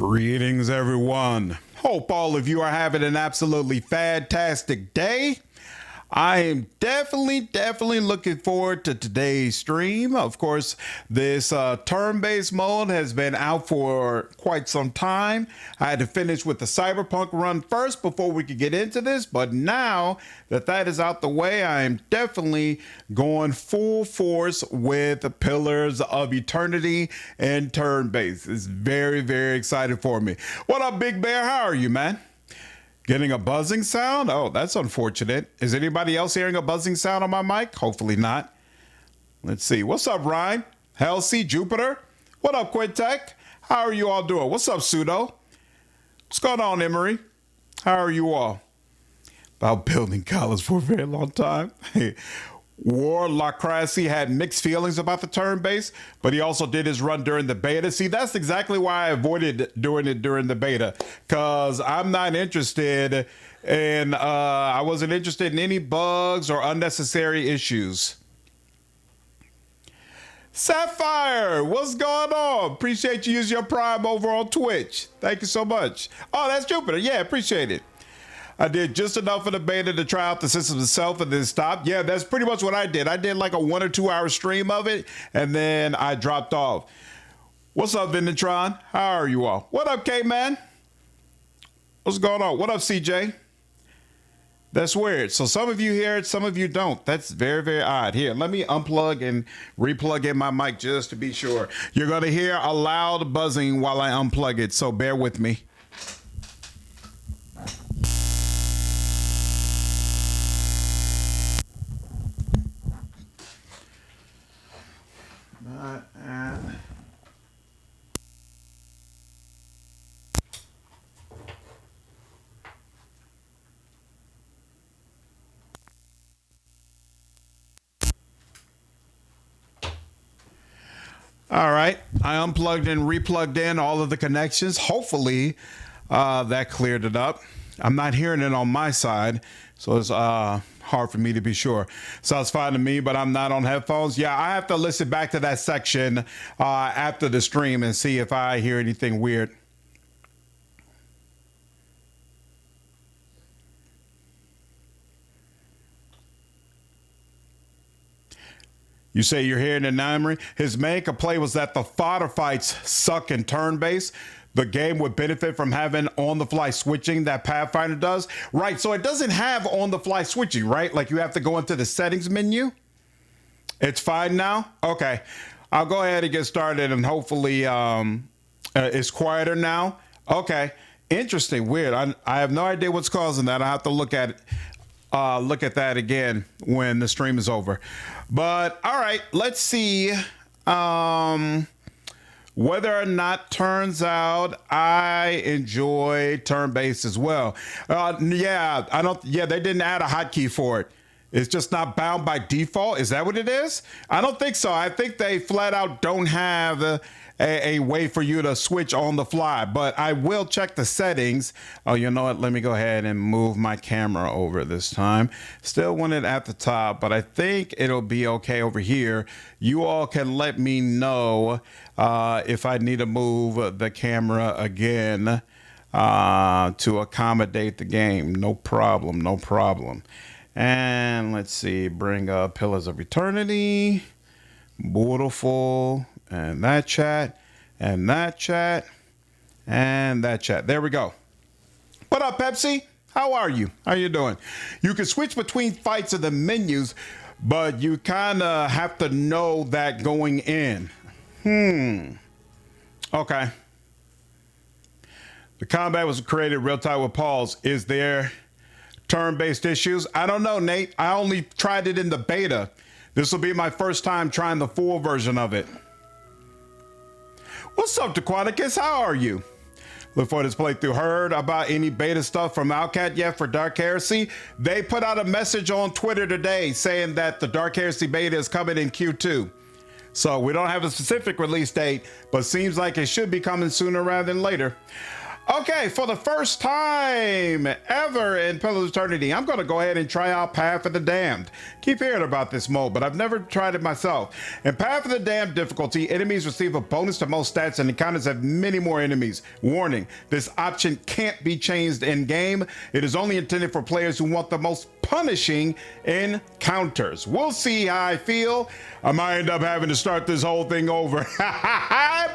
Greetings, everyone. Hope all of you are having an absolutely fantastic day. I am definitely looking forward to today's stream. Of course, this turn-based mode has been out for quite some time. I had to finish with the Cyberpunk run first before we could get into this, but now that that is out the way, I am definitely going full force with the Pillars of Eternity and turn-based. It's very exciting for me. What up, Big Bear? How are you, man? Getting a buzzing sound? Oh, that's unfortunate. Is anybody else hearing a buzzing sound on my mic? Hopefully not. Let's see. What's up, Ryan? Halsey, Jupiter? What up, Quintek? How are you all doing? What's up, Pseudo? What's going on, Emery? How are you all? About building college for a very long time. Warlocracy had mixed feelings about the turn-based, but he also did his run during the beta. See, that's exactly why I avoided doing it during the beta, because I'm not interested in, I wasn't interested in any bugs or unnecessary issues. Sapphire, what's going on? Appreciate you using your Prime over on Twitch. Thank you so much. Oh, that's Jupiter. Yeah, appreciate it. I did just enough for the beta to try out the system itself and then stop. Yeah, that's pretty much what I did. I did like a 1 or 2 hour stream of it, and then I dropped off. What's up, Vinditron? How are you all? What up, K-Man? What's going on? What up, CJ? That's weird. So some of you hear it, some of you don't. That's very odd. Here, let me unplug and replug in my mic just to be sure. You're going to hear a loud buzzing while I unplug it, so bear with me. All right, I unplugged and replugged in all of the connections. Hopefully that cleared it up. I'm not hearing it on my side, so it's hard for me to be sure. Sounds fine to me, but I'm not on headphones. Yeah, I have to listen back to that section after the stream and see if I hear anything weird. You say you're hearing it now, Emery? His main complaint was that the fodder fights suck in turn-based. The game would benefit from having on-the-fly switching that Pathfinder does. Right, so it doesn't have on-the-fly switching, right? Like you have to go into the settings menu. It's fine now? Okay. I'll go ahead and get started, and hopefully it's quieter now. Okay. Interesting. Weird. I have no idea what's causing that. I have to look at that again when the stream is over. But all right, let's see whether or not turns out I enjoy turn-based as well. Yeah, they didn't add a hotkey for it. It's just not bound by default. Is that what it is? I don't think so. I think they flat out don't have a way for you to switch on the fly, but I will check the settings. Oh, you know what? Let me go ahead and move my camera over this time. Still want it at the top, but I think it'll be okay over here. You all can let me know if I need to move the camera again to accommodate the game. No problem. And let's see, bring up Pillars of Eternity. Beautiful. And that chat, and that chat, and that chat. There we go. What up, Pepsi? How are you? How you doing? You can switch between fights in the menus, but you kind of have to know that going in. Okay. The combat was created real time with pause. Is there turn-based issues? I don't know, Nate. I only tried it in the beta. This will be my first time trying the full version of it. What's up, Dequanicus? How are you? Look for this playthrough. Heard about any beta stuff from Outcat yet for Dark Heresy? They put out a message on Twitter today saying that the Dark Heresy beta is coming in Q2. So we don't have a specific release date, but seems like it should be coming sooner rather than later. Okay, for the first time ever in Pillars of Eternity, I'm going to go ahead and try out Path of the Damned. Keep hearing about this mode, but I've never tried it myself. In Path of the Damned difficulty, enemies receive a bonus to most stats and encounters have many more enemies. Warning, this option can't be changed in-game. It is only intended for players who want the most punishing encounters. We'll see how I feel. I might end up having to start this whole thing over.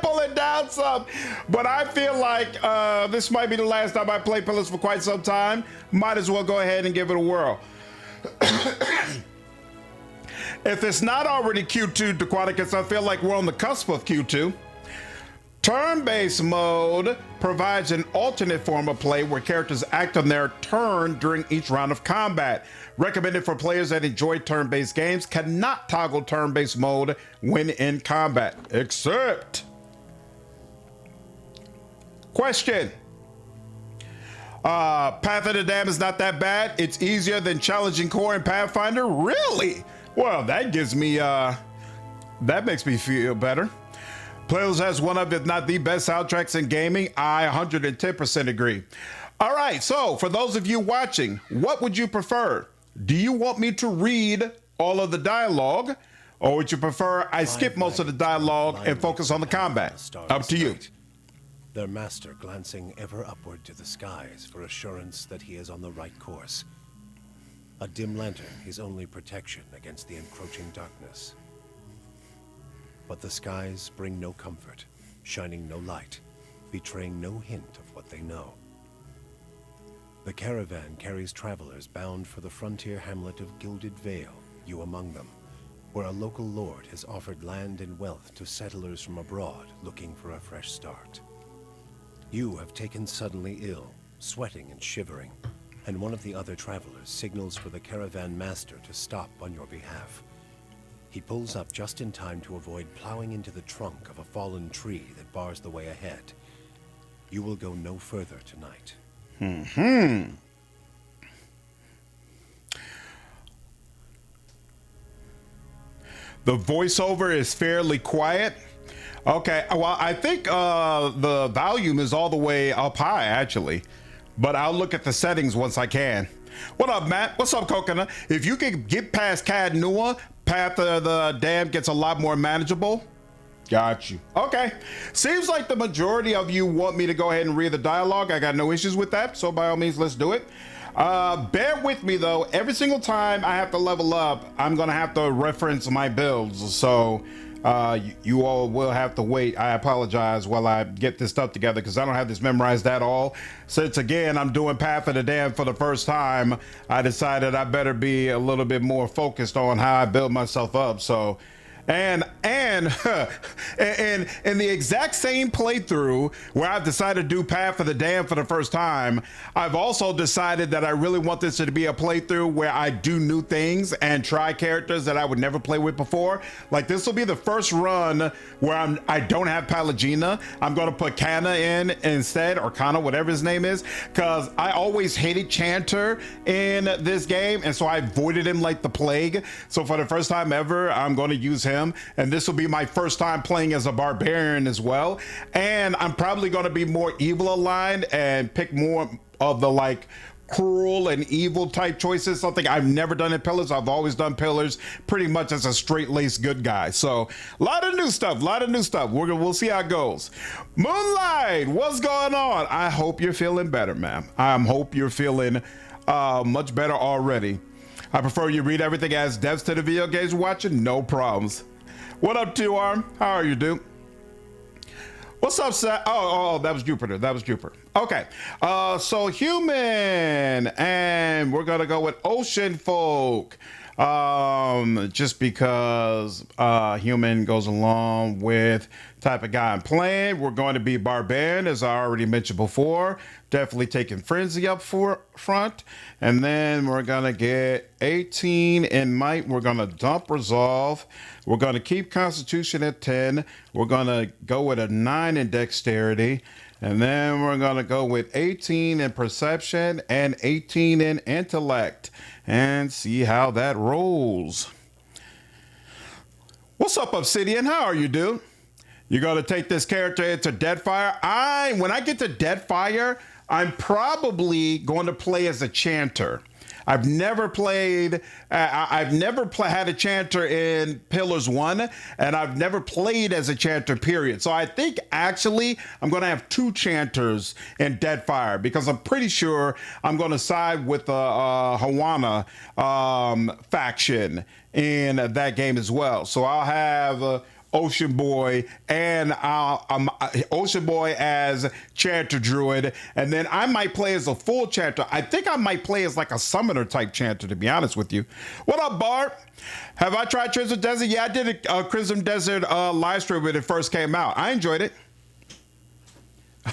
Pull it down some, but I feel like this might be the last time I play Pillars for quite some time. Might as well go ahead and give it a whirl. If it's not already Q2 Aquaticus, I feel like we're on the cusp of Q2. Turn-based mode provides an alternate form of play where characters act on their turn during each round of combat. Recommended for players that enjoy turn-based games, cannot toggle turn-based mode when in combat, except... Question. Path of the Dam is not that bad. It's easier than challenging core and Pathfinder. Really? Well, that gives me, that makes me feel better. Pillars has one of, if not the best soundtracks in gaming. I 110% agree. All right, so for those of you watching, what would you prefer? Do you want me to read all of the dialogue, or would you prefer I skip most of the dialogue and focus on the combat? Up to you. Their master glancing ever upward to the skies for assurance that he is on the right course. A dim lantern, his only protection against the encroaching darkness. But the skies bring no comfort, shining no light, betraying no hint of what they know. The caravan carries travelers bound for the frontier hamlet of Gilded Vale, you among them, where a local lord has offered land and wealth to settlers from abroad looking for a fresh start. You have taken suddenly ill, sweating and shivering, and one of the other travelers signals for the caravan master to stop on your behalf. He pulls up just in time to avoid plowing into the trunk of a fallen tree that bars the way ahead. You will go no further tonight. The voiceover is fairly quiet. Okay, well, I think the volume is all the way up high, actually. But I'll look at the settings once I can. What up, Matt? What's up, Coconut? If you can get past Cad Nua, Path of the Dam gets a lot more manageable. Got you. Okay. Seems like the majority of you want me to go ahead and read the dialogue. I got no issues with that, so by all means, let's do it. Bear with me, though. Every single time I have to level up, I'm going to have to reference my builds, so... you all will have to wait. I apologize while I get this stuff together because I don't have this memorized at all. Since again, I'm doing Path of the Dam for the first time, I decided I better be a little bit more focused on how I build myself up. So, and in the exact same playthrough where I've decided to do Path of the Dam for the first time, I've also decided that I really want this to be a playthrough where I do new things and try characters that I would never play with before. Like this will be the first run where I don't have Pallegina. I'm going to put Kana in instead, or Kana, whatever his name is, because I always hated Chanter in this game, and so I avoided him like the plague. So for the first time ever, I'm going to use him. And this will be my first time playing as a barbarian as well. And I'm probably going to be more evil aligned and pick more of the like cruel and evil type choices. Something I've never done in Pillars. I've always done Pillars pretty much as a straight-laced good guy. So a lot of new stuff, we'll see how it goes. Moonlight, what's going on? I hope you're feeling better, ma'am. I hope you're feeling much better already. I prefer you read everything as devs to the video games you're watching. No problems. What up, Two Arm? How are you, dude? What's up, Seth? Oh, that was Jupiter. Okay. So human, and we're gonna go with ocean folk. Just because human goes along with type of guy I'm playing. We're going to be barbarian, as I already mentioned before. Definitely taking frenzy up front, and then we're gonna get 18 in might. We're gonna dump resolve. We're gonna keep constitution at 10. We're gonna go with a 9 in dexterity, and then we're gonna go with 18 in perception and 18 in intellect, and see how that rolls. What's up, Obsidian? How are you, dude? You're going to take this character into Deadfire. When I get to Deadfire, I'm probably going to play as a chanter. I've never played, had a chanter in Pillars 1, and I've never played as a chanter, period. So I think actually I'm going to have 2 chanters in Deadfire, because I'm pretty sure I'm going to side with the Hawana faction in that game as well. So I'll have Ocean Boy and Ocean Boy as Chanter Druid, and then I might play as a full Chanter. I think I might play as like a summoner type Chanter, to be honest with you. What up, Barb? Have I tried Crimson Desert? Yeah, I did a Crimson Desert live stream when it first came out. I enjoyed it.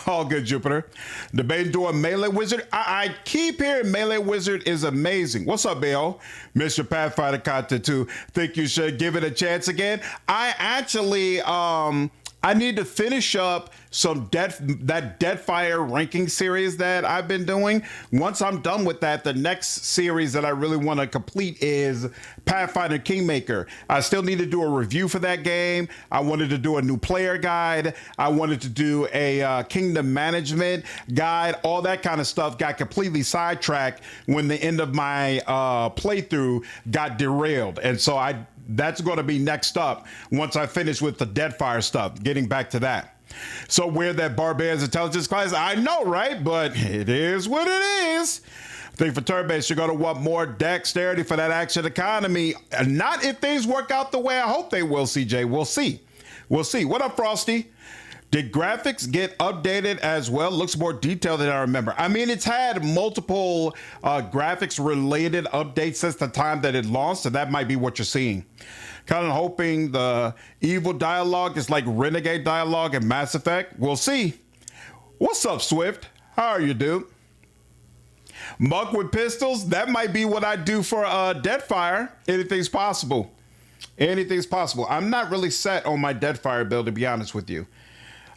All good, Jupiter. Debating doing Melee Wizard. I keep hearing Melee Wizard is amazing. What's up, Bill? Mr. Pathfinder content too. Think you should give it a chance again? I actually, I need to finish up some Deadfire ranking series that I've been doing. Once I'm done with that, the next series that I really want to complete is Pathfinder Kingmaker. I still need to do a review for that game. I wanted to do a new player guide. I wanted to do a kingdom management guide. All that kind of stuff got completely sidetracked when the end of my playthrough got derailed. And so that's going to be next up once I finish with the Deadfire stuff, getting back to that. So where that Barbarian's intelligence class, I know, right? But it is what it is. I think for turn-based, you're going to want more dexterity for that action economy. Not if things work out the way I hope they will, CJ. We'll see. We'll see. What up, Frosty? Did graphics get updated as well? Looks more detailed than I remember. I mean, it's had multiple graphics-related updates since the time that it launched, so that might be what you're seeing. Kind of hoping the evil dialogue is like Renegade dialogue in Mass Effect. We'll see. What's up, Swift? How are you, dude? Muck with pistols? That might be what I do for Deadfire. Anything's possible. Anything's possible. I'm not really set on my Deadfire build, to be honest with you.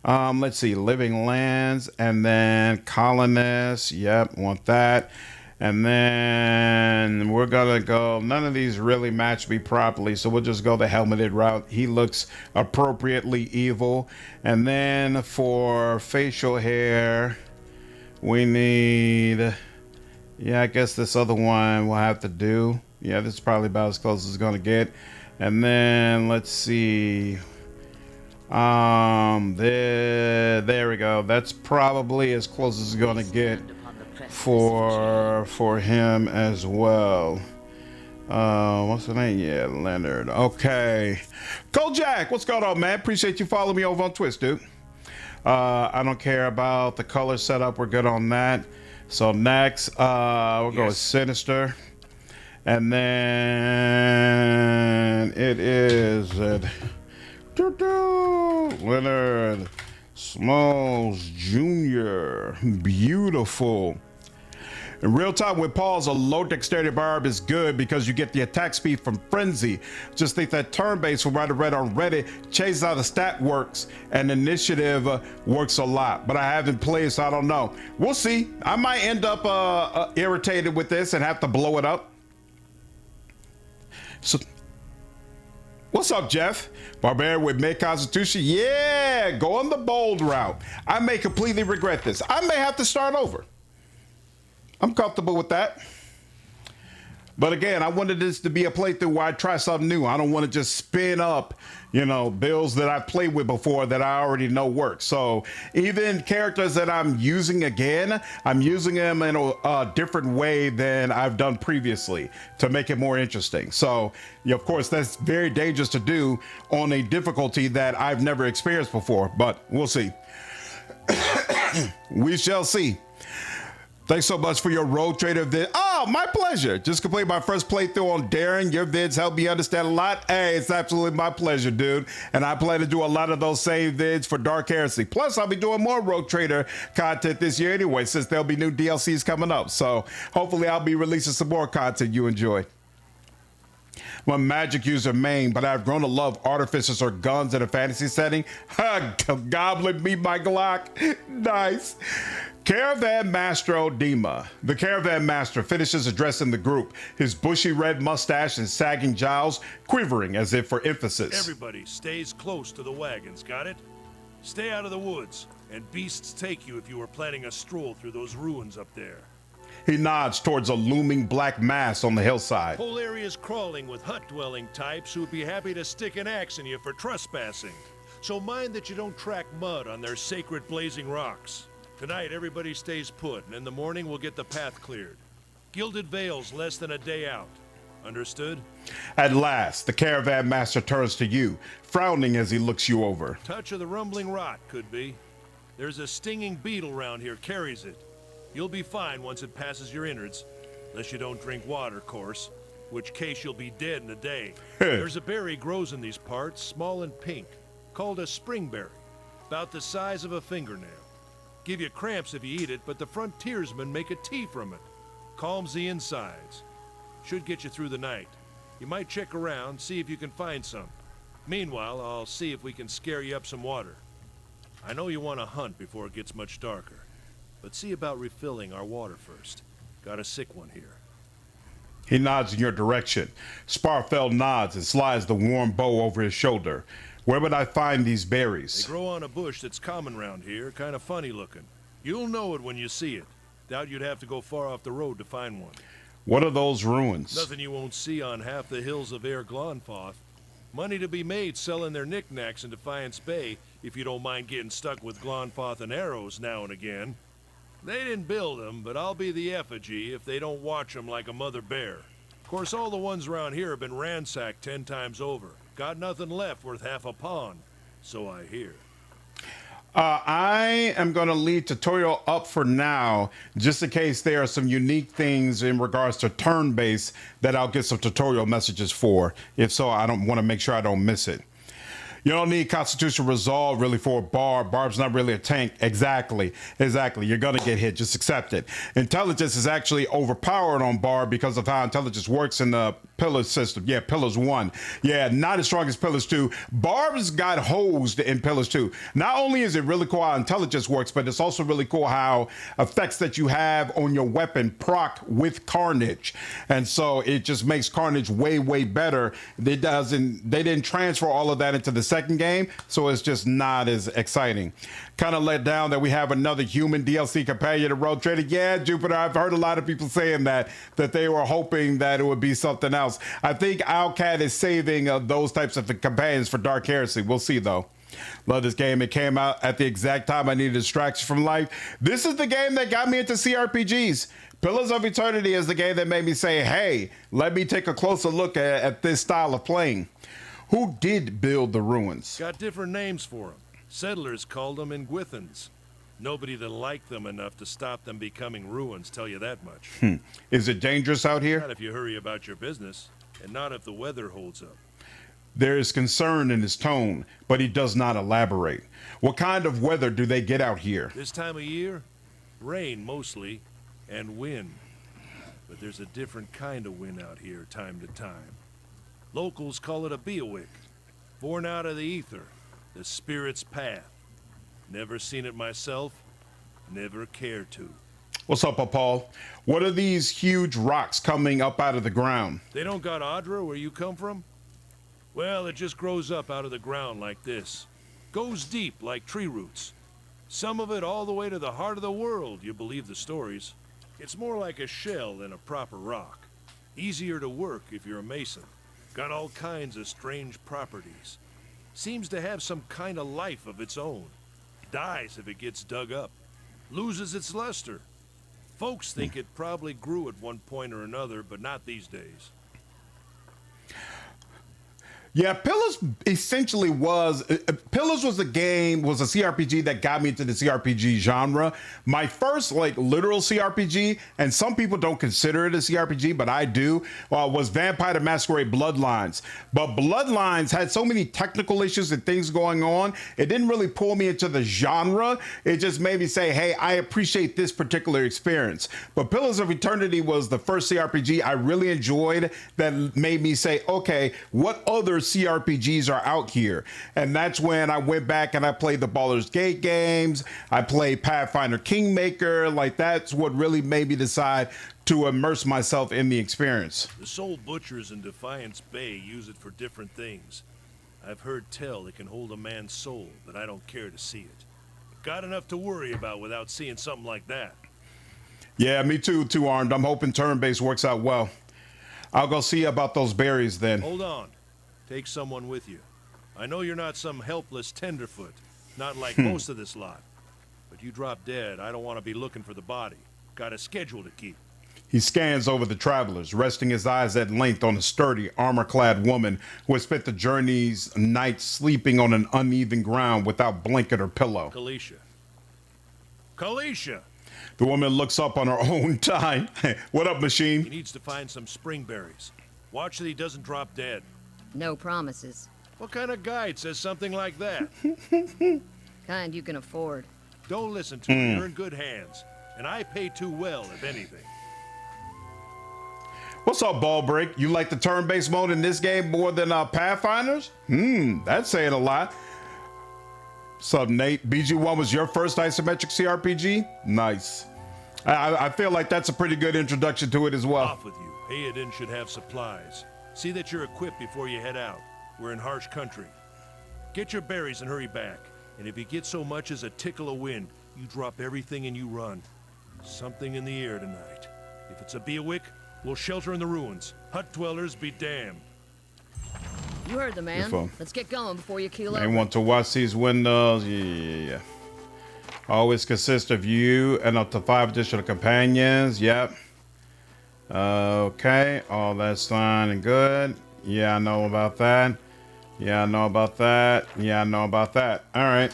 Let's see, Living Lands, and then Colonists. Yep, want that. And then we're gonna go, none of these really match me properly, so we'll just go the helmeted route. He looks appropriately evil. And then for facial hair, we need, yeah, I guess this other one we'll have to do. Yeah, this is probably about as close as it's gonna get. And then let's see. There we go. That's probably as close as it's gonna get for him as well. What's the name? Yeah, Leonard. Okay. Kojak, what's going on, man? Appreciate you following me over on Twitch, dude. I don't care about the color setup. We're good on that. So next, we'll go with Sinister. And then it is Leonard Smalls Jr. Beautiful. In real time with Paul's, a low dexterity barb is good because you get the attack speed from Frenzy. Just think that turn-based from Rider Red on Reddit changes how the stat works, and initiative works a lot. But I haven't played, so I don't know. We'll see. I might end up irritated with this and have to blow it up. So, what's up, Jeff? Barbarian with mid constitution. Yeah, go on the bold route. I may completely regret this. I may have to start over. I'm comfortable with that. But again, I wanted this to be a playthrough where I try something new. I don't want to just spin up, you know, builds that I've played with before that I already know work. So even characters that I'm using again, I'm using them in a different way than I've done previously to make it more interesting. So, of course, that's very dangerous to do on a difficulty that I've never experienced before, but we'll see. We shall see. Thanks so much for your Road Trader vid. Oh, my pleasure. Just completed my first playthrough on Darren. Your vids help me understand a lot. Hey, it's absolutely my pleasure, dude. And I plan to do a lot of those same vids for Dark Heresy. Plus, I'll be doing more Road Trader content this year anyway, since there'll be new DLCs coming up. So hopefully I'll be releasing some more content you enjoy. I'm a magic user main, but I've grown to love artificers or guns in a fantasy setting. Goblin beat my Glock. Nice. Caravan Master Odima. The Caravan Master finishes addressing the group, his bushy red mustache and sagging jowls quivering as if for emphasis. Everybody stays close to the wagons, got it? Stay out of the woods, and beasts take you if you were planning a stroll through those ruins up there. He nods towards a looming black mass on the hillside. Whole area's crawling with hut-dwelling types who'd be happy to stick an axe in you for trespassing. So mind that you don't track mud on their sacred blazing rocks. Tonight, everybody stays put, and in the morning we'll get the path cleared. Gilded Vale's less than a day out. Understood? At last, the Caravan Master turns to you, frowning as he looks you over. Touch of the rumbling rot, could be. There's a stinging beetle round here, carries it. You'll be fine once it passes your innards. Unless you don't drink water, of course. Which case you'll be dead in a day. There's a berry grows in these parts, small and pink, called a springberry. About the size of a fingernail. Give you cramps if you eat it, but the frontiersmen make a tea from it. Calms the insides. Should get you through the night. You might check around, see if you can find some. Meanwhile, I'll see if we can scare you up some water. I know you want to hunt before it gets much darker, but see about refilling our water first. Got a sick one here. He nods in your direction. Sparfell nods and slides the warm bow over his shoulder. Where would I find these berries? They grow on a bush that's common round here, kind of funny looking. You'll know it when you see it. Doubt you'd have to go far off the road to find one. What are those ruins? Nothing you won't see on half the hills of Air Glonfoth. Money to be made selling their knickknacks in Defiance Bay, if you don't mind getting stuck with Glonfoth and arrows now and again. They didn't build them, but I'll be the effigy if they don't watch them like a mother bear. Of course, all the ones around here have been ransacked 10 times over. Got nothing left worth half a pond, so I hear. I am going to leave tutorial up for now, just in case there are some unique things in regards to turn-based that I'll get some tutorial messages for. If so, I don't want to make sure I don't miss it. You don't need constitutional resolve really for a Barb. Barb's not really a tank. Exactly. You're going to get hit. Just accept it. Intelligence is actually overpowered on Barb because of how intelligence works in the Pillars system. Yeah, Pillars 1. Yeah, not as strong as Pillars 2. Barb's got hosed in Pillars 2. Not only is it really cool how intelligence works, but it's also really cool how effects that you have on your weapon proc with Carnage. And so it just makes Carnage way, way better. They didn't transfer all of that into the second game, so it's just not as exciting. Kind of let down that we have another human DLC companion to Road Trader. Yeah, Jupiter, I've heard a lot of people saying that they were hoping that it would be something else. I think Owlcat is saving those types of companions for Dark Heresy. We'll see, though. Love this game. It came out at the exact time I needed distraction from life. This is the game that got me into CRPGs. Pillars of Eternity is the game that made me say, hey, let me take a closer look at this style of playing. Who did build the ruins? Got different names for them. Settlers called them Ingwithans. Nobody that liked them enough to stop them becoming ruins, tell you that much. Is it dangerous out here? Not if you hurry about your business, and not if the weather holds up. There is concern in his tone, but he does not elaborate. What kind of weather do they get out here? This time of year, rain mostly, and wind. But there's a different kind of wind out here time to time. Locals call it a Beowick, born out of the ether, the spirit's path. Never seen it myself, never care to. What's up, Paul? What are these huge rocks coming up out of the ground? They don't got Adra where you come from? Well, it just grows up out of the ground like this. Goes deep like tree roots. Some of it all the way to the heart of the world, you believe the stories. It's more like a shell than a proper rock. Easier to work if you're a mason. Got all kinds of strange properties. Seems to have some kind of life of its own. Dies if it gets dug up. Loses its luster. Folks think it probably grew at one point or another, but not these days. Yeah, Pillars essentially was a CRPG that got me into the CRPG genre. My first literal CRPG, and some people don't consider it a CRPG, but I do, was Vampire the Masquerade Bloodlines. But Bloodlines had so many technical issues and things going on, it didn't really pull me into the genre. It just made me say, hey, I appreciate this particular experience. But Pillars of Eternity was the first CRPG I really enjoyed that made me say, okay, what other CRPGs are out here. And that's when I went back and I played the Baldur's Gate games. I played Pathfinder Kingmaker. Like, that's what really made me decide to immerse myself in the experience. The Soul Butchers in Defiance Bay use it for different things. I've heard tell it can hold a man's soul, but I don't care to see it. Got enough to worry about without seeing something like that. Yeah, me too, Two Armed. I'm hoping turn-based works out well. I'll go see about those berries then. Hold on. Take someone with you. I know you're not some helpless tenderfoot, not like most of this lot. But you drop dead, I don't want to be looking for the body. Got a schedule to keep. He scans over the travelers, resting his eyes at length on a sturdy, armor-clad woman who has spent the journey's night sleeping on an uneven ground without blanket or pillow. Kalisha. Kalisha! The woman looks up on her own time. What up, machine? He needs to find some springberries. Watch that he doesn't drop dead. No promises. What kind of guide says something like that? Kind you can afford. Don't listen to him. You're in good hands. And I pay too well, if anything. What's up, Ball Break? You like the turn-based mode in this game more than Pathfinders? That's saying a lot. What's up, Nate? BG1 was your first isometric CRPG? Nice. I feel like that's a pretty good introduction to it as well. Off with you. Eder should have supplies. See that you're equipped before you head out. We're in harsh country. Get your berries and hurry back. And if you get so much as a tickle of wind, you drop everything and you run. Something in the air tonight. If it's a Beawick, we'll shelter in the ruins. Hut dwellers be damned. You heard the man. Beautiful. Let's get going before you keel I over. want to watch these windows. Yeah. Always consist of you and up to 5 additional companions. Yep. Okay. All that's fine and good. Yeah, I know about that. Yeah, I know about that. Yeah, I know about that. All right.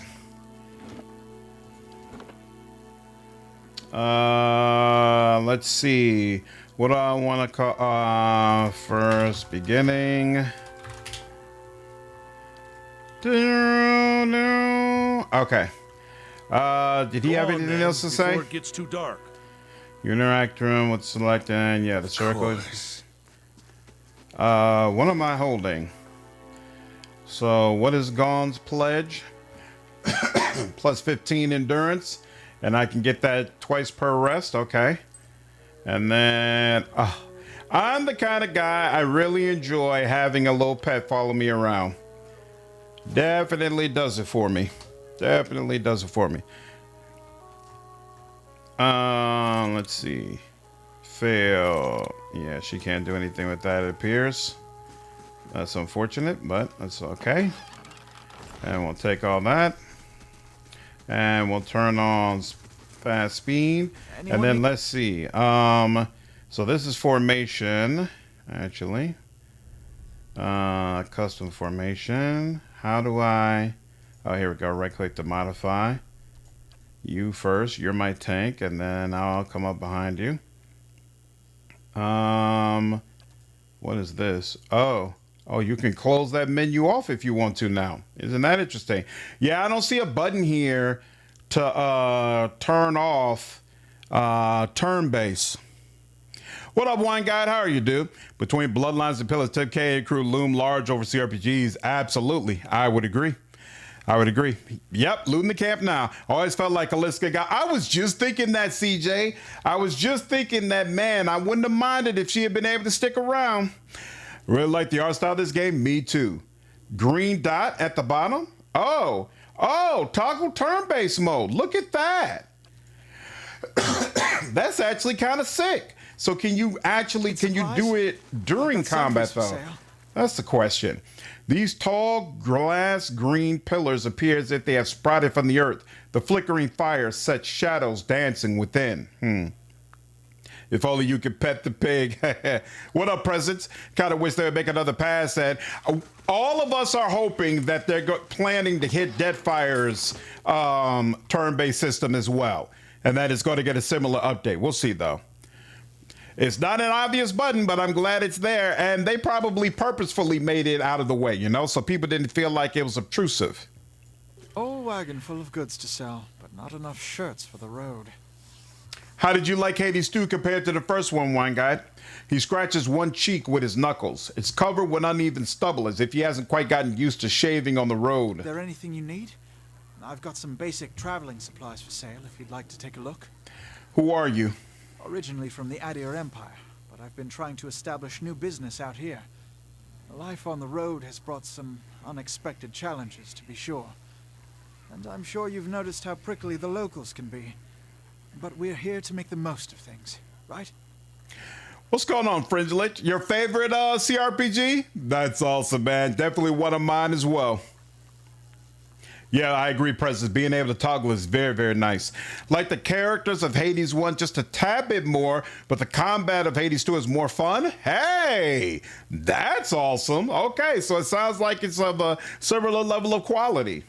Let's see. What do I want to call first beginning? Okay. Did he have anything else to say? Before it gets too dark. You interact room with selecting, yeah, the circle. What am I holding? So what is Gon's pledge? Plus 15 endurance, and I can get that twice per rest. Okay. And then I'm the kind of guy I really enjoy having a little pet follow me around. Definitely does it for me. Definitely does it for me. Let's see. Fail. Yeah, she can't do anything with that, it appears. That's unfortunate, but that's okay. And we'll take all that. And we'll turn on fast speed. And then let's see. So this is formation, actually. Custom formation. How do I... Oh, here we go. Right click to modify. You first. You're my tank, and then I'll come up behind you. What is this? Oh, you can close that menu off if you want to now. Isn't that interesting? Yeah, I don't see a button here to turn off turn base. What up, Wine Guide? How are you, dude? Between Bloodlines and Pillars, Tip K crew loom large over CRPGs. Absolutely. I would agree. I would agree. Yep, looting the camp now. Always felt like a Liska guy. I was just thinking that, CJ. I was just thinking that, man, I wouldn't have minded if she had been able to stick around. Really like the art style of this game. Me too. Green dot at the bottom. Oh, toggle turn-based mode. Look at that. That's actually kind of sick. So can you do it during combat though? That's the question. These tall glass green pillars appear as if they have sprouted from the earth. The flickering fire sets shadows dancing within. If only you could pet the pig. What up, Presents? Kind of wish they would make another pass at. All of us are hoping that they're planning to hit Deadfire's turn-based system as well. And that is going to get a similar update. We'll see, though. It's not an obvious button, but I'm glad it's there. And they probably purposefully made it out of the way, you know, so people didn't feel like it was obtrusive. Old wagon full of goods to sell, but not enough shirts for the road. How did you like Hades 2 compared to the first one, Wine Guide? He scratches one cheek with his knuckles. It's covered with uneven stubble, as if he hasn't quite gotten used to shaving on the road. Is there anything you need? I've got some basic traveling supplies for sale if you'd like to take a look. Who are you? Originally from the Eder Empire, but I've been trying to establish new business out here. Life on the road has brought some unexpected challenges, to be sure. And I'm sure you've noticed how prickly the locals can be. But we're here to make the most of things, right? What's going on, Fringelet? Your favorite CRPG? That's awesome, man. Definitely one of mine as well. Yeah, I agree, President. Being able to toggle is very, very nice. Like the characters of Hades 1 just a tad bit more, but the combat of Hades 2 is more fun. Hey, that's awesome. Okay, so it sounds like it's of a similar level of quality.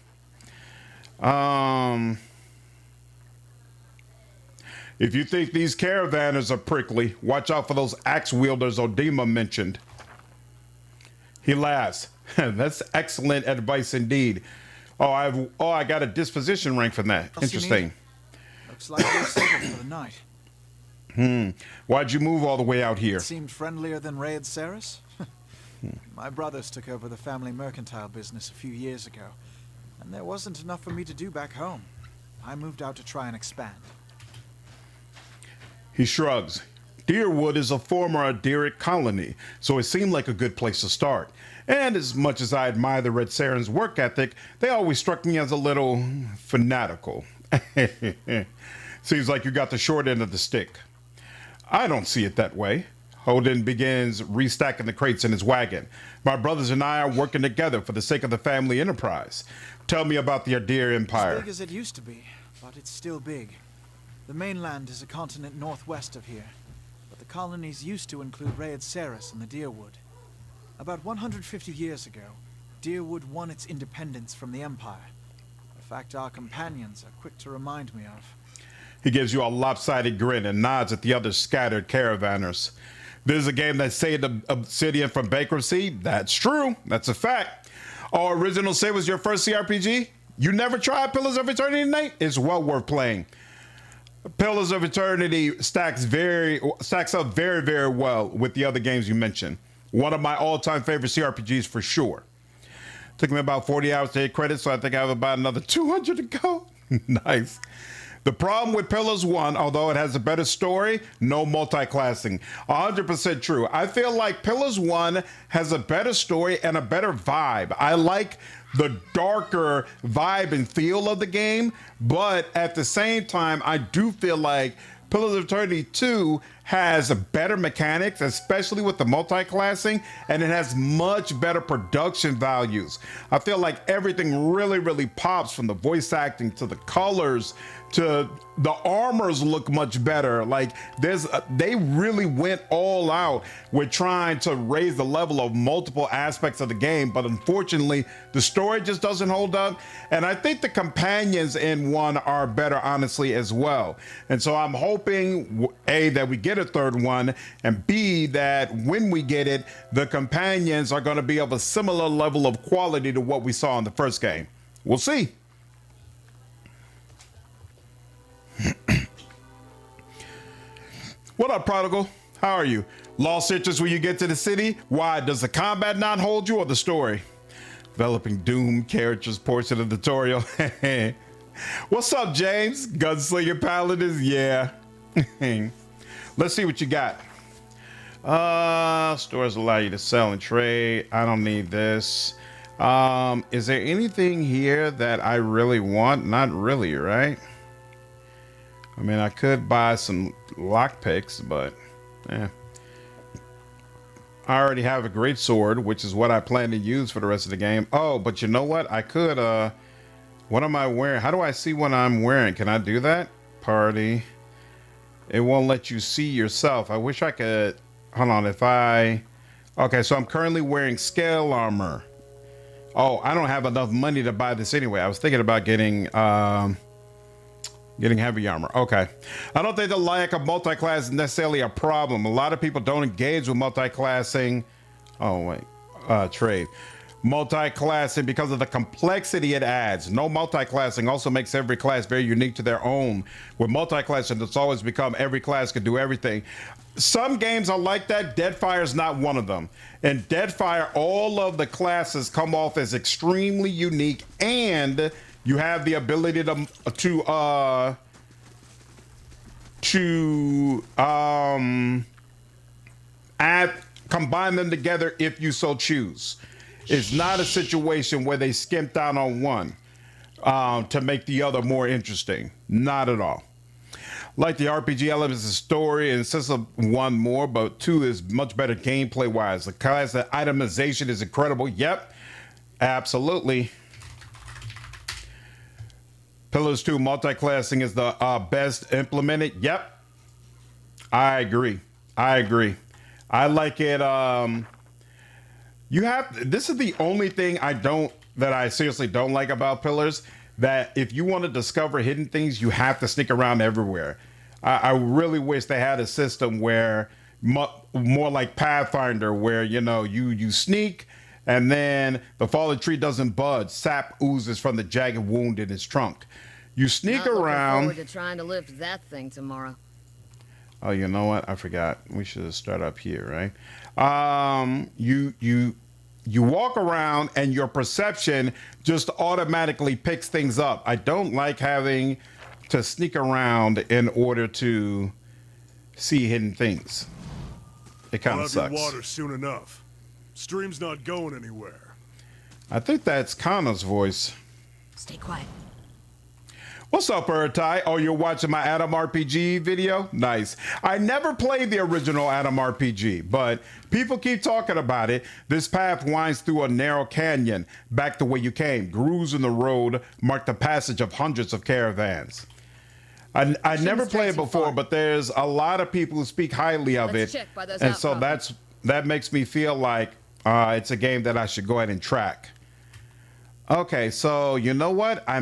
If you think these caravanners are prickly, watch out for those axe wielders Odima mentioned. He laughs. That's excellent advice indeed. I got a disposition rank from that. Interesting. Looks like you're settled for the night. Why'd you move all the way out here? It seemed friendlier than Raid Ceres. My brothers took over the family mercantile business a few years ago, and there wasn't enough for me to do back home. I moved out to try and expand. He shrugs. Deerwood is a former Adiric colony, so it seemed like a good place to start. And as much as I admire the Red Saren's work ethic, they always struck me as a little fanatical. Seems like you got the short end of the stick. I don't see it that way. Holden begins restacking the crates in his wagon. My brothers and I are working together for the sake of the family enterprise. Tell me about the Eder Empire. As big as it used to be, but it's still big. The mainland is a continent northwest of here, but the colonies used to include Raid Ceres and the Deerwood. About 150 years ago, Deerwood won its independence from the Empire. A fact our companions are quick to remind me of. He gives you a lopsided grin and nods at the other scattered caravanners. This is a game that saved Obsidian from bankruptcy. That's true. That's a fact. Oh, Original Sin was your first CRPG? You never tried Pillars of Eternity, Nate? It's well worth playing. Pillars of Eternity stacks up very, very well with the other games you mentioned. One of my all-time favorite CRPGs for sure. Took me about 40 hours to hit credit, so I think I have about another 200 to go. Nice. The problem with Pillars 1, although it has a better story, no multi-classing. 100% true. I feel like Pillars 1 has a better story and a better vibe. I like the darker vibe and feel of the game, but at the same time, I do feel like Pillars of Eternity 2 has better mechanics, especially with the multi-classing, and it has much better production values. I feel like everything really, really pops, from the voice acting to the colors to the armors look much better. Like they really went all out with trying to raise the level of multiple aspects of the game, but unfortunately the story just doesn't hold up. And I think the companions in 1 are better, honestly, as well. And so I'm hoping A, that we get a third one, and B, that when we get it, the companions are going to be of a similar level of quality to what we saw in the first game. We'll see. What up, Prodigal? How are you? Lost interest when you get to the city? Why? Does the combat not hold you, or the story? Developing Doom characters portion of the tutorial. What's up, James? Gunslinger Paladins? Yeah. Let's see what you got. Stores allow you to sell and trade. I don't need this. Is there anything here that I really want? Not really, right? I mean, I could buy some lockpicks, but I already have a great sword, which is what I plan to use for the rest of the game. Oh, but you know what? I could, what am I wearing? How do I see what I'm wearing? Can I do that? Party. It won't let you see yourself. I wish I could, hold on, okay, so I'm currently wearing scale armor. Oh, I don't have enough money to buy this anyway. I was thinking about getting heavy armor. Okay. I don't think the lack of multi-class is necessarily a problem. A lot of people don't engage with multi-classing. Oh, wait. Trade. multi-classing because of the complexity it adds. No multi-classing also makes every class very unique to their own. With multi-classing, it's always become every class can do everything. Some games are like that. Deadfire is not one of them. In Deadfire, all of the classes come off as extremely unique, and you have the ability to combine them together if you so choose. It's not a situation where they skimped out on one to make the other more interesting. Not at all. Like the RPG elements of story, and insists of one more, but two is much better gameplay wise. The class itemization is incredible. Yep, absolutely. Pillars 2 multi-classing is the best implemented. Yep, I agree. I like it. This is the only thing that I seriously don't like about Pillars, that if you want to discover hidden things, you have to sneak around everywhere. I really wish they had a system where more like Pathfinder, where you sneak and then the fallen tree doesn't budge. Sap oozes from the jagged wound in its trunk. You sneak Not around. looking forward to trying to lift that thing tomorrow. Oh, you know what? I forgot. We should start up here, right? You walk around and your perception just automatically picks things up. I don't like having to sneak around in order to see hidden things. It kind of sucks. Water soon enough. Stream's not going anywhere. I think that's Kana's voice. Stay quiet. What's up, Urtai? Oh, you're watching my Adam RPG video? Nice. I never played the original Adam RPG, but people keep talking about it. This path winds through a narrow canyon, back the way you came. Grooves in the road mark the passage of hundreds of caravans. I never played it before, but there's a lot of people who speak highly of it. Check by those and so outcroppings. that makes me feel like it's a game that I should go ahead and track. Okay, so you know what? I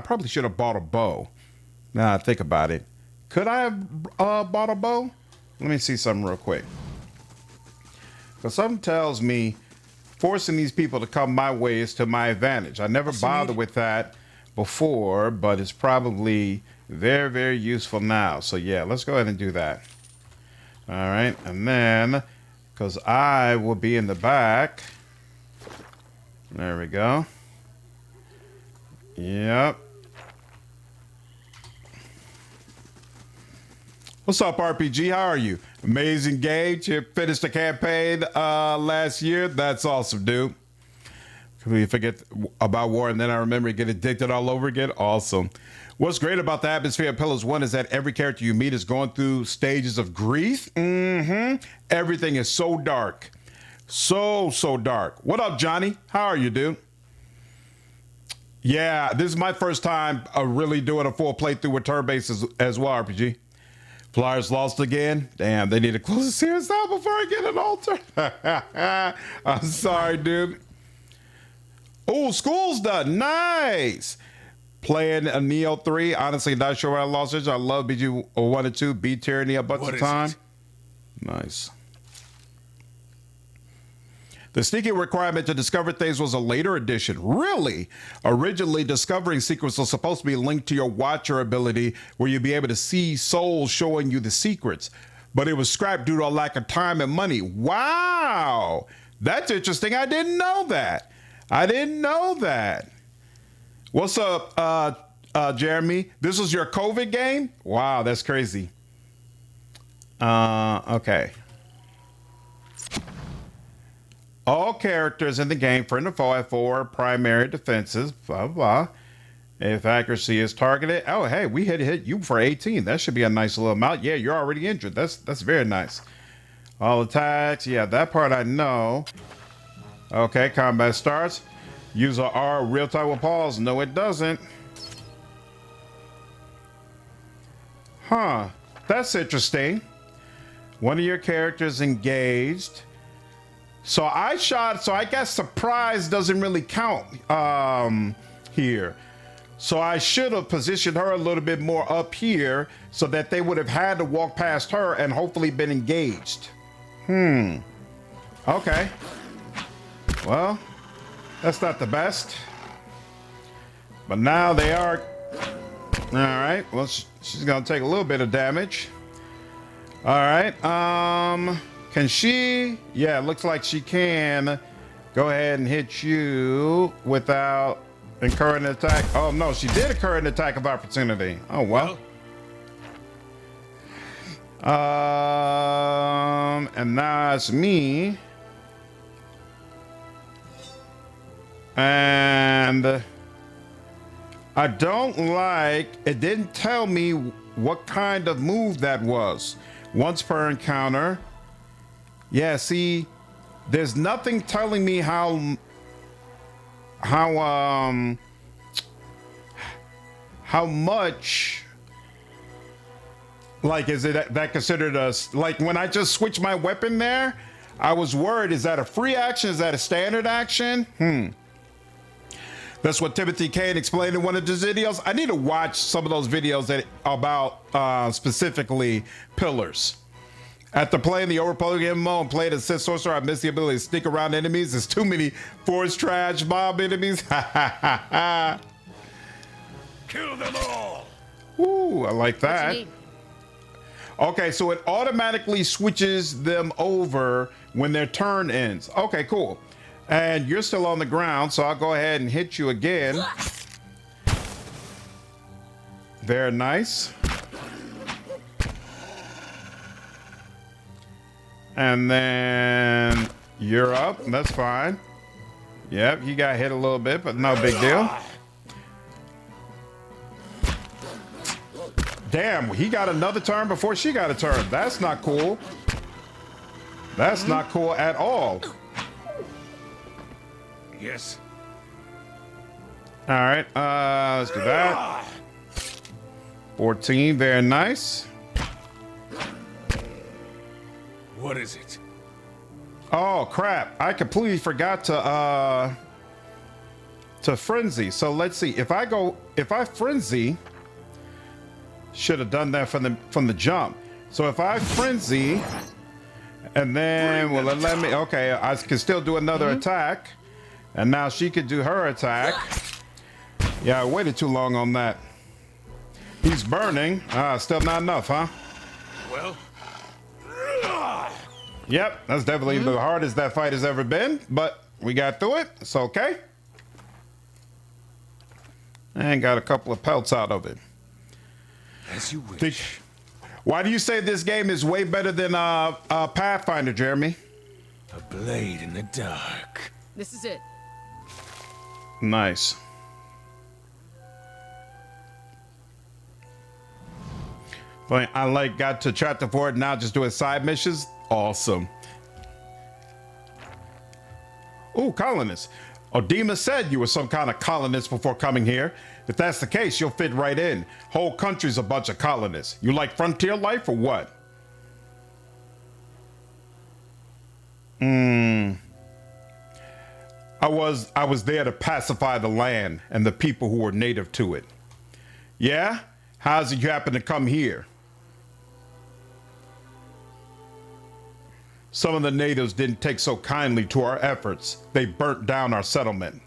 probably should have bought a bow. Now I think about it. Could I have bought a bow? Let me see something real quick. Because something tells me forcing these people to come my way is to my advantage. I never bothered with that before, but it's probably very, very useful now. So yeah, let's go ahead and do that. All right, and then, because I will be in the back. There we go. Yep. What's up, RPG? How are you? Amazing game. You finished the campaign last year. That's awesome, dude. We forget about war, and then I remember get addicted all over again. Awesome. What's great about the atmosphere of Pillars 1 is that every character you meet is going through stages of grief. Everything is so dark. So dark. What up, Johnny? How are you, dude? Yeah, this is my first time really doing a full playthrough with turn-based as well, RPG. Flyers lost again. Damn, they need to close the series out before I get an altar. I'm sorry, dude. Oh, school's done. Nice. Playing a Neo 3. Honestly, not sure where I lost it. I love BG 1 and 2. Beat Tyranny a bunch of time. Nice. The sneaking requirement to discover things was a later addition. Really? Originally, discovering secrets was supposed to be linked to your Watcher ability, where you'd be able to see souls showing you the secrets. But it was scrapped due to a lack of time and money. Wow! That's interesting. I didn't know that. What's up, Jeremy? This was your COVID game? Wow, that's crazy. Okay. All characters in the game, friend or foe, have 4 primary defenses, blah, blah. If accuracy is targeted, oh, hey, we hit you for 18. That should be a nice little amount. Yeah, you're already injured. That's very nice. All attacks, yeah, that part I know. Okay, combat starts. Use a R real-time with pause. No, it doesn't. Huh, that's interesting. One of your characters engaged. So I guess surprise doesn't really count here. So I should have positioned her a little bit more up here so that they would have had to walk past her and hopefully been engaged. Okay. Well, That's not the best. But now they are. All right. Well, she's gonna take a little bit of damage. All right. Can she? Yeah, it looks like she can. Go ahead and hit you without incurring an attack. Oh no, she did incur an attack of opportunity. Oh well. And now it's me. And I don't like, it didn't tell me what kind of move that was. Once per encounter. Yeah, see, there's nothing telling me how much, like, is it that considered a, like when I just switched my weapon there, I was worried, is that a free action? Is that a standard action? That's what Timothy Kane explained in one of his videos. I need to watch some of those videos that about specifically pillars. After playing the Overpowered MMO and playing as Sith Sorcerer, I missed the ability to sneak around enemies. There's too many forest trash mob enemies. Kill them all. Ooh, I like What you that. need? Okay, so it automatically switches them over when their turn ends. Okay, cool. And you're still on the ground, so I'll go ahead and hit you again. Very nice. And then you're up. That's fine. Yep, you got hit a little bit, but no big deal. Damn, he got another turn before she got a turn. That's not cool. That's not cool at all. Yes. All right, let's do that. 14, very nice. What is it? Oh crap! I completely forgot to frenzy. So let's see. If I frenzy, should have done that from the jump. So if I frenzy, and then will it let me? Okay, I can still do another attack, and now she could do her attack. Yeah, I waited too long on that. He's burning. Still not enough, huh? Well. Yep, that's definitely the hardest that fight has ever been, but we got through it. It's okay. And got a couple of pelts out of it. As you wish. Why do you say this game is way better than Pathfinder, Jeremy? A blade in the dark. This is it. Nice. But I got to chapter 4 now, just doing side missions. Awesome. Ooh, colonists. Odima said you were some kind of colonist before coming here. If that's the case, you'll fit right in. Whole country's a bunch of colonists. You like frontier life or what? I was there to pacify the land and the people who were native to it. Yeah? How's it you happen to come here? Some of the natives didn't take so kindly to our efforts. They burnt down our settlement.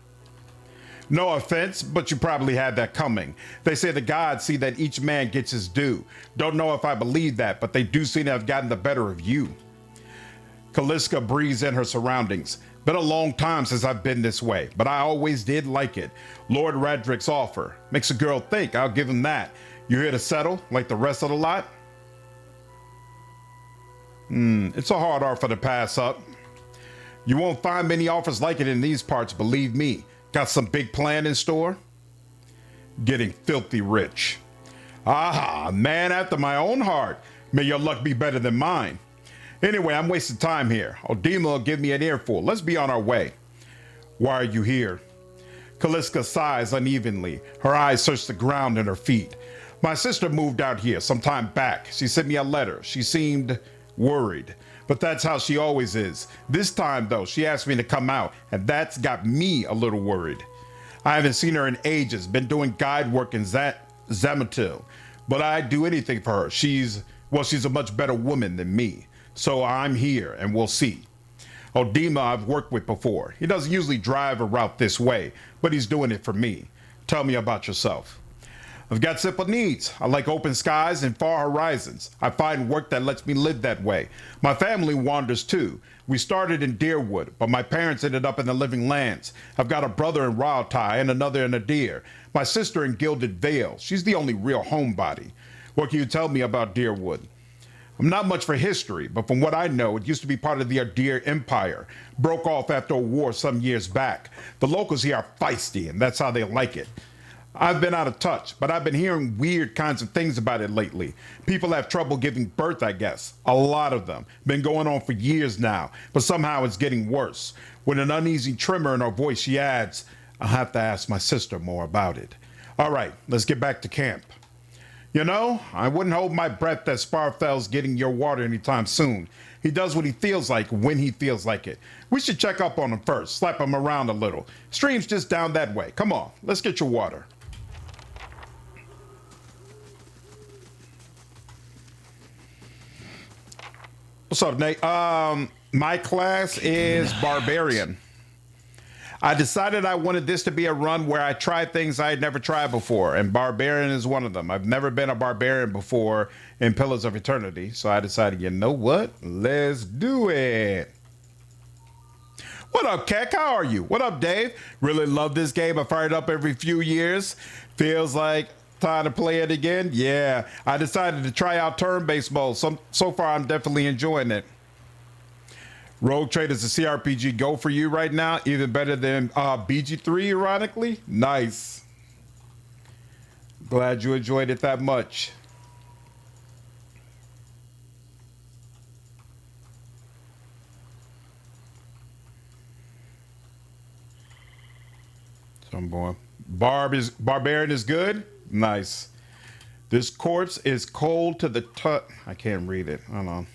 No offense, but you probably had that coming. They say the gods see that each man gets his due. Don't know if I believe that, but they do seem to have gotten the better of you. Caliska breathes in her surroundings. Been a long time since I've been this way, but I always did like it. Lord Radrick's offer makes a girl think. I'll give him that. You here to settle like the rest of the lot? It's a hard offer to pass up. You won't find many offers like it in these parts, believe me. Got some big plan in store? Getting filthy rich. Aha, a man after my own heart. May your luck be better than mine. Anyway, I'm wasting time here. Odima will give me an earful. Let's be on our way. Why are you here? Caliska sighs unevenly. Her eyes search the ground and her feet. My sister moved out here some time back. She sent me a letter. She seemed worried, but that's how she always is. This time though, she asked me to come out, and that's got me a little worried. I haven't seen her in ages, been doing guide work in Zamatil, but I'd do anything for her. She's a much better woman than me, so I'm here and we'll see. Odima I've worked with before. He doesn't usually drive a route this way, but he's doing it for me. Tell me about yourself. I've got simple needs. I like open skies and far horizons. I find work that lets me live that way. My family wanders too. We started in Deerwood, but my parents ended up in the Living Lands. I've got a brother in Wildtie and another in Eder. My sister in Gilded Vale. She's the only real homebody. What can you tell me about Deerwood? I'm not much for history, but from what I know, it used to be part of the Eder Empire. Broke off after a war some years back. The locals here are feisty, and that's how they like it. I've been out of touch, but I've been hearing weird kinds of things about it lately. People have trouble giving birth, I guess. A lot of them. Been going on for years now, but somehow it's getting worse. With an uneasy tremor in her voice, she adds, I'll have to ask my sister more about it. All right, let's get back to camp. You know, I wouldn't hold my breath that Sparfell's getting your water anytime soon. He does what he feels like when he feels like it. We should check up on him first, slap him around a little. Stream's just down that way. Come on, let's get your water. What's up, Nate? My class is Barbarian. I decided I wanted this to be a run where I tried things I had never tried before, and Barbarian is one of them. I've never been a Barbarian before in Pillars of Eternity, so I decided, you know what? Let's do it. What up, Keck? How are you? What up, Dave? Really love this game. I fire it up every few years. Feels like time to play it again. Yeah, I decided to try out turn-based mode. So far, I'm definitely enjoying it. Rogue Trade is a CRPG go for you right now, even better than BG3, ironically. Nice. Glad you enjoyed it that much. Some boy. Barbarian is good. Nice. This corpse is cold to the touch. I can't read it. Hold on.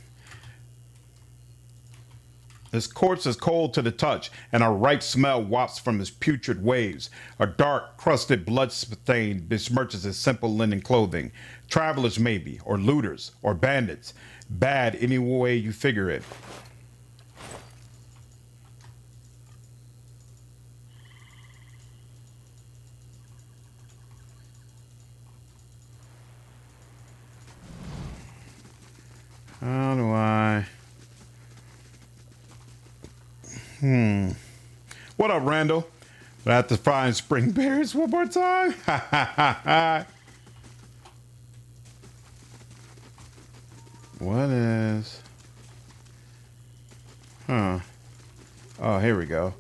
This corpse is cold to the touch, and a ripe smell wafts from his putrid waves. A dark, crusted blood stain besmirches his simple linen clothing. Travelers, maybe, or looters, or bandits. Bad any way you figure it. How do I... What up, Randall? I have to find spring berries one more time. What is... Huh. Oh, here we go.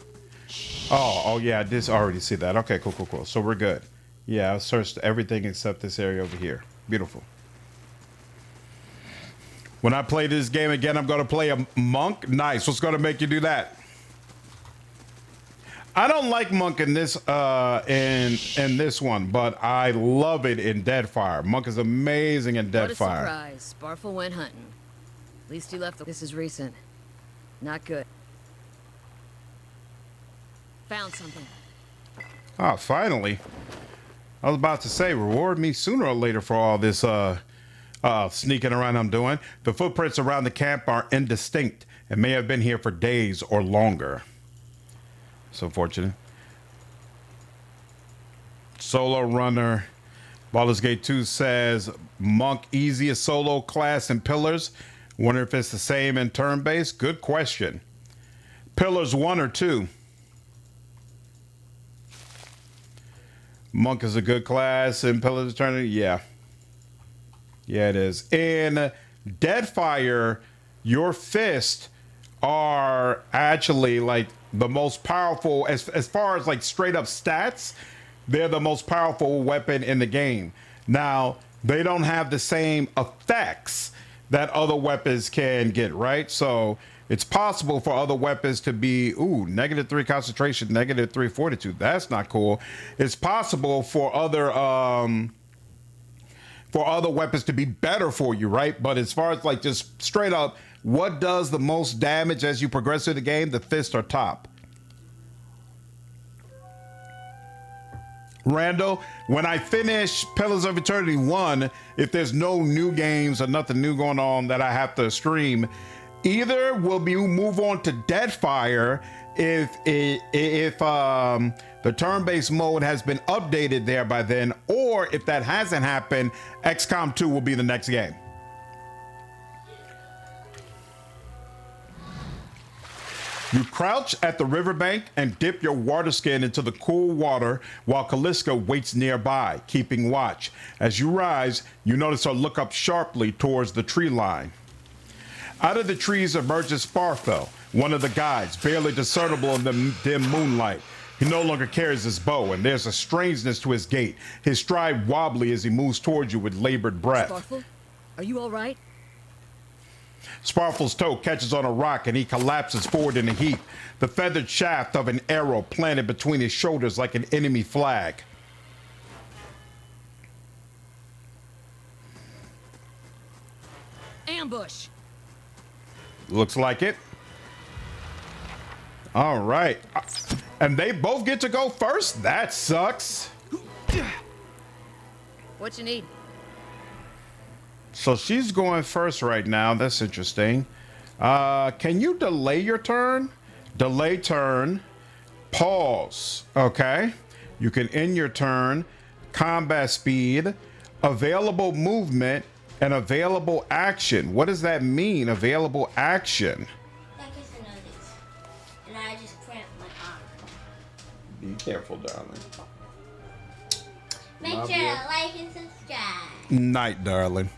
Oh, yeah, I did already see that. Okay, cool. So we're good. Yeah, I searched everything except this area over here. Beautiful. When I play this game again, I'm going to play a monk. Nice. What's going to make you do that? I don't like monk in this in this one, but I love it in Deadfire. Monk is amazing in Deadfire. What a surprise. Sparfell went hunting. At least he left This is recent. Not good. Found something. Oh, finally. I was about to say, reward me sooner or later for all this sneaking around I'm doing. The footprints around the camp are indistinct and may have been here for days or longer. So fortunate. Solo runner. Baldur's Gate 2 says monk easiest solo class in Pillars. Wonder if it's the same in turn-based. Good question. Pillars 1 or 2? Monk is a good class in Pillars of Eternity. Yeah. Yeah, it is. In Deadfire, your fists are actually like the most powerful as far as like straight up stats. They're the most powerful weapon in the game. Now, they don't have the same effects that other weapons can get, right? So it's possible for other weapons to be, -3 concentration, -3 fortitude. That's not cool. It's possible for other weapons to be better for you, right? But as far as like just straight up, what does the most damage as you progress through the game? The fists are top. Randall, when I finish Pillars of Eternity 1, if there's no new games or nothing new going on that I have to stream, Either will be move on to Deadfire if the turn-based mode has been updated there by then, or if that hasn't happened, XCOM 2 will be the next game. You crouch at the riverbank and dip your water skin into the cool water while Callisto waits nearby, keeping watch. As you rise, you notice her look up sharply towards the tree line. Out of the trees emerges Sparfell, one of the guides, barely discernible in the dim moonlight. He no longer carries his bow, and there's a strangeness to his gait, his stride wobbly as he moves towards you with labored breath. Sparfell, are you all right? Sparfell's toe catches on a rock and he collapses forward in a heap, the feathered shaft of an arrow planted between his shoulders like an enemy flag. Ambush! Looks like it. All right. And they both get to go first? That sucks. What you need? So she's going first right now. That's interesting. Can you delay your turn? Delay turn. Pause. Okay. You can end your turn. Combat speed. Available movement. And available action. What does that mean? Available action. I guess I know this. And I just cramped my arm. Be careful, darling. Make sure to like and subscribe. Night, darling.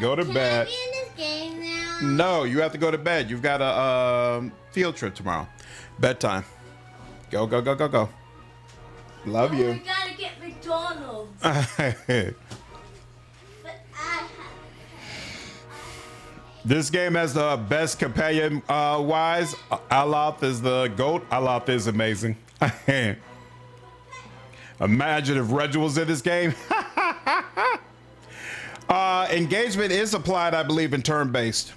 Go to bed. Can I be in this game now? No, you have to go to bed. You've got a field trip tomorrow. Bedtime. Go, go, go, go, go. Love Oh, you. we gotta get McDonald's. But This game has the best companion wise. Aloth is the GOAT. Aloth is amazing. Imagine if Reggie was in this game. Engagement is applied, I believe, in turn-based.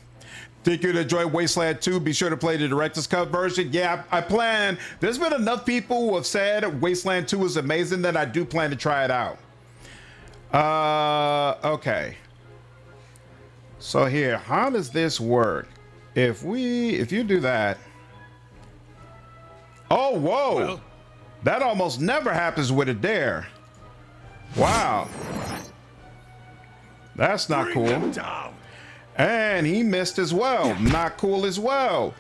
Think you'd enjoy Wasteland 2? Be sure to play the director's cut version. Yeah, I plan. There's been enough people who have said Wasteland 2 is amazing that I do plan to try it out. Okay. So here, how does this work? If you do that. Oh, whoa. Well, that almost never happens with a dare. Wow. That's not bring them cool. down. And he missed as well. Not cool as well.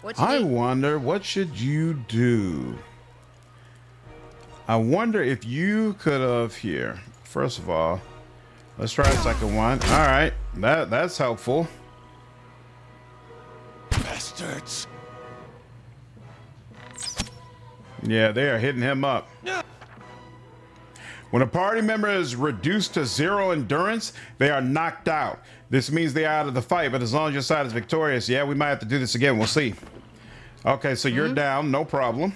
What you I need? wonder, what should you do? I wonder if you could have here. First of all, let's try a second one. All right, that's helpful. Bastards. Yeah, they are hitting him up. When a party member is reduced to 0 endurance, they are knocked out. This means they are out of the fight, but as long as your side is victorious, yeah, we might have to do this again. We'll see. Okay, so you're down, no problem.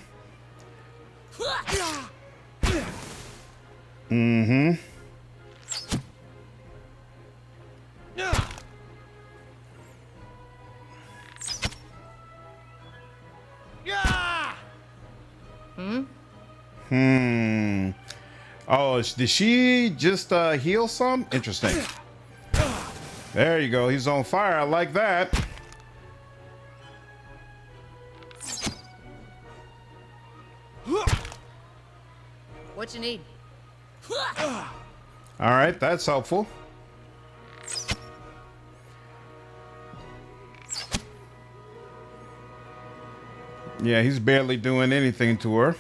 Mm-hmm. Oh, did she just heal some? Interesting. There you go. He's on fire. I like that. What you need? All right, that's helpful. Yeah, he's barely doing anything to her.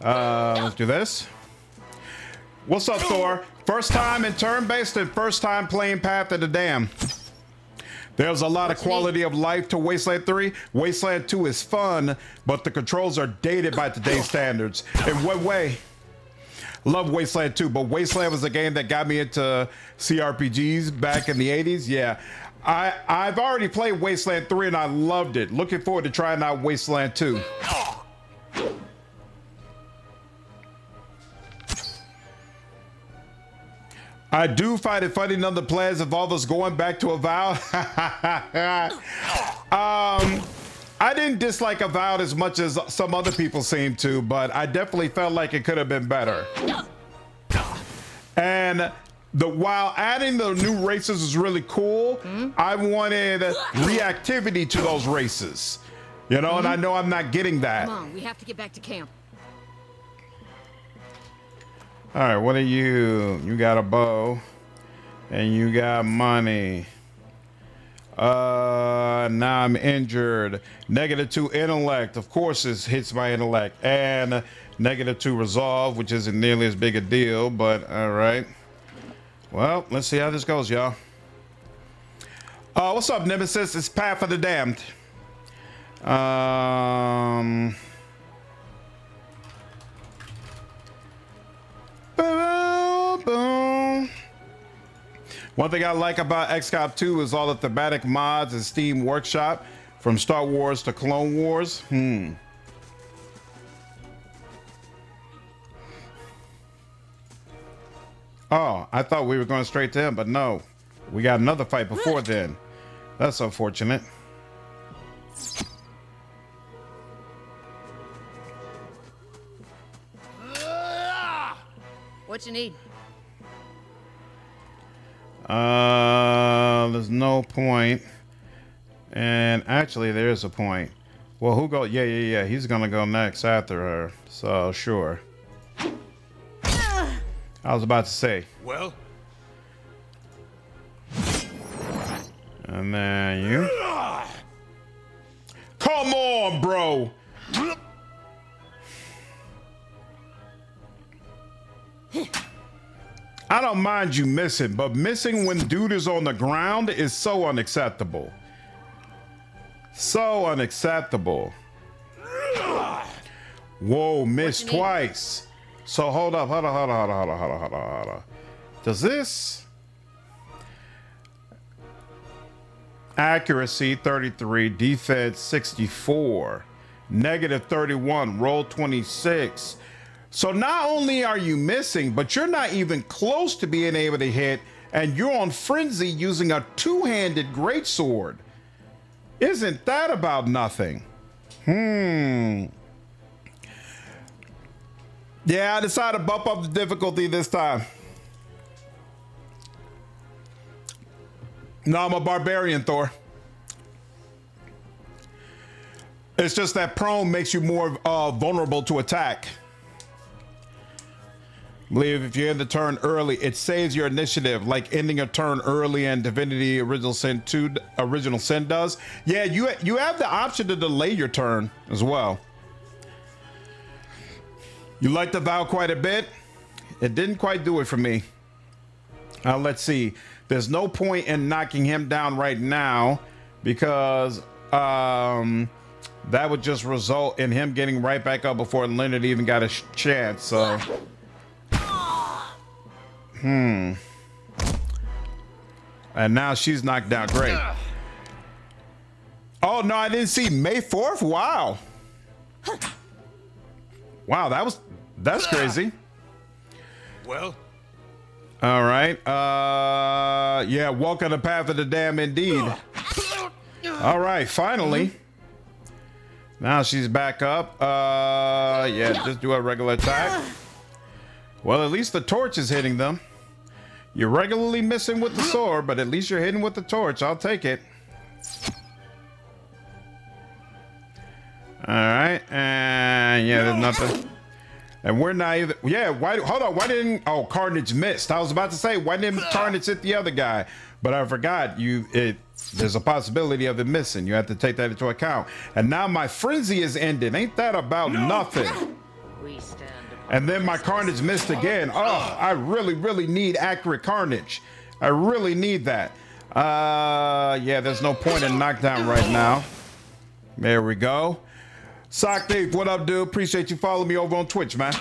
Let's do this. What's up, Thor? First time in turn-based and first time playing Path of the Dam. There's a lot of quality of life to Wasteland 3. Wasteland 2 is fun, but the controls are dated by today's standards. In what way? Love Wasteland 2, but Wasteland was a game that got me into CRPGs back in the 80s. Yeah, I've already played Wasteland 3 and I loved it. Looking forward to trying out Wasteland 2. I do find it funny none of the players involved us going back to a Vale. I didn't dislike Avowed as much as some other people seem to, but I definitely felt like it could have been better. And while adding the new races is really cool, I wanted reactivity to those races. You know, and I know I'm not getting that. Come on, we have to get back to camp. All right, what are you? You got a bow, and you got money. Now I'm injured. -2 intellect. Of course, it hits my intellect, and -2 resolve, which isn't nearly as big a deal. But all right. Well, let's see how this goes, y'all. What's up, Nemesis? It's Path of the Damned. Boom. One thing I like about XCOM 2 is all the thematic mods and Steam Workshop, from Star Wars to Clone Wars. Oh, I thought we were going straight to him, but no. We got another fight before then. That's unfortunate. What you need? There's no point. And actually, there is a point. Well, who go? Yeah. He's gonna go next after her. So sure. I was about to say. Well? And then you. Come on, bro. I don't mind you missing, but missing when dude is on the ground is so unacceptable. So unacceptable. Whoa, missed twice. So hold up. Does this? Accuracy 33, defense 64, -31, roll 26. So not only are you missing, but you're not even close to being able to hit, and you're on frenzy using a two-handed greatsword. Isn't that about nothing? Yeah, I decided to bump up the difficulty this time. No, I'm a barbarian, Thor. It's just that prone makes you more vulnerable to attack. I believe if you end the turn early, it saves your initiative, like ending a turn early in Divinity Original Sin 2, Original Sin does. Yeah, you have the option to delay your turn as well. You like the Vale quite a bit. It didn't quite do it for me. Let's see. There's no point in knocking him down right now because that would just result in him getting right back up before Leonard even got a chance. So, and now she's knocked down. Great. Oh no, I didn't see May 4th. Wow. Wow, that's crazy. Well. All right. Yeah, welcome to Path of the Damned indeed. All right, finally. Now she's back up. Yeah, just do a regular attack. Well, at least the torch is hitting them. You're regularly missing with the sword, but at least you're hitting with the torch. I'll take it. All right, and yeah, there's nothing. And we're not even, yeah, hold on, why didn't, oh, Carnage missed. I was about to say, why didn't Carnage hit the other guy? But I forgot, there's a possibility of it missing. You have to take that into account. And now my frenzy is ended. Ain't that about nothing? And then my Carnage missed again. Oh, I really need accurate Carnage. I really need that. Yeah, there's no point in knockdown right now. There we go. Sock Thief, what up, dude? Appreciate you following me over on Twitch, man.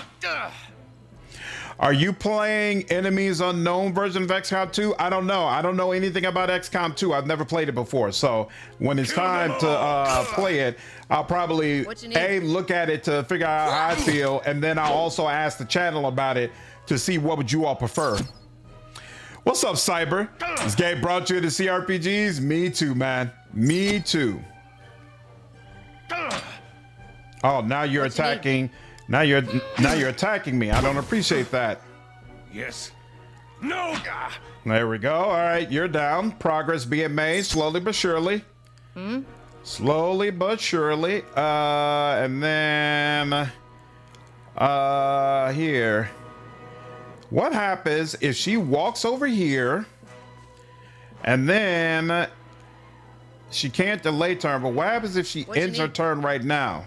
Are you playing Enemies Unknown version of XCOM 2? I don't know. I don't know anything about XCOM 2. I've never played it before. So when it's time to play it, I'll probably, look at it to figure out how I feel. And then I'll also ask the channel about it to see what would you all prefer. What's up, Cyber? This game brought you to CRPGs? Me too, man. Me too. Oh, now you're attacking. Now you're attacking me. I don't appreciate that. Yes. No! There we go. All right, you're down. Progress being made slowly but surely. Slowly but surely. And then here. What happens if she walks over here and then she can't delay turn, but what happens if she What you ends her need? turn right now?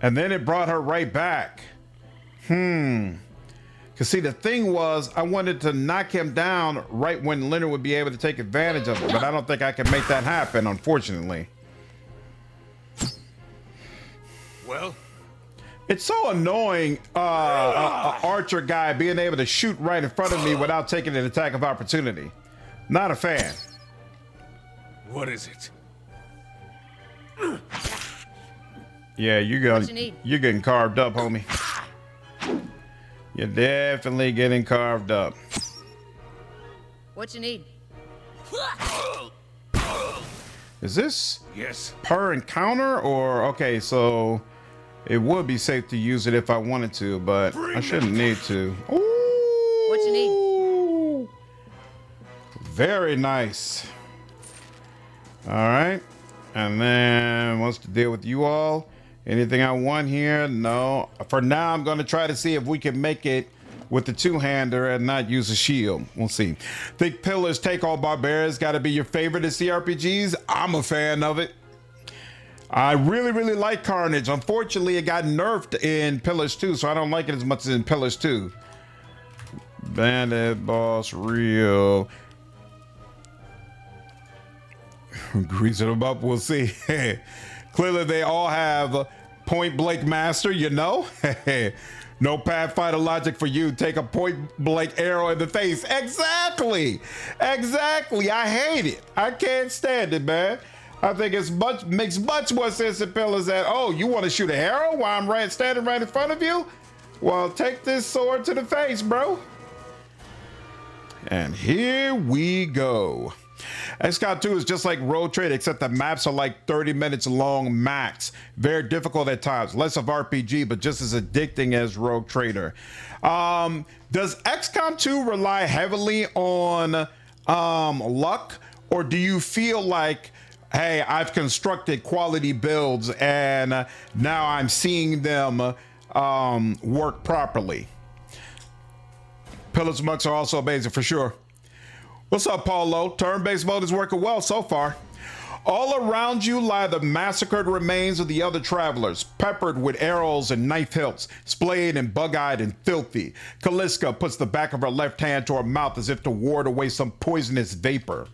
And then it brought her right back. Because see, the thing was, I wanted to knock him down right when Leonard would be able to take advantage of it, but I don't think I can make that happen, unfortunately. Well, It's so annoying, a archer guy being able to shoot right in front of me without taking an attack of opportunity. Not a fan. what is it? Yeah, What you need? you're getting carved up, homie. You're definitely getting carved up. What you need? Is this Yes. per encounter or okay? So it would be safe to use it if I wanted to, but I shouldn't need to. Ooh, What you need? very nice. All right, and then what's the deal with you all? Anything I want here? No. For now, I'm going to try to see if we can make it with the two-hander and not use a shield. We'll see. Think Pillars Take All Barbarians got to be your favorite of CRPGs? I'm a fan of it. I really, really like Carnage. Unfortunately, it got nerfed in Pillars 2, so I don't like it as much as in Pillars 2. Bandit, Boss, Real. Greasing them up, we'll see. Clearly, they all have point blank master, you know? No Pathfinder logic for you. Take a point blank arrow in the face. Exactly. Exactly. I hate it. I can't stand it, man. I think makes much more sense in Pillars that, oh, you want to shoot an arrow while I'm standing right in front of you? Well, take this sword to the face, bro. And here we go. XCOM 2 is just like Road Trade, except the maps are like 30 minutes long max. Very difficult at times. Less of RPG, but just as addicting as Rogue Trader. Does XCOM 2 rely heavily on luck? Or do you feel like, hey, I've constructed quality builds and now I'm seeing them work properly? Pillars Monks are also amazing for sure. What's up, Paulo? Turn-based mode is working well so far. All around you lie the massacred remains of the other travelers, peppered with arrows and knife hilts, splayed and bug-eyed and filthy. Kaliska puts the back of her left hand to her mouth as if to ward away some poisonous vapor.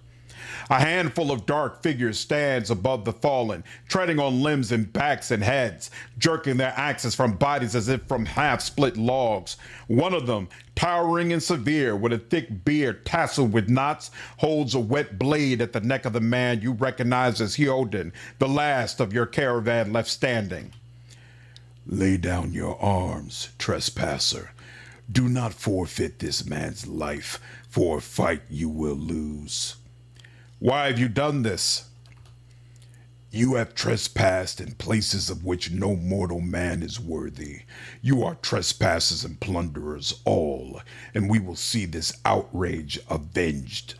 A handful of dark figures stands above the fallen, treading on limbs and backs and heads, jerking their axes from bodies as if from half-split logs. One of them, towering and severe, with a thick beard tasseled with knots, holds a wet blade at the neck of the man you recognize as Heoden, the last of your caravan left standing. Lay down your arms, trespasser. Do not forfeit this man's life for a fight you will lose. Why have you done this? You have trespassed in places of which no mortal man is worthy. You are trespassers and plunderers all, and we will see this outrage avenged.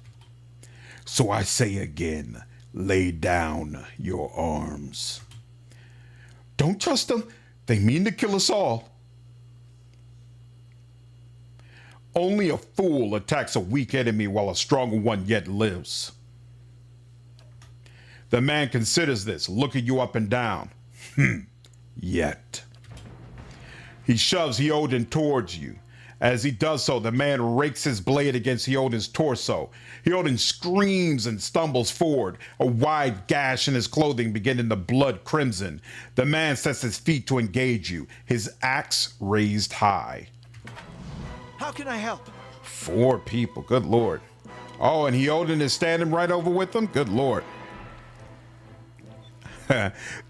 So I say again, lay down your arms. Don't trust them. They mean to kill us all. Only a fool attacks a weak enemy while a stronger one yet lives. The man considers this, looking you up and down. Yet. He shoves Heoden towards you. As he does so, the man rakes his blade against Heoden's torso. Heoden screams and stumbles forward, a wide gash in his clothing beginning to blood crimson. The man sets his feet to engage you, his axe raised high. How can I help? 4 people, good lord. Oh, and Heoden is standing right over with them? Good lord.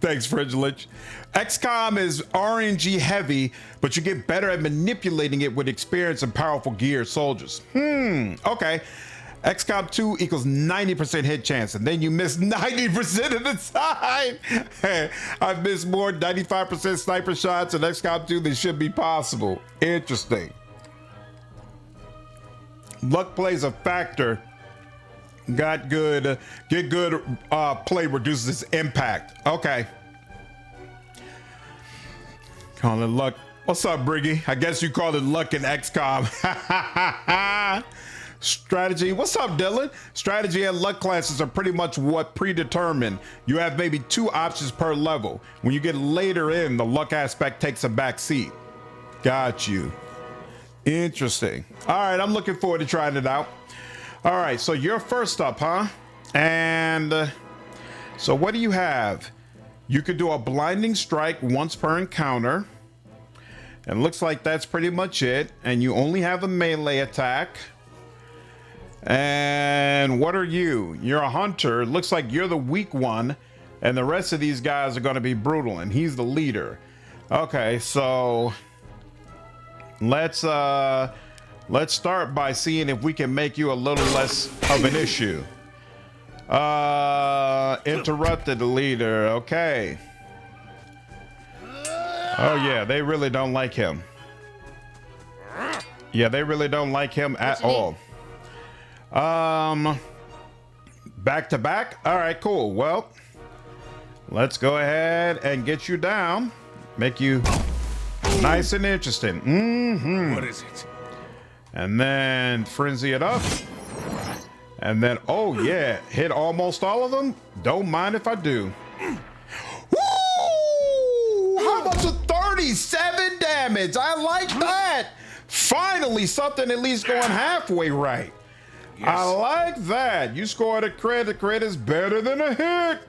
Thanks, Fridgelich. XCOM is RNG heavy, but you get better at manipulating it with experience and powerful gear soldiers. Okay. XCOM 2 equals 90% hit chance, and then you miss 90% of the time. I've missed more 95% sniper shots in XCOM 2 than should be possible. Interesting. Luck plays a factor. Get good play reduces impact. Okay. Call it luck. What's up, Briggy? I guess you call it luck in XCOM. Strategy. What's up, Dylan? Strategy and luck classes are pretty much what predetermined. You have maybe 2 options per level. When you get later in, the luck aspect takes a back seat. Got you. Interesting. All right, I'm looking forward to trying it out. All right, so you're first up, huh? And so what do you have? You could do a blinding strike once per encounter. And looks like that's pretty much it. And you only have a melee attack. And what are you? You're a hunter. It looks like you're the weak one. And the rest of these guys are going to be brutal. And he's the leader. Okay, so let's start by seeing if we can make you a little less of an issue. Interrupted the leader. Okay. Oh yeah, they really don't like him. Yeah, they really don't like him at all. Back to back. All right, cool. Well, let's go ahead and get you down. Make you nice and interesting. Mm-hmm. What is it? And then frenzy it up. And then, oh yeah, hit almost all of them. Don't mind if I do. Woo! How much of 37 damage? I like that. Finally, something at least going halfway right. Yes. I like that. You scored a crit. A crit is better than a hit.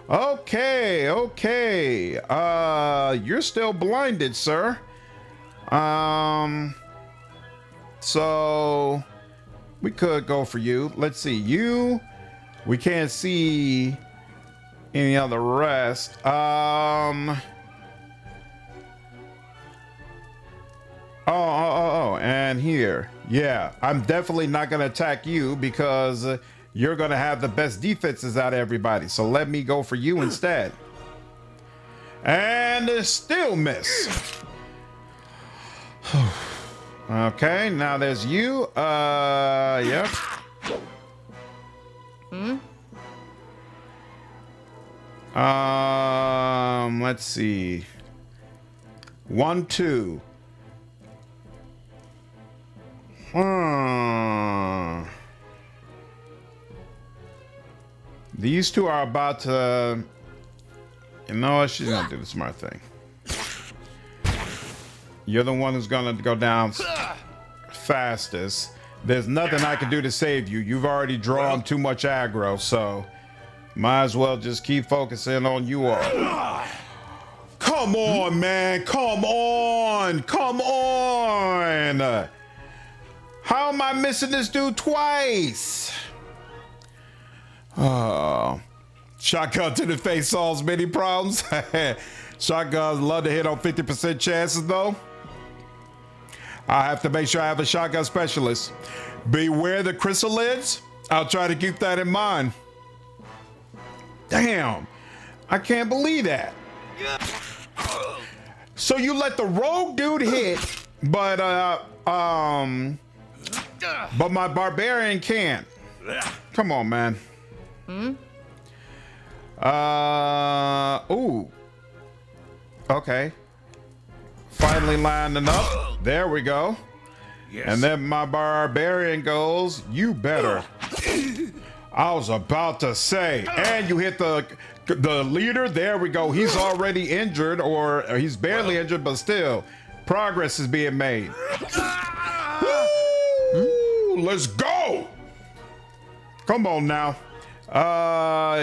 Okay, okay. You're still blinded, sir. So we could go for you. Let's see. You, we can't see any of the rest. Oh, and here. Yeah, I'm definitely not going to attack you because you're going to have the best defenses out of everybody. So let me go for you instead. And still miss. Okay, now there's you. Yep. Let's see. 1, 2. These two are about to. You know what? She's gonna do the smart thing. You're the one who's gonna go down fastest. There's nothing I can do to save you. You've already drawn too much aggro, so might as well just keep focusing on you all. Come on, man. Come on. Come on. How am I missing this dude twice? Oh, shotgun to the face solves many problems. Shotguns love to hit on 50% chances, though. I have to make sure I have a shotgun specialist. Beware the chrysalids. I'll try to keep that in mind. Damn, I can't believe that. So you let the rogue dude hit, but my barbarian can't. Come on, man. Ooh. Okay. Finally lining up. There we go. Yes. And then my barbarian goes, you better. I was about to say, and you hit the leader. There we go. He's already injured, or he's barely injured, but still, progress is being made. Woo! Let's go. Come on now.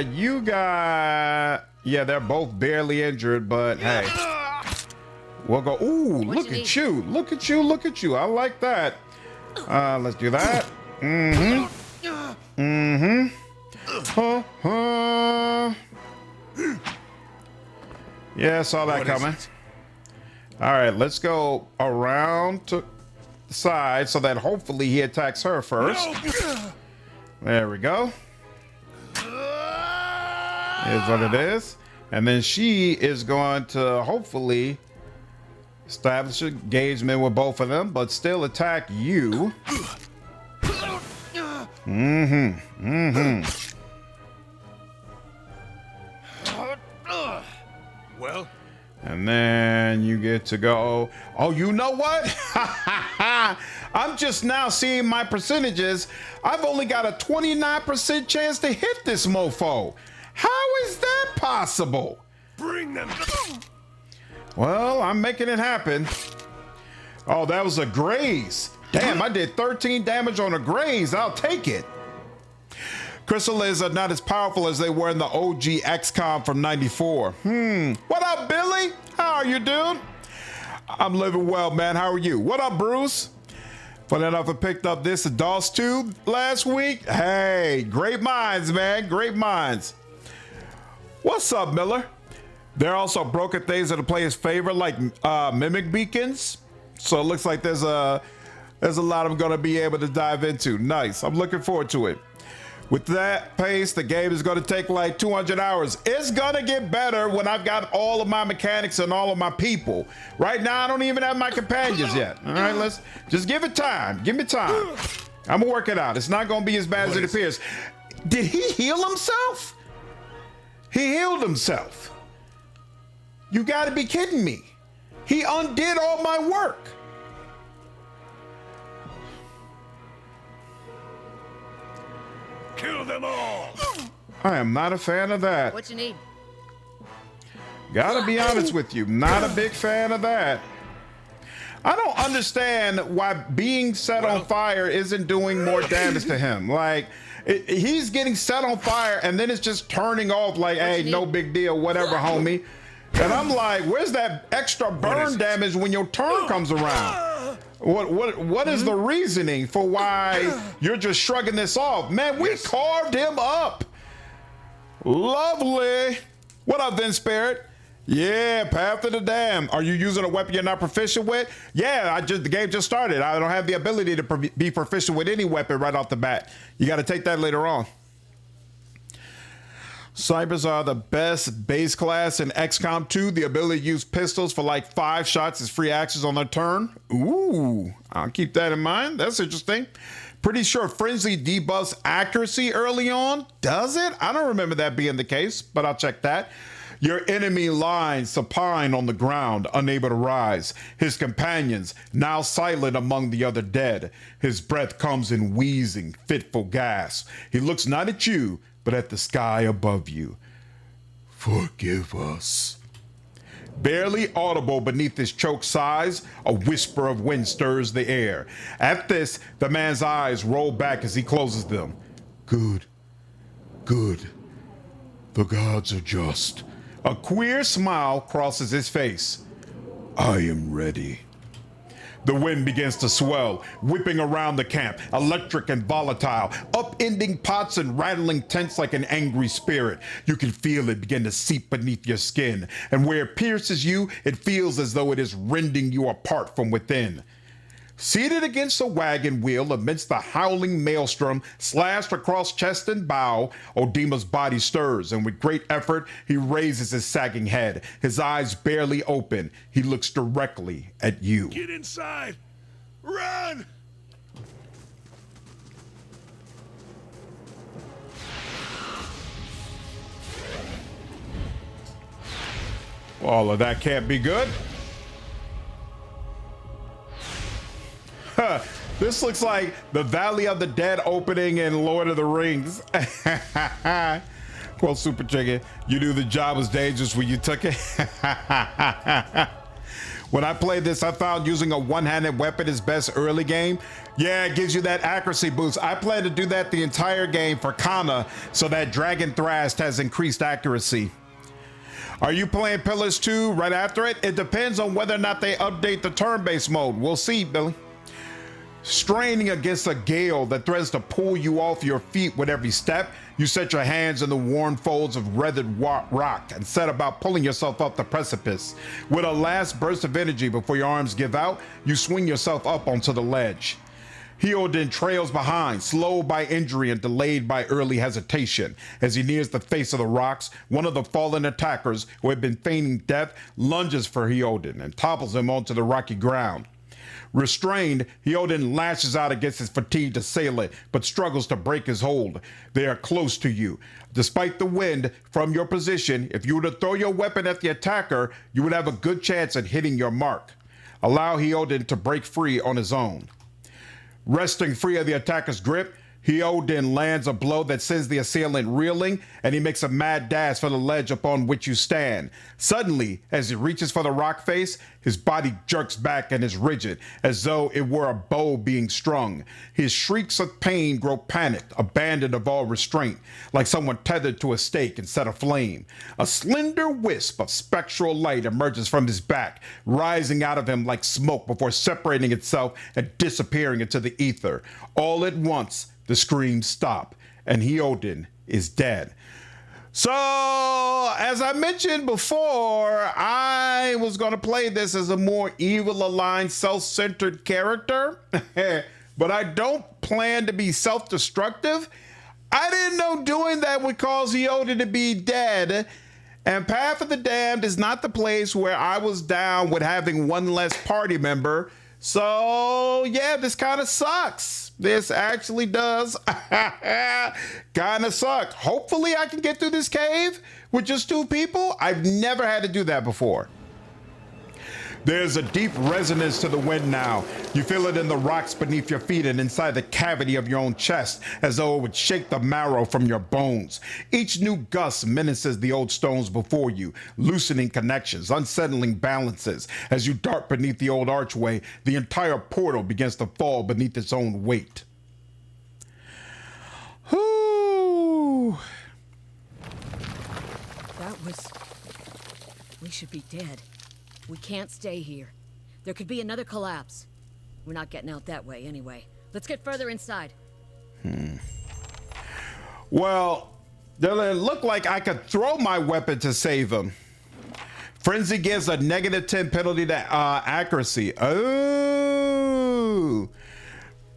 You got, yeah, they're both barely injured, but hey, we'll go. Ooh, look at you. Look at you. Look at you. I like that. Let's do that. Yeah, saw that coming. All right, let's go around to the side so that hopefully he attacks her first. There we go. Here's what it is. And then she is going to hopefully establish engagement with both of them, but still attack you. Well, And then you get to go. Oh, you know what? I'm just now seeing my percentages. I've only got a 29% chance to hit this mofo. How is that possible? bring them. Well, I'm making it happen. Oh, that was a graze. Damn, I did 13 damage on a graze. I'll take it. Chrysalids are not as powerful as they were in the OG XCOM from 94. What up, Billy? How are you, dude? I'm living well, man. How are you? What up, Bruce? Funny enough, I picked up this DOS 2 last week. Hey, great minds, man. Great minds. What's up, Miller? There are also broken things that play his favor, like mimic beacons. So it looks like there's a lot I'm going to be able to dive into. Nice. I'm looking forward to it. With that pace, the game is going to take like 200 hours. It's going to get better when I've got all of my mechanics and all of my people. Right now, I don't even have my companions yet. All right, let's just give it time. Give me time. I'm going to work it out. It's not going to be as bad as it appears. Did he heal himself? He healed himself. You got to be kidding me. He undid all my work. Kill them all. I am not a fan of that. What you need? Gotta be honest with you, not a big fan of that. I don't understand why being set on fire isn't doing more damage to him. Like, he's getting set on fire and then it's just turning off like, hey, no big deal, whatever, homie. And I'm like, where's that extra burn damage when your turn comes around? What is the reasoning for why you're just shrugging this off? Man, we carved him up. Lovely. What up, then, Spirit? Yeah, Path to the Dam. Are you using a weapon you're not proficient with? Yeah, the game just started. I don't have the ability to be proficient with any weapon right off the bat. You got to take that later on. Snipers are the best base class in XCOM 2. The ability to use pistols for like 5 shots as free actions on their turn. Ooh, I'll keep that in mind. That's interesting. Pretty sure Frenzy debuffs accuracy early on. Does it? I don't remember that being the case, but I'll check that. Your enemy lies supine on the ground, unable to rise. His companions, now silent among the other dead. His breath comes in wheezing, fitful gasps. He looks not at you, but at the sky above you. Forgive us. Barely audible beneath his choked sighs, a whisper of wind stirs the air. At this, the man's eyes roll back as he closes them. Good. Good. The gods are just. A queer smile crosses his face. I am ready. The wind begins to swell, whipping around the camp, electric and volatile, upending pots and rattling tents like an angry spirit. You can feel it begin to seep beneath your skin, and where it pierces you, it feels as though it is rending you apart from within. Seated against a wagon wheel amidst the howling maelstrom slashed across chest and bow, Odima's body stirs, and with great effort, he raises his sagging head. His eyes barely open. He looks directly at you. Get inside. Run. All of that can't be good. This looks like the Valley of the Dead opening in Lord of the Rings. Quote Super Chicken, you knew the job was dangerous when you took it. When I played this, I found using a one-handed weapon is best early game. Yeah, it gives you that accuracy boost. I plan to do that the entire game for Kana, so that Dragon Thrust has increased accuracy. Are you playing Pillars 2 right after it? It depends on whether or not they update the turn-based mode. We'll see, Billy. Straining against a gale that threatens to pull you off your feet with every step, you set your hands in the worn folds of weathered rock and set about pulling yourself up the precipice. With a last burst of energy before your arms give out, you swing yourself up onto the ledge. Gilded trails behind, slowed by injury and delayed by early hesitation. As he nears the face of the rocks, one of the fallen attackers who had been feigning death lunges for Gilded and topples him onto the rocky ground. Restrained, Eder lashes out against his fatigued assailant, but struggles to break his hold. They are close to you. Despite the wind from your position, if you were to throw your weapon at the attacker, you would have a good chance at hitting your mark. Allow Eder to break free on his own. Wresting free of the attacker's grip, Eder lands a blow that sends the assailant reeling, and he makes a mad dash for the ledge upon which you stand. Suddenly, as he reaches for the rock face, his body jerks back and is rigid, as though it were a bow being strung. His shrieks of pain grow panicked, abandoned of all restraint, like someone tethered to a stake and set aflame. A slender wisp of spectral light emerges from his back, rising out of him like smoke before separating itself and disappearing into the ether. All at once, the screams stop, and Eder is dead. So, as I mentioned before, I was going to play this as a more evil-aligned, self-centered character, but I don't plan to be self-destructive. I didn't know doing that would cause Eder to be dead, and Path of the Damned is not the place where I was down with having one less party member. So, yeah, this kind of sucks. This actually does kind of suck. Hopefully I can get through this cave with just 2 people. I've never had to do that before. There's a deep resonance to the wind now. You feel it in the rocks beneath your feet and inside the cavity of your own chest, as though it would shake the marrow from your bones. Each new gust menaces the old stones before you, loosening connections, unsettling balances. As you dart beneath the old archway, the entire portal begins to fall beneath its own weight. Whew. We should be dead. We can't stay here. There could be another collapse. We're not getting out that way anyway. Let's get further inside. Well, doesn't it look like I could throw my weapon to save him? Frenzy gives a -10 penalty to accuracy. Oh,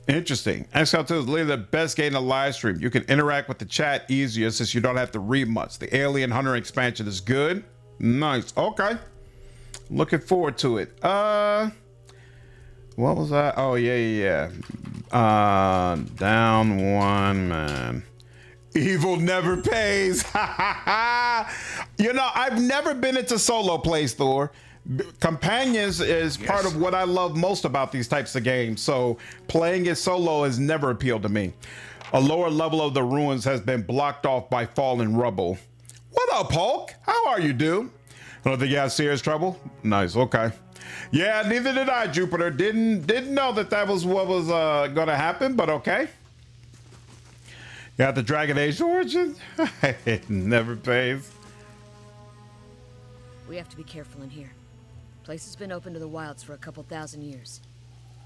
interesting. XL2 is literally the best game in the live stream. You can interact with the chat easier since you don't have to read much. The Alien Hunter expansion is good. Nice. Okay. Looking forward to it. What was that? Oh, yeah. Down 1 man. Evil never pays. You know, I've never been into solo plays, Thor. Companions is part of what I love most about these types of games. So playing it solo has never appealed to me. A lower level of the ruins has been blocked off by fallen rubble. What up, Hulk? How are you, dude? I don't think you had serious trouble. Nice. Okay. Yeah, neither did I, Jupiter. Didn't know that was what was gonna happen, but okay. You got the Dragon Age origin? It never pays. We have to be careful in here. Place has been open to the wilds for a couple thousand years.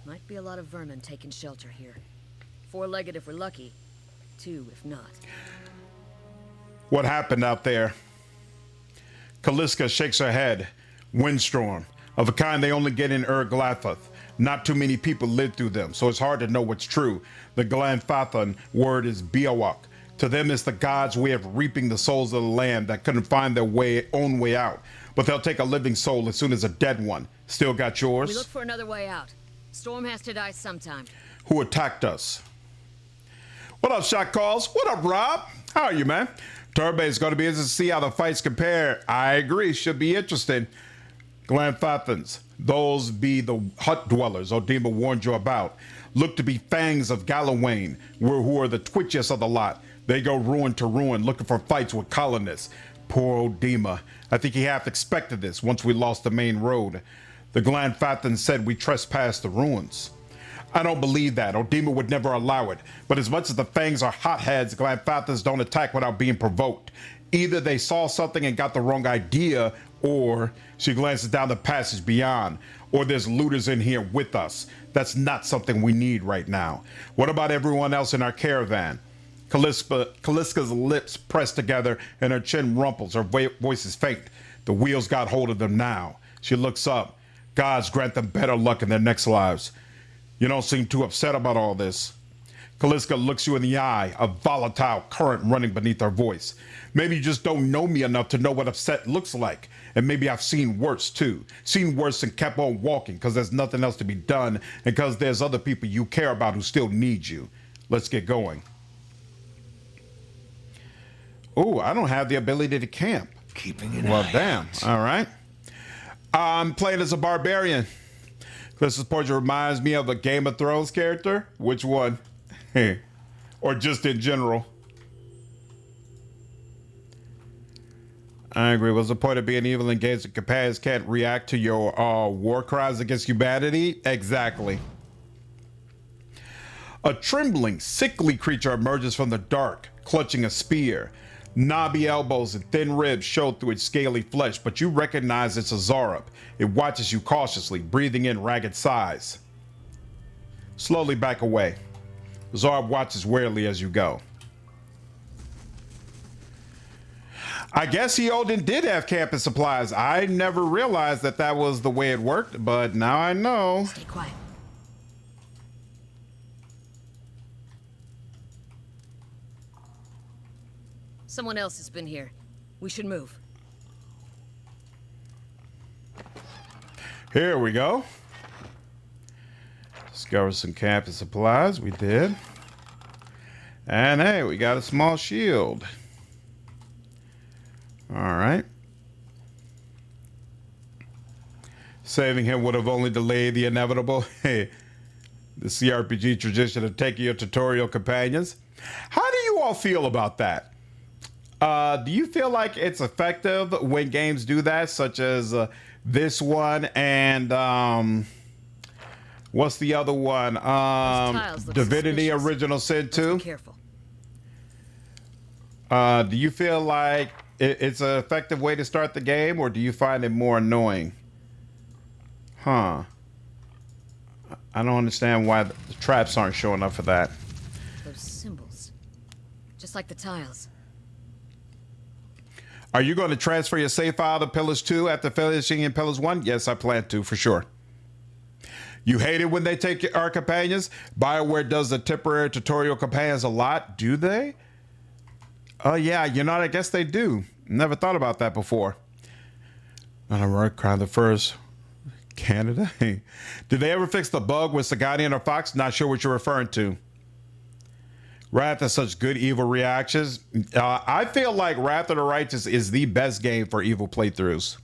Might be a lot of vermin taking shelter here. 4-legged if we're lucky. 2 if not. What happened out there? Kaliska shakes her head. Windstorm. Of a kind they only get in Glathoth. Not too many people live through them, so it's hard to know what's true. The Glanfathan word is Biawak. To them, it's the gods' way of reaping the souls of the land that couldn't find their own way out. But they'll take a living soul as soon as a dead one. Still got yours? We look for another way out. Storm has to die sometime. Who attacked us? What up, Shot Calls? What up, Rob? How are you, man? Turbay's going to be interested to see how the fights compare. I agree. Should be interesting. Glanfathans. Those be the hut dwellers Odima warned you about. Look to be fangs of Galawain, who are the twitchiest of the lot. They go ruin to ruin, looking for fights with colonists. Poor Odima. I think he half expected this once we lost the main road. The Glanfathans said we trespassed the ruins. I don't believe that. Odima would never allow it. But as much as the fangs are hotheads, Glanfathans don't attack without being provoked. Either they saw something and got the wrong idea, or she glances down the passage beyond, or there's looters in here with us. That's not something we need right now. What about everyone else in our caravan? Kaliska's lips press together and her chin rumples. Her voice is faint. The wheels got hold of them now. She looks up. Gods grant them better luck in their next lives. You don't seem too upset about all this. Caliska looks you in the eye, a volatile current running beneath her voice. Maybe you just don't know me enough to know what upset looks like. And maybe I've seen worse too. Seen worse and kept on walking because there's nothing else to be done and because there's other people you care about who still need you. Let's get going. Oh, I don't have the ability to camp. Keeping an Well, eye damn. out. All right. I'm playing as a barbarian. This portrait reminds me of a Game of Thrones character. Which one? Or just in general? I agree. What's the point of being evil and engaged? Companions can't react to your war crimes against humanity? Exactly. A trembling, sickly creature emerges from the dark, clutching a spear. Knobby elbows and thin ribs show through its scaly flesh, but you recognize it's a Zarup. It watches you cautiously, breathing in ragged sighs. Slowly back away. Zarup watches warily as you go. I guess Eoden did have camping supplies. I never realized that that was the way it worked, but now I know. Stay quiet. Someone else has been here. We should move. Here we go. Discover some camping supplies. We did. And hey, we got a small shield. All right. Saving him would have only delayed the inevitable. Hey, the CRPG tradition of taking your tutorial companions. How do you all feel about that? Do you feel like it's effective when games do that, such as this one and what's the other one? Divinity suspicious. Original Sin 2. Be careful. Do you feel like it's an effective way to start the game, or do you find it more annoying? Huh. I don't understand why the traps aren't showing up for that. Those symbols. Just like the tiles. Are you going to transfer your save file to Pillars 2 after finishing in Pillars 1? Yes, I plan to, for sure. You hate it when they take our companions? BioWare does the temporary tutorial companions a lot, do they? Oh, yeah, you know, I guess they do. Never thought about that before. Not a work crowd the first. Canada? Did they ever fix the bug with Sagani or Fox? Not sure what you're referring to. Wrath has such good evil reactions. I feel like Wrath of the Righteous is the best game for evil playthroughs.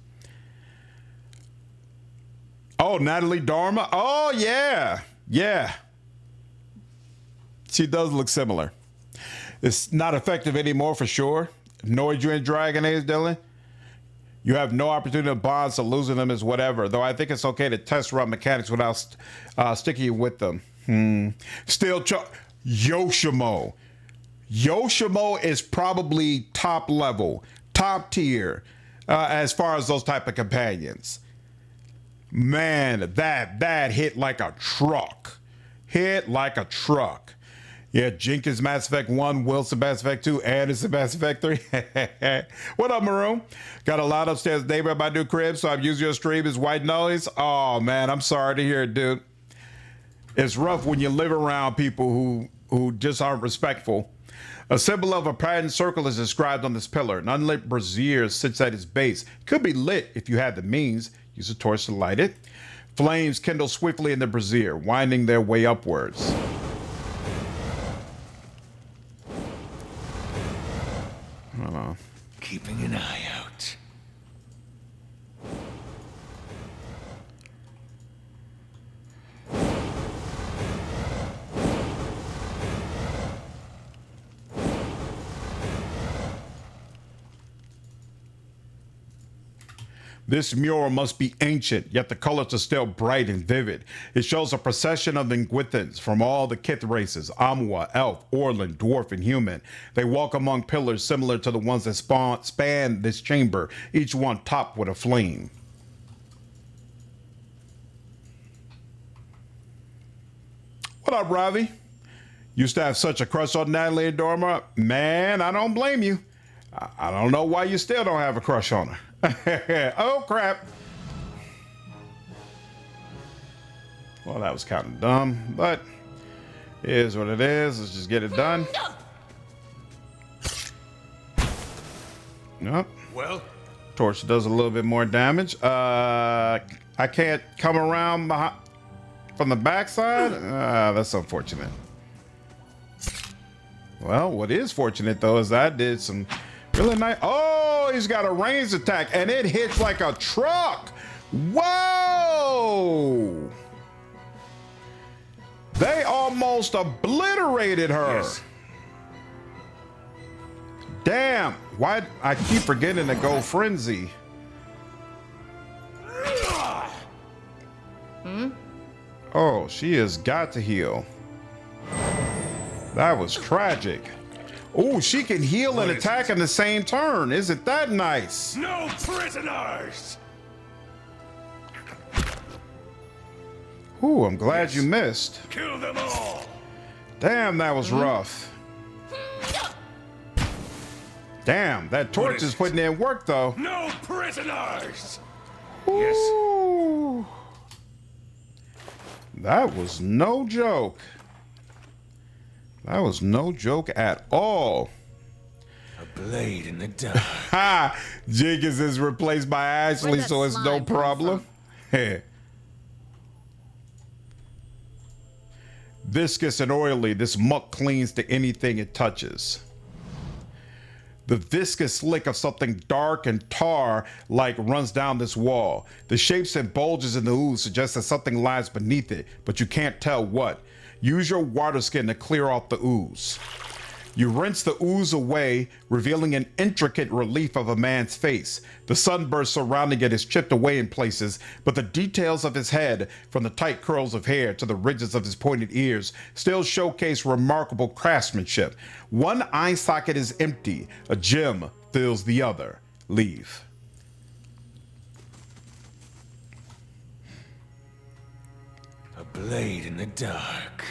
Oh, Natalie Dormer? Oh, yeah. Yeah. She does look similar. It's not effective anymore for sure. Annoyed you in Dragon Age, Dylan? You have no opportunity to bond, so losing them is whatever. Though I think it's okay to test run mechanics without sticking with them. Still, Yoshimo. Yoshimo is probably top level, top tier, as far as those type of companions. Man, that hit like a truck. Hit like a truck. Yeah, Jenkins Mass Effect 1, Wilson Mass Effect 2, Anderson Mass Effect 3. What up, Maroon? Got a lot upstairs neighbor at my new crib, so I'm using your stream as white noise. Oh, man, I'm sorry to hear it, dude. It's rough when you live around people who just aren't respectful. A symbol of a patterned circle is described on this pillar. An unlit brazier sits at its base. It could be lit if you had the means. Use a torch to light it. Flames kindle swiftly in the brazier, winding their way upwards. Hold on. Keeping an eye out. This mural must be ancient, yet the colors are still bright and vivid. It shows a procession of Nguithans from all the Kith races, Amwa, Elf, Orlan, Dwarf, and Human. They walk among pillars similar to the ones that span this chamber, each one topped with a flame. What up, Ravi? Used to have such a crush on Natalie Dormer. Man, I don't blame you. I don't know why you still don't have a crush on her. Oh, crap. Well, that was kind of dumb, but Here's what it is. Let's just get it done. Nope. Well, Torch does a little bit more damage. I can't come around from the backside. That's unfortunate. Well, what is fortunate though is I did some really nice. Oh, he's got a ranged attack and it hits like a truck. Whoa! They almost obliterated her. yes. Damn, why I keep forgetting to go frenzy. Oh, she has got to heal. That was tragic. Oh, she can heal and attack in the same turn. Isn't that nice? No prisoners! Ooh, I'm glad you missed. Kill them all! Damn, that was rough. Damn, that torch is putting in work though. No prisoners! Ooh. That was no joke. That was no joke at all. A blade in the dark. Ha! Jenkins is replaced by Ashley, Where'd that so it's no slime come problem. Viscous and oily, this muck clings to anything it touches. The viscous slick of something dark and tar-like runs down this wall. The shapes and bulges in the ooze suggest that something lies beneath it, but you can't tell what. Use your water skin to clear off the ooze. You rinse the ooze away, revealing an intricate relief of a man's face. The sunburst surrounding it is chipped away in places, but the details of his head, from the tight curls of hair to the ridges of his pointed ears, still showcase remarkable craftsmanship. One eye socket is empty. A gem fills the other. Leave. A blade in the dark.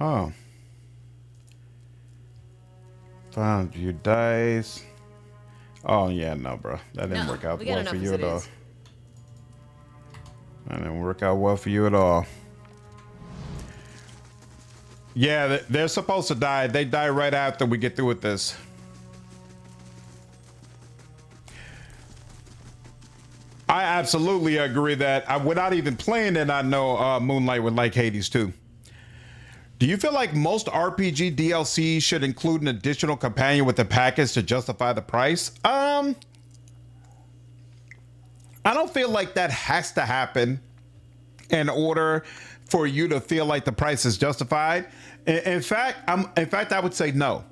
Oh. Found you dice. Oh yeah, no, bro. That didn't work out we got well for enough you as at it all. is. That didn't work out well for you at all. Yeah, they're supposed to die. They die right after we get through with this. I absolutely agree that without even playing it, I know Moonlight would like Hades too. Do you feel like most RPG DLC should include an additional companion with the package to justify the price? I don't feel like that has to happen in order for you to feel like the price is justified. In fact, I would say no.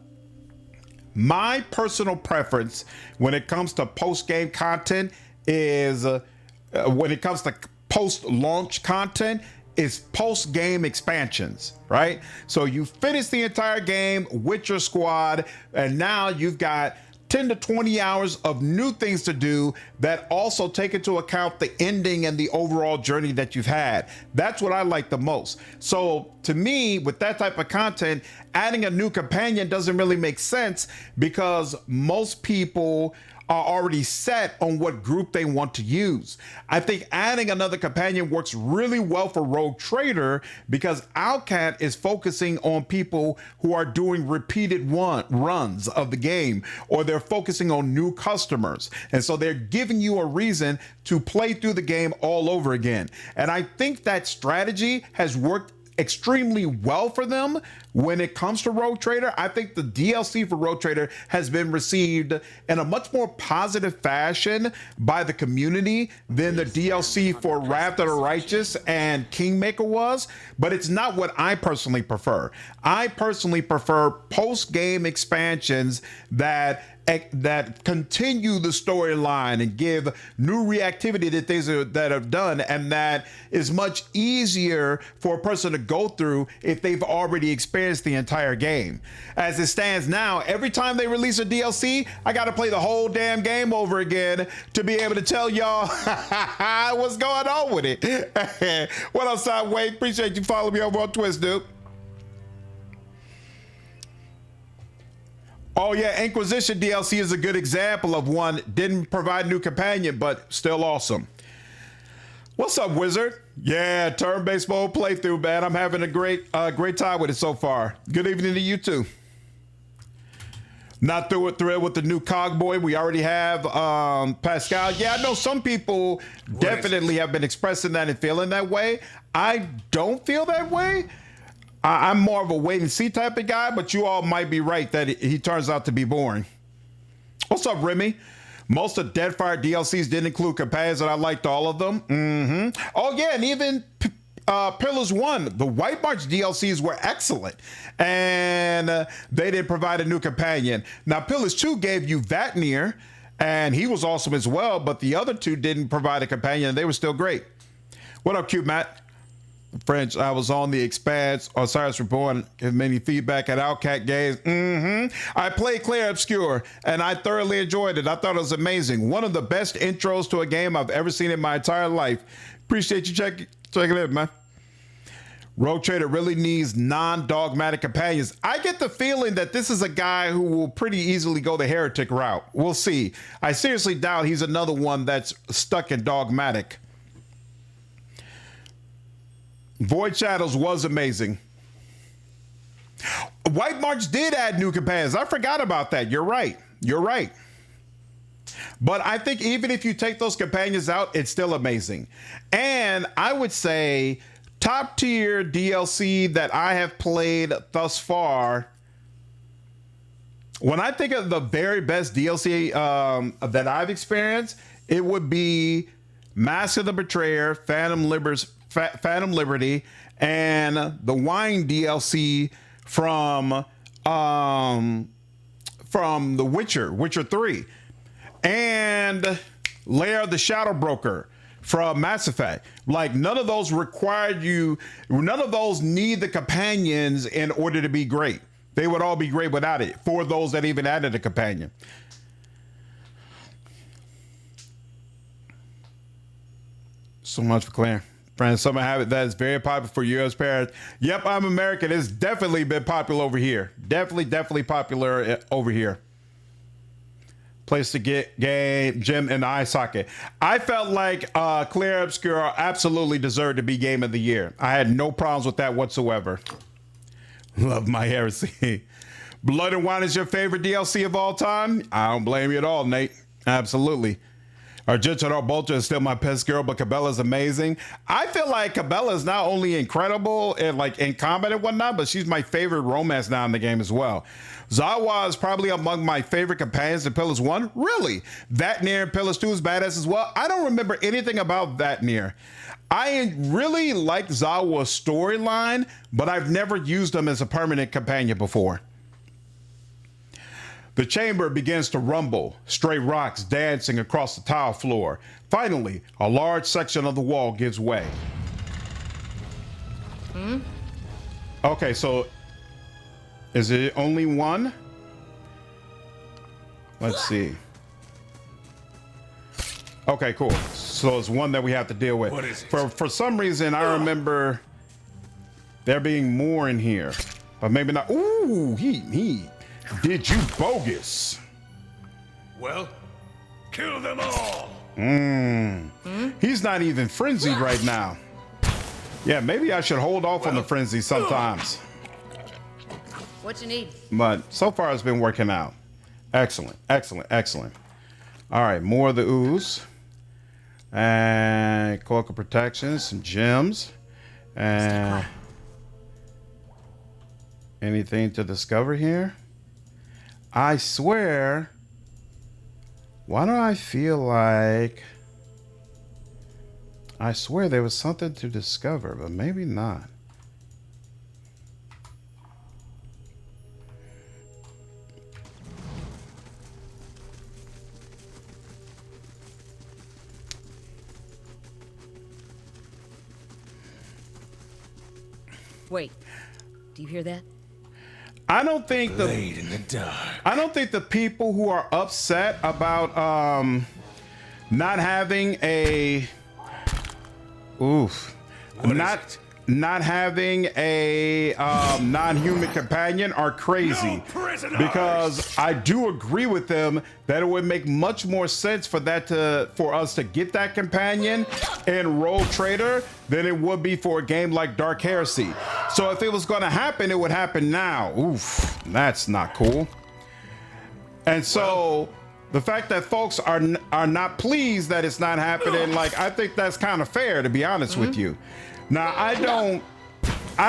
My personal preference when it comes to post-game content is when it comes to post-launch content is post-game expansions, right? So you finish the entire game with your squad, and now you've got 10 to 20 hours of new things to do that also take into account the ending and the overall journey that you've had. That's what I like the most. So to me, with that type of content, adding a new companion doesn't really make sense because most people are already set on what group they want to use. I think adding another companion works really well for Rogue Trader because Outcat is focusing on people who are doing repeated runs of the game, or they're focusing on new customers. And so they're giving you a reason to play through the game all over again. And I think that strategy has worked extremely well for them when it comes to Rogue Trader. I think the DLC for Rogue Trader has been received in a much more positive fashion by the community than the DLC for Wrath of the Righteous and Kingmaker was, but it's not what I personally prefer. I personally prefer post-game expansions that that continue the storyline and give new reactivity to things that are done, and that is much easier for a person to go through if they've already experienced the entire game. As it stands now, every time they release a DLC, I got to play the whole damn game over again to be able to tell y'all what's going on with it. What up, Sideway? Appreciate you following me over on Twitch, dude. Oh yeah, Inquisition DLC is a good example of one. Didn't provide new companion, but still awesome. What's up, Wizard? Yeah, turn-based mode playthrough, man. I'm having a great time with it so far. Good evening to you too. Not thrilled with the new Cogboy. We already have Pascal. Yeah, I know some people definitely have been expressing that and feeling that way. I don't feel that way. I'm more of a wait and see type of guy, but you all might be right that he turns out to be boring. What's up, Remy? Most of Deadfire DLCs didn't include companions, and I liked all of them. Oh yeah, and even Pillars 1, the White March DLCs were excellent, and they didn't provide a new companion. Now, Pillars 2 gave you Vatnir, and he was awesome as well, but the other two didn't provide a companion, and they were still great. What up, Cute Matt? French, I was on the Expanse, Osiris Reborn, give many feedback at Outcat Games. I played Clair Obscure, and I thoroughly enjoyed it. I thought it was amazing. One of the best intros to a game I've ever seen in my entire life. Appreciate you checking it, man. Rogue Trader really needs non-dogmatic companions. I get the feeling that this is a guy who will pretty easily go the heretic route. We'll see. I seriously doubt he's another one that's stuck in dogmatic. Void Shadows was amazing. White March did add new companions. I forgot about that. You're right. But I think even if you take those companions out, it's still amazing. And I would say top tier DLC that I have played thus far. When I think of the very best DLC that I've experienced, it would be Mask of the Betrayer, Phantom Liberty, and the Wine DLC from The Witcher 3, and Lair of the Shadow Broker from Mass Effect. Like, none of those need the companions in order to be great. They would all be great without it, for those that even added a companion. So much for Claire. Friends, summer habit that is very popular for U.S. parents. Yep, I'm American. It's definitely been popular over here. Definitely popular over here. Place to get game, gym, and eye socket. I felt like Clair Obscure absolutely deserved to be Game of the Year. I had no problems with that whatsoever. Love my heresy. Blood and Wine is your favorite DLC of all time? I don't blame you at all, Nate. Absolutely. Argento Bolter is still my best girl, but Cabela's amazing. I feel like Cabela is not only incredible and like in combat and whatnot, but she's my favorite romance now in the game as well. Zawa is probably among my favorite companions in Pillars 1. Really? Vatnir in Pillars 2 is badass as well. I don't remember anything about Vatnir. I really like Zawa's storyline, but I've never used him as a permanent companion before. The chamber begins to rumble, stray rocks dancing across the tile floor. Finally, a large section of the wall gives way. Okay, so is it only one? Let's see. Okay, cool. So it's one that we have to deal with. What is it? For some reason, I remember there being more in here, but maybe not. Ooh, he did you bogus. Well, kill them all. He's not even frenzied right now. Yeah, maybe I should hold off on the frenzy sometimes. What you need? But so far it's been working out. Excellent. All right, more of the ooze. And cloak of protection, some gems. And anything to discover here? I swear, why do I feel like there was something to discover, but maybe not. Wait, do you hear that? I don't think Blade in the dark. I don't think the people who are upset about not having a not having a non-human companion are crazy, because I do agree with them that it would make much more sense for us to get that companion in Rogue Trader than it would be for a game like Dark Heresy. So if it was going to happen, it would happen now. Oof, that's not cool. And so the fact that folks are not pleased that it's not happening, like, I think that's kind of fair, to be honest with you. Now, I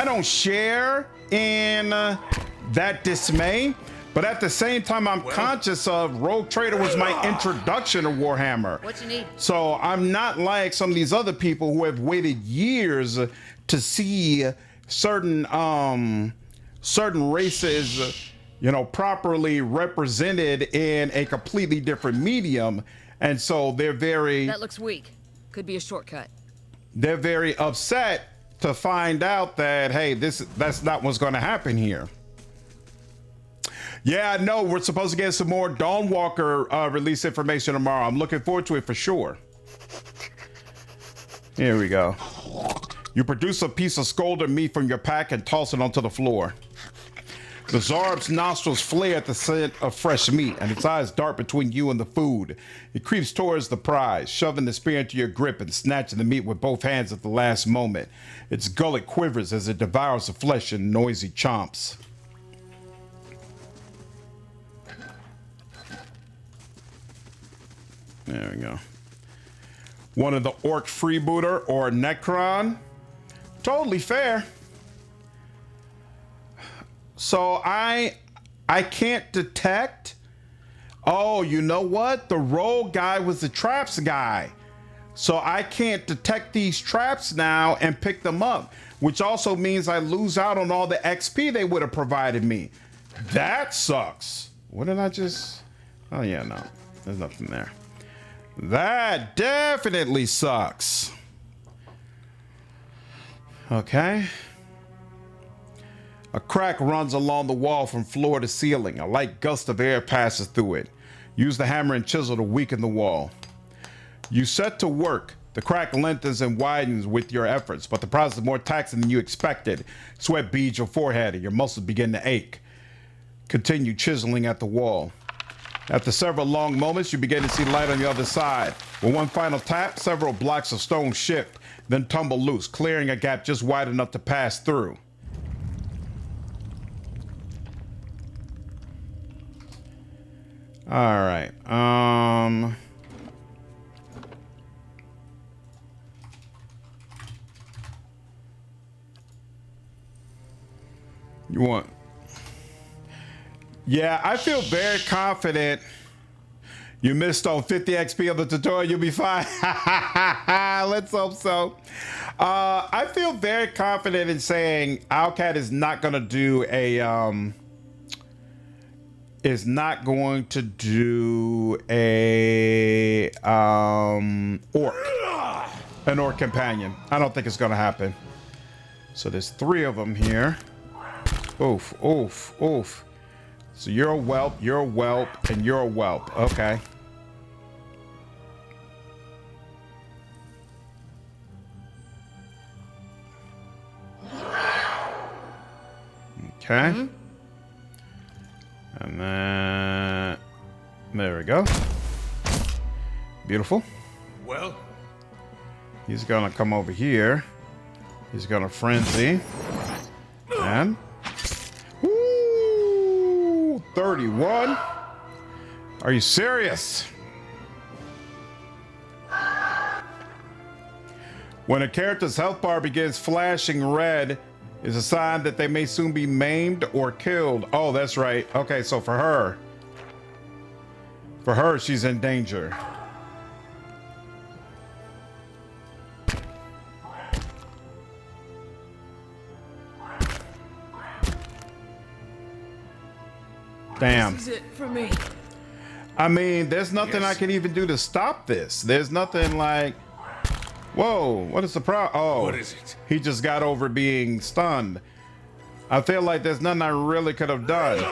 don't share in that dismay, but at the same time, I'm conscious of Rogue Trader was my introduction to Warhammer. What you need? So I'm not like some of these other people who have waited years to see certain races, you know, properly represented in a completely different medium, and so they're very. That looks weak. Could be a shortcut. They're very upset to find out that, hey, that's not what's going to happen here. Yeah, I know we're supposed to get some more Dawnwalker release information tomorrow. I'm looking forward to it for sure. Here we go. You produce a piece of scalded meat from your pack and toss it onto the floor. The Zarb's nostrils flare at the scent of fresh meat, and its eyes dart between you and the food. It creeps towards the prize, shoving the spear into your grip and snatching the meat with both hands at the last moment. Its gullet quivers as it devours the flesh in noisy chomps. There we go. One of the Orc Freebooter or Necron. Totally fair. So I can't detect. Oh, you know what? The rogue guy was the traps guy. So I can't detect these traps now and pick them up, which also means I lose out on all the XP they would have provided me. That sucks. What did I just? Oh yeah, no, there's nothing there. That definitely sucks. Okay. A crack runs along the wall from floor to ceiling. A light gust of air passes through it. Use the hammer and chisel to weaken the wall. You set to work. The crack lengthens and widens with your efforts, but the process is more taxing than you expected. Sweat beads your forehead and your muscles begin to ache. Continue chiseling at the wall. After several long moments, you begin to see light on the other side. With one final tap, several blocks of stone shift, then tumble loose, clearing a gap just wide enough to pass through. All right. You want? Yeah, I feel very confident. You missed on 50 XP of the tutorial. You'll be fine. Let's hope so. I feel very confident in saying Owlcat is not going to do a orc, an orc companion. I don't think it's going to happen. So there's 3 of them here. Oof, oof, oof. So you're a whelp, you're a whelp, and you're a whelp. Okay. Okay. Mm-hmm. And then there we go. Beautiful. Well, he's gonna come over here. He's gonna frenzy. And 31. Are you serious? When a character's health bar begins flashing red, is a sign that they may soon be maimed or killed. Oh, that's right. Okay, so for her, she's in danger. Damn. This is it for me. I mean, there's nothing I can even do to stop this. There's nothing like... Whoa, what is the problem? Oh, what is it? He just got over being stunned. I feel like there's nothing I really could have done.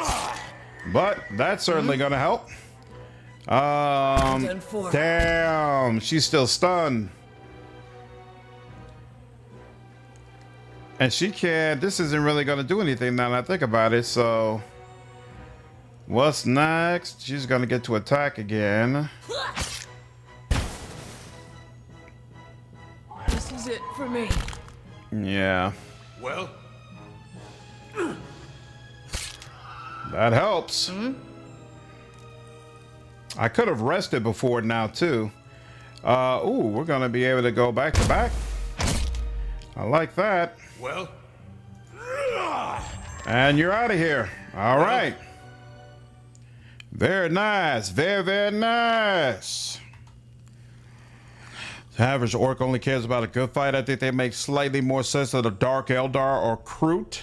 But that's certainly gonna help. Damn, she's still stunned. And she can't, this isn't really gonna do anything now that I think about it, so. What's next? She's gonna get to attack again. This is it for me. Yeah. Well? That helps. I could have rested before now too. Ooh, we're gonna be able to go back to back. I like that. Well? And you're out of here. All right. Very nice. Very, very nice. The average orc only cares about a good fight. I think they make slightly more sense of the Dark Eldar or Kroot.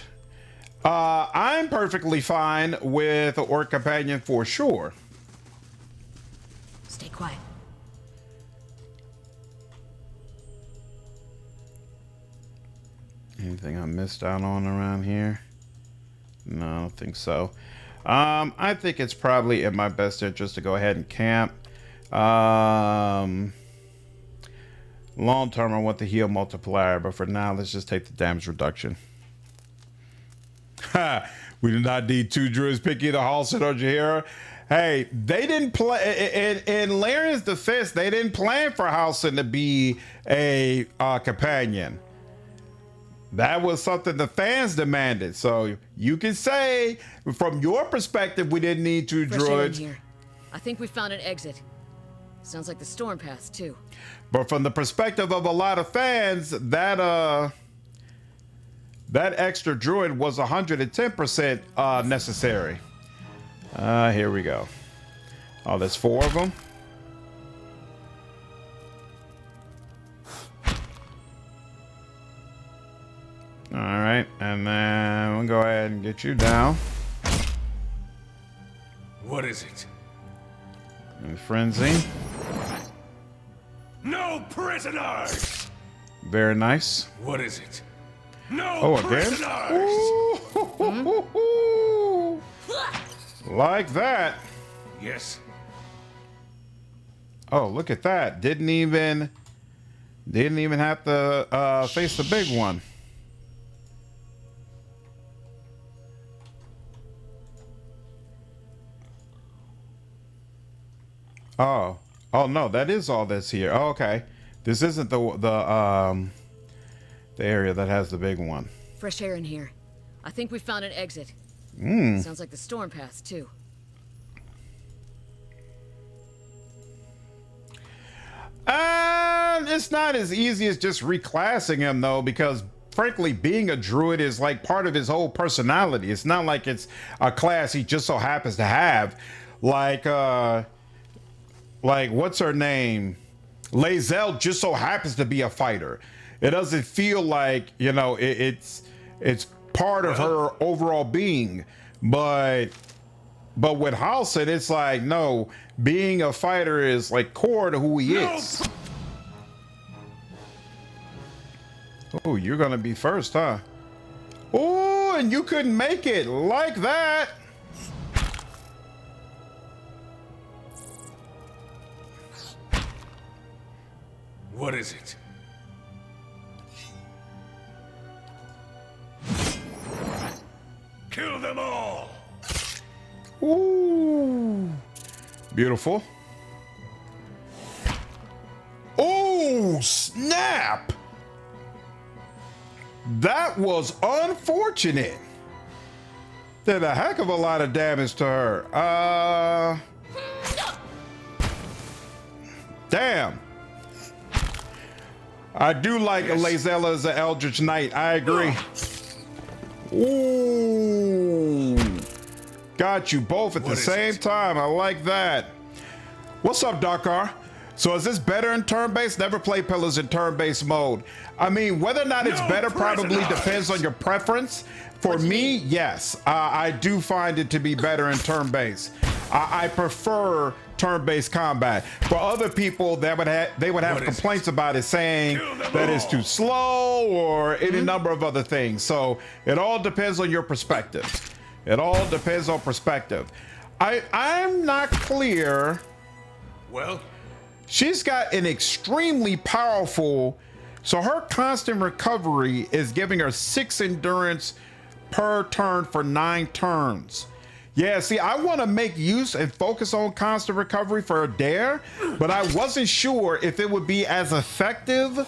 I'm perfectly fine with an orc companion for sure. Stay quiet. Anything I missed out on around here? No, I don't think so. I think it's probably in my best interest to go ahead and camp. Long term, I want the heal multiplier, but for now, let's just take the damage reduction. Ha! We do not need 2 druids pick either Halsin or Jaheira. Hey, they didn't play in Larian's defense. They didn't plan for Halsin to be a companion. That was something the fans demanded. So you can say, from your perspective, we didn't need 2 Fresh air in druids. here. I think we found an exit. Sounds like the storm path too. But from the perspective of a lot of fans, that extra druid was 110% necessary. Here we go. Oh, there's 4 of them. All right, and then we'll go ahead and get you down. What is it? And frenzy. No prisoners! Very nice. What is it? No Oh, again? prisoners! Ooh. Like that. Yes. Oh, look at that. Didn't even have to face the big one. Oh no, that is all that's here. Oh, okay. This isn't the area that has the big one. Fresh air in here. I think we found an exit. Sounds like the storm path too. It's not as easy as just reclassing him though, because frankly, being a druid is like part of his whole personality. It's not like it's a class he just so happens to have. Like what's her name? Lae'zel just so happens to be a fighter. It doesn't feel like, you know, it's part of her overall being. But with Halsin, it's like, no, being a fighter is like core to who he is. Oh, you're gonna be first, huh? Oh, and you couldn't make it like that. What is it? Kill them all! Ooh, beautiful. Oh, snap! That was unfortunate. Did a heck of a lot of damage to her. Damn. I do like Lae'zel as an Eldritch Knight. I agree. Ooh. Got you both at the same time. I like that. What's up, Dakar? So is this better in turn-based? Never play pillars in turn-based mode. I mean, whether or not it's better probably depends on your preference. For me, yes. I do find it to be better in turn-based. I prefer turn-based combat. For other people, they would have complaints about it, saying that it's too slow or any number of other things. So it all depends on your perspective. It all depends on perspective. I'm not clear. Well, She's got an extremely powerful, so her constant recovery is giving her 6 endurance per turn for 9 turns. Yeah, see, I want to make use and focus on constant recovery for Eder, but I wasn't sure if it would be as effective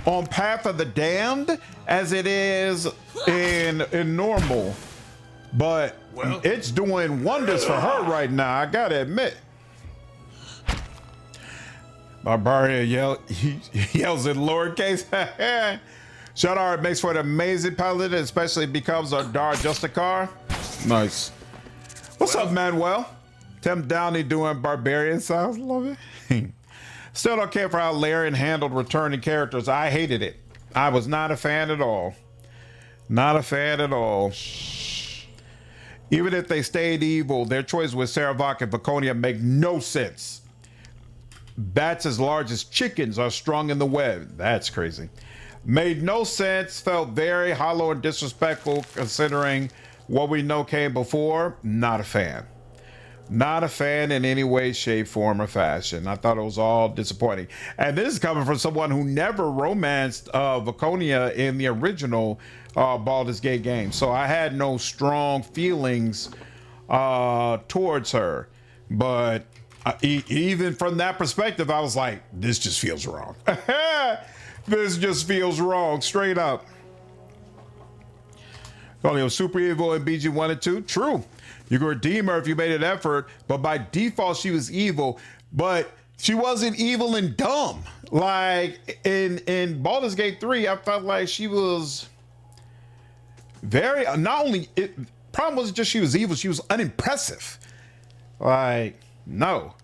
on Path of the Damned as it is in normal. But it's doing wonders for her right now, I gotta admit. Barbarian yells in lowercase. Shadowheart makes for an amazing paladin, especially becomes a Dar Justicar. Nice. What's up, Manuel? Tim Downey doing Barbarian sounds. Love it. Still don't care for how Larian handled returning characters. I hated it. I was not a fan at all. Not a fan at all. Even if they stayed evil, their choice with Saravak and Viconia make no sense. Bats as large as chickens are strung in the web. That's crazy. Made no sense. Felt very hollow and disrespectful considering what we know came before. Not a fan. Not a fan in any way, shape, form, or fashion. I thought it was all disappointing. And this is coming from someone who never romanced Viconia in the original Baldur's Gate game. So I had no strong feelings towards her. But even from that perspective, I was like, this just feels wrong. This just feels wrong, straight up. Only was super evil in BG 1 and 2. True. You could redeem her if you made an effort, but by default, she was evil. But she wasn't evil and dumb. Like in Baldur's Gate 3, I felt like she was very, not only, problem wasn't just she was evil, she was unimpressive. Like, no.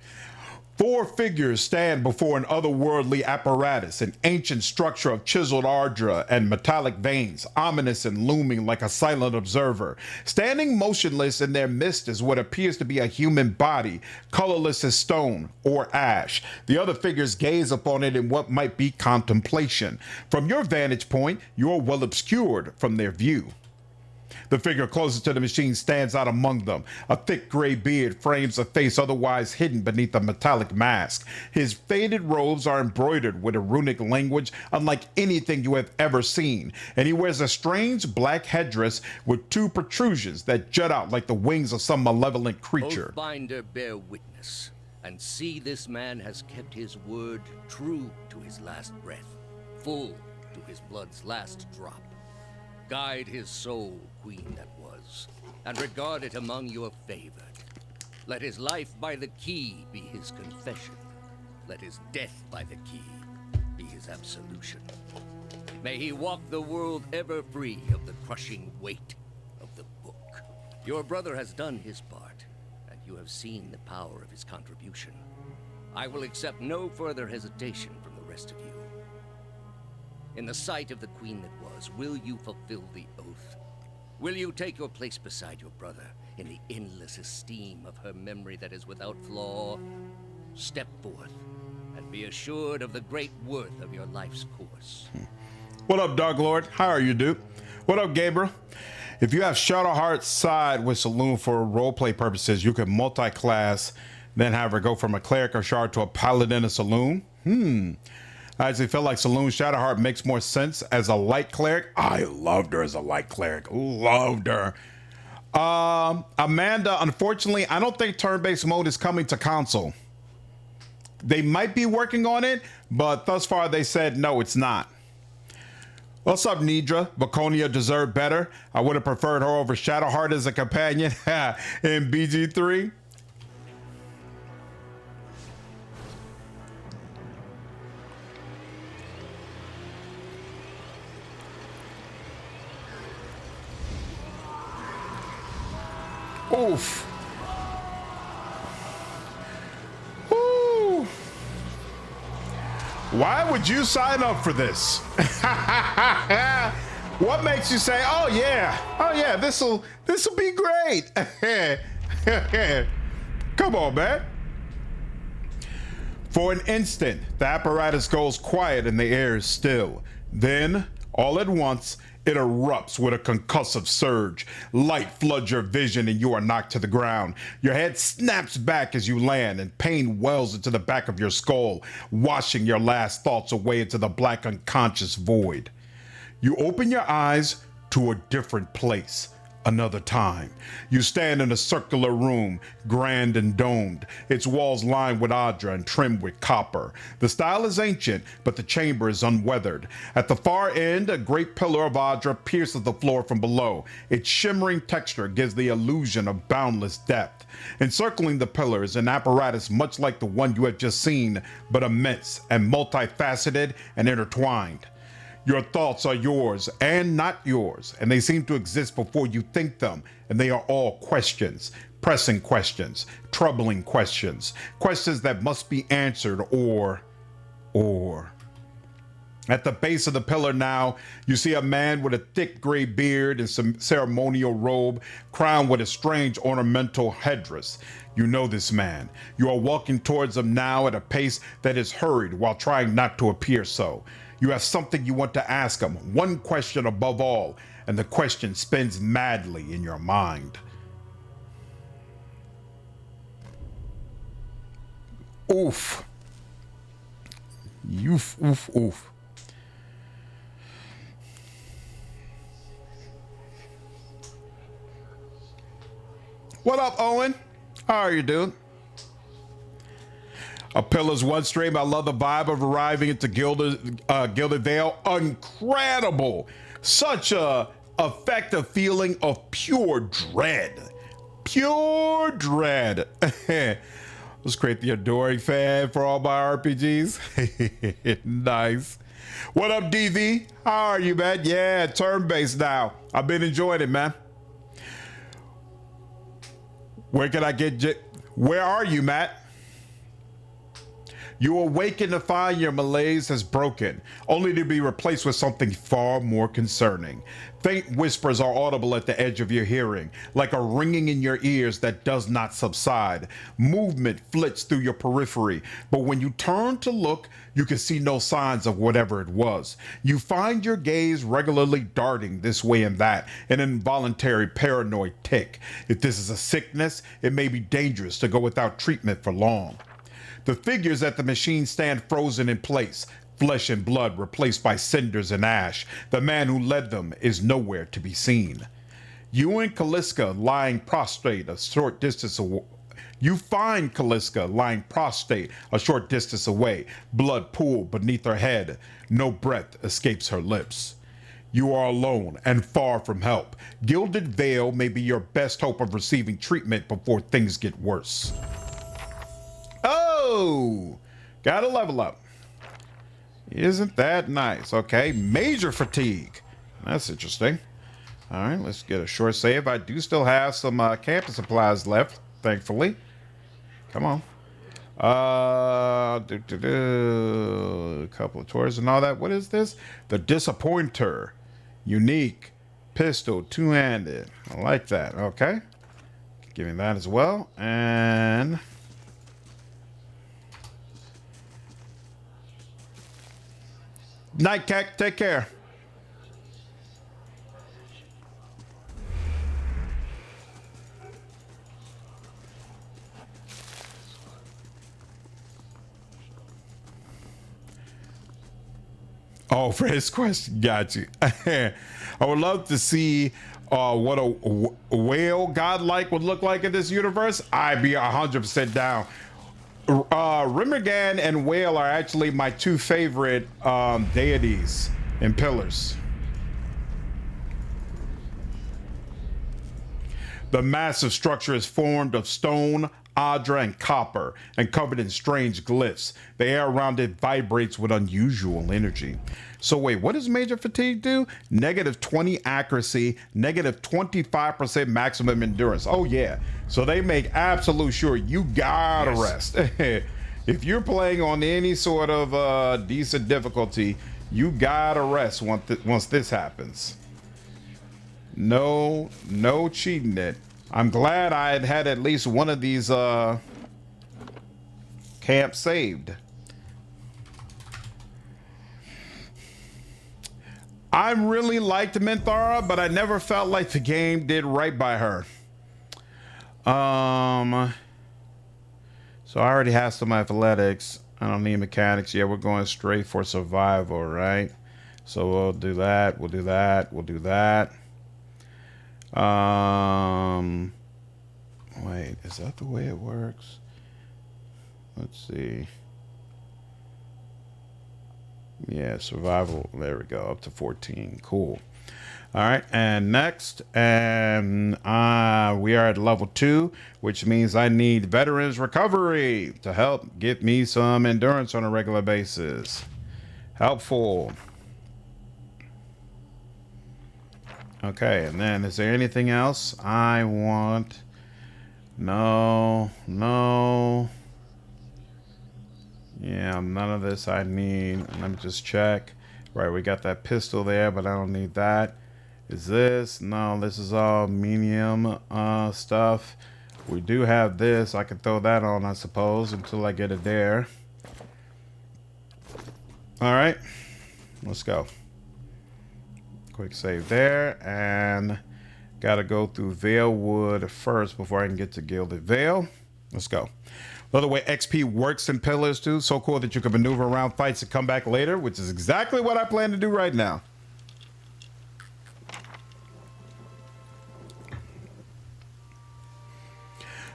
4 figures stand before an otherworldly apparatus, an ancient structure of chiseled ardra and metallic veins, ominous and looming like a silent observer. Standing motionless in their midst is what appears to be a human body, colorless as stone or ash. The other figures gaze upon it in what might be contemplation. From your vantage point, you're well obscured from their view. The figure closest to the machine stands out among them. A thick gray beard frames a face otherwise hidden beneath a metallic mask. His faded robes are embroidered with a runic language unlike anything you have ever seen, and he wears a strange black headdress with 2 protrusions that jut out like the wings of some malevolent creature. Oathbinder, bear witness, and see this man has kept his word true to his last breath, full to his blood's last drop. Guide his soul, queen that was, and regard it among your favored. Let his life by the key be his confession. Let his death by the key be his absolution. May he walk the world ever free of the crushing weight of the book. Your brother has done his part, and you have seen the power of his contribution. I will accept no further hesitation from the rest of you. In the sight of the queen that was, will you fulfill the oath? Will you take your place beside your brother in the endless esteem of her memory that is without flaw? Step forth and be assured of the great worth of your life's course. What up, Dark Lord? How are you, dude? What up, Gabriel? If you have Shadowheart's side with Saloon for roleplay purposes, you can multi-class, then have her go from a cleric or shard to a paladin of Saloon. I actually feel like Saloon Shadowheart makes more sense as a light cleric. I loved her as a light cleric. Loved her. Amanda, unfortunately, I don't think turn-based mode is coming to console. They might be working on it, but thus far they said no, it's not. What's up, Nidra? Viconia deserved better. I would have preferred her over Shadowheart as a companion in BG3. Oof. Ooh. Why would you sign up for this? What makes you say, oh yeah, this'll be great? Come on, man. For an instant, the apparatus goes quiet and the air is still. Then, all at once, it erupts with a concussive surge. Light floods your vision and you are knocked to the ground. Your head snaps back as you land and pain wells into the back of your skull, washing your last thoughts away into the black unconscious void. You open your eyes to a different place. Another time. You stand in a circular room, grand and domed, its walls lined with Adra and trimmed with copper. The style is ancient, but the chamber is unweathered. At the far end, a great pillar of Adra pierces the floor from below. Its shimmering texture gives the illusion of boundless depth. Encircling the pillar is an apparatus much like the one you have just seen, but immense and multifaceted and intertwined. Your thoughts are yours and not yours, and they seem to exist before you think them, and they are all questions, pressing questions, troubling questions, questions that must be answered or. At the base of the pillar now, you see a man with a thick gray beard and some ceremonial robe, crowned with a strange ornamental headdress. You know this man. You are walking towards him now at a pace that is hurried while trying not to appear so. You have something you want to ask him, one question above all, and the question spins madly in your mind. Oof. Oof. What up, Owen? How are you doing? A Pillar's one stream. I love the vibe of arriving into Gilded Vale. Incredible. Such a effective feeling of pure dread. Pure dread. Let's create the adoring fan for all my RPGs. Nice. What up, DV? How are you, man? Yeah, turn-based now. I've been enjoying it, man. Where can I get where are you, Matt? You awaken to find your malaise has broken, only to be replaced with something far more concerning. Faint whispers are audible at the edge of your hearing, like a ringing in your ears that does not subside. Movement flits through your periphery, but when you turn to look, you can see no signs of whatever it was. You find your gaze regularly darting this way and that, an involuntary paranoid tic. If this is a sickness, it may be dangerous to go without treatment for long. The figures at the machine stand frozen in place, flesh and blood replaced by cinders and ash. The man who led them is nowhere to be seen. You and Kaliska lying prostrate a short distance away. You find Kaliska lying prostrate a short distance away, blood pooled beneath her head. No breath escapes her lips. You are alone and far from help. Gilded Vale may be your best hope of receiving treatment before things get worse. Oh, gotta level up. Isn't that nice? Okay, major fatigue. That's interesting. All right, let's get a short save. I do still have some camping supplies left, thankfully. Come on. A couple of tours and all that. What is this? The Disappointer. Unique. Pistol, two-handed. I like that. Okay. Give me that as well. And night, Cat. Take care. Oh, for his question, got you. I would love to see what a whale godlike would look like in this universe. I'd be 100% down. Rimmergan and Whale are actually my two favorite deities and pillars. The massive structure is formed of stone, Adra, and copper, and covered in strange glyphs. The air around it vibrates with unusual energy. So wait, what does major fatigue do? -20 accuracy, -25% maximum endurance. Oh yeah, so they make absolute sure you gotta rest. If you're playing on any sort of decent difficulty, you gotta rest once this happens. No cheating it. I'm glad I had at least one of these Camp saved. I really liked Minthara, but I never felt like the game did right by her. So I already have some athletics. I don't need mechanics. Yeah, we're going straight for survival, right? So we'll do that. We'll do that. We'll do that. Wait, is that the way it works? Let's see. Yeah, survival. There we go. Up to 14. Cool. All right, and next, and we are at level 2, which means I need Veterans Recovery to help get me some endurance on a regular basis. Helpful. Okay, and then is there anything else I want? No. Yeah, none of this I need. Let me just check. Right, we got that pistol there, but I don't need that. Is this? No, this is all medium stuff. We do have this. I can throw that on, I suppose, until I get it there. All right, let's go. Quick save there, and gotta go through Vale Wood first before I can get to Gilded Vale. Let's go. By the way, XP works in Pillars too. So cool that you can maneuver around fights and come back later, which is exactly what I plan to do right now.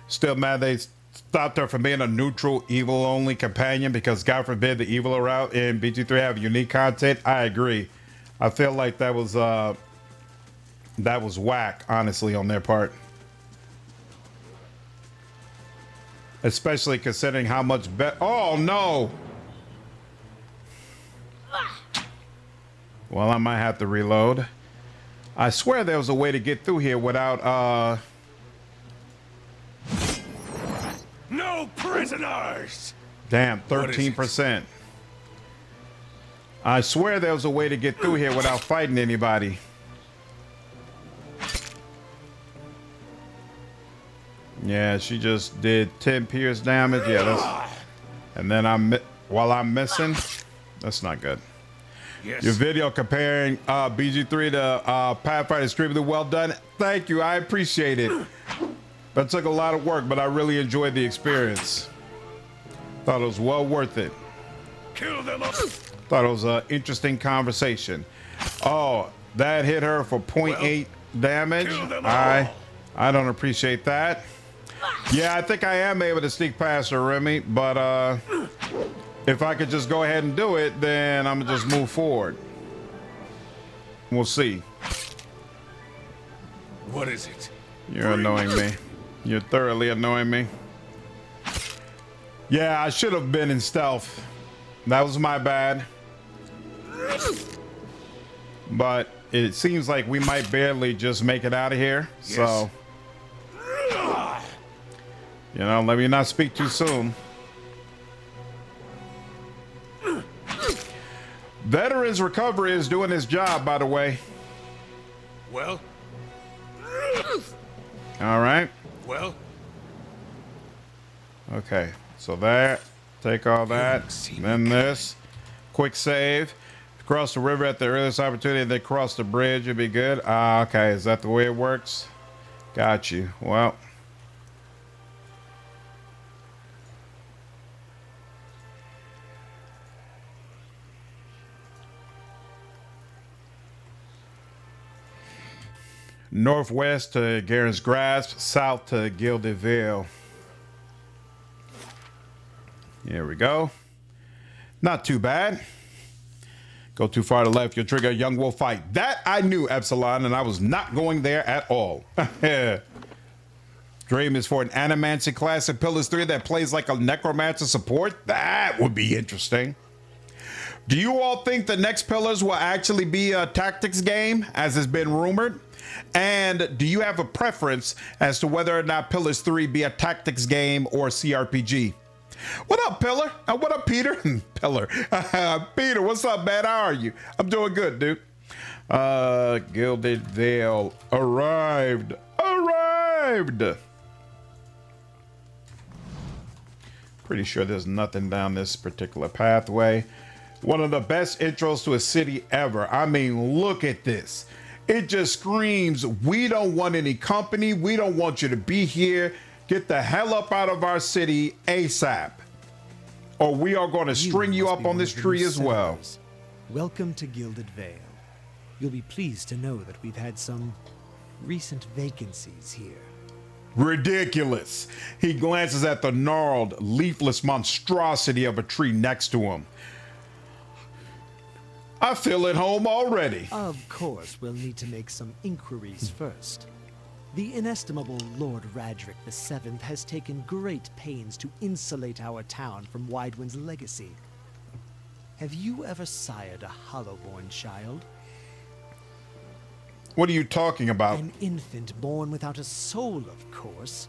Still mad they stopped her from being a neutral, evil-only companion because God forbid the evil around in BG3 have unique content. I agree. I feel like that was whack, honestly, on their part. Especially considering how much better. Oh no! Well, I might have to reload. I swear there was a way to get through here without No prisoners! Damn, 13%. I swear there was a way to get through here without fighting anybody. Yeah, she just did 10 pierce damage. Yeah, that's, and then while I'm missing, that's not good. Yes. Your video comparing BG3 to Pathfinder is extremely well done. Thank you, I appreciate it. That took a lot of work, but I really enjoyed the experience. Thought it was well worth it. Kill them up. Thought it was an interesting conversation. Oh, that hit her for 0.8 damage. I don't appreciate that. Yeah, I think I am able to sneak past her, Remy, but if I could just go ahead and do it, then I'm gonna just move forward. We'll see. What is it? You're annoying me. You're thoroughly annoying me. Yeah, I should have been in stealth. That was my bad. But it seems like we might barely just make it out of here. Yes. So, you know, let me not speak too soon. Veterans Recovery is doing his job, by the way. Well? All right. Well? Okay, so that, take all that, then this, quick save, cross the river at the earliest opportunity, then cross the bridge, it'd be good. Okay, is that the way it works? Got you. Well. Northwest to Garen's Grasp, south to Gilded Vale. Here we go. Not too bad. Go too far to the left, you'll trigger a young wolf fight. That I knew, Epsilon, and I was not going there at all. Dream is for an Animancy class in Pillars 3 that plays like a Necromancer support. That would be interesting. Do you all think the next Pillars will actually be a tactics game, as has been rumored? And do you have a preference as to whether or not Pillars 3 be a tactics game or CRPG? What up, Pillar? What up, Peter? Pillar. Peter, what's up, man? How are you? I'm doing good, dude. Gilded Vale arrived. Pretty sure there's nothing down this particular pathway. One of the best intros to a city ever. I mean, look at this. It just screams, we don't want any company. We don't want you to be here. Get the hell up out of our city ASAP. Or we are going to string you up on this tree as well. Welcome to Gilded Vale. You'll be pleased to know that we've had some recent vacancies here. Ridiculous. He glances at the gnarled, leafless monstrosity of a tree next to him. I feel at home already. Of course, we'll need to make some inquiries first. The inestimable Lord Radric VII has taken great pains to insulate our town from Widewind's legacy. Have you ever sired a Hollowborn child? What are you talking about? An infant born without a soul, of course.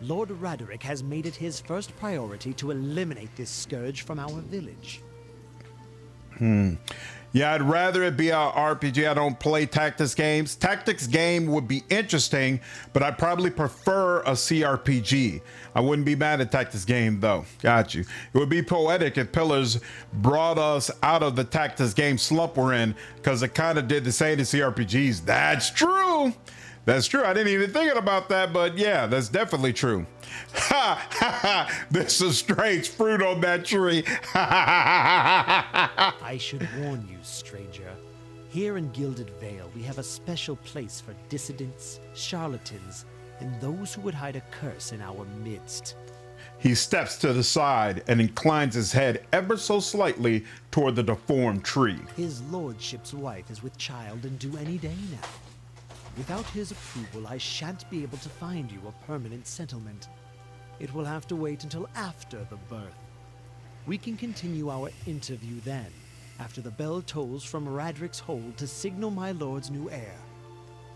Lord Radric has made it his first priority to eliminate this scourge from our village. Yeah, I'd rather it be a RPG. I don't play tactics games. Tactics game would be interesting, but I'd probably prefer a CRPG. I wouldn't be mad at tactics game though. Got you. It would be poetic if Pillars brought us out of the tactics game slump we're in, because it kind of did the same to CRPGs. That's true. That's true. I didn't even think about that, but yeah, that's definitely true. Ha ha ha! There's a strange fruit on that tree. I should warn you, stranger. Here in Gilded Vale, we have a special place for dissidents, charlatans, and those who would hide a curse in our midst. He steps to the side and inclines his head ever so slightly toward the deformed tree. His lordship's wife is with child and due any day now. Without his approval, I shan't be able to find you a permanent settlement. It will have to wait until after the birth. We can continue our interview then, after the bell tolls from Radric's hold to signal my lord's new heir.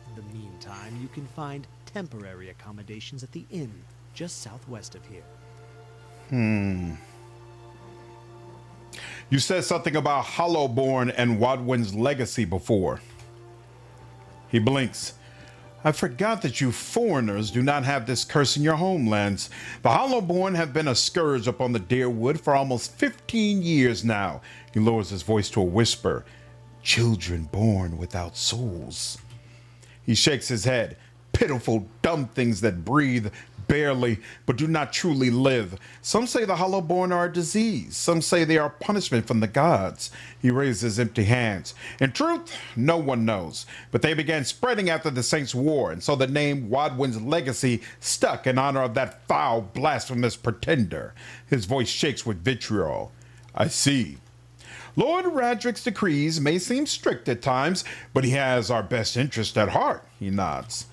In the meantime, you can find temporary accommodations at the inn just southwest of here. You said something about Hollowborn and Wadwin's legacy before. He blinks. I forgot that you foreigners do not have this curse in your homelands. The Hollowborn have been a scourge upon the Deerwood for almost 15 years now. He lowers his voice to a whisper. Children born without souls. He shakes his head. Pitiful, dumb things that breathe barely, but do not truly live. Some say the Hollowborn are a disease. Some say they are punishment from the gods. He raises his empty hands. In truth, no one knows. But they began spreading after the Saints' War, and so the name Wadwin's legacy stuck in honor of that foul, blasphemous pretender. His voice shakes with vitriol. I see. Lord Radric's decrees may seem strict at times, but he has our best interest at heart, he nods.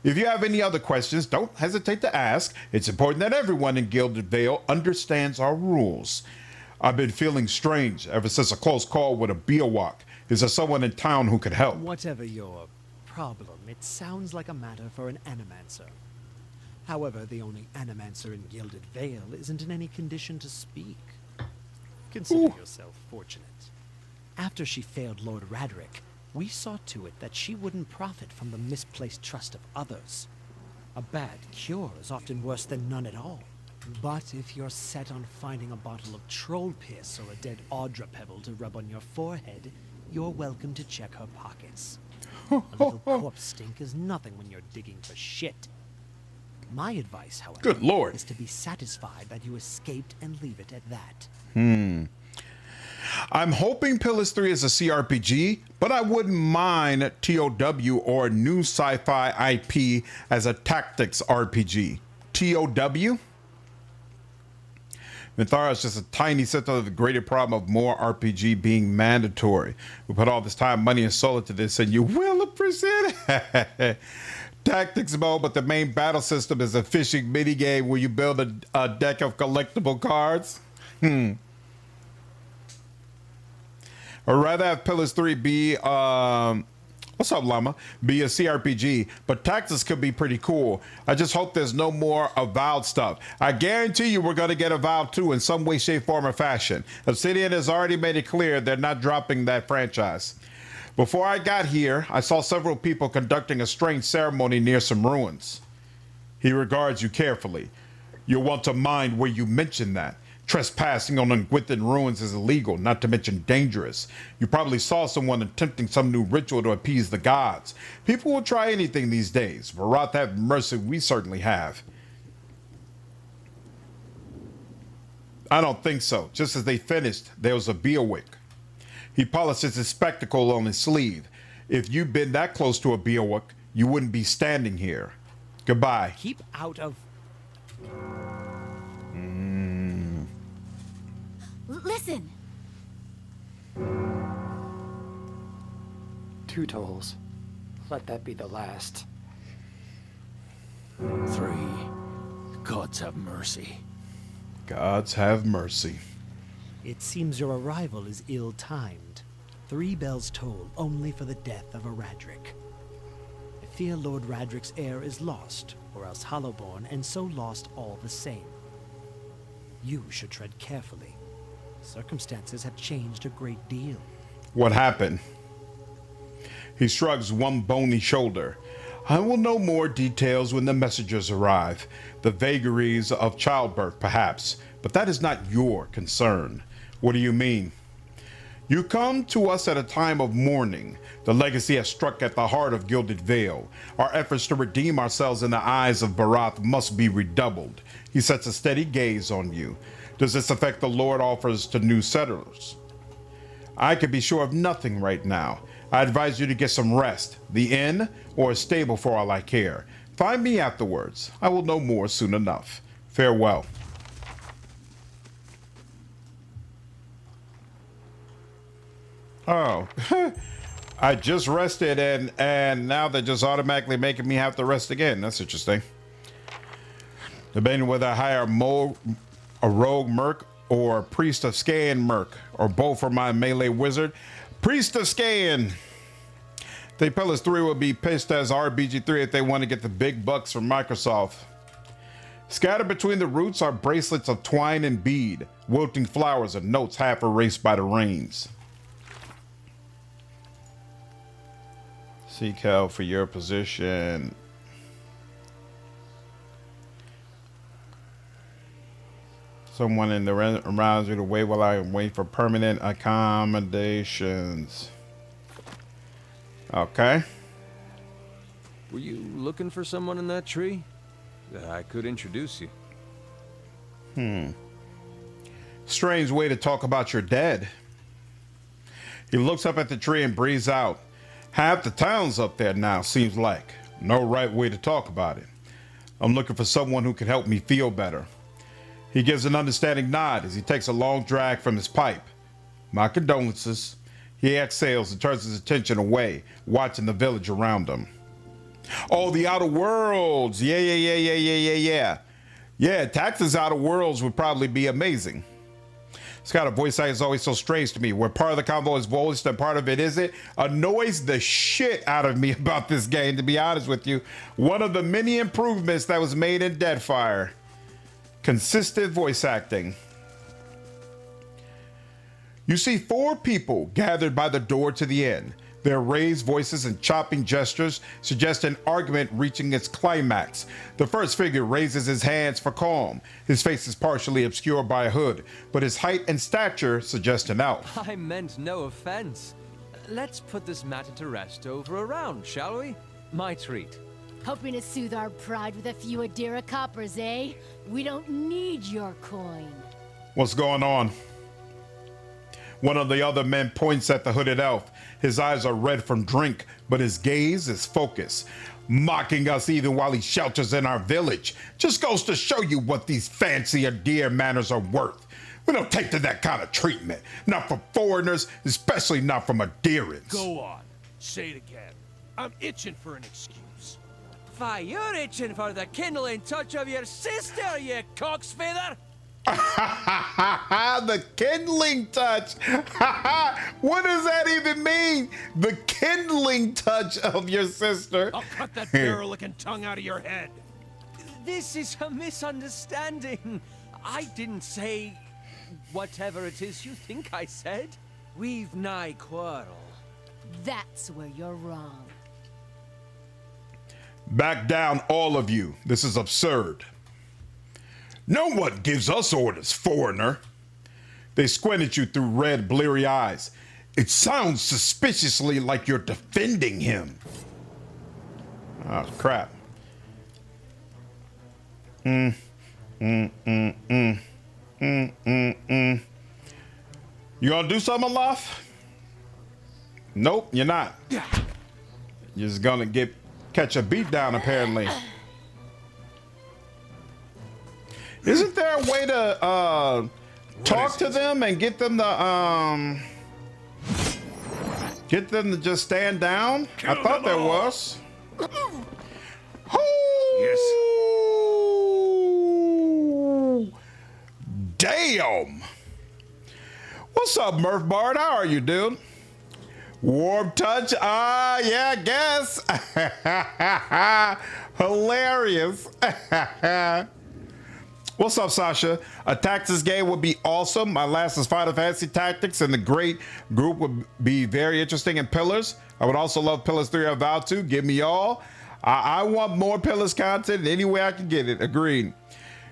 If you have any other questions, don't hesitate to ask. It's important that everyone in Gilded Vale understands our rules. I've been feeling strange ever since a close call with a Biowak. Is there someone in town who could help? Whatever your problem, it sounds like a matter for an animancer. However, the only animancer in Gilded Vale isn't in any condition to speak. Consider yourself fortunate. After she failed Lord Radric, we saw to it that she wouldn't profit from the misplaced trust of others. A bad cure is often worse than none at all. But if you're set on finding a bottle of troll piss or a dead Audra pebble to rub on your forehead, you're welcome to check her pockets. A little corpse stink is nothing when you're digging for shit. My advice, however, Good Lord. is to be satisfied that you escaped and leave it at that. I'm hoping Pillars 3 is a CRPG, but I wouldn't mind TOW or a new sci-fi IP as a tactics RPG. TOW? Minthara is just a tiny symptom of the greater problem of more RPG being mandatory. We put all this time, money, and soul into this, and you will appreciate it. Tactics mode, but the main battle system is a fishing minigame where you build a deck of collectible cards. Or rather have Pillars 3 be, what's up, Llama? Be a CRPG, but tactics could be pretty cool. I just hope there's no more Avowed stuff. I guarantee you we're going to get Avowed 2 in some way, shape, form, or fashion. Obsidian has already made it clear they're not dropping that franchise. Before I got here, I saw several people conducting a strange ceremony near some ruins. He regards you carefully. You'll want to mind where you mention that. Trespassing on Unwithin ruins is illegal, not to mention dangerous. You probably saw someone attempting some new ritual to appease the gods. People will try anything these days. Varath have mercy, we certainly have. I don't think so. Just as they finished, there was a Beowulf. He polishes his spectacle on his sleeve. If you'd been that close to a Beowulf, you wouldn't be standing here. Goodbye. Keep out of... Listen! 2 tolls. Let that be the last. 3. Gods have mercy. Gods have mercy. It seems your arrival is ill-timed. 3 bells toll only for the death of a Radric. I fear Lord Radric's heir is lost, or else Hollowborn, and so lost all the same. You should tread carefully. Circumstances have changed a great deal. What happened? He shrugs one bony shoulder. I will know more details when the messengers arrive. The vagaries of childbirth, perhaps, but that is not your concern. What do you mean? You come to us at a time of mourning. The legacy has struck at the heart of Gilded Vale. Our efforts to redeem ourselves in the eyes of Varath must be redoubled. He sets a steady gaze on you. Does this affect the Lord offers to new settlers? I could be sure of nothing right now. I advise you to get some rest. The inn or a stable for all I care. Find me afterwards. I will know more soon enough. Farewell. Oh, I just rested and now they're just automatically making me have to rest again. That's interesting. Debating whether I hire a rogue merc or priest of Scan merc, or both for my melee wizard. Priest of Scan. They Pillars 3 will be pitched as RBG3 if they want to get the big bucks from Microsoft. Scattered between the roots are bracelets of twine and bead, wilting flowers and notes half erased by the rains. Seek help for your position. Someone in the around you to wait while I wait for permanent accommodations. Okay. Were you looking for someone in that tree? I could introduce you. Strange way to talk about your dead. He looks up at the tree and breathes out. Half the town's up there now, seems like. No right way to talk about it. I'm looking for someone who can help me feel better. He gives an understanding nod as he takes a long drag from his pipe. My condolences. He exhales and turns his attention away, watching the village around him. Oh, the Outer Worlds. Yeah. Yeah, Tax's Outer Worlds would probably be amazing. Scott, a voice act is always so strange to me. Where part of the convo is voiced and part of it isn't, annoys the shit out of me about this game, to be honest with you. One of the many improvements that was made in Deadfire. Consistent voice acting. You see 4 people gathered by the door to the inn. Their raised voices and chopping gestures suggest an argument reaching its climax. The first figure raises his hands for calm. His face is partially obscured by a hood, but his height and stature suggest an elf. I meant no offense. Let's put this matter to rest over a round, shall we? My treat. Hoping to soothe our pride with a few Adira coppers, eh? We don't need your coin. What's going on? One of the other men points at the hooded elf. His eyes are red from drink, but his gaze is focused, mocking us even while he shelters in our village. Just goes to show you what these fancy Eder manners are worth. We don't take to that kind of treatment. Not for foreigners, especially not from Adirans. Go on. Say it again. I'm itching for an excuse. Why, you're itching for the kindling touch of your sister, you cocksfeather! The kindling touch. What does that even mean? The kindling touch of your sister. I'll cut that barrel-looking tongue out of your head. This is a misunderstanding. I didn't say whatever it is you think I said. We've nigh quarrel. That's where you're wrong. Back down, all of you. This is absurd. No one gives us orders, foreigner. They squint at you through red, bleary eyes. It sounds suspiciously like you're defending him. Oh, crap. You gonna do something, Aloth? Nope, you're not. You're just gonna catch a beat down, apparently. Isn't there a way to talk to them and get them to just stand down? I thought there was. Yes. Damn. What's up, Murph Bard? How are you, dude? Warm touch? Yeah, I guess. Hilarious. What's up, Sasha? A Tactics game would be awesome. My last is Final Fantasy Tactics, and the great group would be very interesting in Pillars. I would also love Pillars 3 or Vale 2. Give me all. I want more Pillars content any way I can get it. Agreed.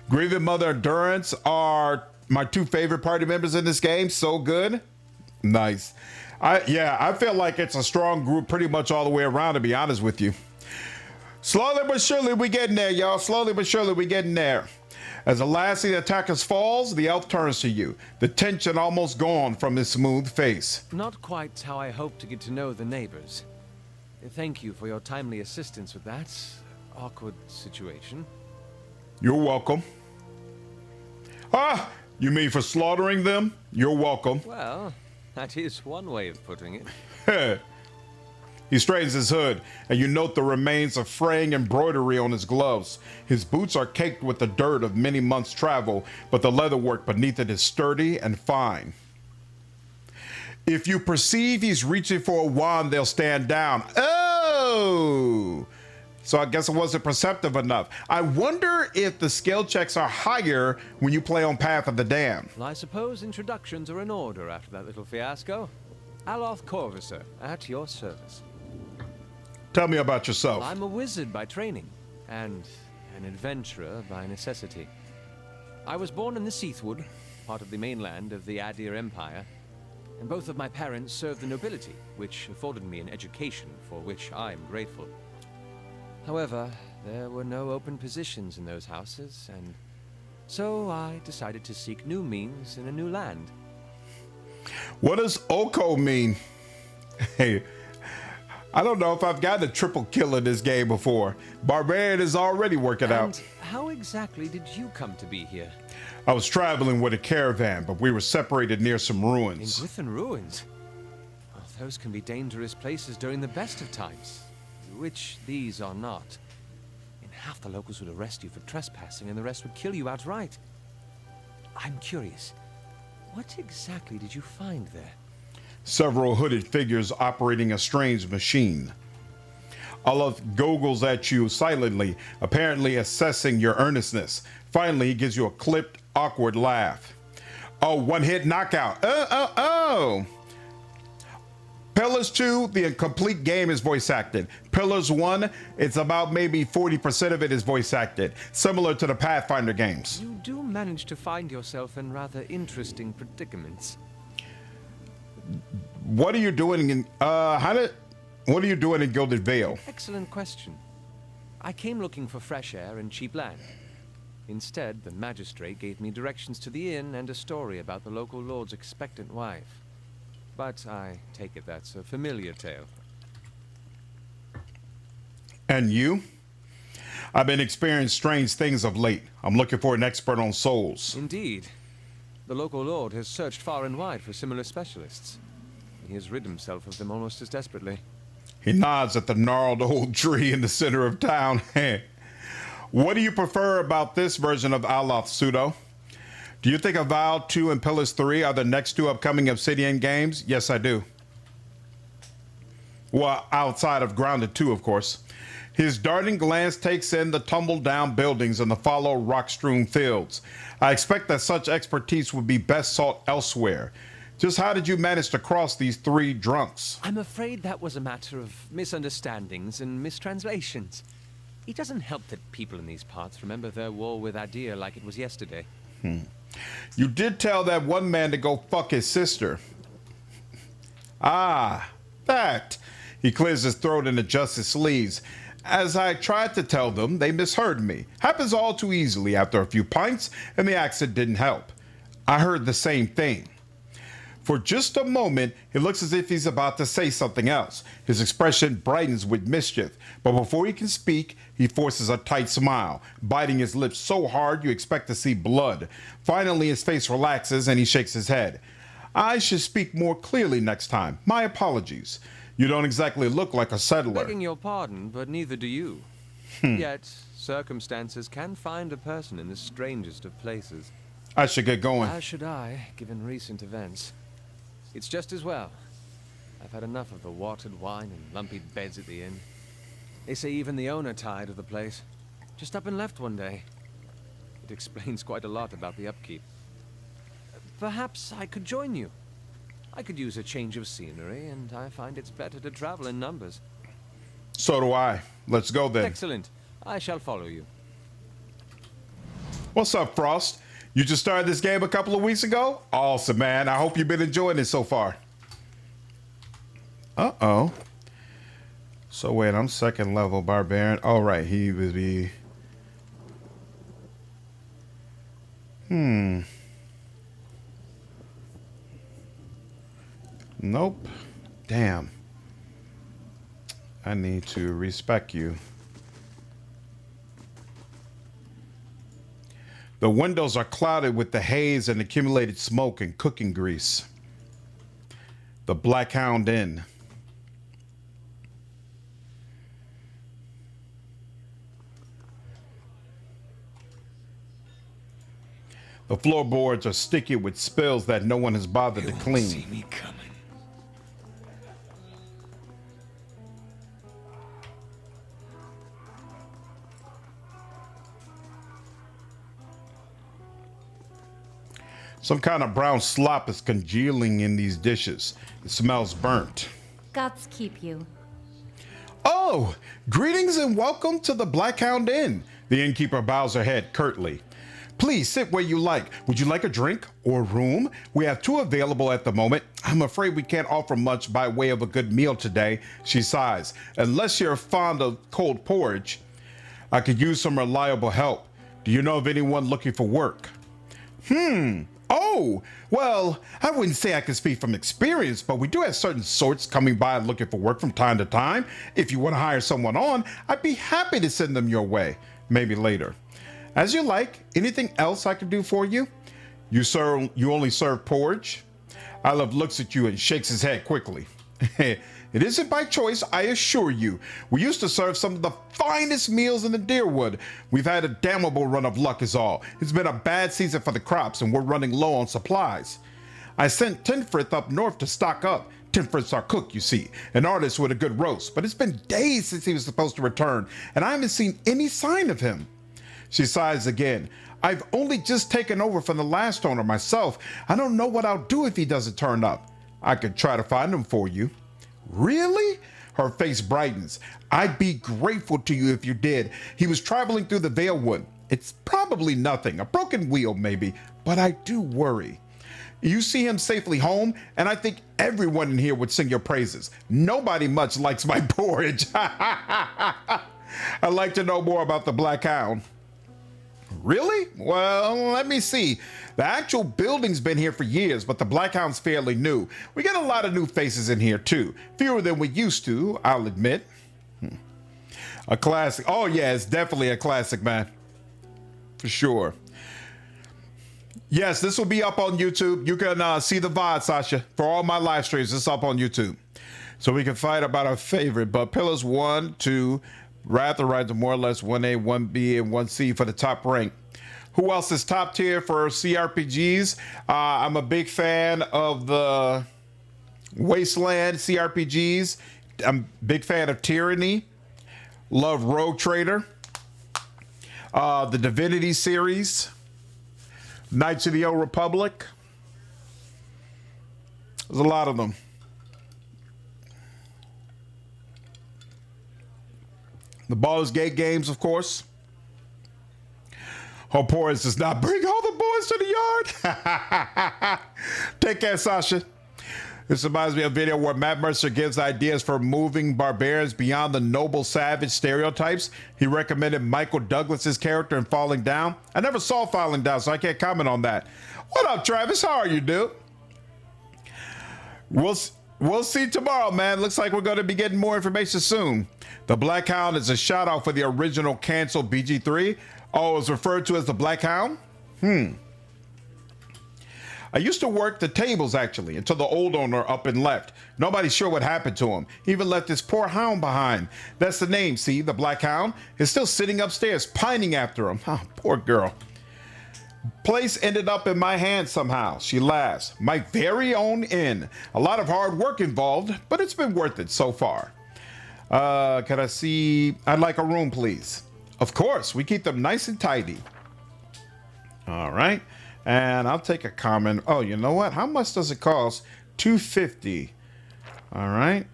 Grieving Mother and Durance are my two favorite party members in this game. So good. Nice. I feel like it's a strong group pretty much all the way around, to be honest with you. Slowly but surely we getting there, y'all. Slowly but surely we getting there. As the last of the attackers falls, the elf turns to you, the tension almost gone from his smooth face. Not quite how I hoped to get to know the neighbors. Thank you for your timely assistance with that awkward situation. You're welcome. You mean for slaughtering them? You're welcome. Well, that is one way of putting it. He straightens his hood, and you note the remains of fraying embroidery on his gloves. His boots are caked with the dirt of many months' travel, but the leatherwork beneath it is sturdy and fine. If you perceive he's reaching for a wand, they'll stand down. Oh! So I guess it wasn't perceptive enough. I wonder if the skill checks are higher when you play on Path of the Damned. Well, I suppose introductions are in order after that little fiasco. Aloth Corvusser, at your service. Tell me about yourself. Well, I'm a wizard by training, and an adventurer by necessity. I was born in the Seathwood, part of the mainland of the Eder Empire, and both of my parents served the nobility, which afforded me an education for which I'm grateful. However, there were no open positions in those houses, and so I decided to seek new means in a new land. What does Oko mean? Hey, I don't know if I've gotten a triple kill in this game before. Barbarian is already working out. How exactly did you come to be here? I was traveling with a caravan, but we were separated near some ruins. In Griffin Ruins? Well, those can be dangerous places during the best of times, which these are not. And half the locals would arrest you for trespassing, and the rest would kill you outright. I'm curious, what exactly did you find there? Several hooded figures operating a strange machine. Aloth goggles at you silently, apparently assessing your earnestness. Finally, he gives you a clipped, awkward laugh. Oh, one-hit knockout. Oh. Pillars 2, the complete game is voice acted. Pillars 1, it's about maybe 40% of it is voice acted, similar to the Pathfinder games. You do manage to find yourself in rather interesting predicaments. What are you doing in what are you doing in Gilded Vale? Excellent question. I came looking for fresh air and cheap land. Instead, the magistrate gave me directions to the inn and a story about the local lord's expectant wife. But I take it that's a familiar tale. And you? I've been experiencing strange things of late. I'm looking for an expert on souls. Indeed. The local lord has searched far and wide for similar specialists. He has rid himself of them almost as desperately. He nods at the gnarled old tree in the center of town. What do you prefer about this version of Aloth, Pseudo? Do you think Vale 2 and Pillars 3 are the next two upcoming Obsidian games? Yes, I do. Well, outside of Grounded 2, of course. His darting glance takes in the tumble-down buildings and the fallow rock-strewn fields. I expect that such expertise would be best sought elsewhere. Just how did you manage to cross these three drunks? I'm afraid that was a matter of misunderstandings and mistranslations. It doesn't help that people in these parts remember their war with Eder like it was yesterday. You did tell that one man to go fuck his sister. Ah, that. He clears his throat and adjusts his sleeves. As I tried to tell them, they misheard me. Happens all too easily after a few pints, and the accent didn't help. I heard the same thing. For just a moment, he looks as if he's about to say something else. His expression brightens with mischief, but before he can speak, he forces a tight smile, biting his lips so hard you expect to see blood. Finally, his face relaxes and he shakes his head. I should speak more clearly next time. My apologies. You don't exactly look like a settler. Begging your pardon, but neither do you. Yet, circumstances can find a person in the strangest of places. I should get going. As should I, given recent events. It's just as well. I've had enough of the watered wine and lumpy beds at the inn. They say even the owner tired of the place. Just up and left one day. It explains quite a lot about the upkeep. Perhaps I could join you. I could use a change of scenery, and I find it's better to travel in numbers. So do I. Let's go then. Excellent. I shall follow you. What's up, Frost? You just started this game a couple of weeks ago? Awesome, man. I hope you've been enjoying it so far. Uh-oh. So wait, I'm second level Barbarian. All right, he would be... Nope. Damn. I need to respec you. The windows are clouded with the haze and accumulated smoke and cooking grease. The Black Hound Inn. The floorboards are sticky with spills that no one has bothered to clean. See me coming. Some kind of brown slop is congealing in these dishes. It smells burnt. Gods keep you. Oh, greetings and welcome to the Black Hound Inn. The innkeeper bows her head curtly. Please sit where you like. Would you like a drink or room? We have two available at the moment. I'm afraid we can't offer much by way of a good meal today, she sighs. Unless you're fond of cold porridge. I could use some reliable help. Do you know of anyone looking for work? Oh, well, I wouldn't say I can speak from experience, but we do have certain sorts coming by and looking for work from time to time. If you want to hire someone on, I'd be happy to send them your way. Maybe later. As you like. Anything else I can do for you? You only serve porridge? Aloth looks at you and shakes his head quickly. It isn't by choice, I assure you. We used to serve some of the finest meals in the Deerwood. We've had a damnable run of luck is all. It's been a bad season for the crops and we're running low on supplies. I sent Tenfrith up north to stock up. Tenfrith's our cook, you see, an artist with a good roast, but it's been days since he was supposed to return and I haven't seen any sign of him. She sighs again. I've only just taken over from the last owner myself. I don't know what I'll do if he doesn't turn up. I could try to find him for you. Really? Her face brightens. I'd be grateful to you if you did. He was traveling through the Vale Wood. It's probably nothing, a broken wheel maybe, but I do worry. You see him safely home, and I think everyone in here would sing your praises. Nobody much likes my porridge. I'd like to know more about the Black Hound. Really? Well, let me see. The actual building's been here for years, but the Black Hound's fairly new. We get a lot of new faces in here, too. Fewer than we used to, I'll admit. A classic. Oh, yeah, it's definitely a classic, man. For sure. Yes, this will be up on YouTube. You can see the VOD, Sasha. For all my live streams, it's up on YouTube. So we can fight about our favorite. But pillars 1, 2... Wrath rides more or less 1A, 1B, and 1C for the top rank. Who else is top tier for CRPGs? I'm a big fan of the Wasteland CRPGs. I'm a big fan of Tyranny. Love Rogue Trader. The Divinity series. Knights of the Old Republic. There's a lot of them. The Baldur's Gate games, of course. Hope Horace does not bring all the boys to the yard. Take care, Sasha. This reminds me of a video where Matt Mercer gives ideas for moving barbarians beyond the noble savage stereotypes. He recommended Michael Douglas's character in Falling Down. I never saw Falling Down, so I can't comment on that. What up, Travis? How are you, dude? We'll see tomorrow, man. Looks like we're going to be getting more information soon. The Black Hound is a shout out for the original canceled BG3. Oh, it's referred to as the Black Hound? I used to work the tables, actually, until the old owner up and left. Nobody's sure what happened to him. He even left his poor hound behind. That's the name, see? The Black Hound is still sitting upstairs, pining after him. Oh, poor girl. Place ended up in my hands somehow. She laughs. My very own inn. A lot of hard work involved, but it's been worth it so far. Can I see? I'd like a room, please. Of course, we keep them nice and tidy. All right. And I'll take a comment. Oh, you know what? How much does it cost? $250. All right.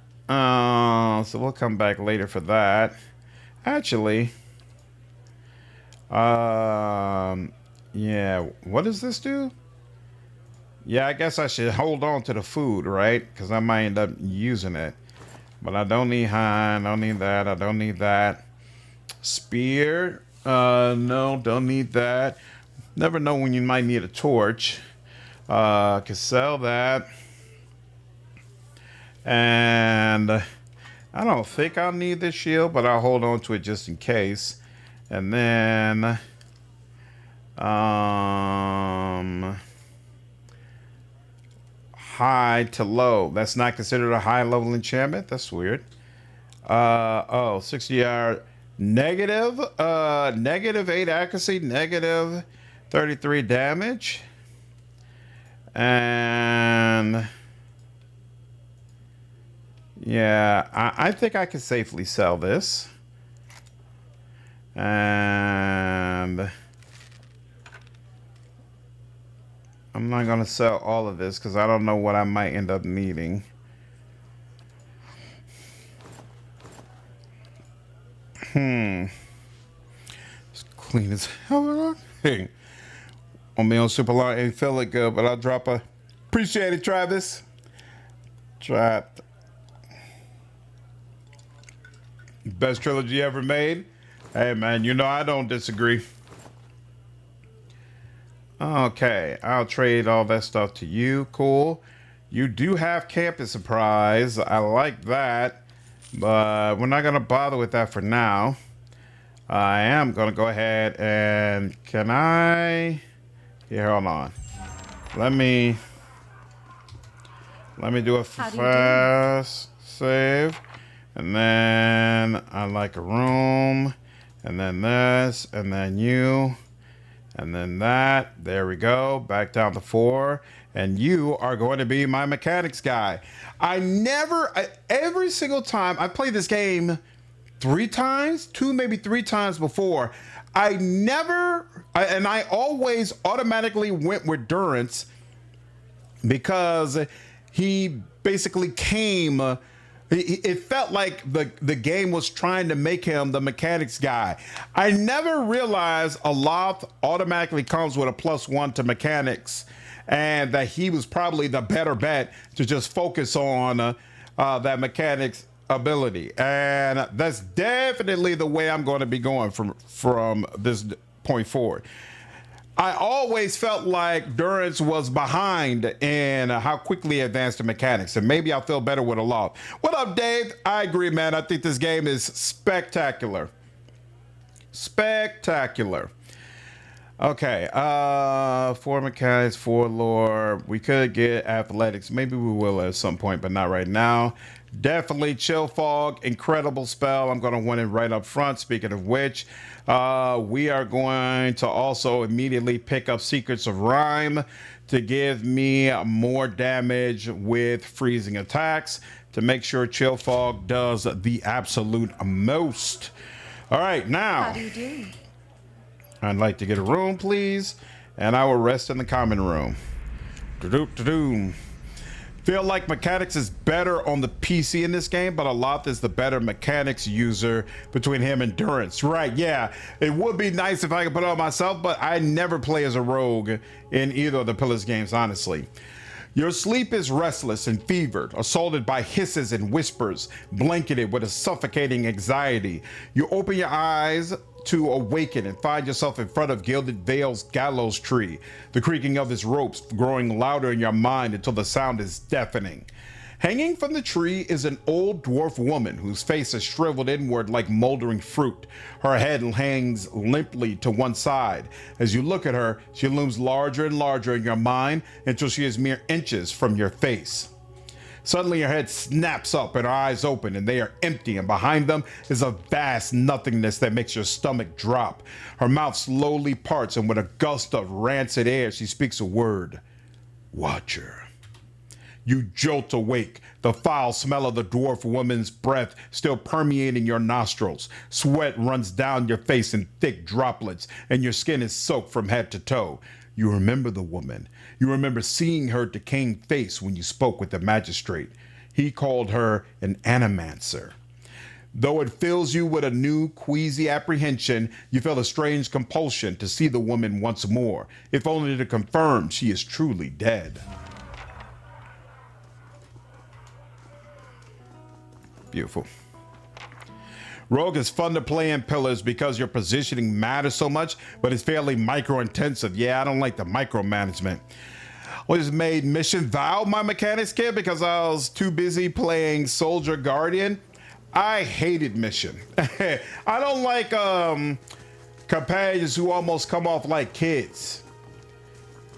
So we'll come back later for that. Actually, yeah. What does this do? Yeah, I guess I should hold on to the food, right? Because I might end up using it. But I don't need hind. I don't need that. I don't need that. Spear. No, don't need that. Never know when you might need a torch. Can sell that. And I don't think I'll need this shield, but I'll hold on to it just in case. And then high to low. That's not considered a high level enchantment. That's weird. 60 hour negative 8 accuracy, negative 33 damage. And yeah, I think I can safely sell this. And I'm not going to sell all of this because I don't know what I might end up needing. It's clean as hell. Hey, on me on super long ain't feeling good, but I'll drop a. Appreciate it, Travis. Dropped. Best trilogy ever made. Hey, man, you know I don't disagree. Okay, I'll trade all that stuff to you. Cool. You do have campus surprise. I like that, but we're not gonna bother with that for now. I am gonna go ahead and can I? Here, hold on. Let me do a fast save, and then I like a room, and then this, and then you. And then that, there we go, back down to 4. And you are going to be my mechanics guy. Every single time, I played this game 3 times, 2, maybe 3 times before. I always automatically went with Durance because he basically came. It felt like the game was trying to make him the mechanics guy. I never realized Aloth automatically comes with a +1 to mechanics, and that he was probably the better bet to just focus on that mechanics ability. And that's definitely the way I'm going to be going from this point forward. I always felt like Durance was behind in how quickly he advanced to mechanics, and maybe I'll feel better with Aloth. What up, Dave? I agree, man. I think this game is spectacular. Spectacular. Okay, 4 mechanics, 4 lore. We could get athletics. Maybe we will at some point, but not right now. Definitely Chill Fog, incredible spell. I'm going to win it right up front. Speaking of which, we are going to also immediately pick up Secrets of Rhyme to give me more damage with freezing attacks to make sure Chill Fog does the absolute most. All right, now. How do you do? I'd like to get a room, please, and I will rest in the common room. Feel like mechanics is better on the PC in this game, but Aloth is the better mechanics user between him and Durance. Right, yeah. It would be nice if I could put it on myself, but I never play as a rogue in either of the Pillars games, honestly. Your sleep is restless and fevered, assaulted by hisses and whispers, blanketed with a suffocating anxiety. You open your eyes to awaken and find yourself in front of Gilded Vale's gallows tree, the creaking of its ropes growing louder in your mind until the sound is deafening. Hanging from the tree is an old dwarf woman whose face is shriveled inward like moldering fruit. Her head hangs limply to one side. As you look at her, she looms larger and larger in your mind until she is mere inches from your face. Suddenly her head snaps up and her eyes open and they are empty, and behind them is a vast nothingness that makes your stomach drop. Her mouth slowly parts and with a gust of rancid air she speaks a word. Watcher. You jolt awake, the foul smell of the dwarf woman's breath still permeating your nostrils. Sweat runs down your face in thick droplets and your skin is soaked from head to toe. You remember the woman. You remember seeing her decaying face when you spoke with the magistrate. He called her an animancer. Though it fills you with a new, queasy apprehension, you feel a strange compulsion to see the woman once more, if only to confirm she is truly dead. Beautiful. Rogue is fun to play in Pillars because your positioning matters so much, but it's fairly micro-intensive. Yeah, I don't like the micromanagement. I just made Mission Vale my mechanics kit because I was too busy playing Soldier Guardian. I hated Mission. I don't like companions who almost come off like kids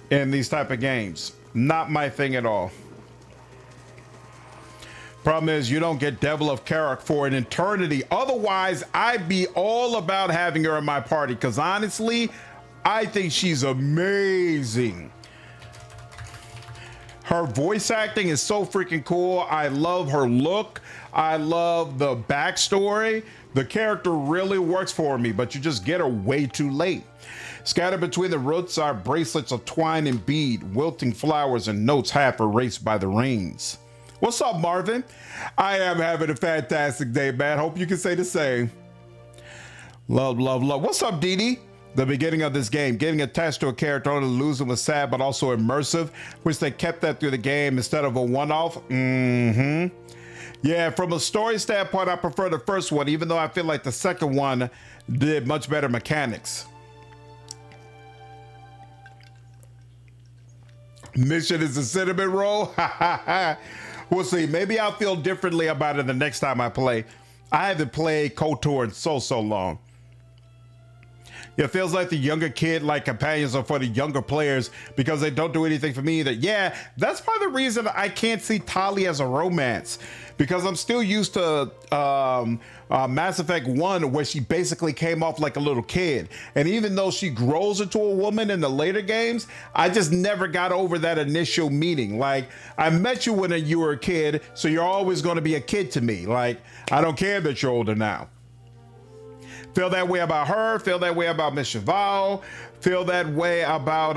in these type of games. Not my thing at all. Problem is, you don't get Devil of Karak for an eternity. Otherwise, I'd be all about having her in my party because honestly, I think she's amazing. Her voice acting is so freaking cool. I love her look. I love the backstory. The character really works for me, but you just get her way too late. Scattered between the roots are bracelets of twine and bead, wilting flowers and notes half erased by the rains. What's up, Marvin? I am having a fantastic day, man. Hope you can say the same. Love, love, love. What's up, Dee Dee? The beginning of this game, getting attached to a character only losing was sad, but also immersive, which they kept that through the game instead of a one-off. Yeah, from a story standpoint, I prefer the first one, even though I feel like the second one did much better mechanics. Mission is a cinnamon roll? We'll see. Maybe I'll feel differently about it the next time I play. I haven't played KOTOR in so long. It feels like the younger kid-like companions are for the younger players because they don't do anything for me either. Yeah, that's part of the reason I can't see Tali as a romance, because I'm still used to Mass Effect 1 where she basically came off like a little kid. And even though she grows into a woman in the later games, I just never got over that initial meeting. Like, I met you when you were a kid, so you're always going to be a kid to me. Like, I don't care that you're older now. Feel that way about her, feel that way about Mission Vale, feel that way about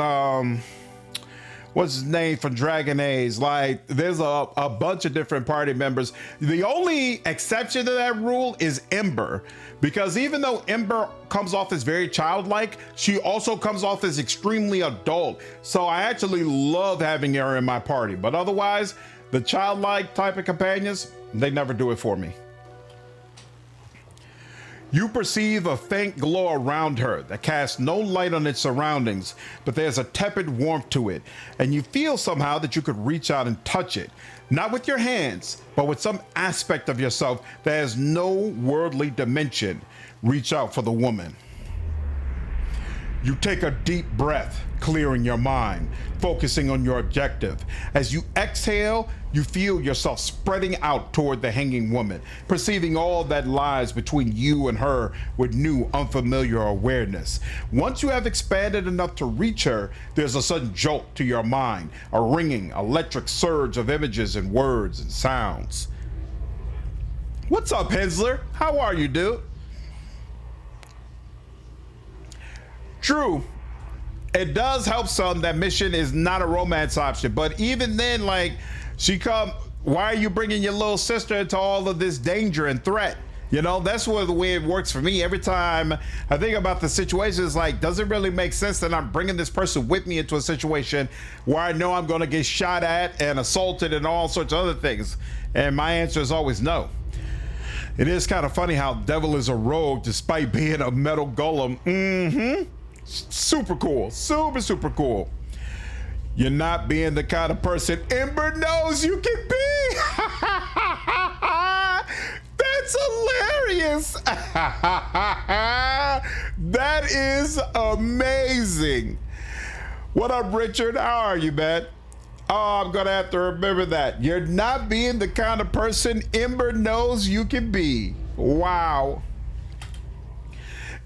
what's his name from Dragon Age. Like, there's a bunch of different party members. The only exception to that rule is Ember, because even though Ember comes off as very childlike, she also comes off as extremely adult. So I actually love having her in my party, but otherwise the childlike type of companions, they never do it for me. You perceive a faint glow around her that casts no light on its surroundings, but there's a tepid warmth to it, and you feel somehow that you could reach out and touch it. Not with your hands, but with some aspect of yourself that has no worldly dimension. Reach out for the woman. You take a deep breath, clearing your mind, focusing on your objective. As you exhale, you feel yourself spreading out toward the hanging woman, perceiving all that lies between you and her with new, unfamiliar awareness. Once you have expanded enough to reach her, there's a sudden jolt to your mind, a ringing, electric surge of images and words and sounds. What's up, Hensler? How are you, dude? True, it does help some that Mission is not a romance option, but even then, like, Why are you bringing your little sister into all of this danger and threat? You know, that's the way it works for me. Every time I think about the situation, it's like, does it really make sense that I'm bringing this person with me into a situation where I know I'm going to get shot at and assaulted and all sorts of other things? And my answer is always no. It is kind of funny how Devil is a rogue despite being a metal golem. Super cool. Super cool. You're not being the kind of person Ember knows you can be. That's hilarious. That is amazing. What up, Richard? How are you, man? Oh, I'm gonna have to remember that. You're not being the kind of person Ember knows you can be. Wow.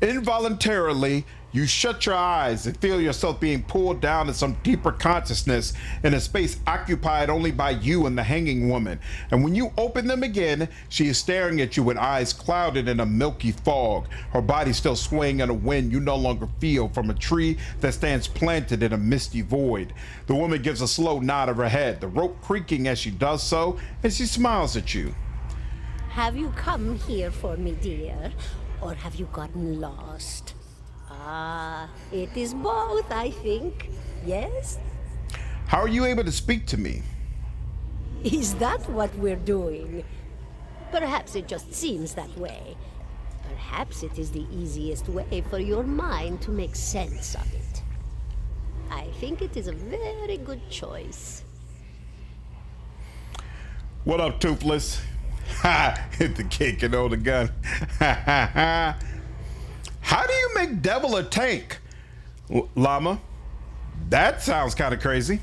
Involuntarily, you shut your eyes and feel yourself being pulled down to some deeper consciousness in a space occupied only by you and the hanging woman. And when you open them again, she is staring at you with eyes clouded in a milky fog, her body still swaying in a wind you no longer feel from a tree that stands planted in a misty void. The woman gives a slow nod of her head, the rope creaking as she does so, and she smiles at you. Have you come here for me, dear? Or have you gotten lost? Ah, it is both, I think. Yes? How are you able to speak to me? Is that what we're doing? Perhaps it just seems that way. Perhaps it is the easiest way for your mind to make sense of it. I think it is a very good choice. What up, Toothless? Ha! Hit the cake and hold the gun. How do you make Devil a tank? Llama? That sounds kind of crazy.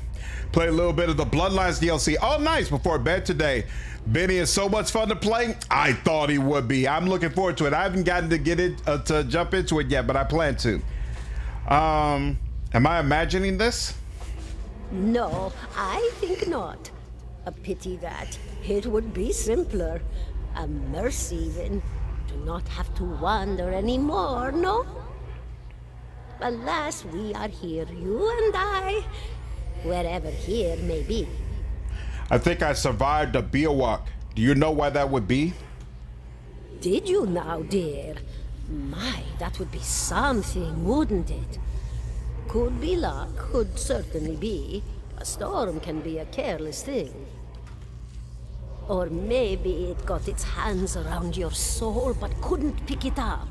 Play a little bit of the Bloodlines DLC. Oh, nice. Before bed today. Benny is so much fun to play. I thought he would be. I'm looking forward to it. I haven't gotten to get it to jump into it yet, but I plan to. Am I imagining this? No, I think not. A pity that. It would be simpler. A mercy even. To not have to wander anymore, no? Alas, we are here, you and I. Wherever here may be. I think I survived a Biowak. Do you know why that would be? Did you now, dear? My, that would be something, wouldn't it? Could be luck, could certainly be. A storm can be a careless thing. Or maybe it got its hands around your soul but couldn't pick it up.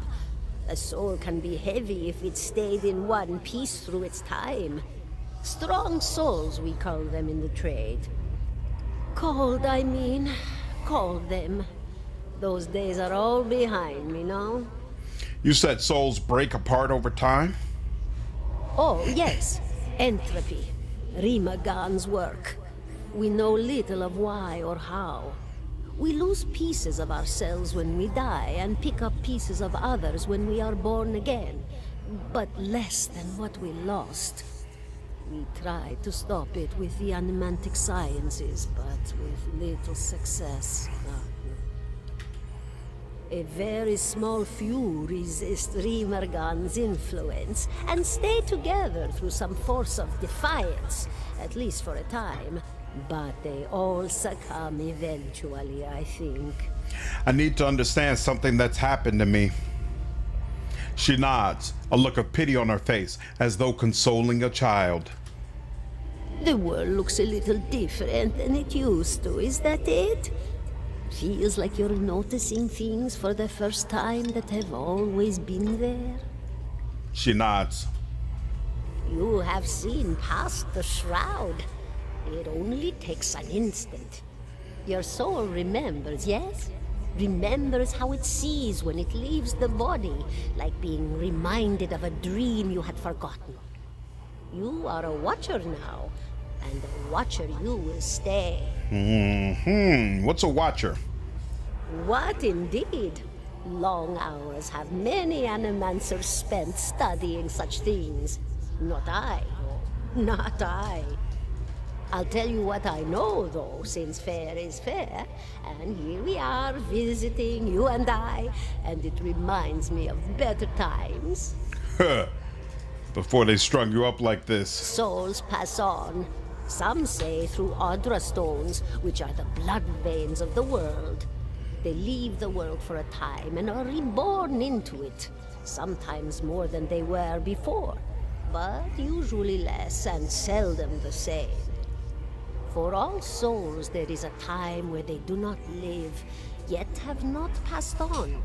A soul can be heavy if it stayed in one piece through its time. Strong souls, we call them in the trade. Cold, I mean. Called them. Those days are all behind me, no? You said souls break apart over time? Oh, yes. Entropy. Rimagan's work. We know little of why or how. We lose pieces of ourselves when we die and pick up pieces of others when we are born again, but less than what we lost. We tried to stop it with the animantic sciences, but with little success. A very small few resist Rimergan's influence and stay together through some force of defiance, at least for a time. But they all succumb eventually, I think. I need to understand something that's happened to me. She nods, a look of pity on her face, as though consoling a child. The world looks a little different than it used to, is that it? Feels like you're noticing things for the first time that have always been there. She nods. You have seen past the shroud. It only takes an instant. Your soul remembers, yes? Remembers how it sees when it leaves the body, like being reminded of a dream you had forgotten. You are a watcher now, and a watcher you will stay. What's a watcher? What indeed? Long hours have many animancers spent studying such things. Not I, not I. I'll tell you what I know, though, since fair is fair. And here we are, visiting, you and I, and it reminds me of better times. Before they strung you up like this. Souls pass on. Some say through Audra stones, which are the blood veins of the world. They leave the world for a time and are reborn into it, sometimes more than they were before, but usually less and seldom the same. For all souls there is a time where they do not live, yet have not passed on,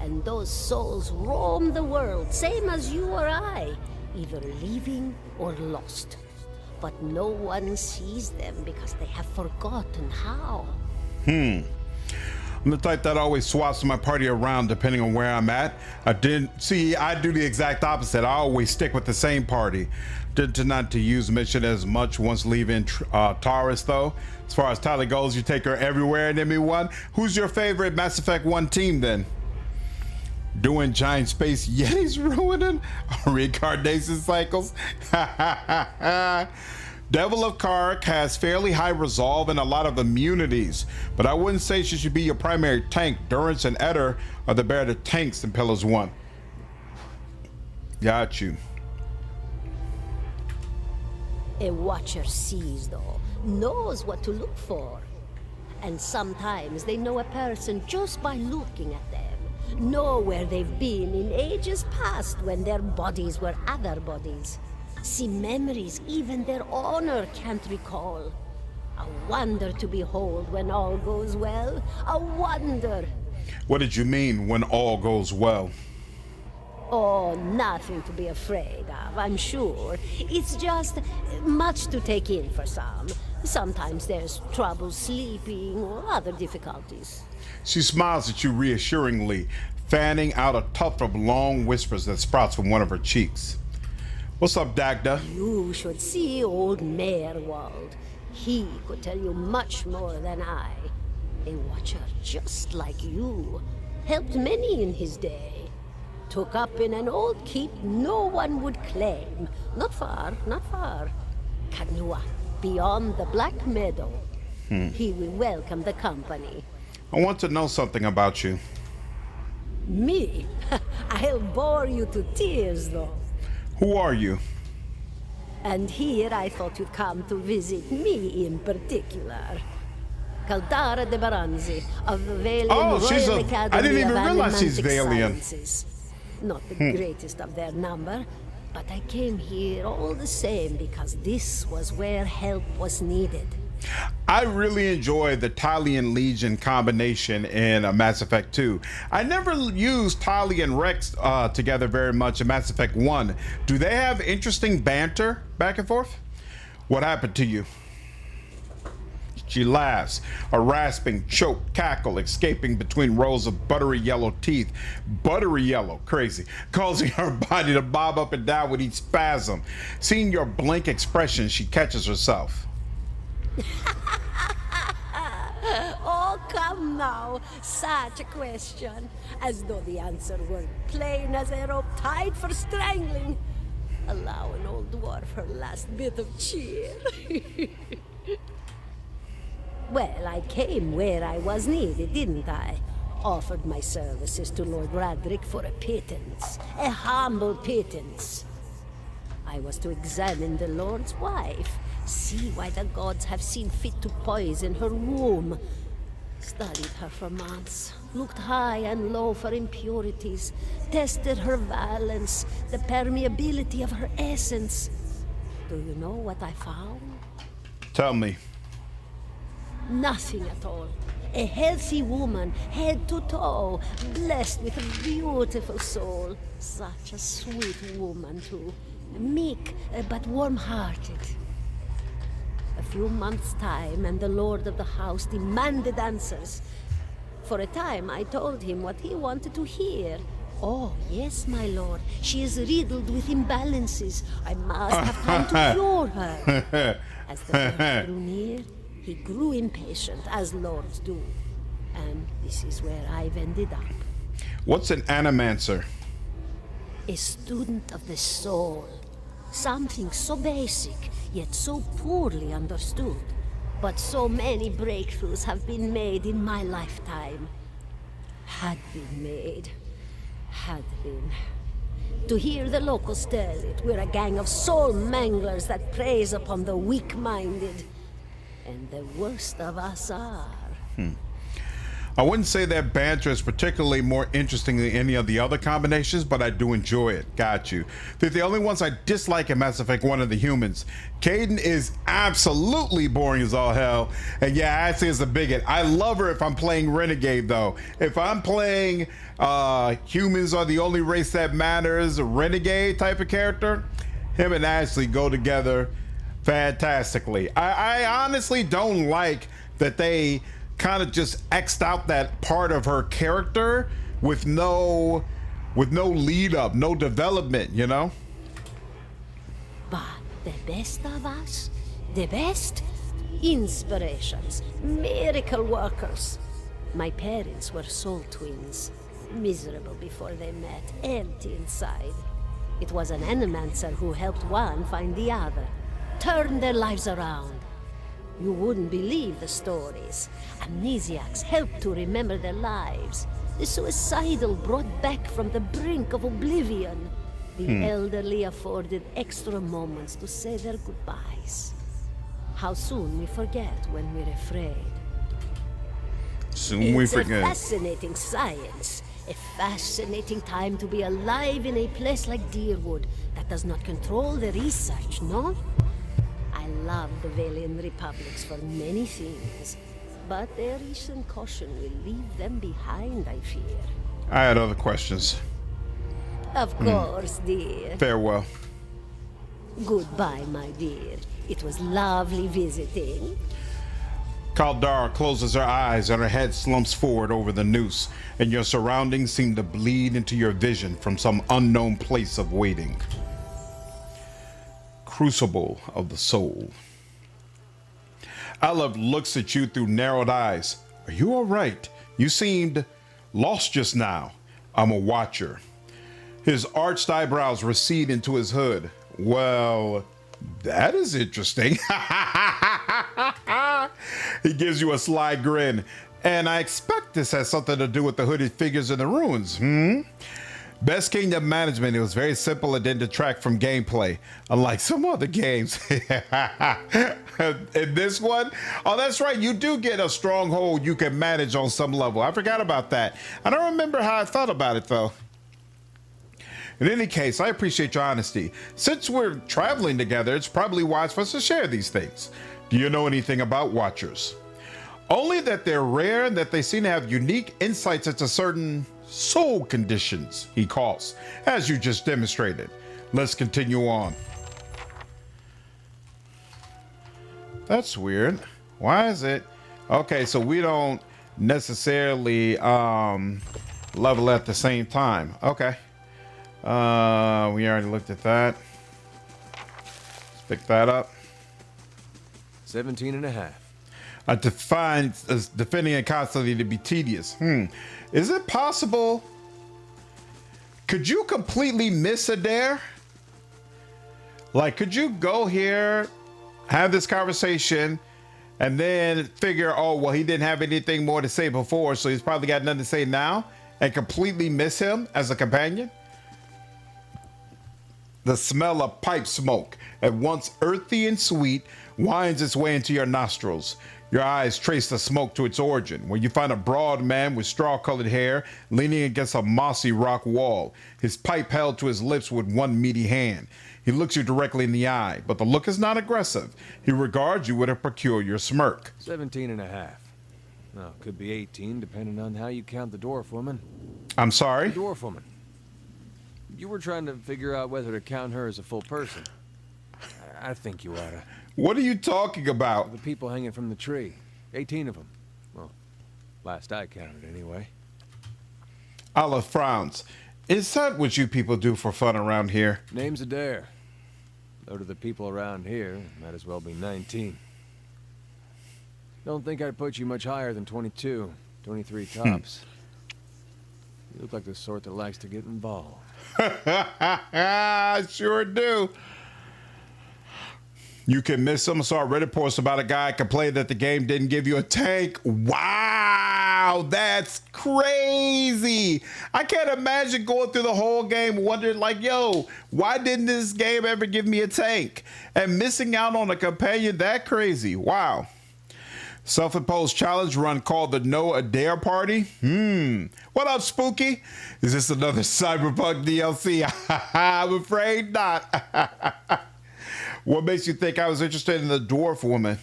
and those souls roam the world, same as you or I, either living or lost. But no one sees them because they have forgotten how. I'm the type that always swaps my party around depending on where I'm at. I do the exact opposite. I always stick with the same party. Tend not to use mission as much once leaving Taurus though. As far as Tali goes, you take her everywhere in ME1. Who's your favorite Mass Effect 1 team then? Doing giant space yetis ruining reincarnation cycles. Devil of Kark has fairly high resolve and a lot of immunities, but I wouldn't say she should be your primary tank. Durance and Eder are the better tanks in Pillars 1. Got you. A watcher sees, though, knows what to look for. And sometimes they know a person just by looking at them, know where they've been in ages past when their bodies were other bodies. See memories even their owner can't recall. A wonder to behold when all goes well. A wonder. What did you mean when all goes well? Oh, nothing to be afraid of, I'm sure. It's just much to take in for some. Sometimes there's trouble sleeping or other difficulties. She smiles at you reassuringly, fanning out a tuft of long whispers that sprouts from one of her cheeks. What's up, Dagda? You should see old Merwald. He could tell you much more than I. A watcher just like you. Helped many in his day. Took up in an old keep no one would claim. Not far, not far. Kanua, beyond the Black Meadow. He will welcome the company. I want to know something about you. Me? I'll bore you to tears, though. Who are you? And here I thought you'd come to visit me in particular. Caldara de Baranzi of the Vale Royal Academy I didn't even of realize she's Animantic Valian. Sciences. Not the greatest of their number, but I came here all the same because this was where help was needed. I really enjoy the Tali and Legion combination in Mass Effect 2. I never used Tali and Rex together very much in Mass Effect 1. Do they have interesting banter back and forth? What happened to you? She laughs, a rasping, choked cackle escaping between rows of buttery yellow teeth. Buttery yellow, crazy, causing her body to bob up and down with each spasm. Seeing your blank expression, she catches herself. Oh, come now. Such a question. As though the answer were plain as a rope tied for strangling. Allow an old dwarf her last bit of cheer. Well, I came where I was needed, didn't I? Offered my services to Lord Radric for a pittance. A humble pittance. I was to examine the Lord's wife. See why the gods have seen fit to poison her womb. Studied her for months. Looked high and low for impurities. Tested her valence, the permeability of her essence. Do you know what I found? Tell me. Nothing at all. A healthy woman, head to toe, blessed with a beautiful soul. Such a sweet woman, too. Meek, but warm-hearted. A few months' time, and the lord of the house demanded answers. For a time, I told him what he wanted to hear. Oh, yes, my lord. She is riddled with imbalances. I must have time to cure her. As the birth grew near, he grew impatient, as lords do. And this is where I've ended up. What's an animancer? A student of the soul. Something so basic, yet so poorly understood. But so many breakthroughs have been made in my lifetime. Had been made. Had been. To hear the locals tell it, we're a gang of soul manglers that preys upon the weak-minded. And the worst of us are. I wouldn't say that banter is particularly more interesting than any of the other combinations, but I do enjoy it. Got you. They're the only ones I dislike in Mass Effect 1 of the humans. Caden is absolutely boring as all hell. And yeah, Ashley is a bigot. I love her if I'm playing Renegade, though. If I'm playing humans are the only race that matters, a Renegade type of character, him and Ashley go together fantastically. I honestly don't like that they kind of just X'd out that part of her character with no lead up, no development, you know? But the best of us, the best, inspirations, miracle workers. My parents were soul twins, miserable before they met, empty inside. It was an animancer who helped one find the other, turned their lives around. You wouldn't believe the stories. Amnesiacs helped to remember their lives. The suicidal brought back from the brink of oblivion. The elderly afforded extra moments to say their goodbyes. How soon we forget when we're afraid. Soon we forget. It's a fascinating science. A fascinating time to be alive in a place like Deerwood that does not control the research, no? I love the Valian republics for many things, but their recent caution will leave them behind, I fear. I had other questions. Of course, dear. Farewell. Goodbye, my dear. It was lovely visiting. Kaldara closes her eyes and her head slumps forward over the noose, and your surroundings seem to bleed into your vision from some unknown place of waiting. Crucible of the soul. Aloth looks at you through narrowed eyes. Are you all right? You seemed lost just now. I'm a watcher. His arched eyebrows recede into his hood. Well, that is interesting. He gives you a sly grin. And I expect this has something to do with the hooded figures in the ruins, Best Kingdom management, it was very simple and didn't detract from gameplay, unlike some other games. In this one, oh, that's right, you do get a stronghold you can manage on some level. I forgot about that. I don't remember how I felt about it, though. In any case, I appreciate your honesty. Since we're traveling together, it's probably wise for us to share these things. Do you know anything about Watchers? Only that they're rare and that they seem to have unique insights into certain soul conditions, he calls, as you just demonstrated. Let's continue on. That's weird. Why is it? Okay, so we don't necessarily level at the same time. Okay. We already looked at that. Let's pick that up. 17 and a half. I define as defending it constantly to be tedious. Is it possible? Could you completely miss a dare? Like, could you go here, have this conversation, and then figure, oh, well, he didn't have anything more to say before, so he's probably got nothing to say now, and completely miss him as a companion? The smell of pipe smoke, at once earthy and sweet, winds its way into your nostrils. Your eyes trace the smoke to its origin, where you find a broad man with straw-colored hair leaning against a mossy rock wall, his pipe held to his lips with one meaty hand. He looks you directly in the eye, but the look is not aggressive. He regards you with a peculiar smirk. 17 and a half. Well, could be 18, depending on how you count the dwarf woman. I'm sorry? The dwarf woman. You were trying to figure out whether to count her as a full person. I think you oughta. What are you talking about? The people hanging from the tree. 18 of them. Well, last I counted anyway. Aloth frowns. Is that what you people do for fun around here? Name's Eder. Though to the people around here, might as well be 19. Don't think I'd put you much higher than 22, 23 tops. You look like the sort that likes to get involved. I sure do. You can miss him. I saw a Reddit post about a guy complaining that the game didn't give you a tank. Wow! Wow, that's crazy. I can't imagine going through the whole game wondering like, yo, why didn't this game ever give me a tank? And missing out on a companion that crazy. Wow. Self-imposed challenge run called the No Eder Party. What up, Spooky? Is this another Cyberpunk DLC? I'm afraid not. What makes you think I was interested in the dwarf woman?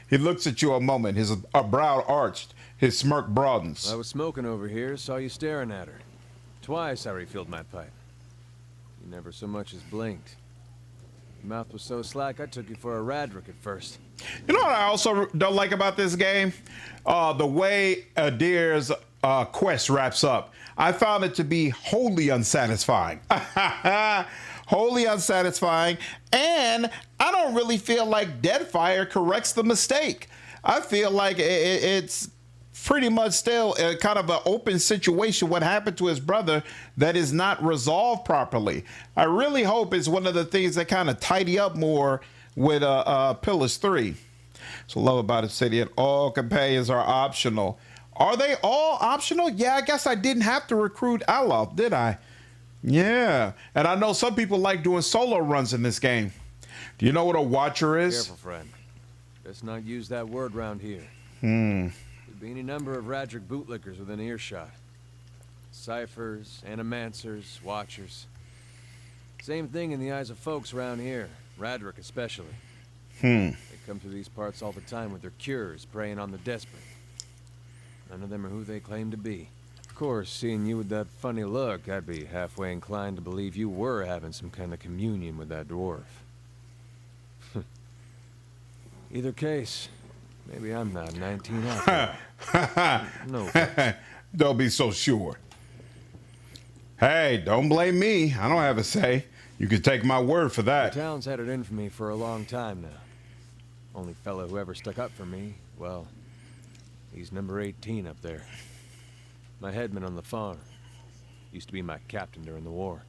He looks at you a moment, his brow arched, his smirk broadens. I was smoking over here, saw you staring at her. Twice I refilled my pipe. You never so much as blinked. Your mouth was so slack, I took you for a Radric at first. You know what I also don't like about this game? The way Eder's quest wraps up. I found it to be wholly unsatisfying. Wholly unsatisfying. And I don't really feel like Deadfire corrects the mistake. I feel like it's pretty much still kind of an open situation, what happened to his brother, that is not resolved properly. I really hope it's one of the things that kind of tidy up more with Pillars 3. So love about it, city, and all companions are optional. Are they all optional? Yeah, I guess I didn't have to recruit Aloth, did I? Yeah, and I know some people like doing solo runs in this game. Do you know what a watcher is? Careful, friend. Let's not use that word round here. Hmm. There'd be any number of Radric bootlickers within earshot. Ciphers, animancers, watchers. Same thing in the eyes of folks around here, Radric especially. They come through these parts all the time with their cures, preying on the desperate. None of them are who they claim to be. Of course, seeing you with that funny look, I'd be halfway inclined to believe you were having some kind of communion with that dwarf. Either case, maybe I'm not 19 after. No. Don't be so sure. Hey, don't blame me. I don't have a say. You can take my word for that. The town's had it in for me for a long time now. Only fellow who ever stuck up for me, well, he's number 18 up there. My headman on the farm. Used to be my captain during the war.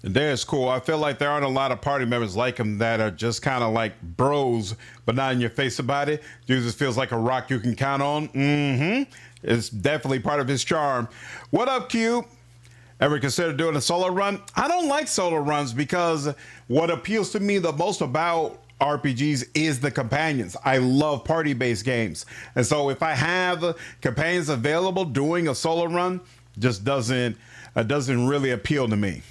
There's cool. I feel like there aren't a lot of party members like him that are just kind of like bros, but not in your face about it. Jesus feels like a rock you can count on. It's definitely part of his charm. What up, Q? Ever consider doing a solo run? I don't like solo runs because what appeals to me the most about RPGs is the companions. I love party-based games. And so if I have companions available, doing a solo run just doesn't really appeal to me.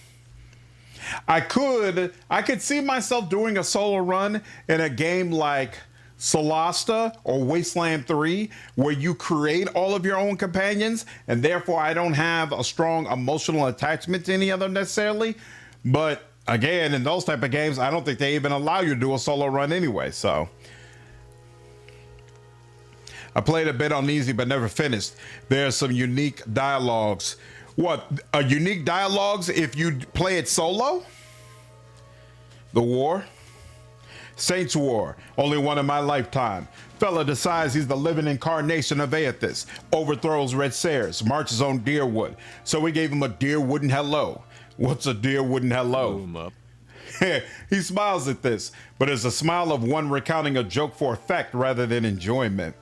I could see myself doing a solo run in a game like Solasta or Wasteland 3, where you create all of your own companions, and therefore I don't have a strong emotional attachment to any of them necessarily. But again, in those type of games, I don't think they even allow you to do a solo run anyway. So I played a bit on easy, but never finished. There's some unique dialogues. What, unique dialogues if you play it solo? The War? Saints War, only one in my lifetime. Fella decides he's the living incarnation of Aethys, overthrows Red Sairs, marches on Deerwood. So we gave him a Deerwood and hello. What's a Deerwood and hello? Boom up. He smiles at this, but it's a smile of one recounting a joke for effect rather than enjoyment.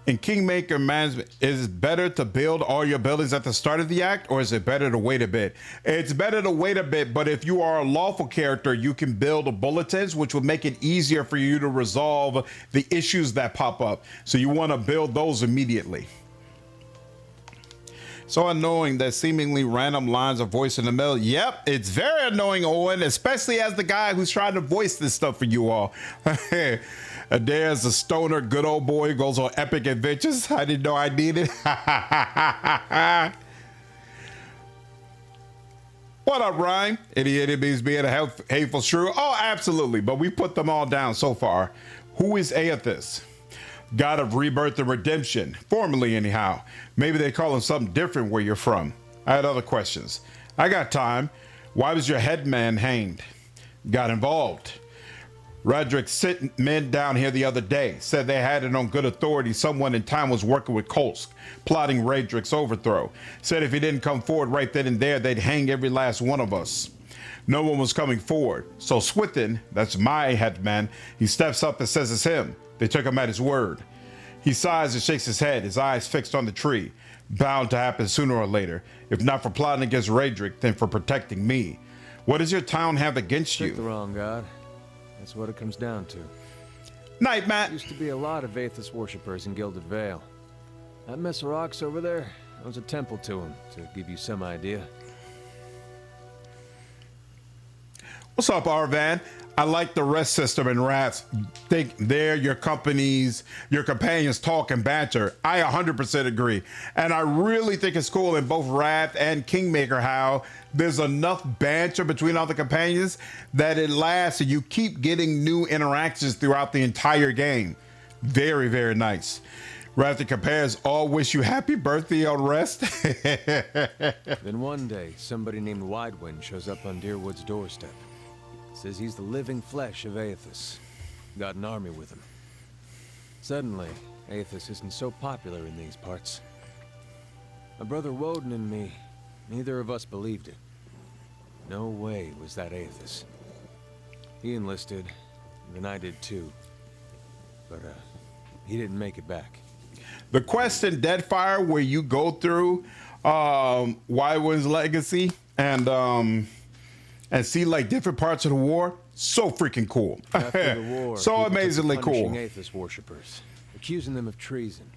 In Kingmaker Management, is it better to build all your buildings at the start of the act, or is it better to wait a bit? It's better to wait a bit, but if you are a lawful character, you can build bulletins, which will make it easier for you to resolve the issues that pop up. So you want to build those immediately. So annoying that seemingly random lines of voice in the middle. Yep, it's very annoying, Owen, especially as the guy who's trying to voice this stuff for you all. There's a stoner, good old boy who goes on epic adventures. I didn't know I needed. What up, Ryan? Any enemies being a hateful shrew? Oh, absolutely, but we put them all down so far. Who is Aethys? God of rebirth and redemption, formerly anyhow. Maybe they call him something different where you're from. I had other questions. I got time. Why was your headman hanged? Got involved. Radric sent men down here the other day, said they had it on good authority someone in town was working with Kolsk, plotting Radric's overthrow. Said if he didn't come forward right then and there, they'd hang every last one of us. No one was coming forward. So Swithin, that's my headman, he steps up and says it's him. They took him at his word. He sighs and shakes his head, his eyes fixed on the tree. Bound to happen sooner or later, if not for plotting against Raedric, then for protecting me. What does your town have against you? Pick the wrong god. That's what it comes down to. Night, Matt. Used to be a lot of Aethys worshippers in Gilded Vale. That mess of rocks over there, that was a temple to him, to give you some idea. What's up, Arvan? I like the rest system in Rats. Think they're your companies, your companions talk and banter. I 100% agree. And I really think it's cool in both Wrath and Kingmaker how there's enough banter between all the companions that it lasts and you keep getting new interactions throughout the entire game. Very, very nice. Wrath and compares all wish you happy birthday on Rest. Then one day, somebody named Widewind shows up on Deerwood's doorstep. Says he's the living flesh of Aethys. Got an army with him. Suddenly, Aethys isn't so popular in these parts. My brother Woden and me, neither of us believed it. No way was that Aethys. He enlisted, and then I did too. But, he didn't make it back. The quest in Deadfire where you go through Wydwin's legacy and see like different parts of the war, so freaking cool. After the war, so amazingly cool. Punishing Aethys worshippers, accusing them of treason.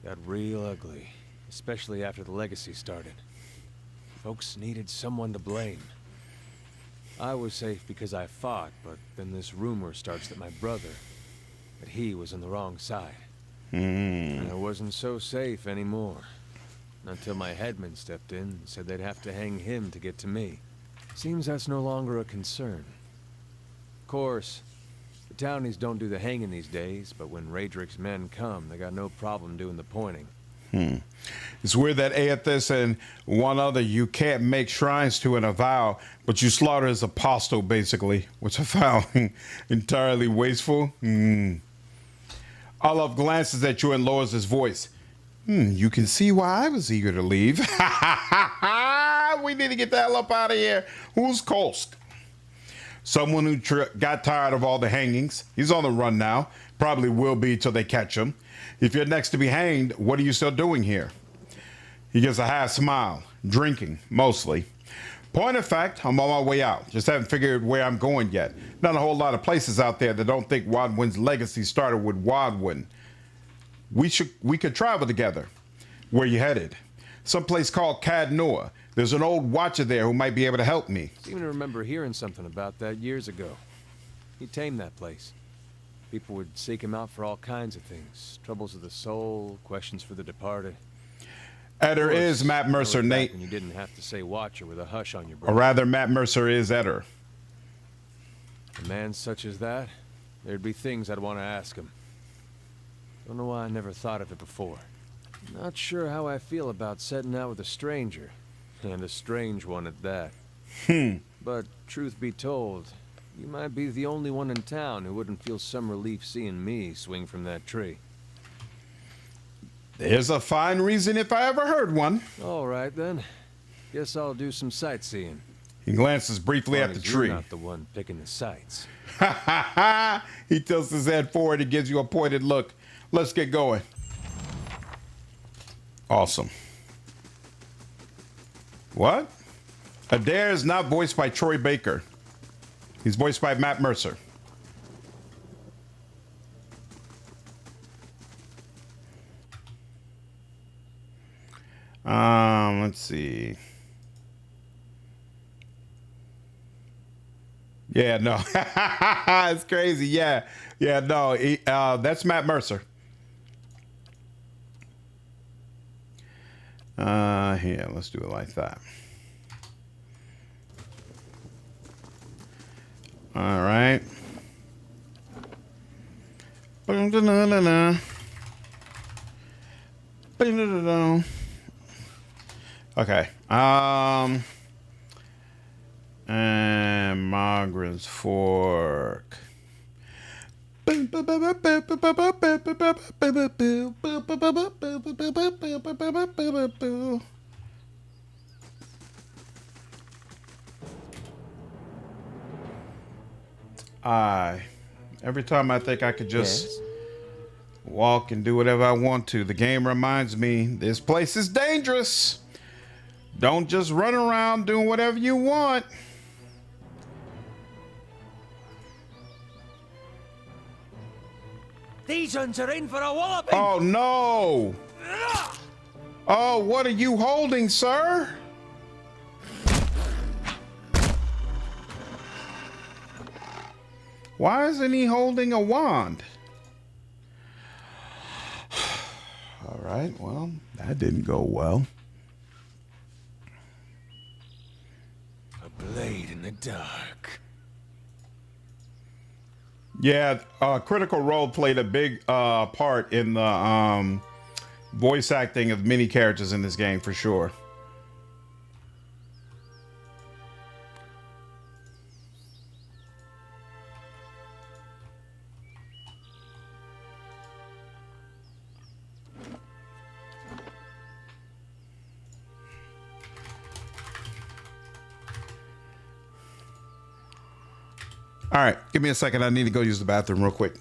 Got real ugly, especially after the legacy started. Folks needed someone to blame. I was safe because I fought, but then this rumor starts that my brother, that he was on the wrong side. And I wasn't so safe anymore. Until my headman stepped in and said they'd have to hang him to get to me. Seems that's no longer a concern. Of course, the townies don't do the hanging these days, but when Raedric's men come, they got no problem doing the pointing. It's weird that Aethys and one other you can't make shrines to in a vow, but you slaughter his apostle, basically, which I found entirely wasteful. Aloth glances at you and lowers his voice. You can see why I was eager to leave. We need to get the hell up out of here. Who's Kolsk? Someone who got tired of all the hangings. He's on the run now. Probably will be till they catch him. If you're next to be hanged, what are you still doing here? He gives a half smile. Drinking, mostly. Point of fact, I'm on my way out. Just haven't figured where I'm going yet. Not a whole lot of places out there that don't think Wydwin's legacy started with Wydwin. We could travel together. Where you headed? Someplace called Cadnoa. There's an old watcher there who might be able to help me. I seem to remember hearing something about that years ago. He tamed that place. People would seek him out for all kinds of things. Troubles of the soul, questions for the departed. Eder is Matt Mercer, Nate. And you didn't have to say watcher with a hush on your breath. Or rather, Matt Mercer is Eder. A man such as that, there'd be things I'd want to ask him. Don't know why I never thought of it before. Not sure how I feel about setting out with a stranger. And a strange one at that. But truth be told, you might be the only one in town who wouldn't feel some relief seeing me swing from that tree. There's a fine reason if I ever heard one. All right then. Guess I'll do some sightseeing. He glances briefly at the tree. You're not the one picking the sights. He tilts his head forward and gives you a pointed look. Let's get going. Awesome. What? Eder is not voiced by Troy Baker. He's voiced by Matt Mercer. Let's see. Yeah, no. It's crazy. Yeah, no. That's Matt Mercer. Here, let's do it like that. All right. Okay. And Margaret's Fork. Every time I think I could just Yes? walk and do whatever I want to, the game reminds me this place is dangerous. Don't just run around doing whatever you want. These ones are in for a walloping! Oh no! Oh, what are you holding, sir? Why isn't he holding a wand? All right, well, that didn't go well. A blade in the dark. Yeah, Critical Role played a big part in the voice acting of many characters in this game, for sure. All right, give me a second. I need to go use the bathroom real quick.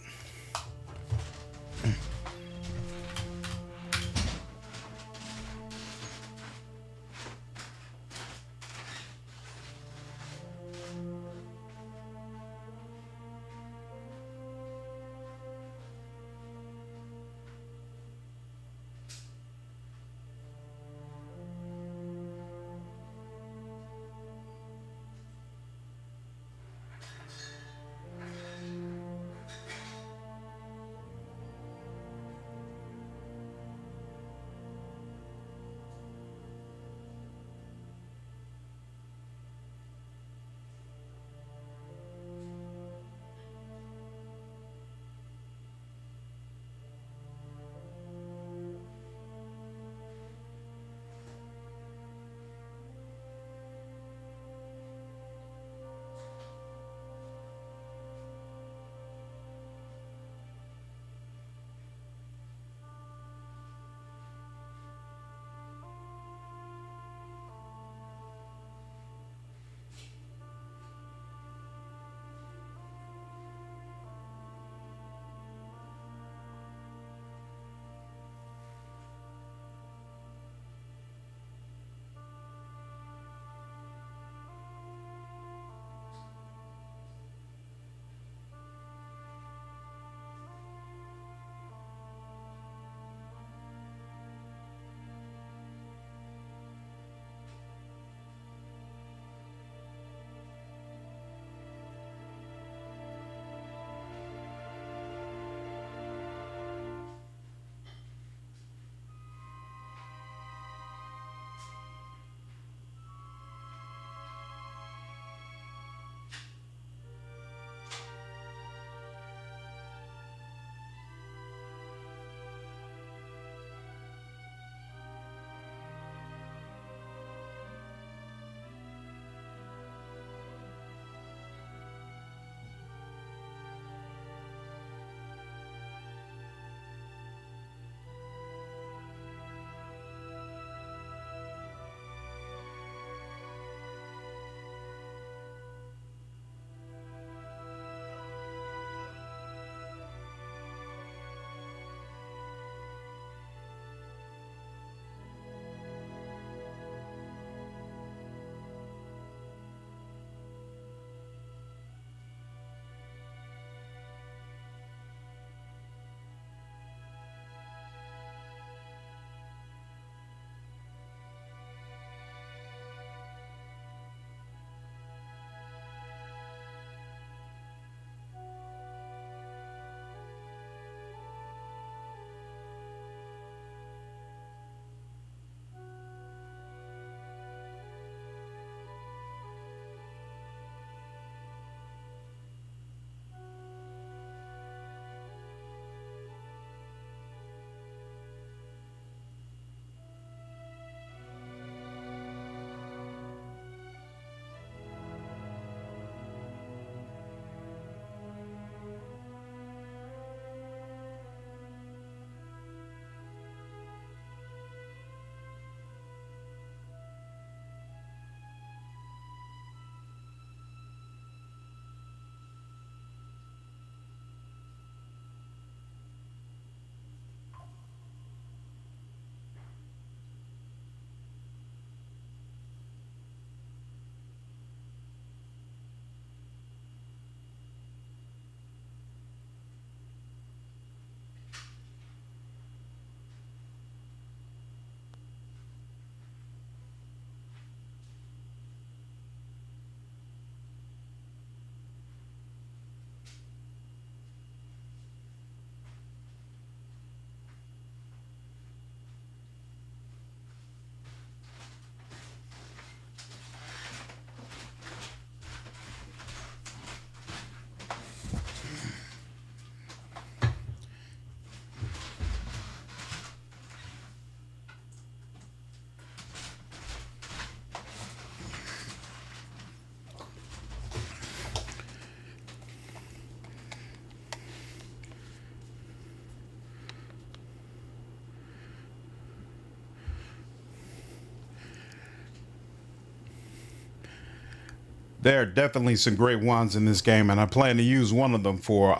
There are definitely some great wands in this game, and I plan to use one of them for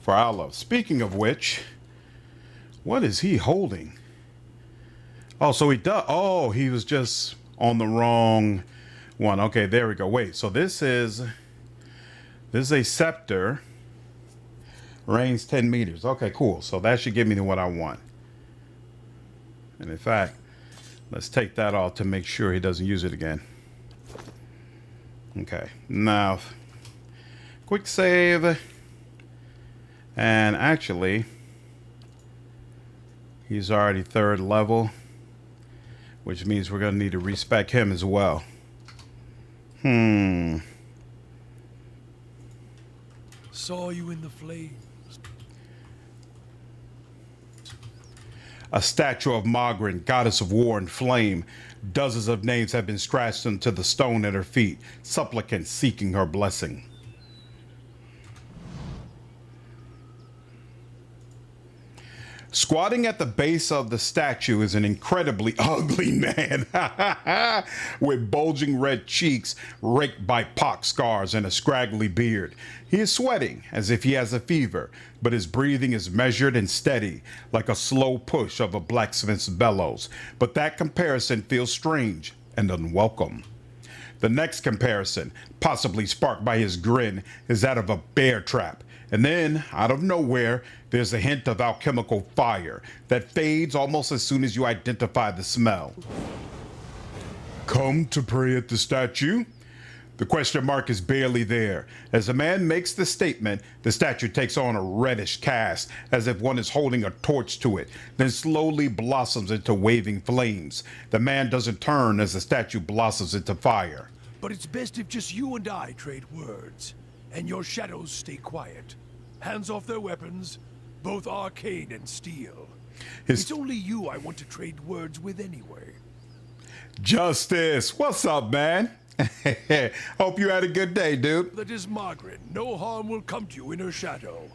Aloth. Speaking of which, what is he holding? Oh, so he does. Oh, he was just on the wrong one. Okay, there we go. Wait, so this is a scepter. Range 10 meters. Okay, cool. So that should give me what I want. And in fact, let's take that off to make sure he doesn't use it again. Okay, now quick save. And actually, he's already 3rd level, which means we're going to need to respec him as well. Saw you in the flames. A statue of Margaret, goddess of war and flame. Dozens of names have been scratched into the stone at her feet, supplicants seeking her blessing. Squatting at the base of the statue is an incredibly ugly man with bulging red cheeks raked by pock scars and a scraggly beard. He is sweating as if he has a fever, but his breathing is measured and steady, like a slow push of a blacksmith's bellows. But that comparison feels strange and unwelcome. The next comparison, possibly sparked by his grin, is that of a bear trap. And then, out of nowhere, there's a hint of alchemical fire that fades almost as soon as you identify the smell. Come to pray at the statue? The question mark is barely there. As the man makes the statement, the statue takes on a reddish cast, as if one is holding a torch to it, then slowly blossoms into waving flames. The man doesn't turn as the statue blossoms into fire. But it's best if just you and I trade words, and your shadows stay quiet. Hands off their weapons, both arcane and steel. It's only you I want to trade words with anyway. Justice, what's up, man? Hope you had a good day, dude. That is Margaret. No harm will come to you in her shadow.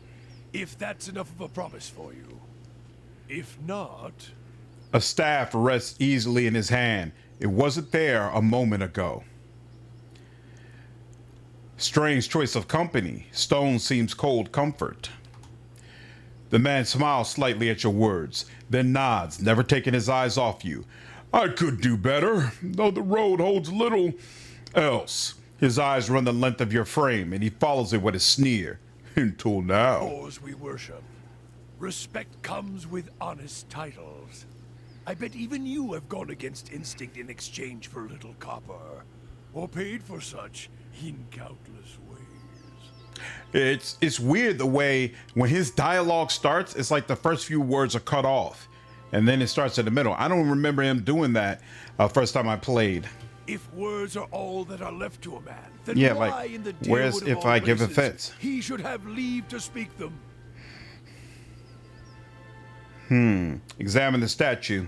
If that's enough of a promise for you. If not... A staff rests easily in his hand. It wasn't there a moment ago. Strange choice of company. Stone seems cold comfort. The man smiles slightly at your words, then nods, never taking his eyes off you. I could do better, though the road holds little else. His eyes run the length of your frame, and he follows it with a sneer. Until now. Yours we worship. Respect comes with honest titles. I bet even you have gone against instinct in exchange for little copper. Or paid for such in countless ways. It's weird the way when his dialogue starts, it's like the first few words are cut off, and then it starts in the middle. I don't remember him doing that first time I played. If words are all that are left to a man, then yeah, why like, in the where's if I give offense? He should have leave to speak them. Examine the statue.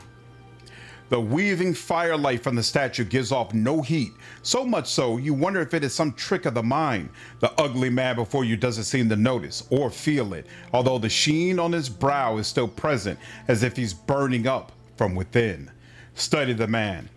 The weaving firelight from the statue gives off no heat, so much so you wonder if it is some trick of the mind. The ugly man before you doesn't seem to notice or feel it, although the sheen on his brow is still present, as if he's burning up from within. Study the man.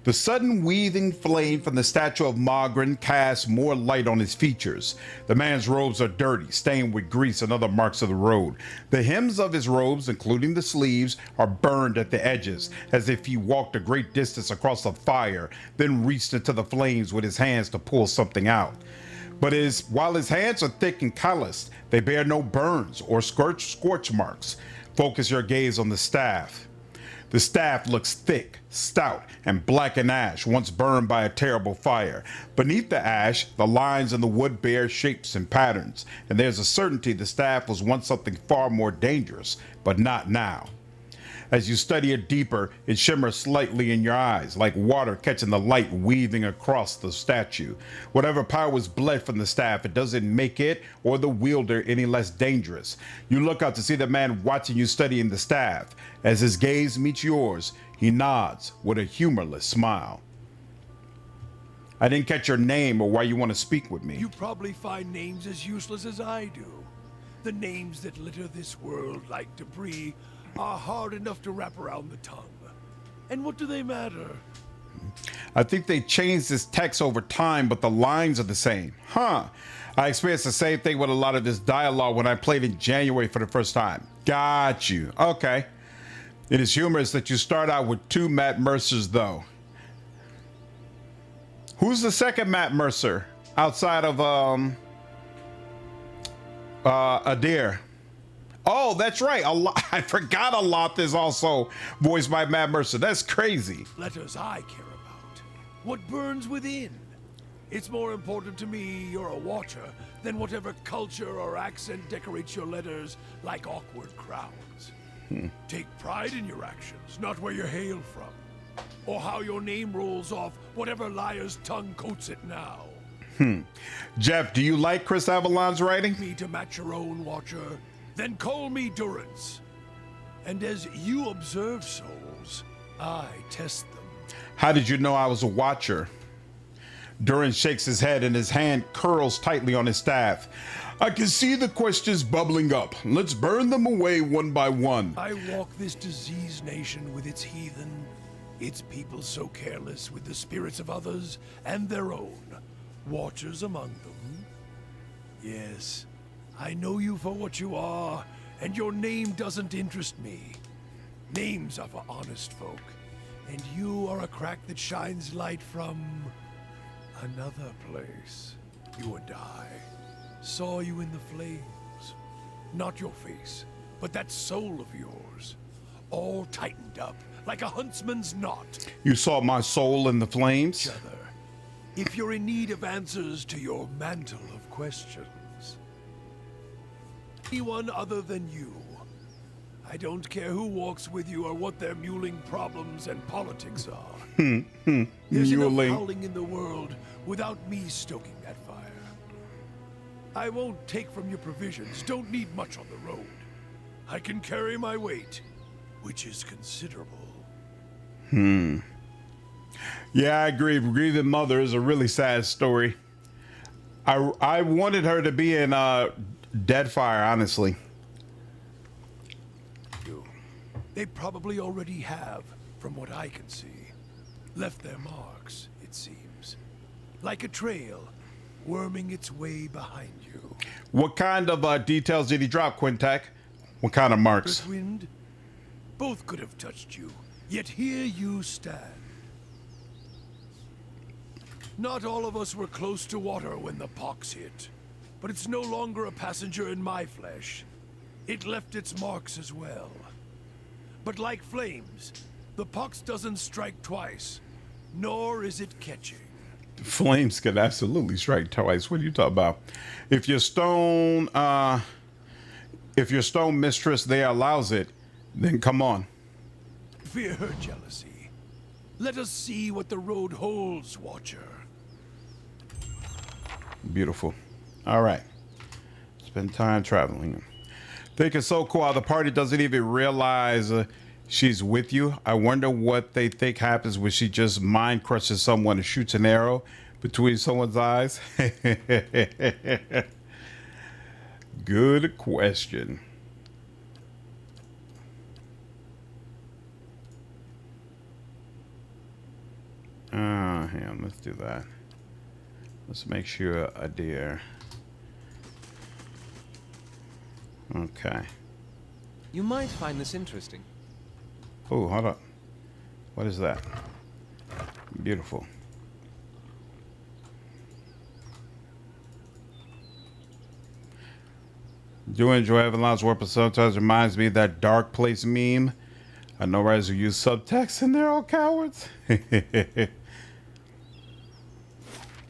The sudden weaving flame from the statue of Margaret casts more light on his features. The man's robes are dirty, stained with grease and other marks of the road. The hems of his robes, including the sleeves, are burned at the edges, as if he walked a great distance across a fire, then reached into the flames with his hands to pull something out. But while his hands are thick and calloused, they bear no burns or scorch marks. Focus your gaze on the staff. The staff looks thick, stout, and black and ash, once burned by a terrible fire. Beneath the ash, the lines in the wood bear shapes and patterns, and there's a certainty the staff was once something far more dangerous, but not now. As you study it deeper, it shimmers slightly in your eyes, like water catching the light weaving across the statue. Whatever power was bled from the staff, it doesn't make it or the wielder any less dangerous. You look out to see the man watching you studying the staff. As his gaze meets yours, he nods with a humorless smile. I didn't catch your name or why you want to speak with me. You probably find names as useless as I do. The names that litter this world like debris are hard enough to wrap around the tongue. And what do they matter? I think they changed this text over time, but the lines are the same. Huh. I experienced the same thing with a lot of this dialogue when I played in January for the first time. Got you. Okay. It is humorous that you start out with 2 Matt Mercers, though. Who's the second Matt Mercer outside of Eder? Oh, that's right. I forgot Aloth is also voiced by Matt Mercer. That's crazy. Letters I care about. What burns within. It's more important to me you're a watcher than whatever culture or accent decorates your letters like awkward crowns. Take pride in your actions, not where you hail from, or how your name rolls off whatever liar's tongue coats it now. Jeff, do you like Chris Avalon's writing? Me to match your own, watcher, then call me Durance. And as you observe souls, I test them. How did you know I was a watcher? Durance shakes his head and his hand curls tightly on his staff. I can see the questions bubbling up. Let's burn them away one by one. I walk this diseased nation with its heathen, its people so careless with the spirits of others and their own, watchers among them. Yes, I know you for what you are, and your name doesn't interest me. Names are for honest folk, and you are a crack that shines light from another place. You and I saw you in the flames. Not your face, but that soul of yours, all tightened up like a huntsman's knot. You saw my soul in the flames? Other, if you're in need of answers to your mantle of questions, anyone other than you. I don't care who walks with you or what their mewling problems and politics are. There's enough howling in the world without me stoking that fire. I won't take from your provisions, don't need much on the road. I can carry my weight, which is considerable. Yeah, I agree. Grieving Mother is a really sad story. I wanted her to be in Deadfire, honestly. They probably already have, from what I can see. Left their marks, it seems. Like a trail, worming its way behind you. What kind of details did he drop, Quintac? What kind of marks? Earthwind? Both could have touched you, yet here you stand. Not all of us were close to water when the pox hit, but it's no longer a passenger in my flesh. It left its marks as well. But like flames, the pox doesn't strike twice, nor is it catching. Flames could absolutely strike twice. What are you talking about? If your stone mistress there allows it, then come on. Fear her jealousy. Let us see what the road holds, Watcher. Beautiful. All right. Spend time traveling. Think it's so cool how the party doesn't even realize she's with you. I wonder what they think happens when she just mind crushes someone and shoots an arrow between someone's eyes. Good question. Let's do that. Let's make sure a deer. Okay. You might find this interesting. Oh, hold up. What is that? Beautiful. Do enjoy Avalon's work, but sometimes reminds me of that Dark Place meme. I know writers who use subtext and they're all cowards.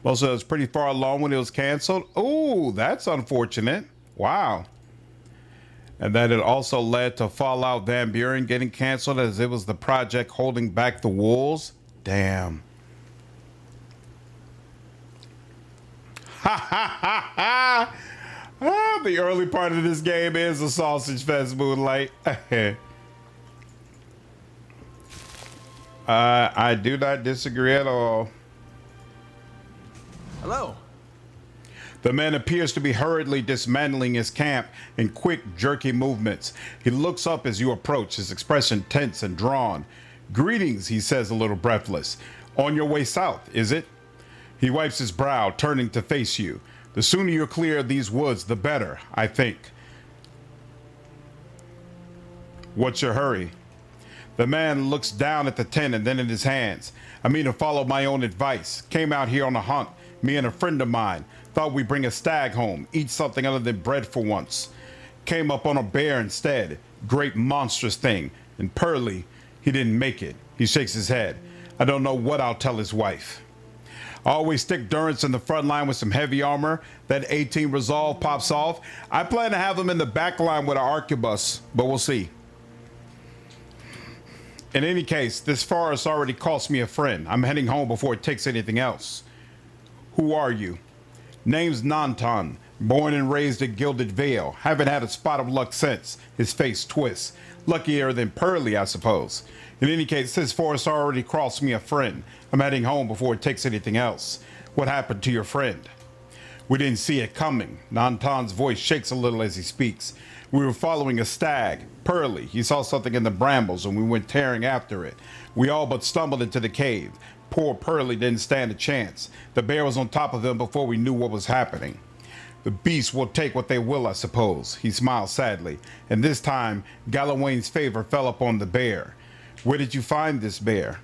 Also, it was pretty far along when it was canceled. Oh, that's unfortunate. Wow. And that it also led to Fallout Van Buren getting canceled as it was the project holding back the wolves. Damn. Ha ha ha ha! Ah, the early part of this game is a sausage fest, Moonlight. I do not disagree at all. Hello. The man appears to be hurriedly dismantling his camp in quick, jerky movements. He looks up as you approach, his expression tense and drawn. Greetings, he says, a little breathless. On your way south, is it? He wipes his brow, turning to face you. The sooner you're clear of these woods, the better, I think. What's your hurry? The man looks down at the tent and then at his hands. I mean to follow my own advice. Came out here on a hunt, me and a friend of mine. Thought we'd bring a stag home, eat something other than bread for once. Came up on a bear instead. Great monstrous thing. And Pearly, he didn't make it. He shakes his head. I don't know what I'll tell his wife. I always stick Durance in the front line with some heavy armor. That 18 resolve pops off. I plan to have him in the back line with an arquebus, but we'll see. In any case, this forest already cost me a friend. I'm heading home before it takes anything else. Who are you? Name's Nantan. Born and raised at Gilded Vale. Haven't had a spot of luck since. His face twists. Luckier than Pearly, I suppose. In any case, this forest already cost me a friend. I'm heading home before it takes anything else. What happened to your friend? We didn't see it coming. Nantan's voice shakes a little as he speaks. We were following a stag, Pearly. He saw something in the brambles and we went tearing after it. We all but stumbled into the cave. Poor Pearly didn't stand a chance. The bear was on top of him before we knew what was happening. The beasts will take what they will, I suppose. He smiled sadly. And this time, Galawain's favor fell upon the bear. Where did you find this bear?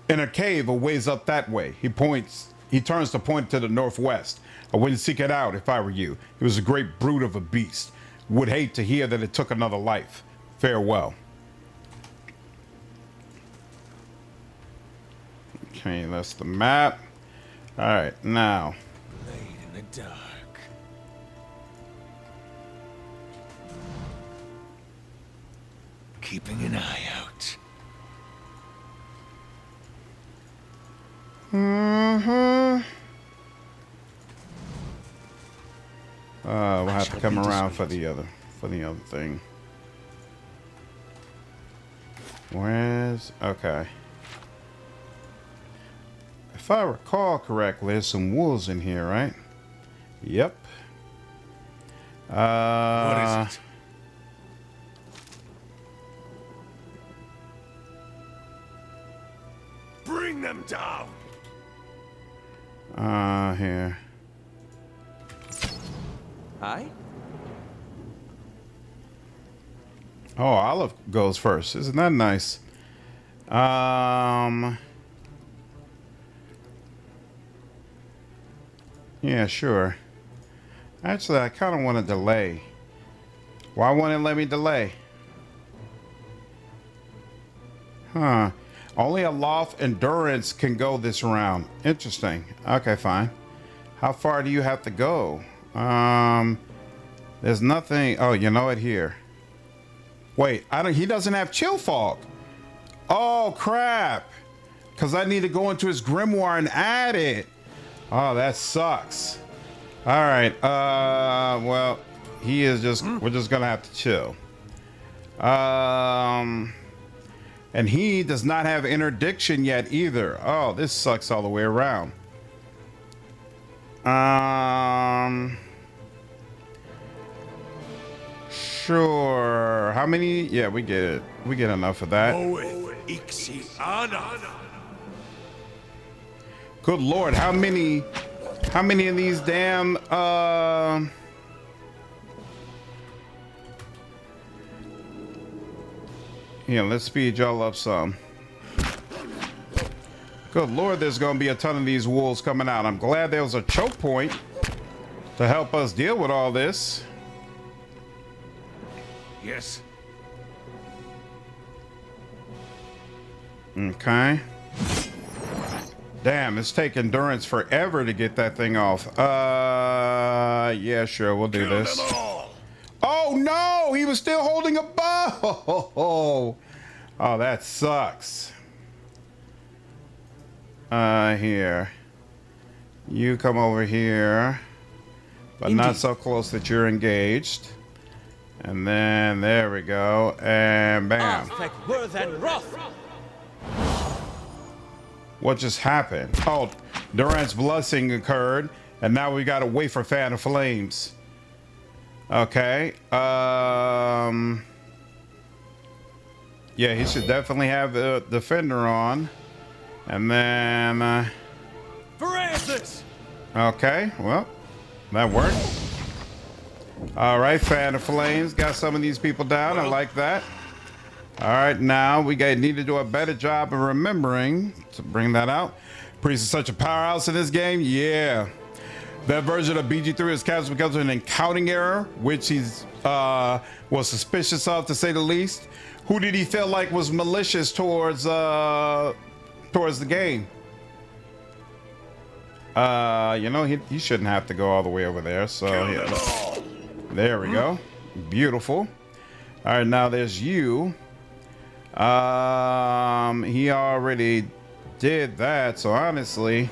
In a cave a ways up that way. He turns to point to the northwest. I wouldn't seek it out if I were you. It was a great brute of a beast. Would hate to hear that it took another life. Farewell. Okay, that's the map. All right, now. Laid in the dark. Keeping an eye out. We'll have to come around for the other thing. Where's okay? If I recall correctly, there's some wolves in here, right? Yep. What is it? Bring them down. Here. Aye? Oh, Aloth goes first. Isn't that nice? Yeah, sure. Actually, I kind of want to delay. Why won't it let me delay? Huh. Only Aloth and Durance can go this round. Interesting. Okay, fine. How far do you have to go? There's nothing. Oh, you know it here. Wait, he doesn't have chill fog. Oh, crap. Because I need to go into his grimoire and add it. Oh, that sucks. All right. Well, he is just, we're just going to have to chill. And he does not have interdiction yet either. Oh, this sucks all the way around. Sure. How many? Yeah, we get it. We get enough of that. Good Lord, how many of these damn yeah, let's speed y'all up some. Good Lord, there's gonna be a ton of these wolves coming out. I'm glad there was a choke point to help us deal with all this. Yes. Okay. Damn, it's taking Durance forever to get that thing off. Yeah, sure, we'll do this. Oh no, he was still holding a bow. Oh, that sucks. Here. You come over here, but not so close that you're engaged. And then there we go, and bam. What just happened? Oh, Durance's blessing occurred, and now we got to wait for Fan of Flames. Okay. Yeah, he should definitely have the defender on. And then, Francis! okay, well, that worked. All right, fan of flames, got some of these people down. I like that. All right, now we need to do a better job of remembering to bring that out. Priest is such a powerhouse in this game. Yeah. That version of BG3 is cast because of an encoding error, which he's was suspicious of, to say the least. Who did he feel like was malicious towards the game? You know, he shouldn't have to go all the way over there. So yeah, there we go. Beautiful. All right, now there's you. He already did that, so honestly,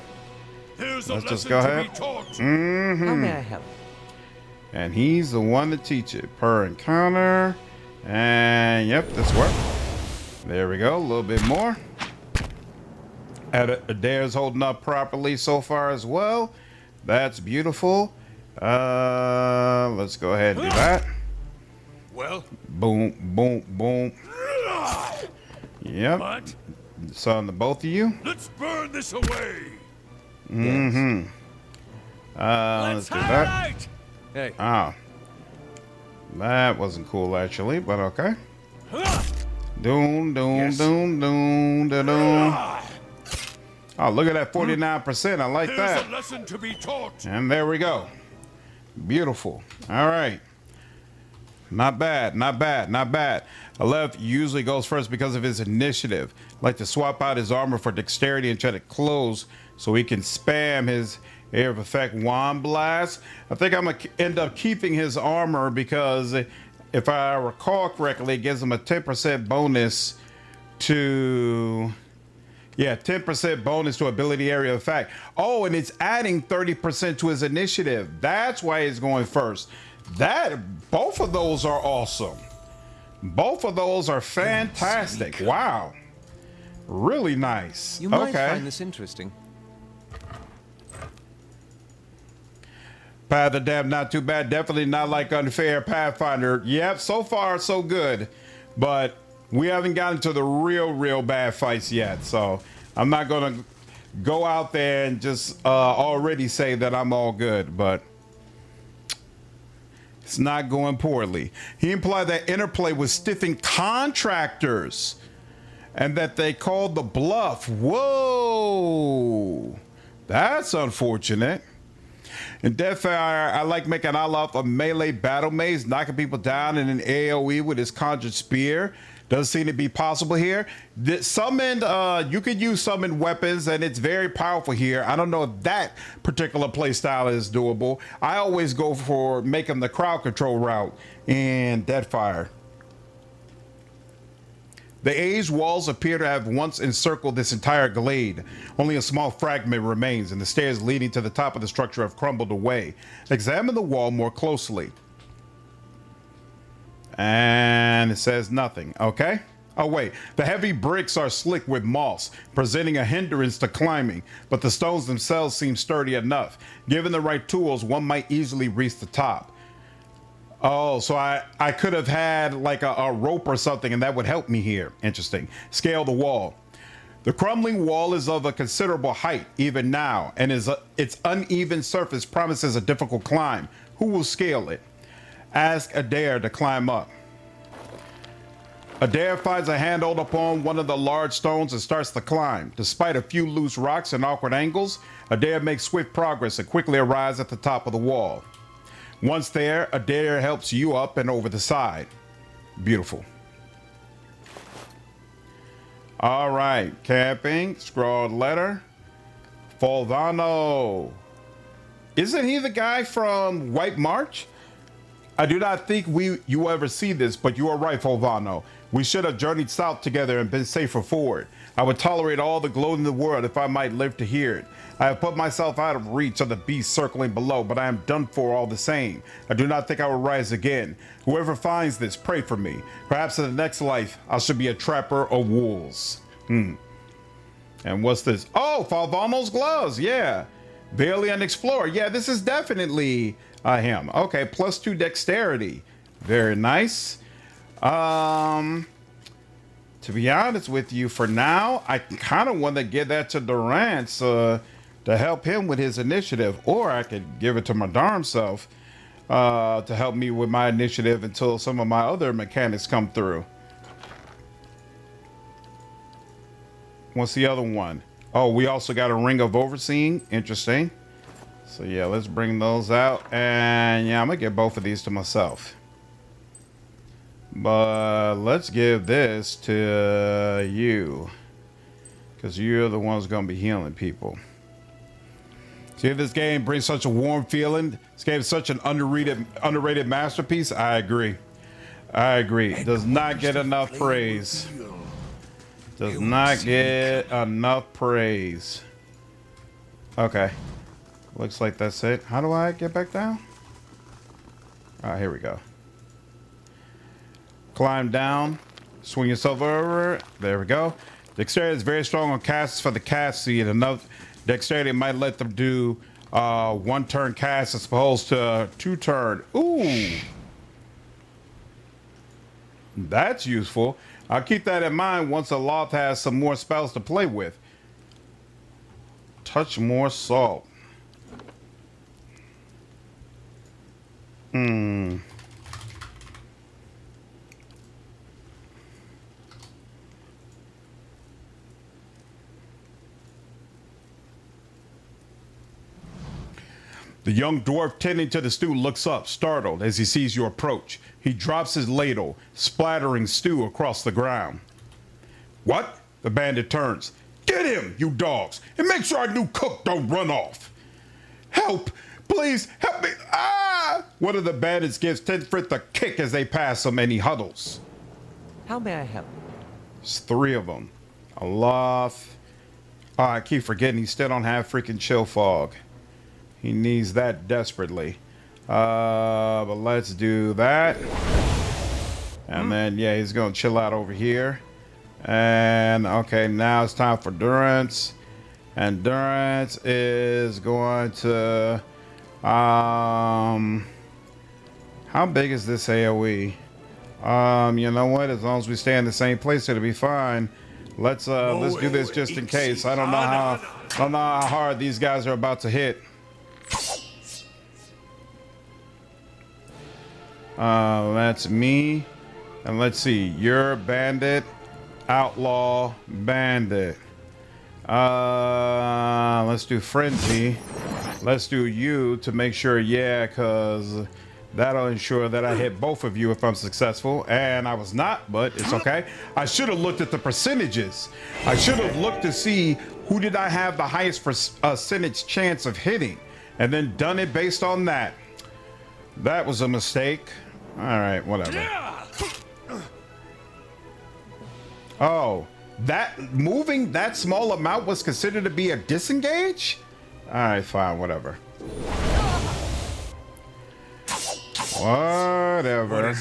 let's just go ahead. How may I help? And he's the one to teach it. Per encounter. And yep, this worked. There we go, a little bit more. Eder's holding up properly so far as well. That's beautiful. Let's go ahead and do that. Well, boom, boom, boom. Yep. What? So on the both of you. Let's burn this away. Mm-hmm. Let's do that. Hey. Oh. That wasn't cool actually, but okay. Doom, doom, doom, doom, doom, doom. Oh, look at that 49%. I like that. There's a lesson to be taught. And there we go. Beautiful. All right. Not bad, not bad, not bad. Aloth usually goes first because of his initiative. Like to swap out his armor for dexterity and try to close so he can spam his Area of Effect Wand Blast. I think I'm going to end up keeping his armor because if I recall correctly, it gives him a 10% bonus to... Yeah, 10% bonus to ability area of effect. Oh, and it's adding 30% to his initiative. That's why he's going first. Both of those are awesome. Both of those are fantastic. Wow. Really nice. You might find this interesting. Path of Death, not too bad. Definitely not like Unfair Pathfinder. Yep, so far so good. But we haven't gotten to the real bad fights yet. So I'm not going to go out there and just already say that I'm all good. But it's not going poorly. He implied that interplay was stiffing contractors and that they called the bluff. Whoa. That's unfortunate. In Deathfire, I like making Aloth a melee battle maze, knocking people down in an AoE with his conjured spear. Doesn't seem to be possible here. You could use summoned weapons, and it's very powerful here. I don't know if that particular playstyle is doable. I always go for making the crowd control route in Deathfire. The aged walls appear to have once encircled this entire glade. Only a small fragment remains, and the stairs leading to the top of the structure have crumbled away. Examine the wall more closely. And it says nothing. Okay. Oh, wait. The heavy bricks are slick with moss, presenting a hindrance to climbing, but the stones themselves seem sturdy enough. Given the right tools, one might easily reach the top. Oh, so I could have had like a rope or something, and that would help me here. Interesting. Scale the wall. The crumbling wall is of a considerable height, even now, and its uneven surface promises a difficult climb. Who will scale it? Ask Eder to climb up. Eder finds a handhold upon one of the large stones and starts to climb. Despite a few loose rocks and awkward angles, Eder makes swift progress and quickly arrives at the top of the wall. Once there, Eder helps you up and over the side. Beautiful. All right, camping, scrawled letter. Folvano. Isn't he the guy from White March? I do not think you ever see this, but you are right, Folvano. We should have journeyed south together and been safer forward. I would tolerate all the gloat in the world if I might live to hear it. I have put myself out of reach of the beast circling below, but I am done for all the same. I do not think I will rise again. Whoever finds this, pray for me. Perhaps in the next life, I should be a trapper of wolves. And what's this? Oh, Folvano's gloves. Yeah. Vale and Explorer. Yeah, this is definitely him. Okay, +2 dexterity. Very nice. to be honest with you, for now, I kind of want to give that to Durance to help him with his initiative, or I could give it to my darn self to help me with my initiative until some of my other mechanics come through. What's the other one? Oh, we also got a Ring of Overseeing. Interesting. So yeah, let's bring those out. And yeah, I'm gonna give both of these to myself. But let's give this to you, because you're the ones gonna be healing people. See, if this game brings such a warm feeling, this game is such an underrated masterpiece. I agree. I agree. Does not get enough praise. Does not get enough praise. Okay. Looks like that's it. How do I get back down? Ah, here we go. Climb down. Swing yourself over. There we go. Dexterity is very strong on casts for the cast seed. Enough dexterity might let them do 1 turn cast as opposed to 2 turn. Ooh. That's useful. I'll keep that in mind once Aloth has some more spells to play with. Touch more salt. The young dwarf tending to the stew looks up, startled, as he sees you approach. He drops his ladle, splattering stew across the ground. What? The bandit turns. Get him, you dogs, and make sure our new cook don't run off. Help! Please, help me! Ah! One of the bandits gives Tenfrith a kick as they pass him, and he huddles. How may I help? It's 3 of them. Aloth. Oh, I keep forgetting he still don't have freaking chill fog. He needs that desperately. But let's do that. And then, yeah, he's going to chill out over here. And, okay, now it's time for Durance. And Durance is going to... how big is this AoE? You know what? As long as we stay in the same place, it'll be fine. Let's do this just in case. I don't know how hard these guys are about to hit. That's me. And let's see. You're bandit, outlaw, bandit. Let's do frenzy. Let's do you to make sure, yeah, because that'll ensure that I hit both of you if I'm successful. And I was not, but it's okay. I should have looked at the percentages. I should have looked to see who did I have the highest percentage chance of hitting, and then done it based on that. That was a mistake. All right, whatever. Oh, that moving that small amount was considered to be a disengage? All right, fine, whatever. Whatever.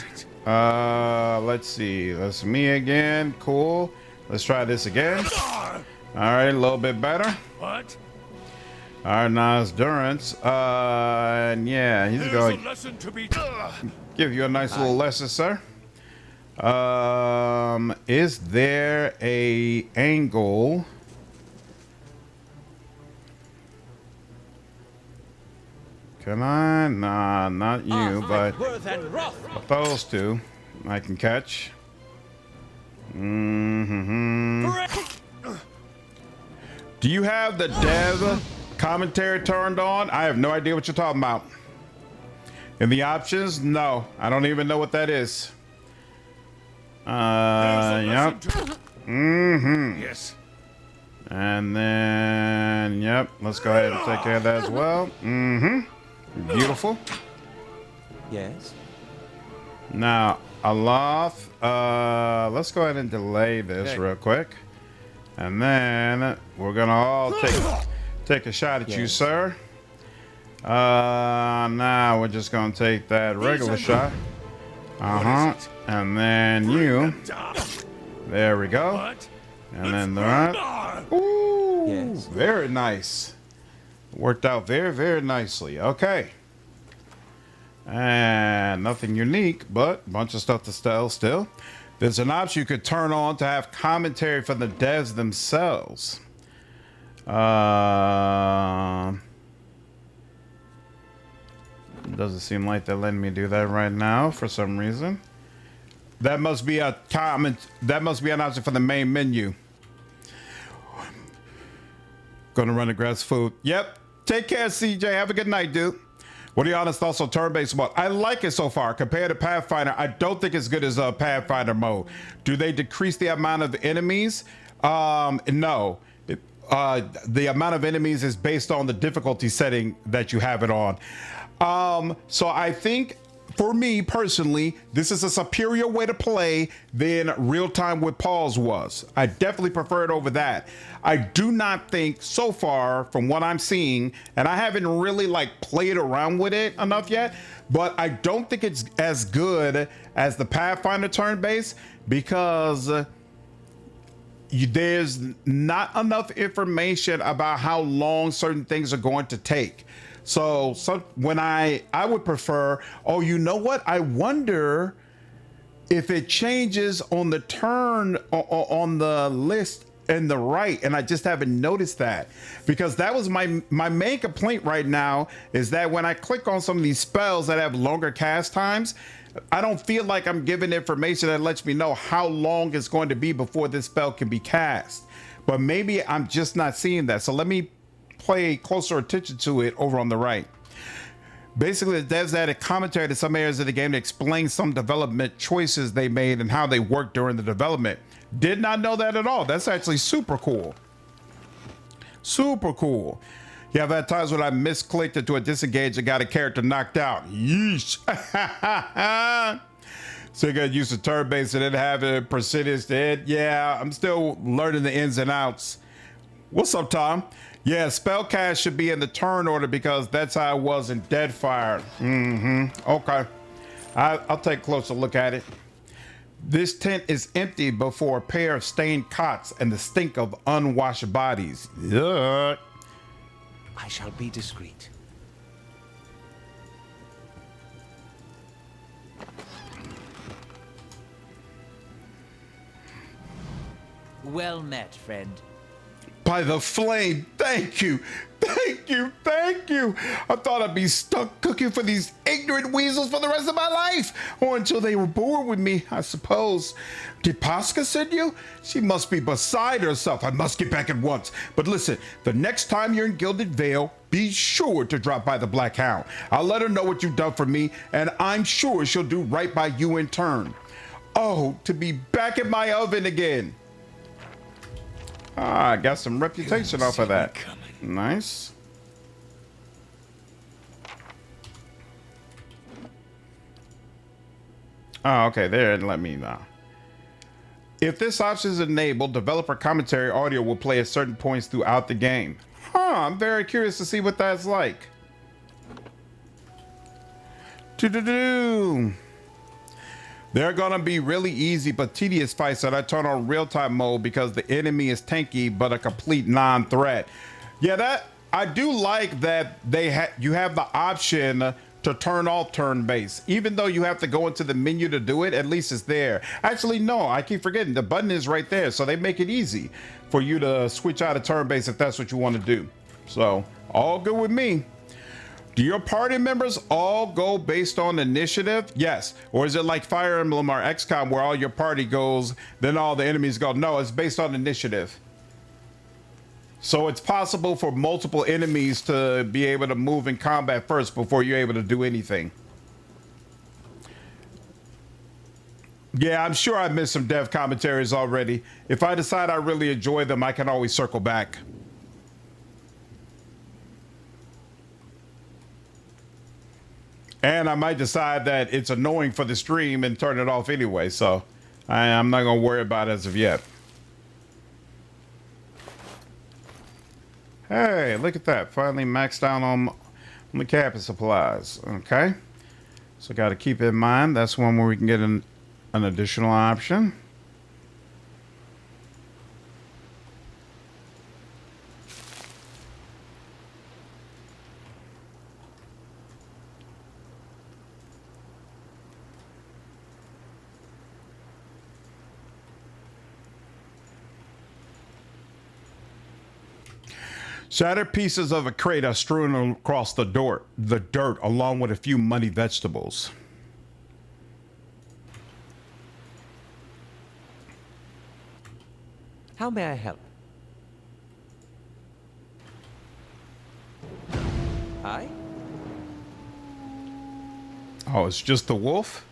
Let's see. That's me again. Cool. Let's try this again. All right, a little bit better. What? All right, now it's Durance. And yeah, he's going to give you a nice little lesson, sir. Is there a angle? Can I? Nah, not you, but those two I can catch. Do you have the dev commentary turned on? I have no idea what you're talking about. In the options? No, I don't even know what that is. Yep. Yes. And then, yep, let's go ahead and take care of that as well. Beautiful. Yes. Now, Aloth, let's go ahead and delay this real quick. And then we're gonna all take a shot at you, sir. Now we're just gonna take that regular shot. And then you. There we go. And then that. Ooh, yes. Very nice. Worked out very, very nicely. Okay. And nothing unique, but a bunch of stuff to sell still. There's an option you could turn on to have commentary from the devs themselves. Doesn't seem like they're letting me do that right now for some reason. That must be a comment. That must be an option for the main menu. Gonna run to grab food. Yep. Take care, CJ. Have a good night, dude. What are your honest thoughts on turn-based mode? I like it so far. Compared to Pathfinder, I don't think it's good as a Pathfinder mode. Do they decrease the amount of enemies? No. The amount of enemies is based on the difficulty setting that you have it on. So I think, for me personally, this is a superior way to play than Real Time with Pause was. I definitely prefer it over that. I do not think so far, from what I'm seeing, and I haven't really like played around with it enough yet, but I don't think it's as good as the Pathfinder turn-based because there's not enough information about how long certain things are going to take. So when I would prefer, oh, you know what? I wonder if it changes on the turn on the list in the right, and I just haven't noticed that, because that was my main complaint right now, is that when I click on some of these spells that have longer cast times, I don't feel like I'm given information that lets me know how long it's going to be before this spell can be cast. But maybe I'm just not seeing that. So let me pay closer attention to it over on the right. Basically, the devs added commentary to some areas of the game to explain some development choices they made and how they worked during the development. Did not know that at all. That's actually super cool. Super cool. Yeah, I've had times when I misclicked into a disengage and got a character knocked out. Yeesh. So you got to use the turn base and then have a percentage to hit. Yeah, I'm still learning the ins and outs. What's up, Tom? Yeah, spell cast should be in the turn order because that's how it was in Deadfire. Okay. I'll take a closer look at it. This tent is empty before a pair of stained cots and the stink of unwashed bodies. Ugh. I shall be discreet. Well met, friend. By the flame, thank you, thank you, thank you. I thought I'd be stuck cooking for these ignorant weasels for the rest of my life, or until they were bored with me, I suppose. Did Pasca send you? She must be beside herself. I must get back at once. But listen, the next time you're in Gilded Vale, be sure to drop by the Black Hound. I'll let her know what you've done for me, and I'm sure she'll do right by you in turn. Oh, to be back in my oven again. Ah, I got some reputation off of that. Nice. Oh, okay, there, let me know. If this option is enabled, developer commentary audio will play at certain points throughout the game. Huh, I'm very curious to see what that's like. Do-do-do. They're gonna be really easy but tedious fights that I turn on real-time mode because the enemy is tanky but a complete non-threat. Yeah, that I do like that you have the option to turn off turn-based. Even though you have to go into the menu to do it, at least it's there. Actually, no, I keep forgetting. The button is right there, so they make it easy for you to switch out of turn-based if that's what you want to do. So, all good with me. Do your party members all go based on initiative? Yes. Or is it like Fire Emblem or XCOM where all your party goes, then all the enemies go? No, it's based on initiative. So it's possible for multiple enemies to be able to move in combat first before you're able to do anything. Yeah, I'm sure I missed some dev commentaries already. If I decide I really enjoy them, I can always circle back. And I might decide that it's annoying for the stream and turn it off anyway. So I'm not going to worry about it as of yet. Hey, look at that. Finally maxed out on the camping supplies. Okay. So got to keep in mind that's one where we can get an additional option. Shattered pieces of a crate are strewn across the dirt, along with a few muddy vegetables. How may I help? Hi? Oh, it's just the wolf?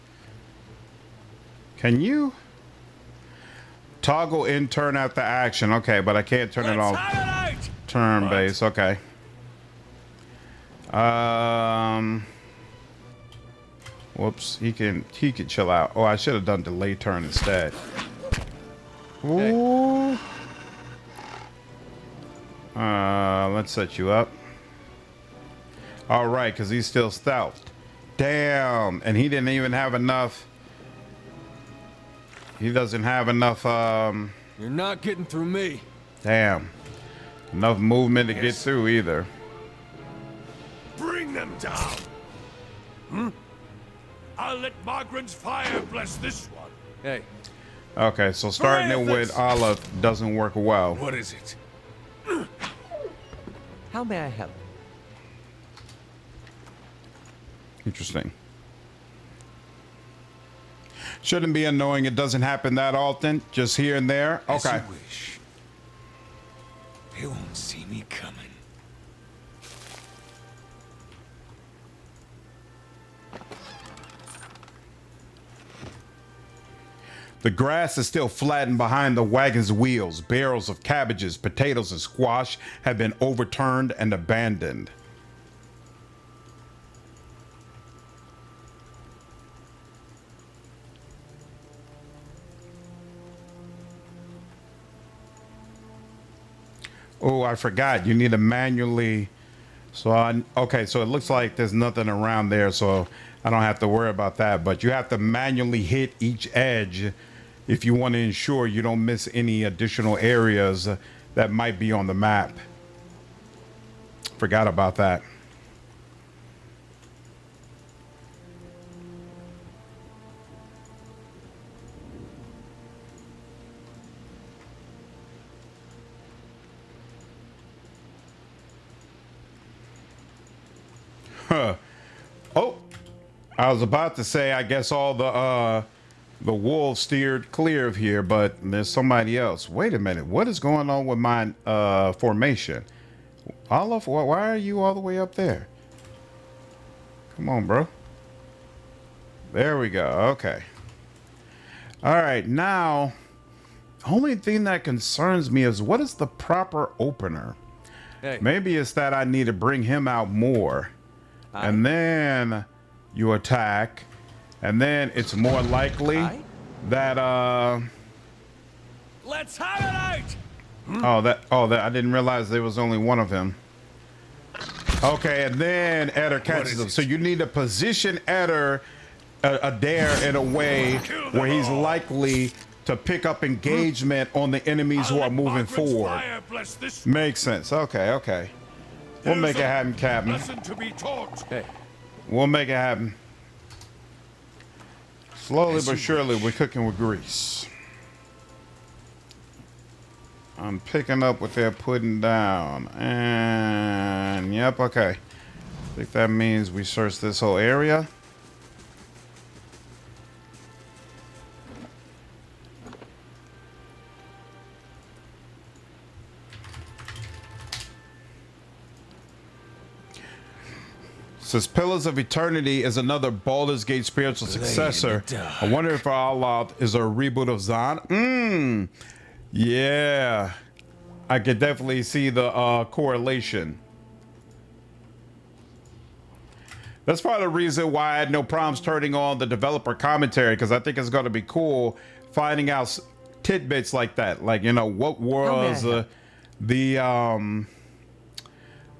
Can you toggle in turn after action? Okay, but I can't turn it off. Turn base, okay. Whoops, he can chill out. Oh, I should have done delay turn instead. Ooh. Let's set you up. All right, because he's still stealthed. Damn, and he didn't even have enough. He doesn't have enough. You're not getting through me. Damn, enough movement to get through either. Bring them down. I'll let Margaret's fire bless this one. Hey. Okay, so starting it with Aloth doesn't work well. What is it? How may I help? Interesting. Shouldn't be annoying. It doesn't happen that often. Just here and there. Okay. As you wish. They won't see me coming. The grass is still flattened behind the wagon's wheels. Barrels of cabbages, potatoes, and squash have been overturned and abandoned. Oh, I forgot. You need to manually. Okay, so it looks like there's nothing around there, so I don't have to worry about that. But you have to manually hit each edge if you want to ensure you don't miss any additional areas that might be on the map. Forgot about that. Huh. Oh, I was about to say, I guess all the wolves steered clear of here, but there's somebody else. Wait a minute. What is going on with my formation? Aloth, why are you all the way up there? Come on, bro. There we go. Okay. All right. Now, only thing that concerns me is what is the proper opener? Hey. Maybe it's that I need to bring him out more. And then you attack, and then it's more likely that Let's have it out. that I didn't realize there was only one of him. Okay, and then Eder catches him. So you need to position Eder Eder in a way where he's likely to pick up engagement on the enemies who are moving forward. Makes sense. Okay. We'll make it happen, Captain. Hey. We'll make it happen. Slowly but surely, we're cooking with grease. I'm picking up what they're putting down. And, yep, okay. I think that means we search this whole area. Says Pillars of Eternity is another Baldur's Gate spiritual successor. I wonder if Aloth is a reboot of Zon. Yeah. I could definitely see the correlation. That's part of the reason why I had no problems turning on the developer commentary, because I think it's going to be cool finding out tidbits like that. Like, you know, what was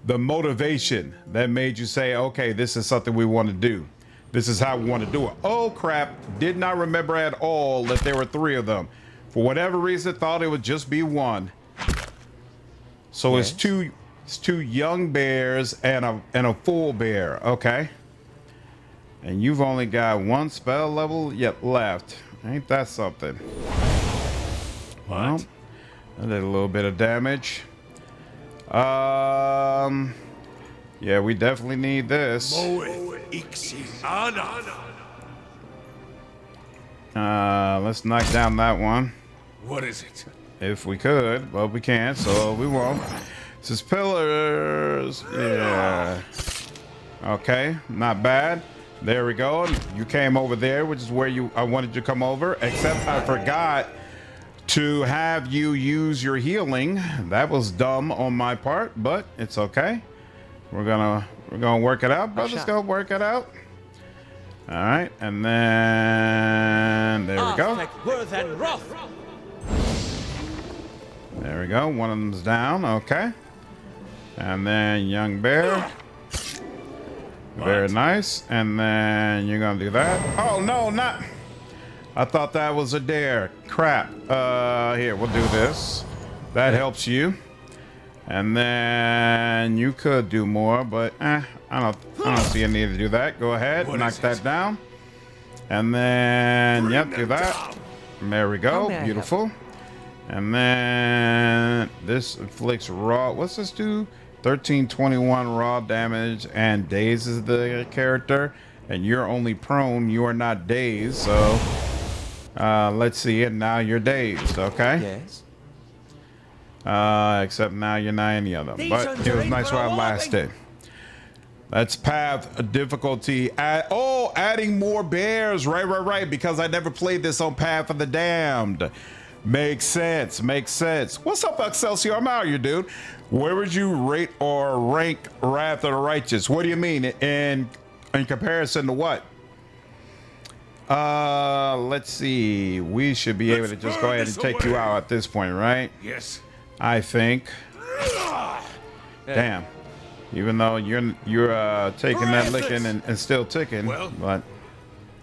the motivation that made you say, okay, this is something we want to do. This is how we want to do it. Oh, crap. Did not remember at all that there were 3 of them. For whatever reason, thought it would just be one. So it's two young bears and a full bear. Okay. And you've only got 1 spell level yet left. Ain't that something? Well, I did a little bit of damage. Yeah, we definitely need this. Let's knock down that one. What is it? If we could, but we can't, so we won't. This is pillars. Yeah. Okay, not bad. There we go. You came over there, which is where I wanted you to come over, except I forgot to have you use your healing. That was dumb on my part, but it's okay. We're gonna work it out, brothers. Go work it out. All right, and then there we go. There we go. One of them's down. Okay, and then young bear. Very nice. And then you're gonna do that. Oh no, not. I thought that was a dare. Crap. Here, we'll do this. That helps you. And then you could do more, but I don't see a need to do that. Go ahead, knock that down. And then do that. There we go. Beautiful. And then this inflicts raw. What's this do? 1321 raw damage and dazes the character. And you're only prone. You are not dazed. So let's see it. Now you're dazed. Okay. Yes. Except now you're not any of them. But it was nice while it lasted. That's path difficulty. Adding more bears. Right. Because I never played this on Path of the Damned. Makes sense. What's up, Excelsior? I'm out here, dude. Where would you rate or rank Wrath of the Righteous? What do you mean? In comparison to what? Let's see. We should be able to just go ahead and take you out at this point, right? Yes. I think. Damn. Even though you're taking that licking and still ticking, but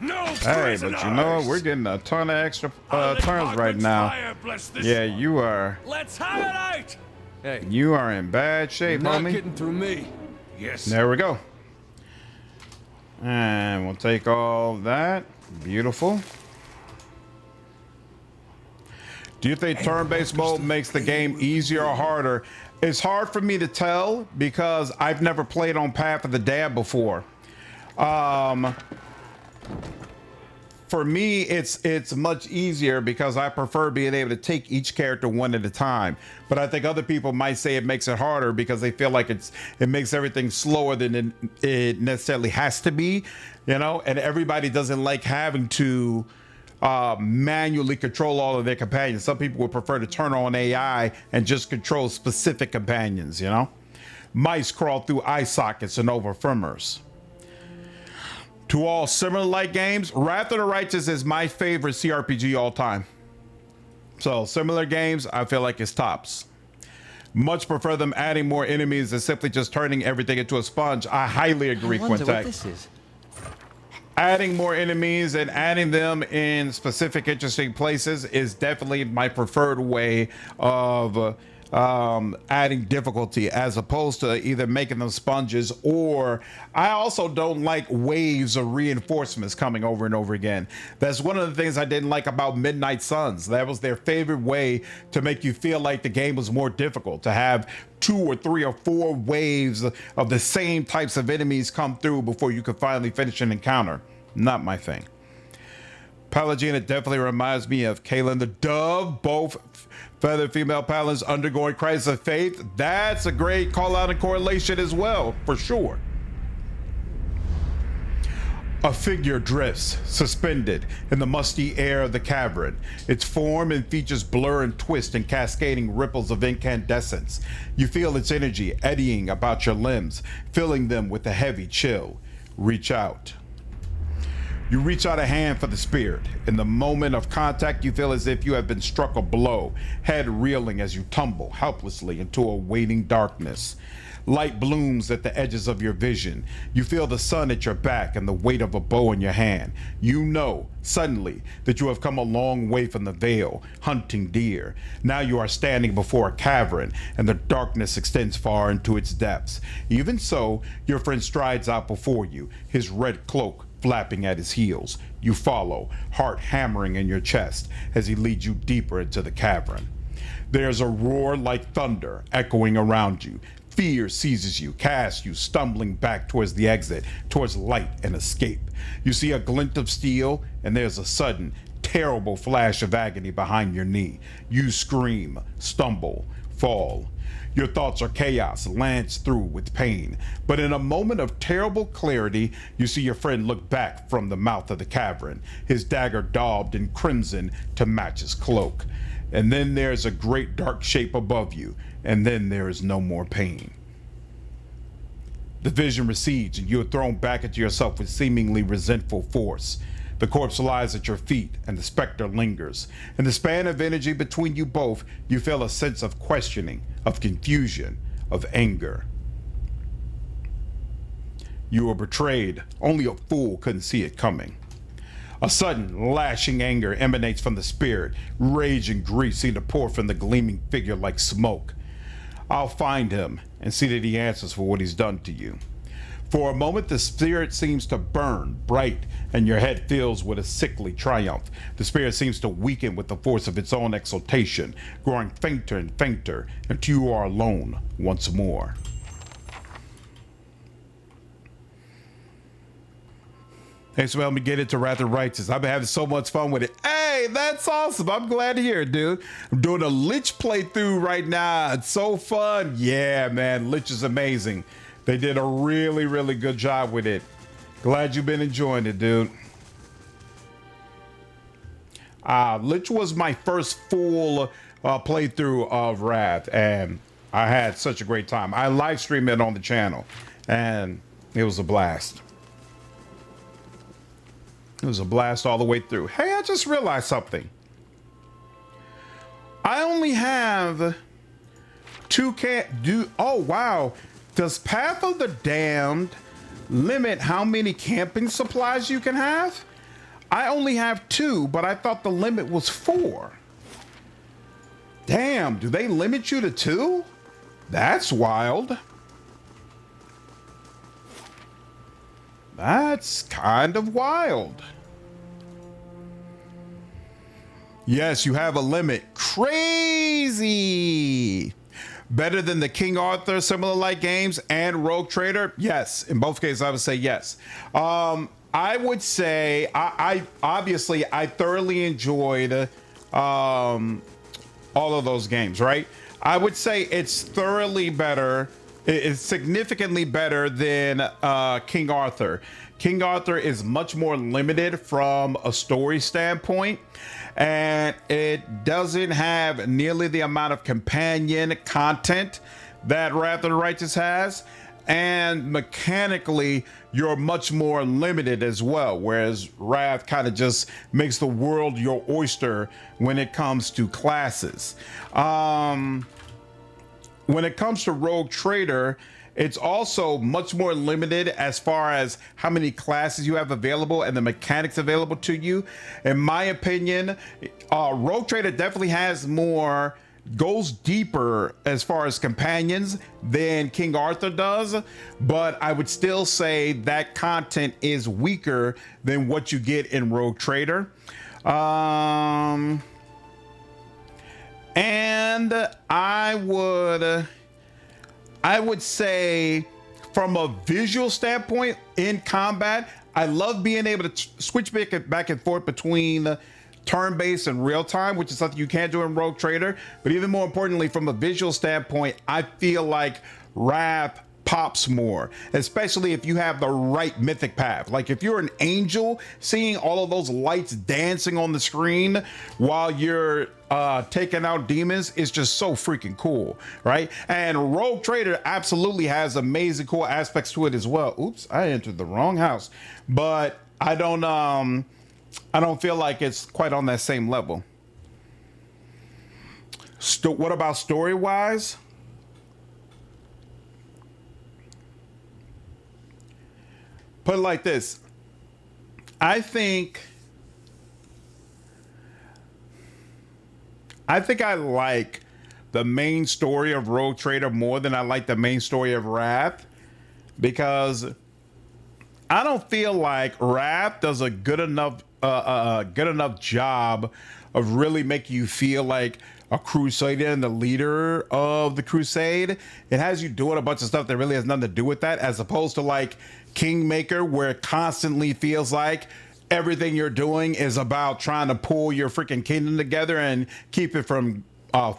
hey, but you know we're getting a ton of extra turns right now. Yeah, you are. Let's have it out. Hey, you are in bad shape, not homie. getting through me. Yes. There we go. And we'll take all that. Beautiful. Do you think turn-based mode makes the game easier or harder? It's hard for me to tell because I've never played on Path of the Damned before. For me, it's much easier because I prefer being able to take each character one at a time. But I think other people might say it makes it harder because they feel like it makes everything slower than it necessarily has to be, you know. And everybody doesn't like having to manually control all of their companions. Some people would prefer to turn on AI and just control specific companions, you know. Mice crawl through eye sockets and over firmers. To all similar like games, Wrath of the Righteous is my favorite CRPG all time. So similar games, I feel like it's tops. Much prefer them adding more enemies than simply just turning everything into a sponge. I highly agree, Quintek. What this is. Adding more enemies and adding them in specific interesting places is definitely my preferred way of adding difficulty, as opposed to either making them sponges, or I also don't like waves of reinforcements coming over and over again. That's one of the things I didn't like about Midnight Suns. That was their favorite way to make you feel like the game was more difficult, to have 2 or 3 or 4 waves of the same types of enemies come through before you could finally finish an encounter. Not my thing. Palagina definitely reminds me of Kaelin the Dove, both feathered female paladins undergoing crisis of faith. That's a great call out and correlation as well, for sure. A figure drifts, suspended in the musty air of the cavern. Its form and features blur and twist in cascading ripples of incandescence. You feel its energy eddying about your limbs, filling them with a heavy chill. Reach out. You reach out a hand for the spirit. In the moment of contact, you feel as if you have been struck a blow, head reeling as you tumble helplessly into a waiting darkness. Light blooms at the edges of your vision. You feel the sun at your back and the weight of a bow in your hand. You know, suddenly, that you have come a long way from the Vale, hunting deer. Now you are standing before a cavern, and the darkness extends far into its depths. Even so, your friend strides out before you, his red cloak flapping at his heels. You follow, heart hammering in your chest, as he leads you deeper into the cavern. There's a roar like thunder echoing around you. Fear seizes you, casts you stumbling back towards the exit, towards light and escape. You see a glint of steel, and there's a sudden, terrible flash of agony behind your knee. You scream, stumble, fall. Your thoughts are chaos, lanced through with pain. But in a moment of terrible clarity, you see your friend look back from the mouth of the cavern, his dagger daubed in crimson to match his cloak. And then there's a great dark shape above you, and then there is no more pain. The vision recedes, and you are thrown back into yourself with seemingly resentful force. The corpse lies at your feet, and the specter lingers. In the span of energy between you both, you feel a sense of questioning, of confusion, of anger. You were betrayed. Only a fool couldn't see it coming. A sudden, lashing anger emanates from the spirit. Rage and grief seem to pour from the gleaming figure like smoke. I'll find him and see that he answers for what he's done to you. For a moment, the spirit seems to burn bright, and your head fills with a sickly triumph. The spirit seems to weaken with the force of its own exultation, growing fainter and fainter until you are alone once more. Thanks for helping me get into Wrath of Righteous. I've been having so much fun with it. Hey, that's awesome. I'm glad to hear it, dude. I'm doing a Lich playthrough right now. It's so fun. Yeah, man. Lich is amazing. They did a really, really good job with it. Glad you've been enjoying it, dude. Lich was my first full playthrough of Wrath, and I had such a great time. I live streamed it on the channel, and it was a blast. It was a blast all the way through. Hey, I just realized something. I only have two oh, wow. Does Path of the Damned limit how many camping supplies you can have? I only have 2, but I thought the limit was 4. Damn, do they limit you to 2? That's wild. That's kind of wild. Yes, you have a limit. Crazy. Better than the King Arthur similar like games and Rogue Trader? Yes. In both cases, I would say yes. I would say I obviously I thoroughly enjoyed all of those games, right? I would say it's thoroughly better. It's significantly better than King Arthur. King Arthur is much more limited from a story standpoint, and it doesn't have nearly the amount of companion content that Wrath of the Righteous has. And mechanically, you're much more limited as well, whereas Wrath kind of just makes the world your oyster when it comes to classes. When it comes to Rogue Trader, it's also much more limited as far as how many classes you have available and the mechanics available to you. In my opinion, Rogue Trader definitely has more, goes deeper as far as companions than King Arthur does, but I would still say that content is weaker than what you get in Rogue Trader. And I would say from a visual standpoint in combat, I love being able to switch back and forth between turn-based and real-time, which is something you can't do in Rogue Trader. But even more importantly, from a visual standpoint, I feel like Wrath pops more, especially if you have the right mythic path. Like if you're an angel, seeing all of those lights dancing on the screen while you're taking out demons is just so freaking cool, right? And Rogue Trader absolutely has amazing cool aspects to it as well. Oops, I entered the wrong house. But I don't feel like it's quite on that same level. What about story-wise? Put it like this. I think I like the main story of Rogue Trader more than I like the main story of Wrath, because I don't feel like Wrath does a good enough good enough job of really making you feel like a crusader and the leader of the crusade. It has you doing a bunch of stuff that really has nothing to do with that, as opposed to like Kingmaker, where it constantly feels like everything you're doing is about trying to pull your freaking kingdom together and keep it from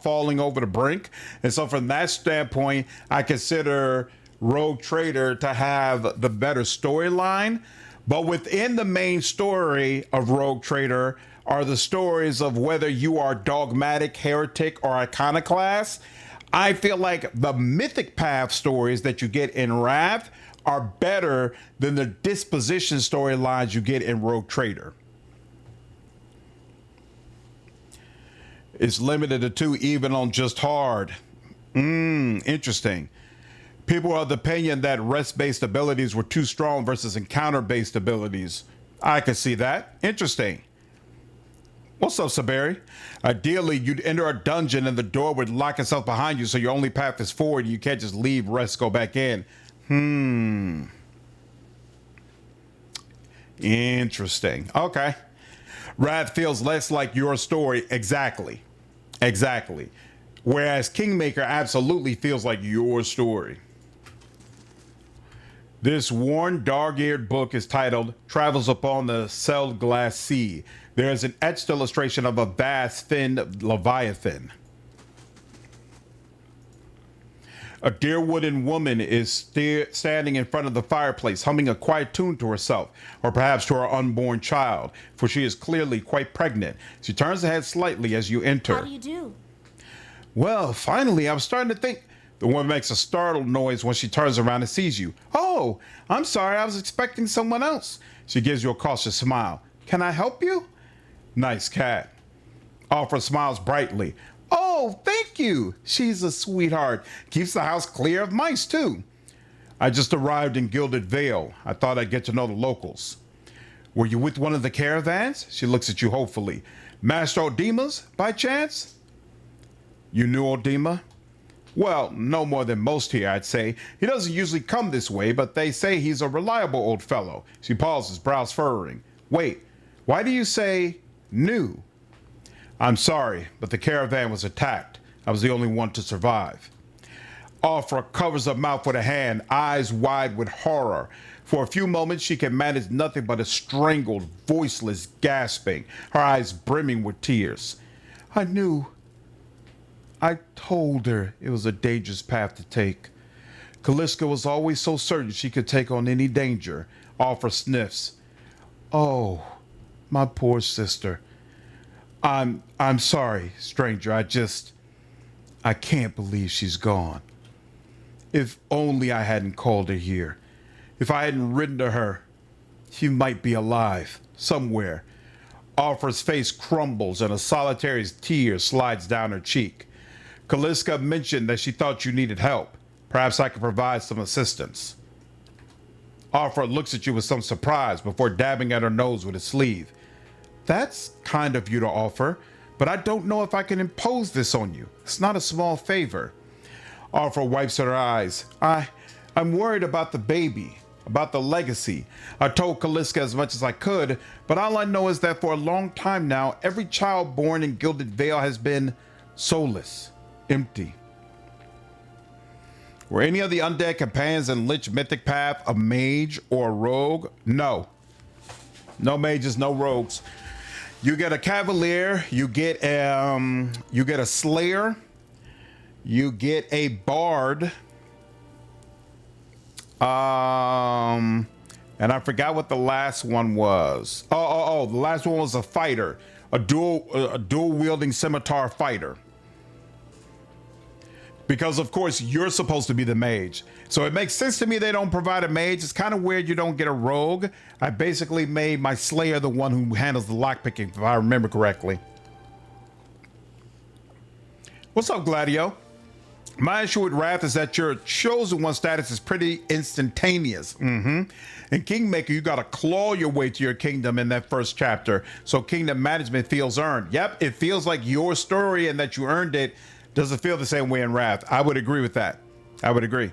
falling over the brink. And so from that standpoint, I consider Rogue Trader to have the better storyline. But within the main story of Rogue Trader are the stories of whether you are dogmatic, heretic, or iconoclast. I feel like the Mythic Path stories that you get in Wrath are better than the disposition storylines you get in Rogue Trader. It's limited to 2 even on just hard. Interesting. People are of the opinion that rest-based abilities were too strong versus encounter-based abilities. I could see that. Interesting. What's up, Saberi? Ideally, you'd enter a dungeon and the door would lock itself behind you, so your only path is forward and you can't just leave, rest, go back in. Interesting. Okay. Wrath feels less like your story. Exactly. Whereas Kingmaker absolutely feels like your story. This worn, dog-eared book is titled Travels Upon the Sealed Glass Sea. There is an etched illustration of a vast finned Leviathan. A deer-wooden woman is standing in front of the fireplace, humming a quiet tune to herself, or perhaps to her unborn child, for she is clearly quite pregnant. She turns her head slightly as you enter. How do you do? Well, finally, I was starting to think. The woman makes a startled noise when she turns around and sees you. Oh, I'm sorry, I was expecting someone else. She gives you a cautious smile. Can I help you? Nice cat. Alfred smiles brightly. Oh, thank you. She's a sweetheart. Keeps the house clear of mice, too. I just arrived in Gilded Vale. I thought I'd get to know the locals. Were you with one of the caravans? She looks at you hopefully. Master Odima's, by chance? You knew Odima? Well, no more than most here, I'd say. He doesn't usually come this way, but they say he's a reliable old fellow. She pauses, brows furrowing. Wait, why do you say new? I'm sorry, but the caravan was attacked. I was the only one to survive. Afra covers her mouth with a hand, eyes wide with horror. For a few moments, she can manage nothing but a strangled, voiceless gasping, her eyes brimming with tears. I told her it was a dangerous path to take. Kaliska was always so certain she could take on any danger. Afra sniffs. Oh, my poor sister. I'm sorry, stranger. I can't believe she's gone. If only I hadn't called her here. If I hadn't written to her, she might be alive, somewhere. Afra's face crumbles and a solitary tear slides down her cheek. Kaliska mentioned that she thought you needed help. Perhaps I could provide some assistance. Afra looks at you with some surprise before dabbing at her nose with his sleeve. That's kind of you to offer, but I don't know if I can impose this on you. It's not a small favor. Afra wipes at her eyes. I'm worried about the baby, about the legacy. I told Kaliska as much as I could, but all I know is that for a long time now, every child born in Gilded Vale has been soulless, empty. Were any of the undead companions in Lich Mythic Path a mage or a rogue? No. No mages, no rogues. You get a cavalier, you get a slayer, you get a bard, and I forgot what the last one was. The last one was a fighter, a dual wielding scimitar fighter. Because of course you're supposed to be the mage. So it makes sense to me they don't provide a mage. It's kind of weird you don't get a rogue. I basically made my slayer the one who handles the lockpicking, if I remember correctly. What's up, Gladio? My issue with Wrath is that your chosen one status is pretty instantaneous. In Kingmaker, you gotta claw your way to your kingdom in that first chapter. So kingdom management feels earned. Yep, it feels like your story and that you earned it. Doesn't feel the same way in Wrath. I would agree with that. I would agree.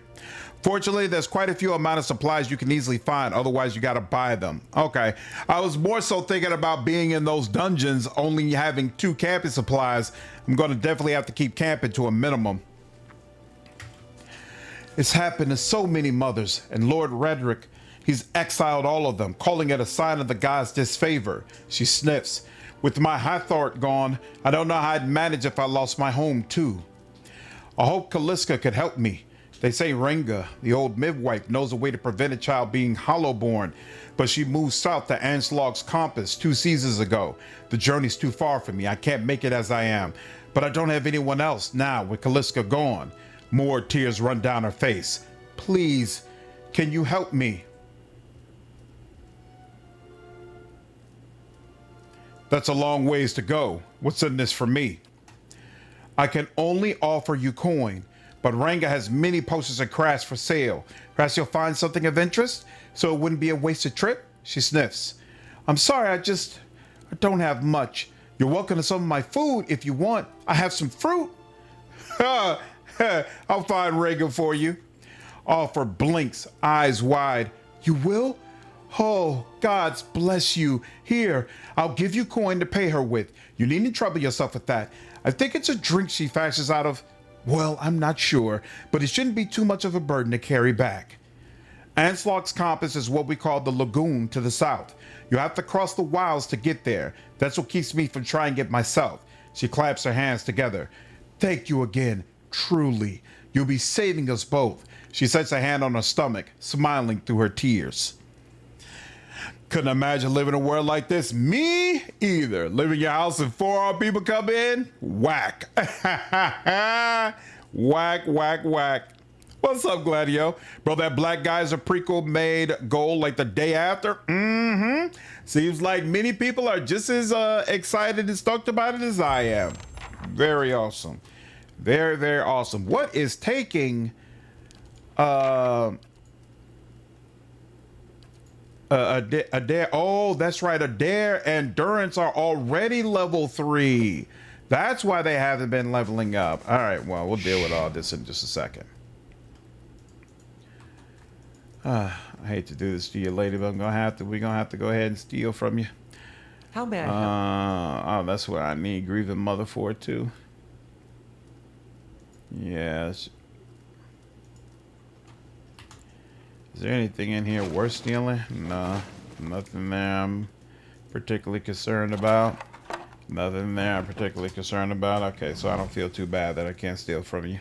Fortunately, there's quite a few amount of supplies you can easily find. Otherwise, you got to buy them. Okay. I was more so thinking about being in those dungeons, only having 2 camping supplies. I'm going to definitely have to keep camping to a minimum. It's happened to so many mothers, and Lord Redrick, he's exiled all of them, calling it a sign of the gods' disfavor. She sniffs. With my Hathort gone, I don't know how I'd manage if I lost my home too. I hope Kaliska could help me. They say Renga, the old midwife, knows a way to prevent a child being hollowborn, but she moved south to Anslog's compass 2 seasons ago. The journey's too far for me. I can't make it as I am, but I don't have anyone else now with Kaliska gone. More tears run down her face. Please, can you help me? That's a long ways to go. What's in this for me? I can only offer you coin, but Ranga has many potions and crafts for sale. Perhaps you'll find something of interest, so it wouldn't be a wasted trip? She sniffs. I'm sorry, I don't have much. You're welcome to some of my food if you want. I have some fruit. I'll find Ranga for you. Offer blinks, eyes wide. You will? Oh, gods bless you. Here, I'll give you coin to pay her with. You needn't trouble yourself with that. I think it's a drink she fashions out of, well, I'm not sure, but it shouldn't be too much of a burden to carry back. Anslog's compass is what we call the lagoon to the south. You have to cross the wilds to get there. That's what keeps me from trying it myself. She claps her hands together. Thank you again. Truly, you'll be saving us both. She sets a hand on her stomach, smiling through her tears. Couldn't imagine living in a world like this. Me either. Living in your house and 4 armed people come in? Whack. Whack, whack, whack. What's up, Gladio? Bro, that black guy's a prequel made gold like the day after? Mm-hmm. Seems like many people are just as excited and stoked about it as I am. Very awesome. Very, very awesome. What is taking Adair? Oh, that's right. Adair and Durance are already level 3. That's why they haven't been leveling up. All right, well, we'll deal with all this in just a second. I hate to do this to you, lady, but we're gonna have to go ahead and steal from you. How may I help? Oh, that's what I need Grieving Mother for too. Yes. Is there anything in here worth stealing? No, nothing there I'm particularly concerned about. Nothing there I'm particularly concerned about. Okay, so I don't feel too bad that I can't steal from you.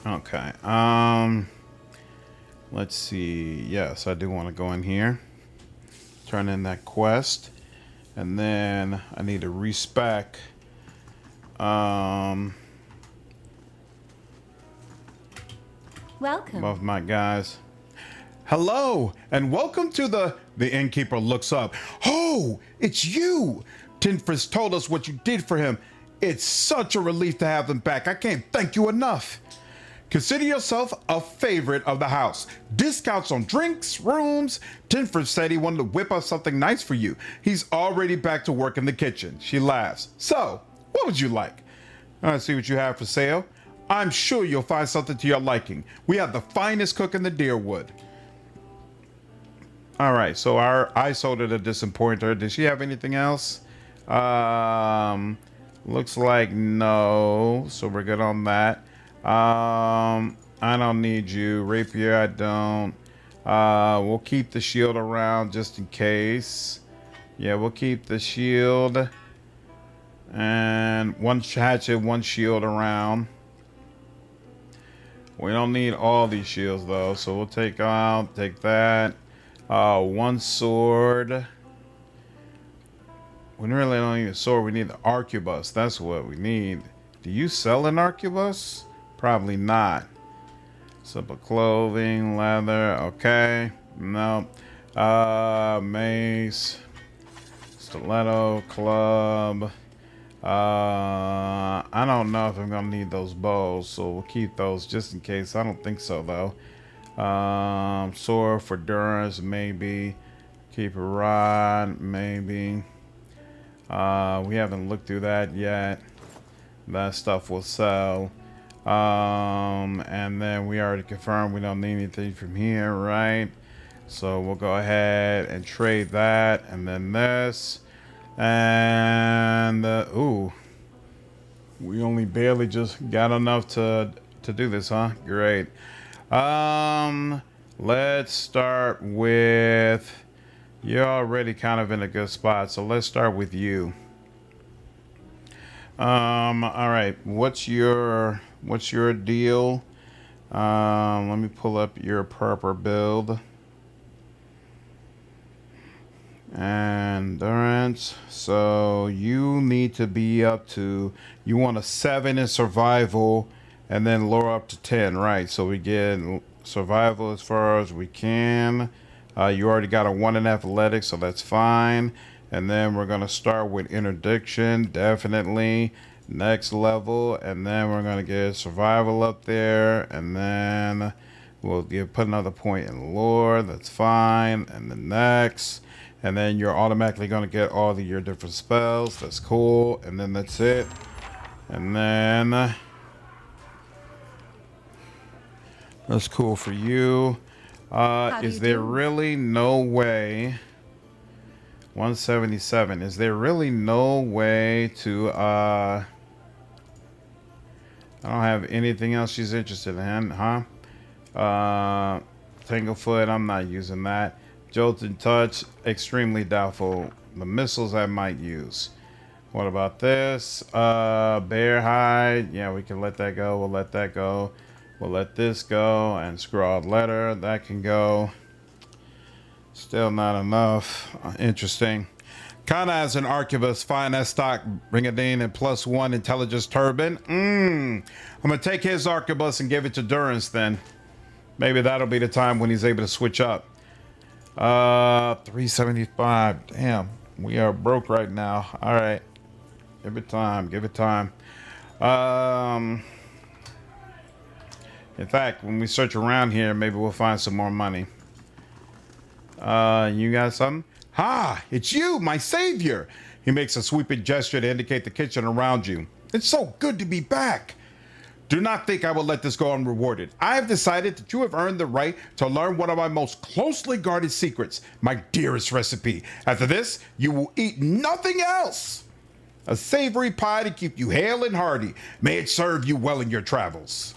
Okay, let's see. Yes, I do want to go in here, turn in that quest, and then I need to respec Welcome. of my guys. Hello, and welcome to the innkeeper looks up. Oh, it's you! Tinfris told us what you did for him. It's such a relief to have him back. I can't thank you enough. Consider yourself a favorite of the house. Discounts on drinks, rooms. Tinford said he wanted to whip up something nice for you. He's already back to work in the kitchen. She laughs. So, what would you like? I see what you have for sale. I'm sure you'll find something to your liking. We have the finest cook in the Deerwood. All right, so I sold her the disappointer. Did she have anything else? Looks like no. So we're good on that. I don't need you. Rapier, I don't. We'll keep the shield around just in case. Yeah, we'll keep the shield. And 1 hatchet, 1 shield around. We don't need all these shields though, so we'll take that. 1 sword. We really don't need a sword, we need the arquebus. That's what we need. Do you sell an arquebus? Probably not. Simple clothing, leather, okay. No. Mace, stiletto, club. I don't know if I'm gonna need those bows, so we'll keep those just in case. I don't think so though. Sword for Durance, maybe. Keep a rod, maybe. We haven't looked through that yet. That stuff will sell. And then we already confirmed we don't need anything from here, right? So we'll go ahead and trade that, and then this. And ooh, we only barely just got enough to do this, huh? Great. Let's start with, you're already kind of in a good spot, so let's start with you. All right, what's your deal? Let me pull up your proper build. And Durance, so you need to be up to, you want a 7 in survival and then lower up to 10, right? So we get survival as far as we can. You already got a 1 in athletics, so that's fine. And then we're gonna start with interdiction, definitely next level, and then we're gonna get survival up there, and then we'll put another point in lore, that's fine. And the next, and then you're automatically going to get all of your different spells. That's cool. And then that's it. And then that's cool for you. Is there really no way, 177, is there really no way to I don't have anything else she's interested in, huh? Tanglefoot, I'm not using that. Jolted Touch, extremely doubtful. The missiles I might use. What about this? Bear Hide. Yeah, we can let that go. We'll let that go. We'll let this go. And Scrawled Letter, that can go. Still not enough. Interesting. Kana as an archivist, fine as stock, Ringadine, and +1 intelligence turban. I'm gonna take his arquebus and give it to Durance then. Maybe that'll be the time when he's able to switch up. 375. Damn, we are broke right now. All right, give it time. Give it time. In fact, when we search around here, maybe we'll find some more money. You got something? Ha! It's you, my savior. He makes a sweeping gesture to indicate the kitchen around you. It's so good to be back. Do not think I will let this go unrewarded. I have decided that you have earned the right to learn one of my most closely guarded secrets, my dearest recipe. After this, you will eat nothing else. A savory pie to keep you hale and hearty. May it serve you well in your travels.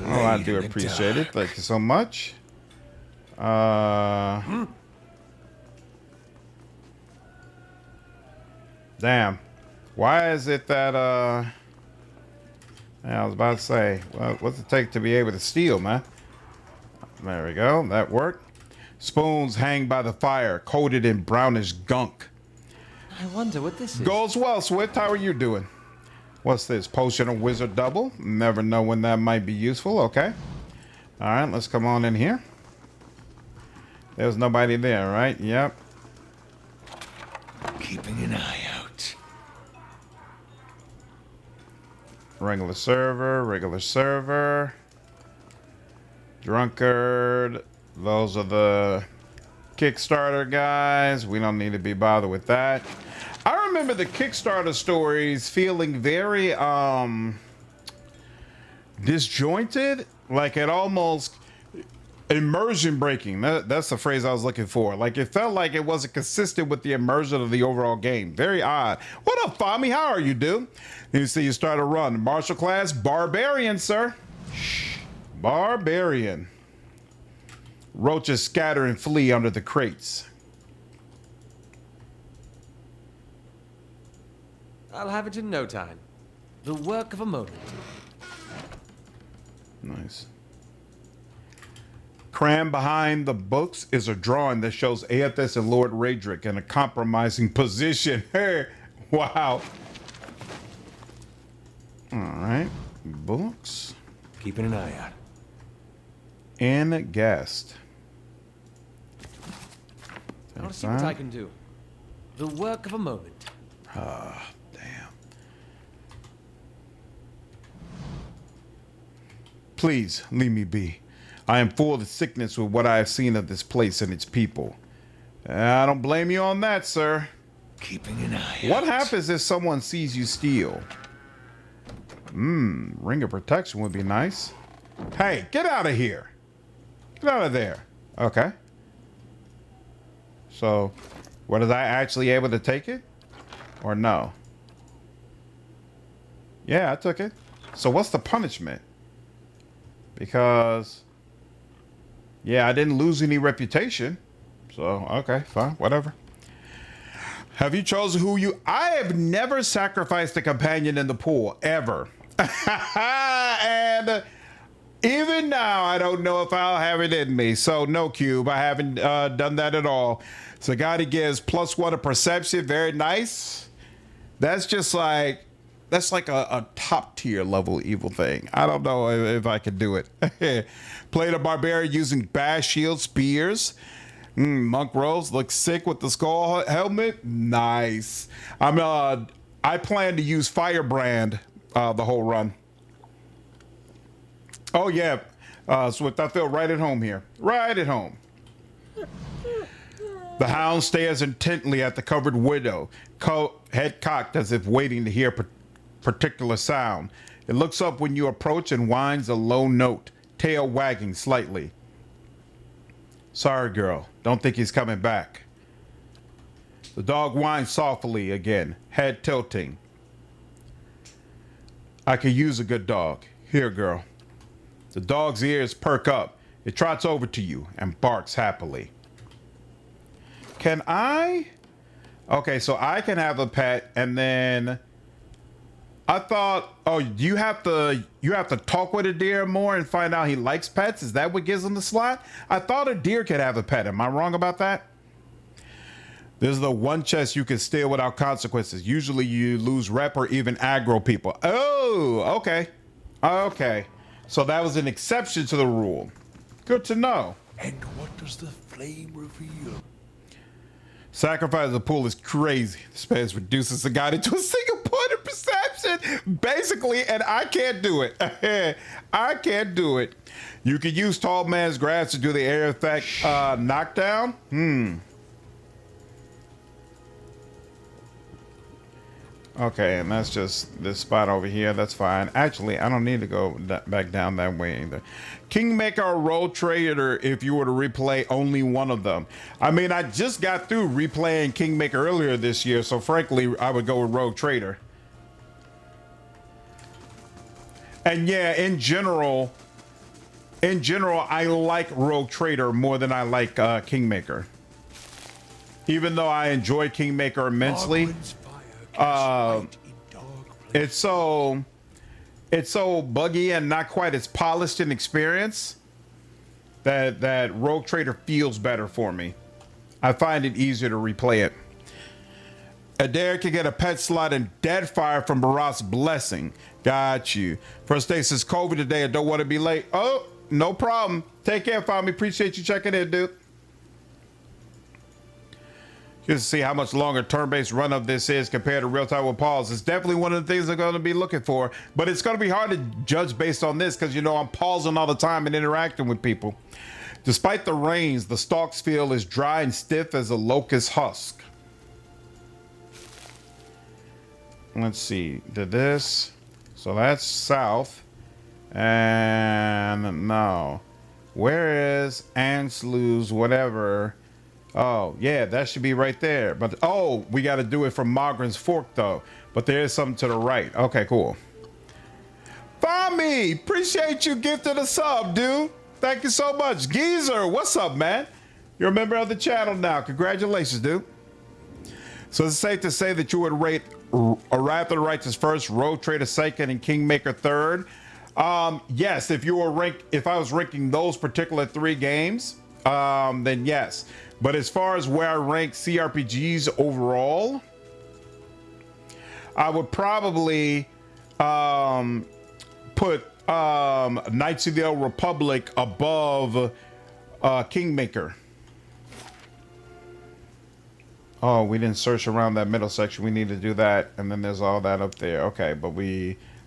Oh, I do appreciate it. Thank you so much. Damn. Why is it that, I was about to say, well, what's it take to be able to steal, man? There we go. That worked. Spoons hang by the fire, coated in brownish gunk. I wonder what this is. Goes well, Swift. How are you doing? What's this? Potion of Wizard Double. Never know when that might be useful. Okay. All right, let's come on in here. There's nobody there, right? Yep. Keeping an eye out. Regular server. Drunkard. Those are the Kickstarter guys. We don't need to be bothered with that. I remember the Kickstarter stories feeling very disjointed, like it almost immersion breaking. That's the phrase I was looking for. Like it felt like it wasn't consistent with the immersion of the overall game. Very odd. What up, Fami? How are you, dude? You see, you start a run. Martial class, Barbarian, sir. Barbarian. Roaches scatter and flee under the crates. I'll have it in no time. The work of a moment. Nice. Crammed behind the books is a drawing that shows Aethys and Lord Raedric in a compromising position. Hey, wow. All right, books. Keeping an eye out. And guest. I'll see what I can do. The work of a moment. Ah, damn. Please leave me be. I am full of sickness with what I have seen of this place and its people. I don't blame you on that, sir. Keeping an eye What out. happens if someone sees you steal? Ring of protection would be nice. Hey, get out of here. Get out of there. Okay. So, was I actually able to take it? Or no? Yeah, I took it. So what's the punishment? Because, yeah, I didn't lose any reputation. So, okay, fine, whatever. Have you chosen who you... I have never sacrificed a companion in the pool, ever. And even now, I don't know if I'll have it in me. So, no, Cube, I haven't done that at all. So, Gotti gives +1 to perception. Very nice. That's just like... That's like a top tier level evil thing. I don't know if I can do it. Played a barbarian using bash shield spears. Monk Rose looks sick with the skull helmet. Nice. I plan to use Firebrand the whole run. Oh yeah, Swift, I feel right at home here. Right at home. The hound stares intently at the covered widow, head cocked as if waiting to hear particular sound. It looks up when you approach and whines a low note, tail wagging slightly. Sorry, girl. Don't think he's coming back. The dog whines softly again, head tilting. I could use a good dog. Here, girl. The dog's ears perk up. It trots over to you and barks happily. Can I? Okay, so I can have a pet, and then I thought, oh, you have to talk with a deer more and find out he likes pets? Is that what gives him the slot? I thought a deer could have a pet. Am I wrong about that? This is the one chest you can steal without consequences. Usually you lose rep or even aggro people. Oh, okay. Okay. So that was an exception to the rule. Good to know. And what does the flame reveal? Sacrifice the pool is crazy. The space reduces the guy into a single point of perception, basically, and I can't do it. I can't do it. You can use Tall Man's Grasp to do the air effect knockdown. Okay, and that's just this spot over here. That's fine. Actually, I don't need to go back down that way either. Kingmaker or Rogue Trader if you were to replay only one of them. I mean, I just got through replaying Kingmaker earlier this year, so frankly, I would go with Rogue Trader. And yeah, in general, I like Rogue Trader more than I like Kingmaker. Even though I enjoy Kingmaker immensely. It's so buggy and not quite as polished an experience that Rogue Trader feels better for me. I find it easier to replay it. Eder can get a pet slot in Deadfire from Barat's Blessing. Got you. First day says COVID today. I don't want to be late. Oh, no problem. Take care, Fami. Appreciate you checking in, dude. Just to see how much longer turn-based run of this is compared to real-time with pause. It's definitely one of the things I'm going to be looking for, but it's going to be hard to judge based on this because, you know, I'm pausing all the time and interacting with people. Despite the rains, the stalks feel as dry and stiff as a locust husk. Let's see, did this. So that's south. And no. Where is Anslew's whatever? Oh, yeah, that should be right there. But, oh, we got to do it from Mogren's Fork, though. But there is something to the right. Okay, cool. Fami, appreciate you gifting a sub, dude. Thank you so much. Geezer, what's up, man? You're a member of the channel now. Congratulations, dude. So it's safe to say that you would rate Wrath of the Righteous first, Rogue Trader second, and Kingmaker third. Yes, if I was ranking those particular 3 games, then yes. But as far as where I rank CRPGs overall, I would probably put Knights of the Old Republic above Kingmaker. Oh, we didn't search around that middle section. We need to do that. And then there's all that up there. Okay, but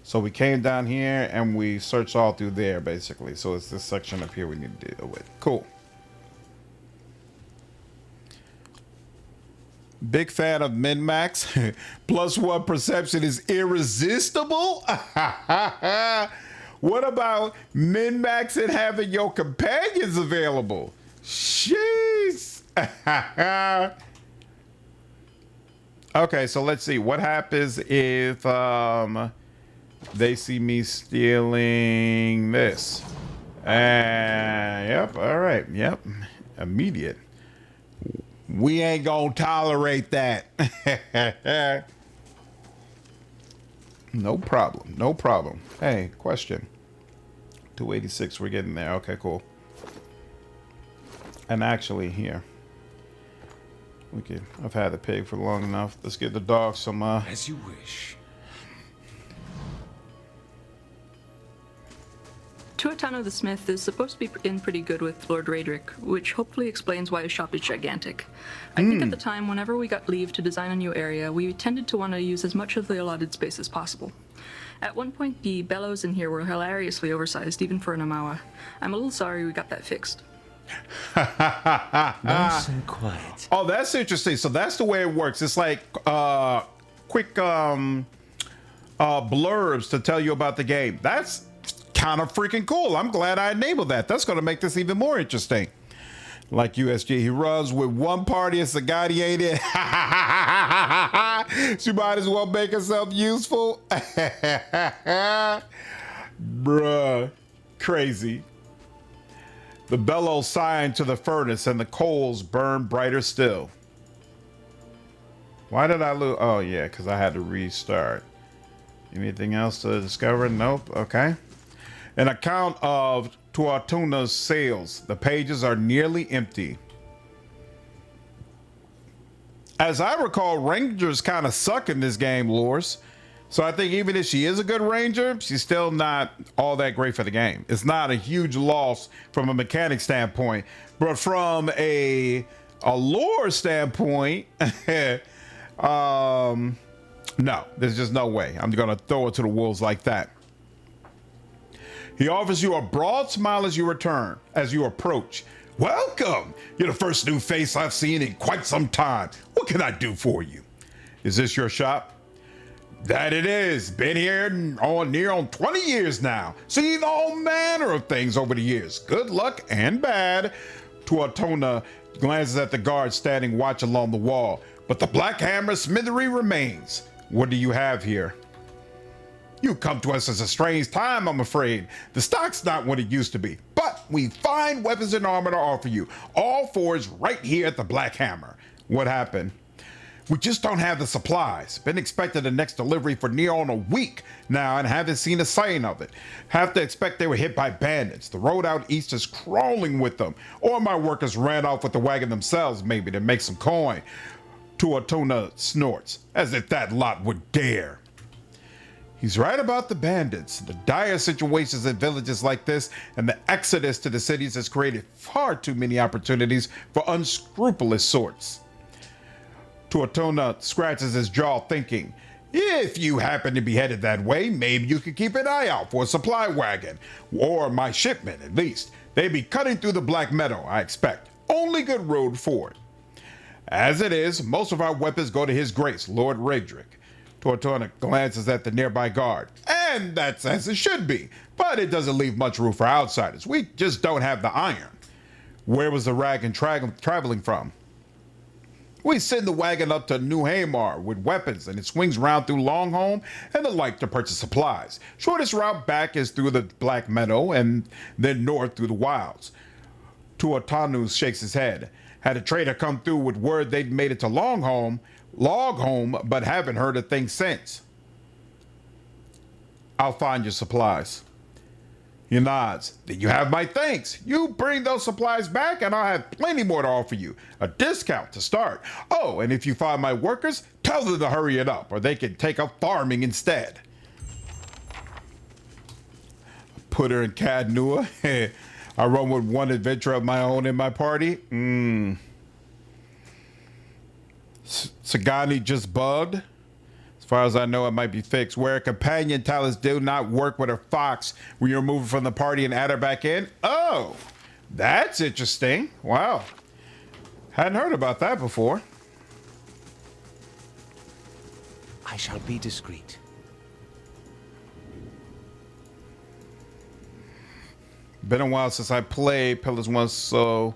so we came down here and we searched all through there, basically. So it's this section up here we need to deal with. Cool. Big fan of min-max. +1 perception is irresistible. What about min-max and having your companions available? Jeez. Okay, so let's see. What happens if they see me stealing this? Yep, all right, yep. Immediate. We ain't gonna tolerate that. No problem, no problem. Hey, question. 286, we're getting there. Okay, cool. And actually, here. I've had the pig for long enough. Let's give the dog some, As you wish. Tuatano the Smith is supposed to be in pretty good with Lord Raedric, which hopefully explains why his shop is gigantic. I think at the time, whenever we got leave to design a new area, we tended to want to use as much of the allotted space as possible. At one point, the bellows in here were hilariously oversized, even for an Amawa. I'm a little sorry we got that fixed. Nice and quiet. Oh, that's interesting. So that's the way it works. It's like quick blurbs to tell you about the game. That's kind of freaking cool. I'm glad I enabled that. That's going to make this even more interesting. Like USG, he runs with one party. It's a guy he ain't in. She might as well make herself useful. Bruh, crazy. The bellows sign to the furnace and the coals burn brighter still. Why did I lose? Oh, yeah, because I had to restart. Anything else to discover? Nope. Okay. An account of Tuatuna's sales. The pages are nearly empty. As I recall, rangers kind of suck in this game, Lors. So I think even if she is a good ranger, she's still not all that great for the game. It's not a huge loss from a mechanic standpoint, but from a lore standpoint, no, there's just no way. I'm gonna throw it to the wolves like that. He offers you a broad smile as you return, as you approach. Welcome! You're the first new face I've seen in quite some time. What can I do for you? Is this your shop? That it is. Been here near on 20 years now. Seen all manner of things over the years. Good luck and bad. Tuatona glances at the guard standing watch along the wall. But the Black Hammer smithery remains. What do you have here? You come to us at a strange time, I'm afraid. The stock's not what it used to be. But we find weapons and armor to offer you. All forged right here at the Black Hammer. What happened? We just don't have the supplies. Been expecting the next delivery for near on a week now and haven't seen a sign of it. Have to expect they were hit by bandits. The road out east is crawling with them. Or my workers ran off with the wagon themselves maybe to make some coin. Tuatona snorts, as if that lot would dare. He's right about the bandits. The dire situations in villages like this and the exodus to the cities has created far too many opportunities for unscrupulous sorts. Tuatona scratches his jaw thinking, if you happen to be headed that way, maybe you could keep an eye out for a supply wagon, or my shipment at least. They'd be cutting through the Black Meadow, I expect. Only good road for it. As it is, most of our weapons go to His Grace, Lord Raedric. Tuatona glances at the nearby guard, and that's as it should be, but it doesn't leave much room for outsiders. We just don't have the iron. Where was the wagon traveling from? We send the wagon up to New Hamar with weapons, and it swings round through Longholm and the like to purchase supplies. Shortest route back is through the Black Meadow and then north through the wilds. Tuatonu shakes his head. Had a trader come through with word they'd made it to Logholm, but haven't heard a thing since. I'll find your supplies. He nods. Then you have my thanks. You bring those supplies back and I'll have plenty more to offer you. A discount to start. Oh, and if you find my workers, tell them to hurry it up or they can take up farming instead. Put her in Cadnua. I run with one adventure of my own in my party. Sagani just bugged. As far as I know, it might be fixed. Where a companion talents do not work with a fox when you're moving from the party and add her back in. Oh, that's interesting. Wow. Hadn't heard about that before. I shall be discreet. Been a while since I played Pillars 1, so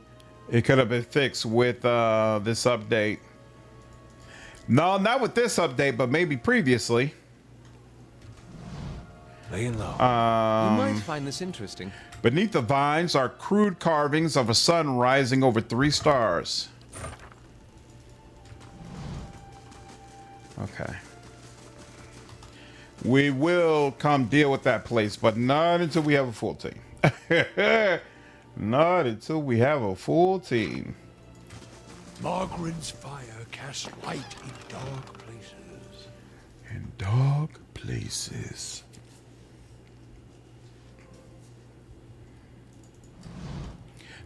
it could have been fixed with this update. No, not with this update, but maybe previously. Laying low. You might find this interesting. Beneath the vines are crude carvings of a sun rising over 3 stars. Okay. We will come deal with that place, but not until we have a full team. Not until we have a full team. Margaret's fire casts light in dark places. In dark places.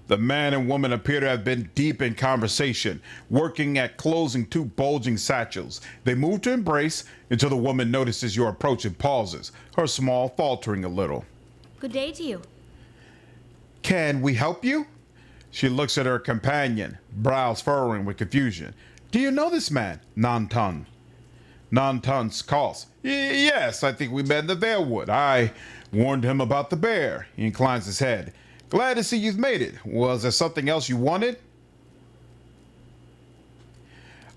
The man and woman appear to have been deep in conversation, working at closing 2 bulging satchels. They move to embrace until the woman notices your approach and pauses, her smile faltering a little. Good day to you. Can we help you? She looks at her companion, brows furrowing with confusion. Do you know this man, Nantan? Nantan calls. Yes, I think we met in the Vale Wood. I warned him about the bear. He inclines his head. Glad to see you've made it. Was there something else you wanted?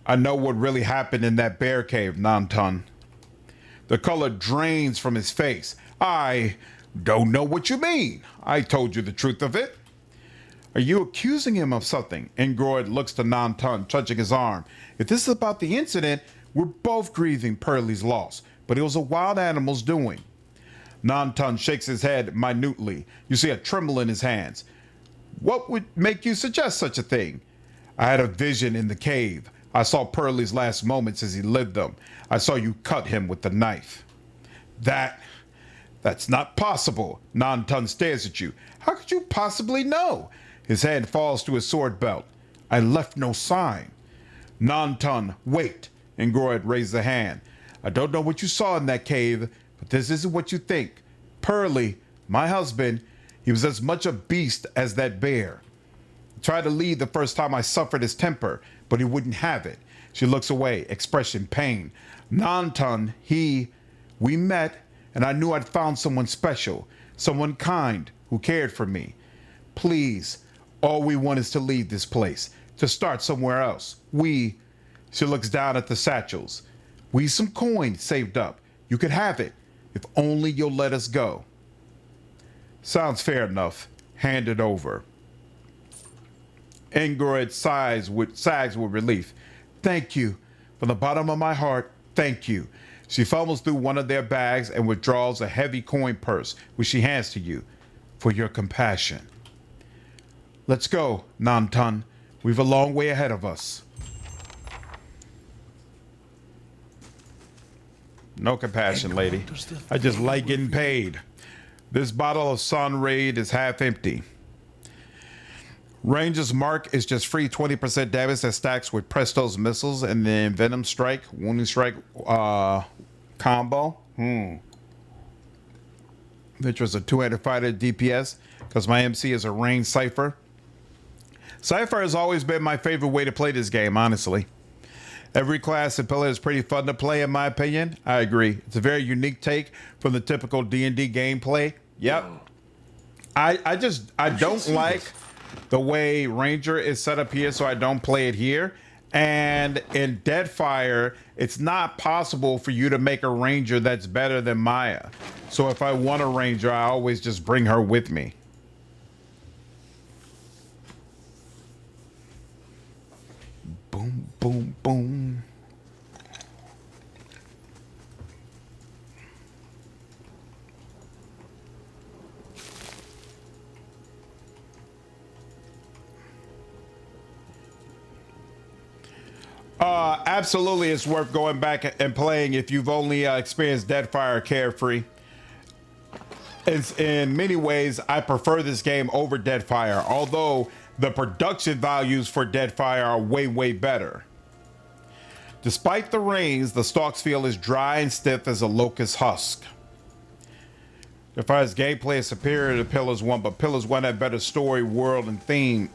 I know what really happened in that bear cave, Nantan. The color drains from his face. I don't know what you mean. I told you the truth of it. Are you accusing him of something? Ingroyd looks to Nantan, touching his arm. If this is about the incident, we're both grieving Pearlie's loss, but it was a wild animal's doing. Nantan shakes his head minutely. You see a tremble in his hands. What would make you suggest such a thing? I had a vision in the cave. I saw Pearlie's last moments as he lived them. I saw you cut him with the knife. That's not possible. Nantan stares at you. How could you possibly know? His hand falls to his sword belt. I left no sign. Nantan, wait. Ingroyd raised a hand. I don't know what you saw in that cave, but this isn't what you think. Pearlie, my husband, he was as much a beast as that bear. I tried to leave the first time I suffered his temper, but he wouldn't have it. She looks away, expression pain. Nantan, we met, and I knew I'd found someone special, someone kind, who cared for me. Please, all we want is to leave this place, to start somewhere else. She looks down at the satchels. We some coin saved up. You could have it, if only you'll let us go. Sounds fair enough. Hand it over. Ingroyd sags with relief. Thank you. From the bottom of my heart, thank you. She fumbles through one of their bags and withdraws a heavy coin purse, which she hands to you, for your compassion. Let's go, Nantan. We've a long way ahead of us. No compassion, lady. I just like getting paid. This bottle of Sun Raid is half empty. Ranger's Mark is just free 20% damage that stacks with Presto's missiles and then Venom Strike, Wounding Strike combo. Which was a 200 fighter DPS because my MC is a ranged Cypher. Cypher has always been my favorite way to play this game, honestly. Every class in Pillar is pretty fun to play, in my opinion. I agree. It's a very unique take from the typical D&D gameplay. Yep. I don't like the way Ranger is set up here, so I don't play it here. And in Deadfire, it's not possible for you to make a Ranger that's better than Maya. So if I want a Ranger, I always just bring her with me. Boom, boom, boom. Absolutely, it's worth going back and playing if you've only experienced Deadfire Carefree. In many ways, I prefer this game over Deadfire, although the production values for Deadfire are way, way better. Despite the rains, the stalks feel as dry and stiff as a locust husk. Defire's gameplay is superior to Pillars 1, but Pillars 1 had better story, world, and theme.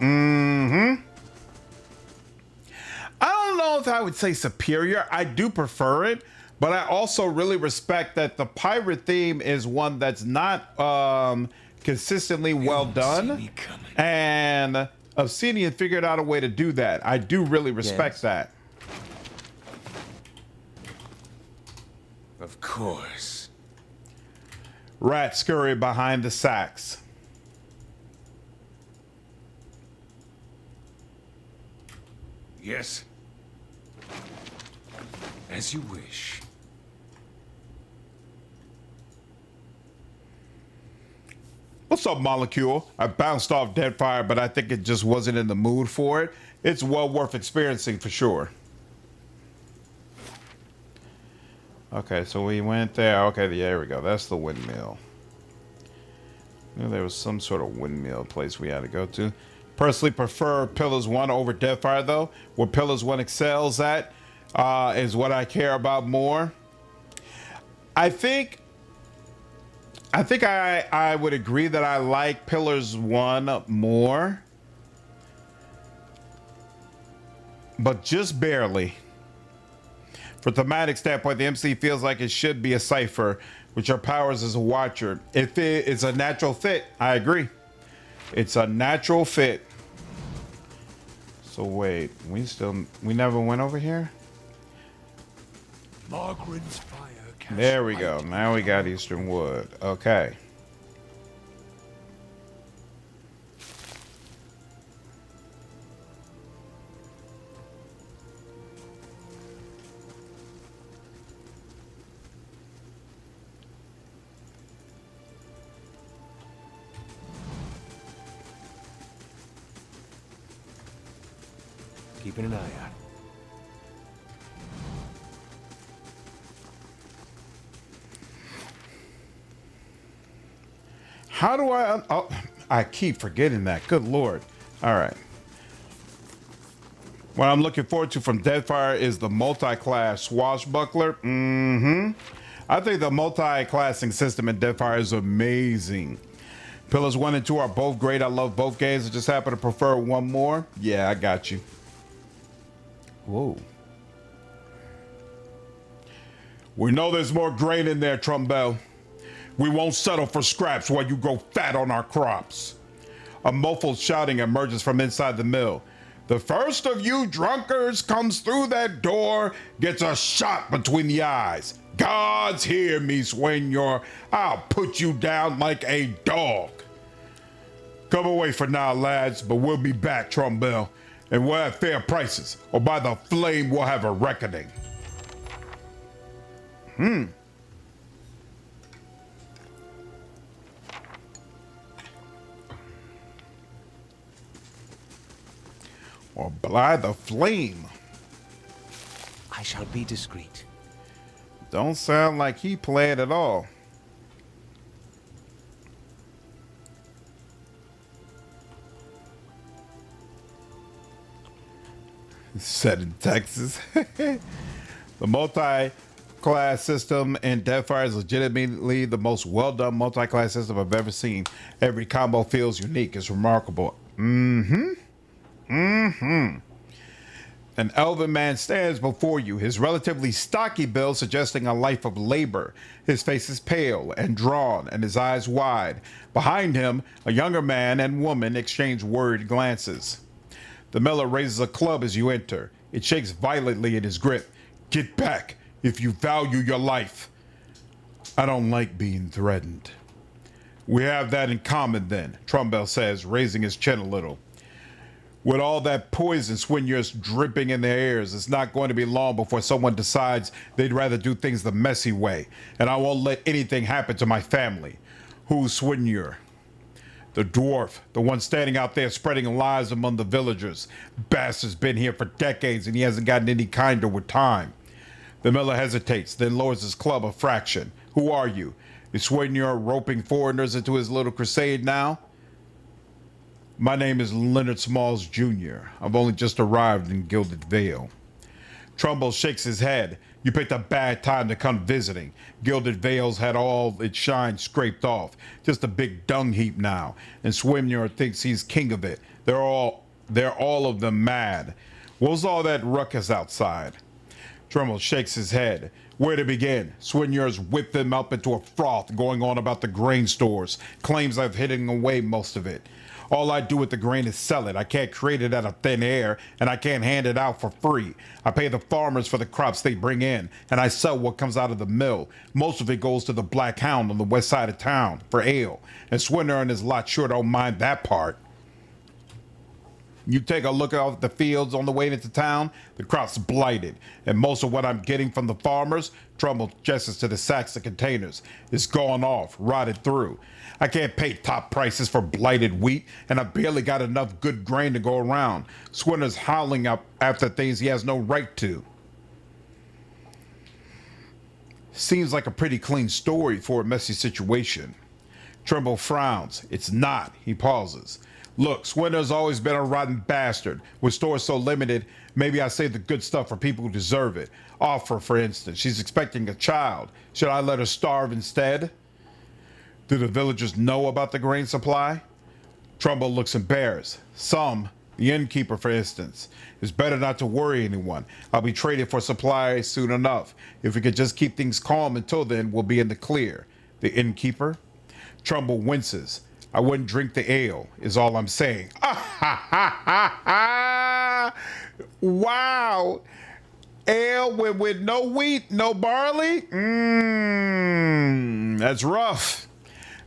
I don't know if I would say superior. I do prefer it, but I also really respect that the pirate theme is one that's not consistently well done. And Obsidian figured out a way to do that. I do really respect that. Of course. Rats scurry behind the sacks. Yes. As you wish. What's up, Molecule? I bounced off Deadfire, but I think it just wasn't in the mood for it. It's well worth experiencing for sure. Okay, so we went there. Okay, there we go. That's the windmill. I knew there was some sort of windmill place we had to go to. Personally prefer Pillars 1 over Deadfire, though. What Pillars 1 excels at is what I care about more. I think I would agree that I like Pillars 1 more. But just barely. From a thematic standpoint, the MC feels like it should be a cipher with your powers as a watcher. If it's a natural fit, I agree. It's a natural fit. So wait, we never went over here? Margaret's fire. There we go. Now we got Eastern Wood. Okay. Keeping an eye out. How do I... Oh, I keep forgetting that. Good Lord. All right. What I'm looking forward to from Deadfire is the multi-class swashbuckler. I think the multi-classing system in Deadfire is amazing. Pillars 1 and 2 are both great. I love both games. I just happen to prefer one more. Yeah, I got you. Whoa. We know there's more grain in there, Trumbell. We won't settle for scraps while you go fat on our crops. A muffled shouting emerges from inside the mill. The first of you drunkards comes through that door, gets a shot between the eyes. Gods hear me, Swainyor. I'll put you down like a dog. Come away for now, lads, but we'll be back, Trumbell. And we'll have fair prices, or by the flame we'll have a reckoning. Or by the flame. I shall be discreet. Don't sound like he played at all. Set in Texas. The multi-class system in Deadfire is legitimately the most well-done multi-class system I've ever seen. Every combo feels unique. It's remarkable. An elven man stands before you, his relatively stocky build suggesting a life of labor. His face is pale and drawn, and his eyes wide. Behind him, a younger man and woman exchange worried glances. The miller raises a club as you enter. It shakes violently in his grip. Get back if you value your life. I don't like being threatened. We have that in common then, Trumbell says, raising his chin a little. With all that poison Swinyor's dripping in their ears, it's not going to be long before someone decides they'd rather do things the messy way, and I won't let anything happen to my family. Who's Swinyor? The dwarf, the one standing out there spreading lies among the villagers. Bastard's been here for decades and he hasn't gotten any kinder with time. The miller hesitates, then lowers his club a fraction. Who are you? Is Swinyor roping foreigners into his little crusade now? My name is Leonard Smalls Jr. I've only just arrived in Gilded Vale. Trumbull shakes his head. You picked a bad time to come visiting. Gilded Vale's had all its shine scraped off. Just a big dung heap now. And Swimner thinks he's king of it. They're all of them mad. What was all that ruckus outside? Trumbull shakes his head. Where to begin? Swinyar's whipped them up into a froth, going on about the grain stores. Claims I've hidden away most of it. All I do with the grain is sell it. I can't create it out of thin air, and I can't hand it out for free. I pay the farmers for the crops they bring in, and I sell what comes out of the mill. Most of it goes to the Black Hound on the west side of town for ale, and Swinner and his lot sure don't mind that part. You take a look out at the fields on the way into town, the crop's blighted, and most of what I'm getting from the farmers, Trumbull gestures to the sacks and containers, is gone off, rotted through. I can't pay top prices for blighted wheat, and I barely got enough good grain to go around. Swinner's howling up after things he has no right to. Seems like a pretty clean story for a messy situation. Trumbull frowns. It's not. He pauses. Look, Swinner's always been a rotten bastard. With stores so limited, maybe I save the good stuff for people who deserve it. Offer, for instance. She's expecting a child. Should I let her starve instead? Do the villagers know about the grain supply? Trumbull looks embarrassed. Some, the innkeeper, for instance. It's better not to worry anyone. I'll be traded for supplies soon enough. If we could just keep things calm until then, we'll be in the clear. The innkeeper? Trumbull winces. I wouldn't drink the ale, is all I'm saying. Wow. Ale with no wheat, no barley? That's rough.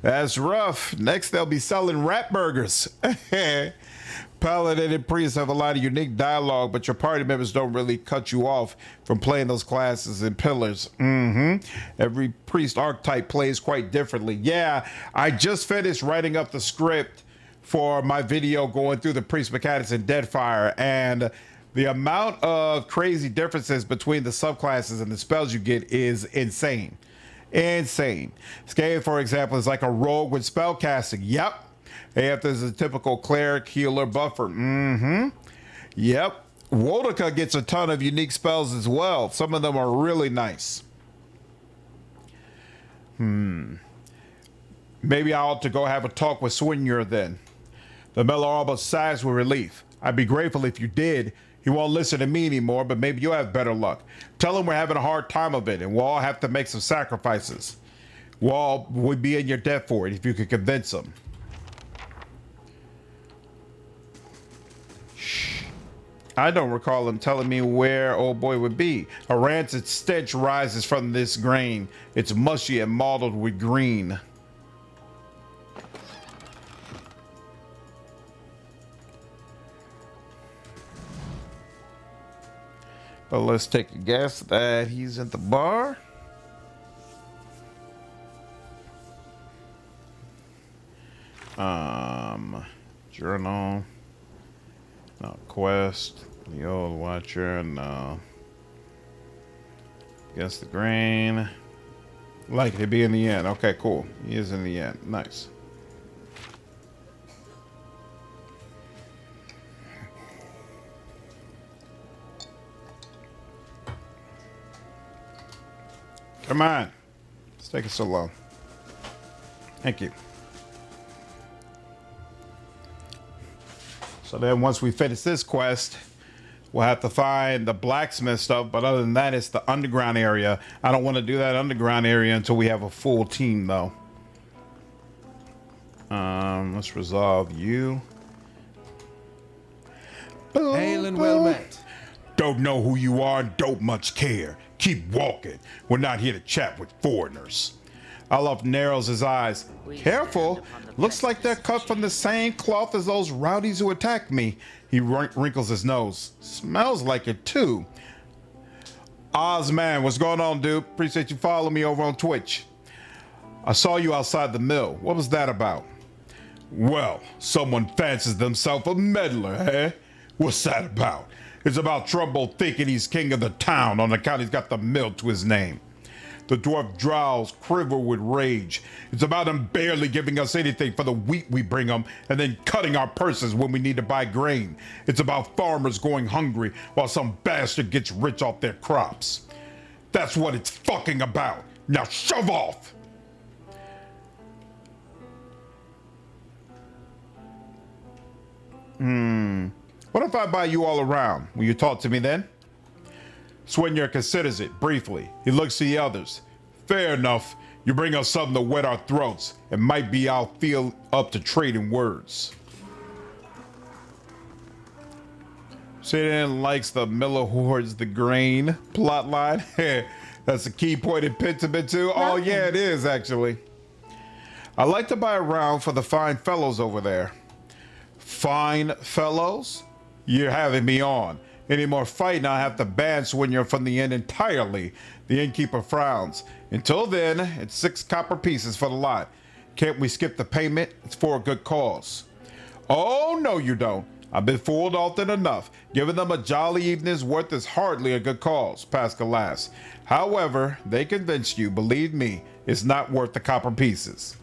That's rough. Next, they'll be selling rat burgers. Paladin and priests have a lot of unique dialogue, but your party members don't really cut you off from playing those classes and pillars. Every priest archetype plays quite differently. Yeah, I just finished writing up the script for my video going through the priest mechanics in Deadfire, and the amount of crazy differences between the subclasses and the spells you get is insane. Insane. Scale, for example, is like a rogue with spell casting. Yep. AF is a typical cleric, healer, buffer. Yep. Wodaka gets a ton of unique spells as well. Some of them are really nice. Maybe I ought to go have a talk with Swinyer then. The Miller almost sighs with relief. I'd be grateful if you did. He won't listen to me anymore, but maybe you'll have better luck. Tell him we're having a hard time of it, and we'll all have to make some sacrifices. We'll be in your debt for it if you could convince him. Shh. I don't recall him telling me where old boy would be. A rancid stench rises from this grain. It's mushy and mottled with green. But let's take a guess that he's at the bar. Journal. No, quest. The old watcher. No. Guess the grain. Like to be in the end. Okay, cool. He is in the end. Nice. Come on. It's taking so long. Thank you. So then once we finish this quest, we'll have to find the blacksmith stuff. But other than that, it's the underground area. I don't want to do that underground area until we have a full team, though. Let's resolve you. Hail and well met. Don't know who you are and don't much care. Keep walking. We're not here to chat with foreigners. Aloth narrows his eyes. Careful. Looks like they're cut from the same cloth as those rowdies who attacked me. He wrinkles his nose. Smells like it too. Oz man, what's going on, dude? Appreciate you following me over on Twitch. I saw you outside the mill. What was that about? Well, someone fancies themselves a meddler, eh? What's that about? It's about Trumbull thinking he's king of the town on account he's got the mill to his name. The dwarf drowls, quiver with rage. It's about them barely giving us anything for the wheat we bring them and then cutting our purses when we need to buy grain. It's about farmers going hungry while some bastard gets rich off their crops. That's what it's fucking about. Now shove off! What if I buy you all around? Will you talk to me then? Swinyer considers it briefly. He looks to the others. Fair enough. You bring us something to wet our throats. It might be I'll feel up to trading words. Shadon likes the miller hoards the grain plotline. That's a key point in Pentiment too. Oh yeah, it is actually. I like to buy around for the fine fellows over there. Fine fellows? You're having me on. Any more fighting, I'll have to ban Swinyer from the inn entirely. The innkeeper frowns. Until then, it's 6 copper pieces for the lot. Can't we skip the payment? It's for a good cause. Oh, no you don't. I've been fooled often enough. Giving them a jolly evening's worth is hardly a good cause, Pascal laughs. However, they convinced you, believe me, it's not worth the copper pieces.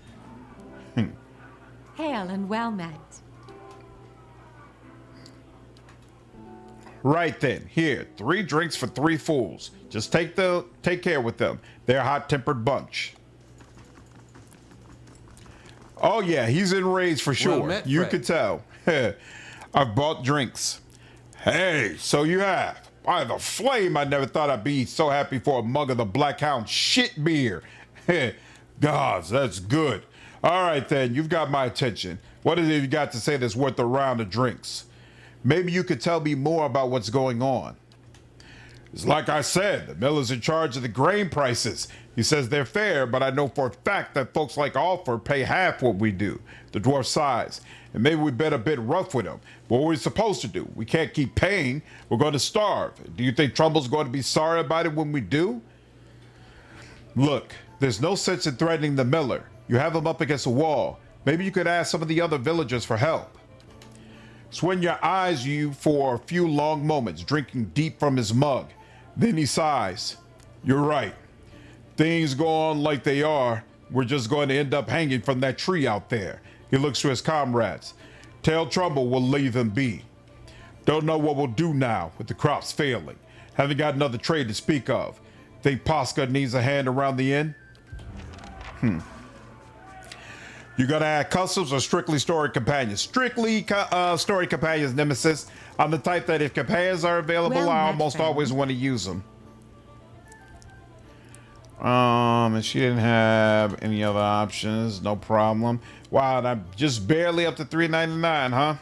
Hail and well met. Right then, here, 3 drinks for 3 fools. Just take care with them. They're a hot-tempered bunch. Oh yeah, he's enraged for sure. Well met, You Fred. could tell. I've bought drinks. Hey, so you have. By the flame, I never thought I'd be so happy for a mug of the Black Hound shit beer. Gods, that's good. All right then, you've got my attention. What is it you got to say that's worth a round of drinks? Maybe you could tell me more about what's going on. It's like I said, the miller's in charge of the grain prices. He says they're fair, but I know for a fact that folks like Alford pay half what we do. The dwarf sighs. And maybe we've been a bit rough with them. What are we supposed to do? We can't keep paying. We're going to starve. Do you think Trumbull's going to be sorry about it when we do? Look, there's no sense in threatening the miller. You have him up against a wall. Maybe you could ask some of the other villagers for help. Swinyer eyes you for a few long moments, drinking deep from his mug. Then he sighs. You're right. Things go on like they are. We're just going to end up hanging from that tree out there. He looks to his comrades. Tell Trumbull we'll leave him be. Don't know what we'll do now with the crops failing. Haven't got another trade to speak of. Think Posca needs a hand around the inn? You gonna add customs or strictly story companions? Strictly story companions, Nemesis. I'm the type that if companions are available, Well I met, almost friend. always want to use them. And she didn't have any other options. No problem. Wow, and I'm just barely up to $3.99, huh?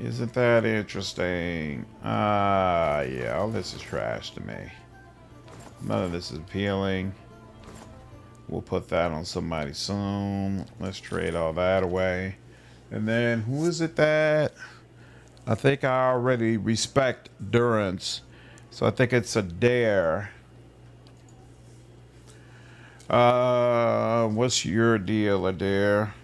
Isn't that interesting? Yeah, all this is trash to me. None of this is appealing. We'll put that on somebody soon. Let's trade all that away. And then who is it that I think I already respect Durance. So I think it's Eder. What's your deal, Eder?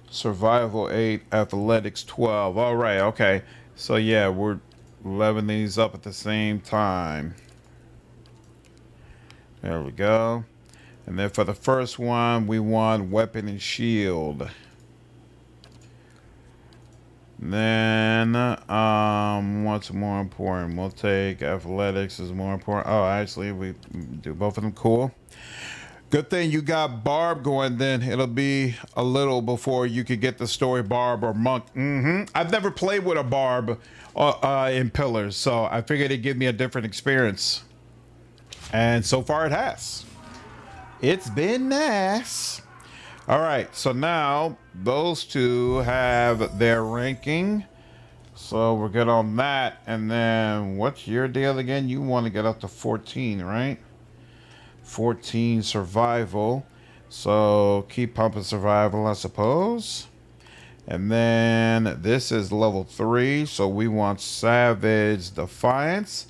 Survival 8, athletics 12. All right, okay. So yeah, we're leveling these up at the same time. There we go. And then for the first one, we want weapon and shield. Then, what's more important? We'll take athletics is more important. Oh, actually, we do both of them. Cool. Good thing you got Barb going then. It'll be a little before you could get the story Barb or Monk. I've never played with a Barb in Pillars, so I figured it'd give me a different experience. And so far it has. It's been nice. All right, so now those two have their ranking. So we're good on that. And then what's your deal again? You want to get up to 14, right? 14 survival. So keep pumping survival, I suppose. And then this is level 3. So we want Savage Defiance,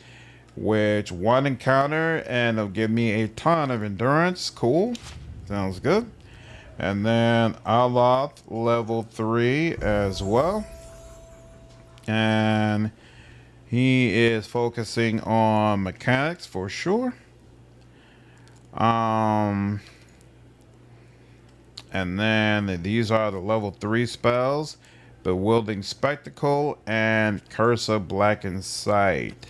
which 1 encounter and it'll give me a ton of endurance. Cool. Sounds good. And then Aloth level 3 as well. And He is focusing on mechanics for sure. And then these are the level 3 spells: Bewildering Spectacle and Curse of Blackened Sight.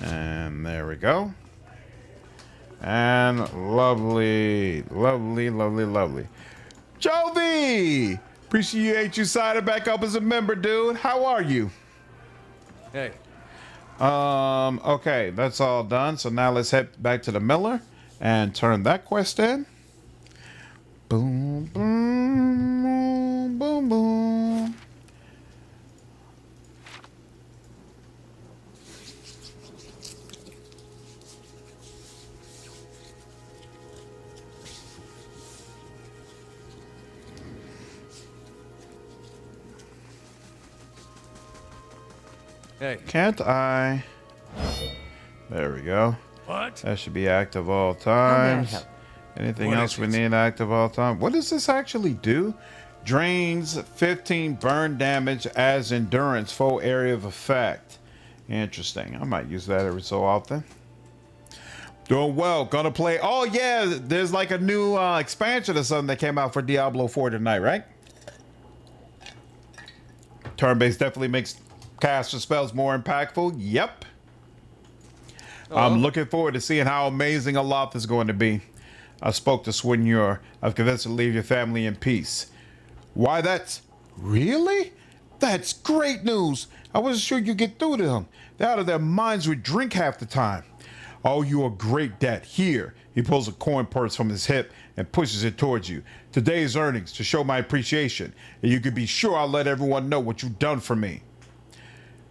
And there we go. And lovely, lovely, lovely, lovely. Jovi! Appreciate you signing back up as a member, dude. How are you? Hey. Okay, that's all done. So now let's head back to the Miller and turn that quest in. Boom, boom, boom, boom. Hey. Can't I? There we go. What? That should be active all How may I times. help? Anything What else is we it? need active all time? What does this actually do? Drains 15 burn damage as endurance, full area of effect. Interesting. I might use that every so often. Doing well. Gonna play. Oh yeah, there's like a new expansion or something that came out for Diablo 4 tonight, right? Turn-based definitely makes caster spells more impactful. Yep. I'm looking forward to seeing how amazing Aloth is going to be. I spoke to Swinure. I've convinced her to leave your family in peace. Why, that's... Really? That's great news. I wasn't sure you'd get through to them. They're out of their minds with drink half the time. Oh, you're a great debt. Here. He pulls a coin purse from his hip and pushes it towards you. Today's earnings to show my appreciation. And you can be sure I'll let everyone know what you've done for me.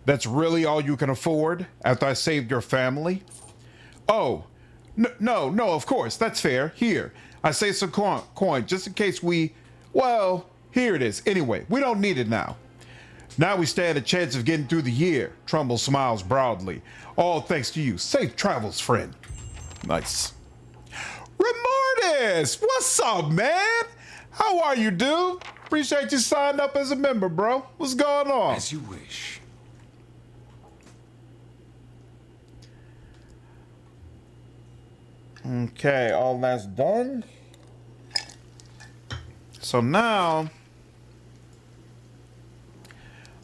That's really all you can afford after I saved your family? Oh, no, of course, that's fair. Here, I saved some coin just in case we, well, here it is. Anyway, we don't need it now. Now we stand a chance of getting through the year. Trumbull smiles broadly. All thanks to you. Safe travels, friend. Nice. Remortis, what's up, man? How are you, dude? Appreciate you signing up as a member, bro. What's going on? As you wish. Okay, all that's done. So now,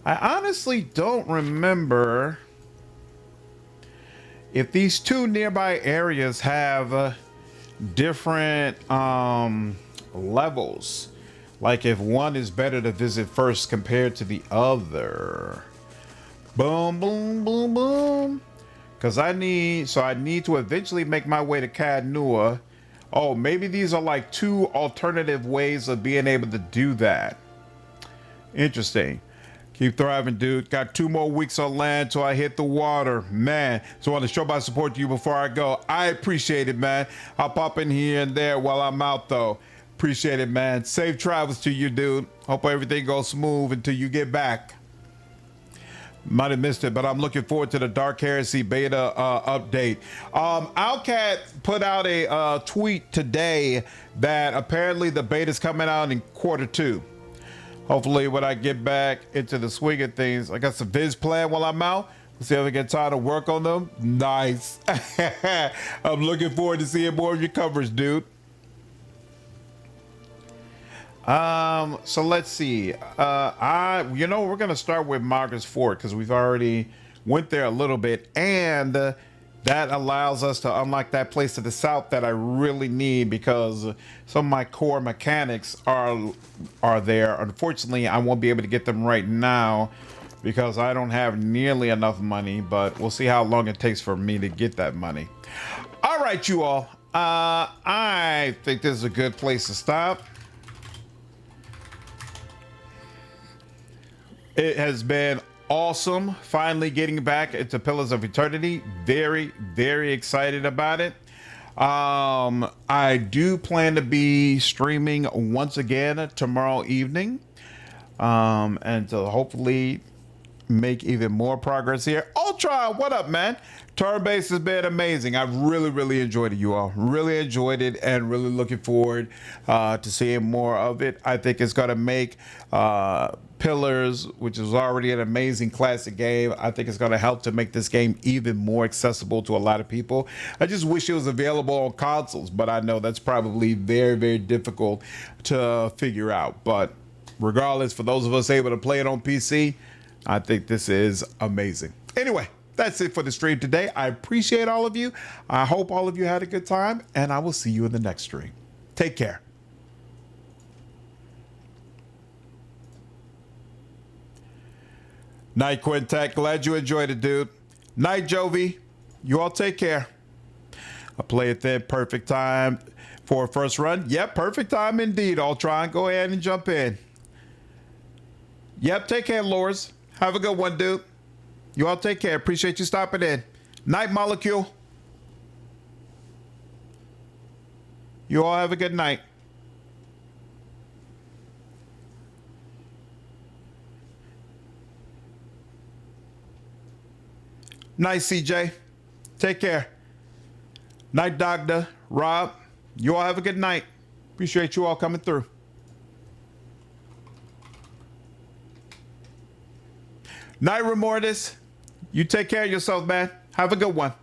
I honestly don't remember if these two nearby areas have different levels. Like if one is better to visit first compared to the other. Boom, boom, boom, boom. Because I need to eventually make my way to Cadnua. Oh, maybe these are like two alternative ways of being able to do that. Interesting. Keep thriving, dude. Got 2 more weeks on land till I hit the water. Man, so I want to show my support to you before I go. I appreciate it, man. I'll pop in here and there while I'm out, though. Appreciate it, man. Safe travels to you, dude. Hope everything goes smooth until you get back. Might have missed it, but I'm looking forward to the Dark Heresy beta update. Owlcat put out a tweet today that apparently the beta's coming out in Q2. Hopefully when I get back into the swing of things, I got some viz planned while I'm out. We'll see if I get time to work on them. Nice. I'm looking forward to seeing more of your coverage, dude. So let's see. We're gonna start with Margaret's Fort because we've already went there a little bit, and that allows us to unlock that place to the south that I really need because some of my core mechanics are there. Unfortunately, I won't be able to get them right now because I don't have nearly enough money, but we'll see how long it takes for me to get that money. All right, you all. I think this is a good place to stop. It has been awesome finally getting back into Pillars of Eternity. Very, very excited about it. I do plan to be streaming once again tomorrow evening, and to hopefully make even more progress here. Ultron, what up, man? Turn-based has been amazing. I've really enjoyed it, you all. Really enjoyed it and really looking forward to seeing more of it. I think it's going to make Pillars, which is already an amazing classic game. I think it's going to help to make this game even more accessible to a lot of people. I just wish it was available on consoles, but I know that's probably very, very difficult to figure out. But regardless, for those of us able to play it on PC, I think this is amazing. Anyway, that's it for the stream today. I appreciate all of you. I hope all of you had a good time, and I will see you in the next stream. Take care. Night, Quintet. Glad you enjoyed it, dude. Night, Jovi. You all take care. I play it then. Perfect time for a first run. Yep, perfect time indeed. I'll try and go ahead and jump in. Yep, take care, Lors. Have a good one, dude. You all take care. Appreciate you stopping in. Night, Molecule. You all have a good night. Night, CJ. Take care. Night, Doctor. Rob. You all have a good night. Appreciate you all coming through. Night, Remordis. You take care of yourself, man. Have a good one.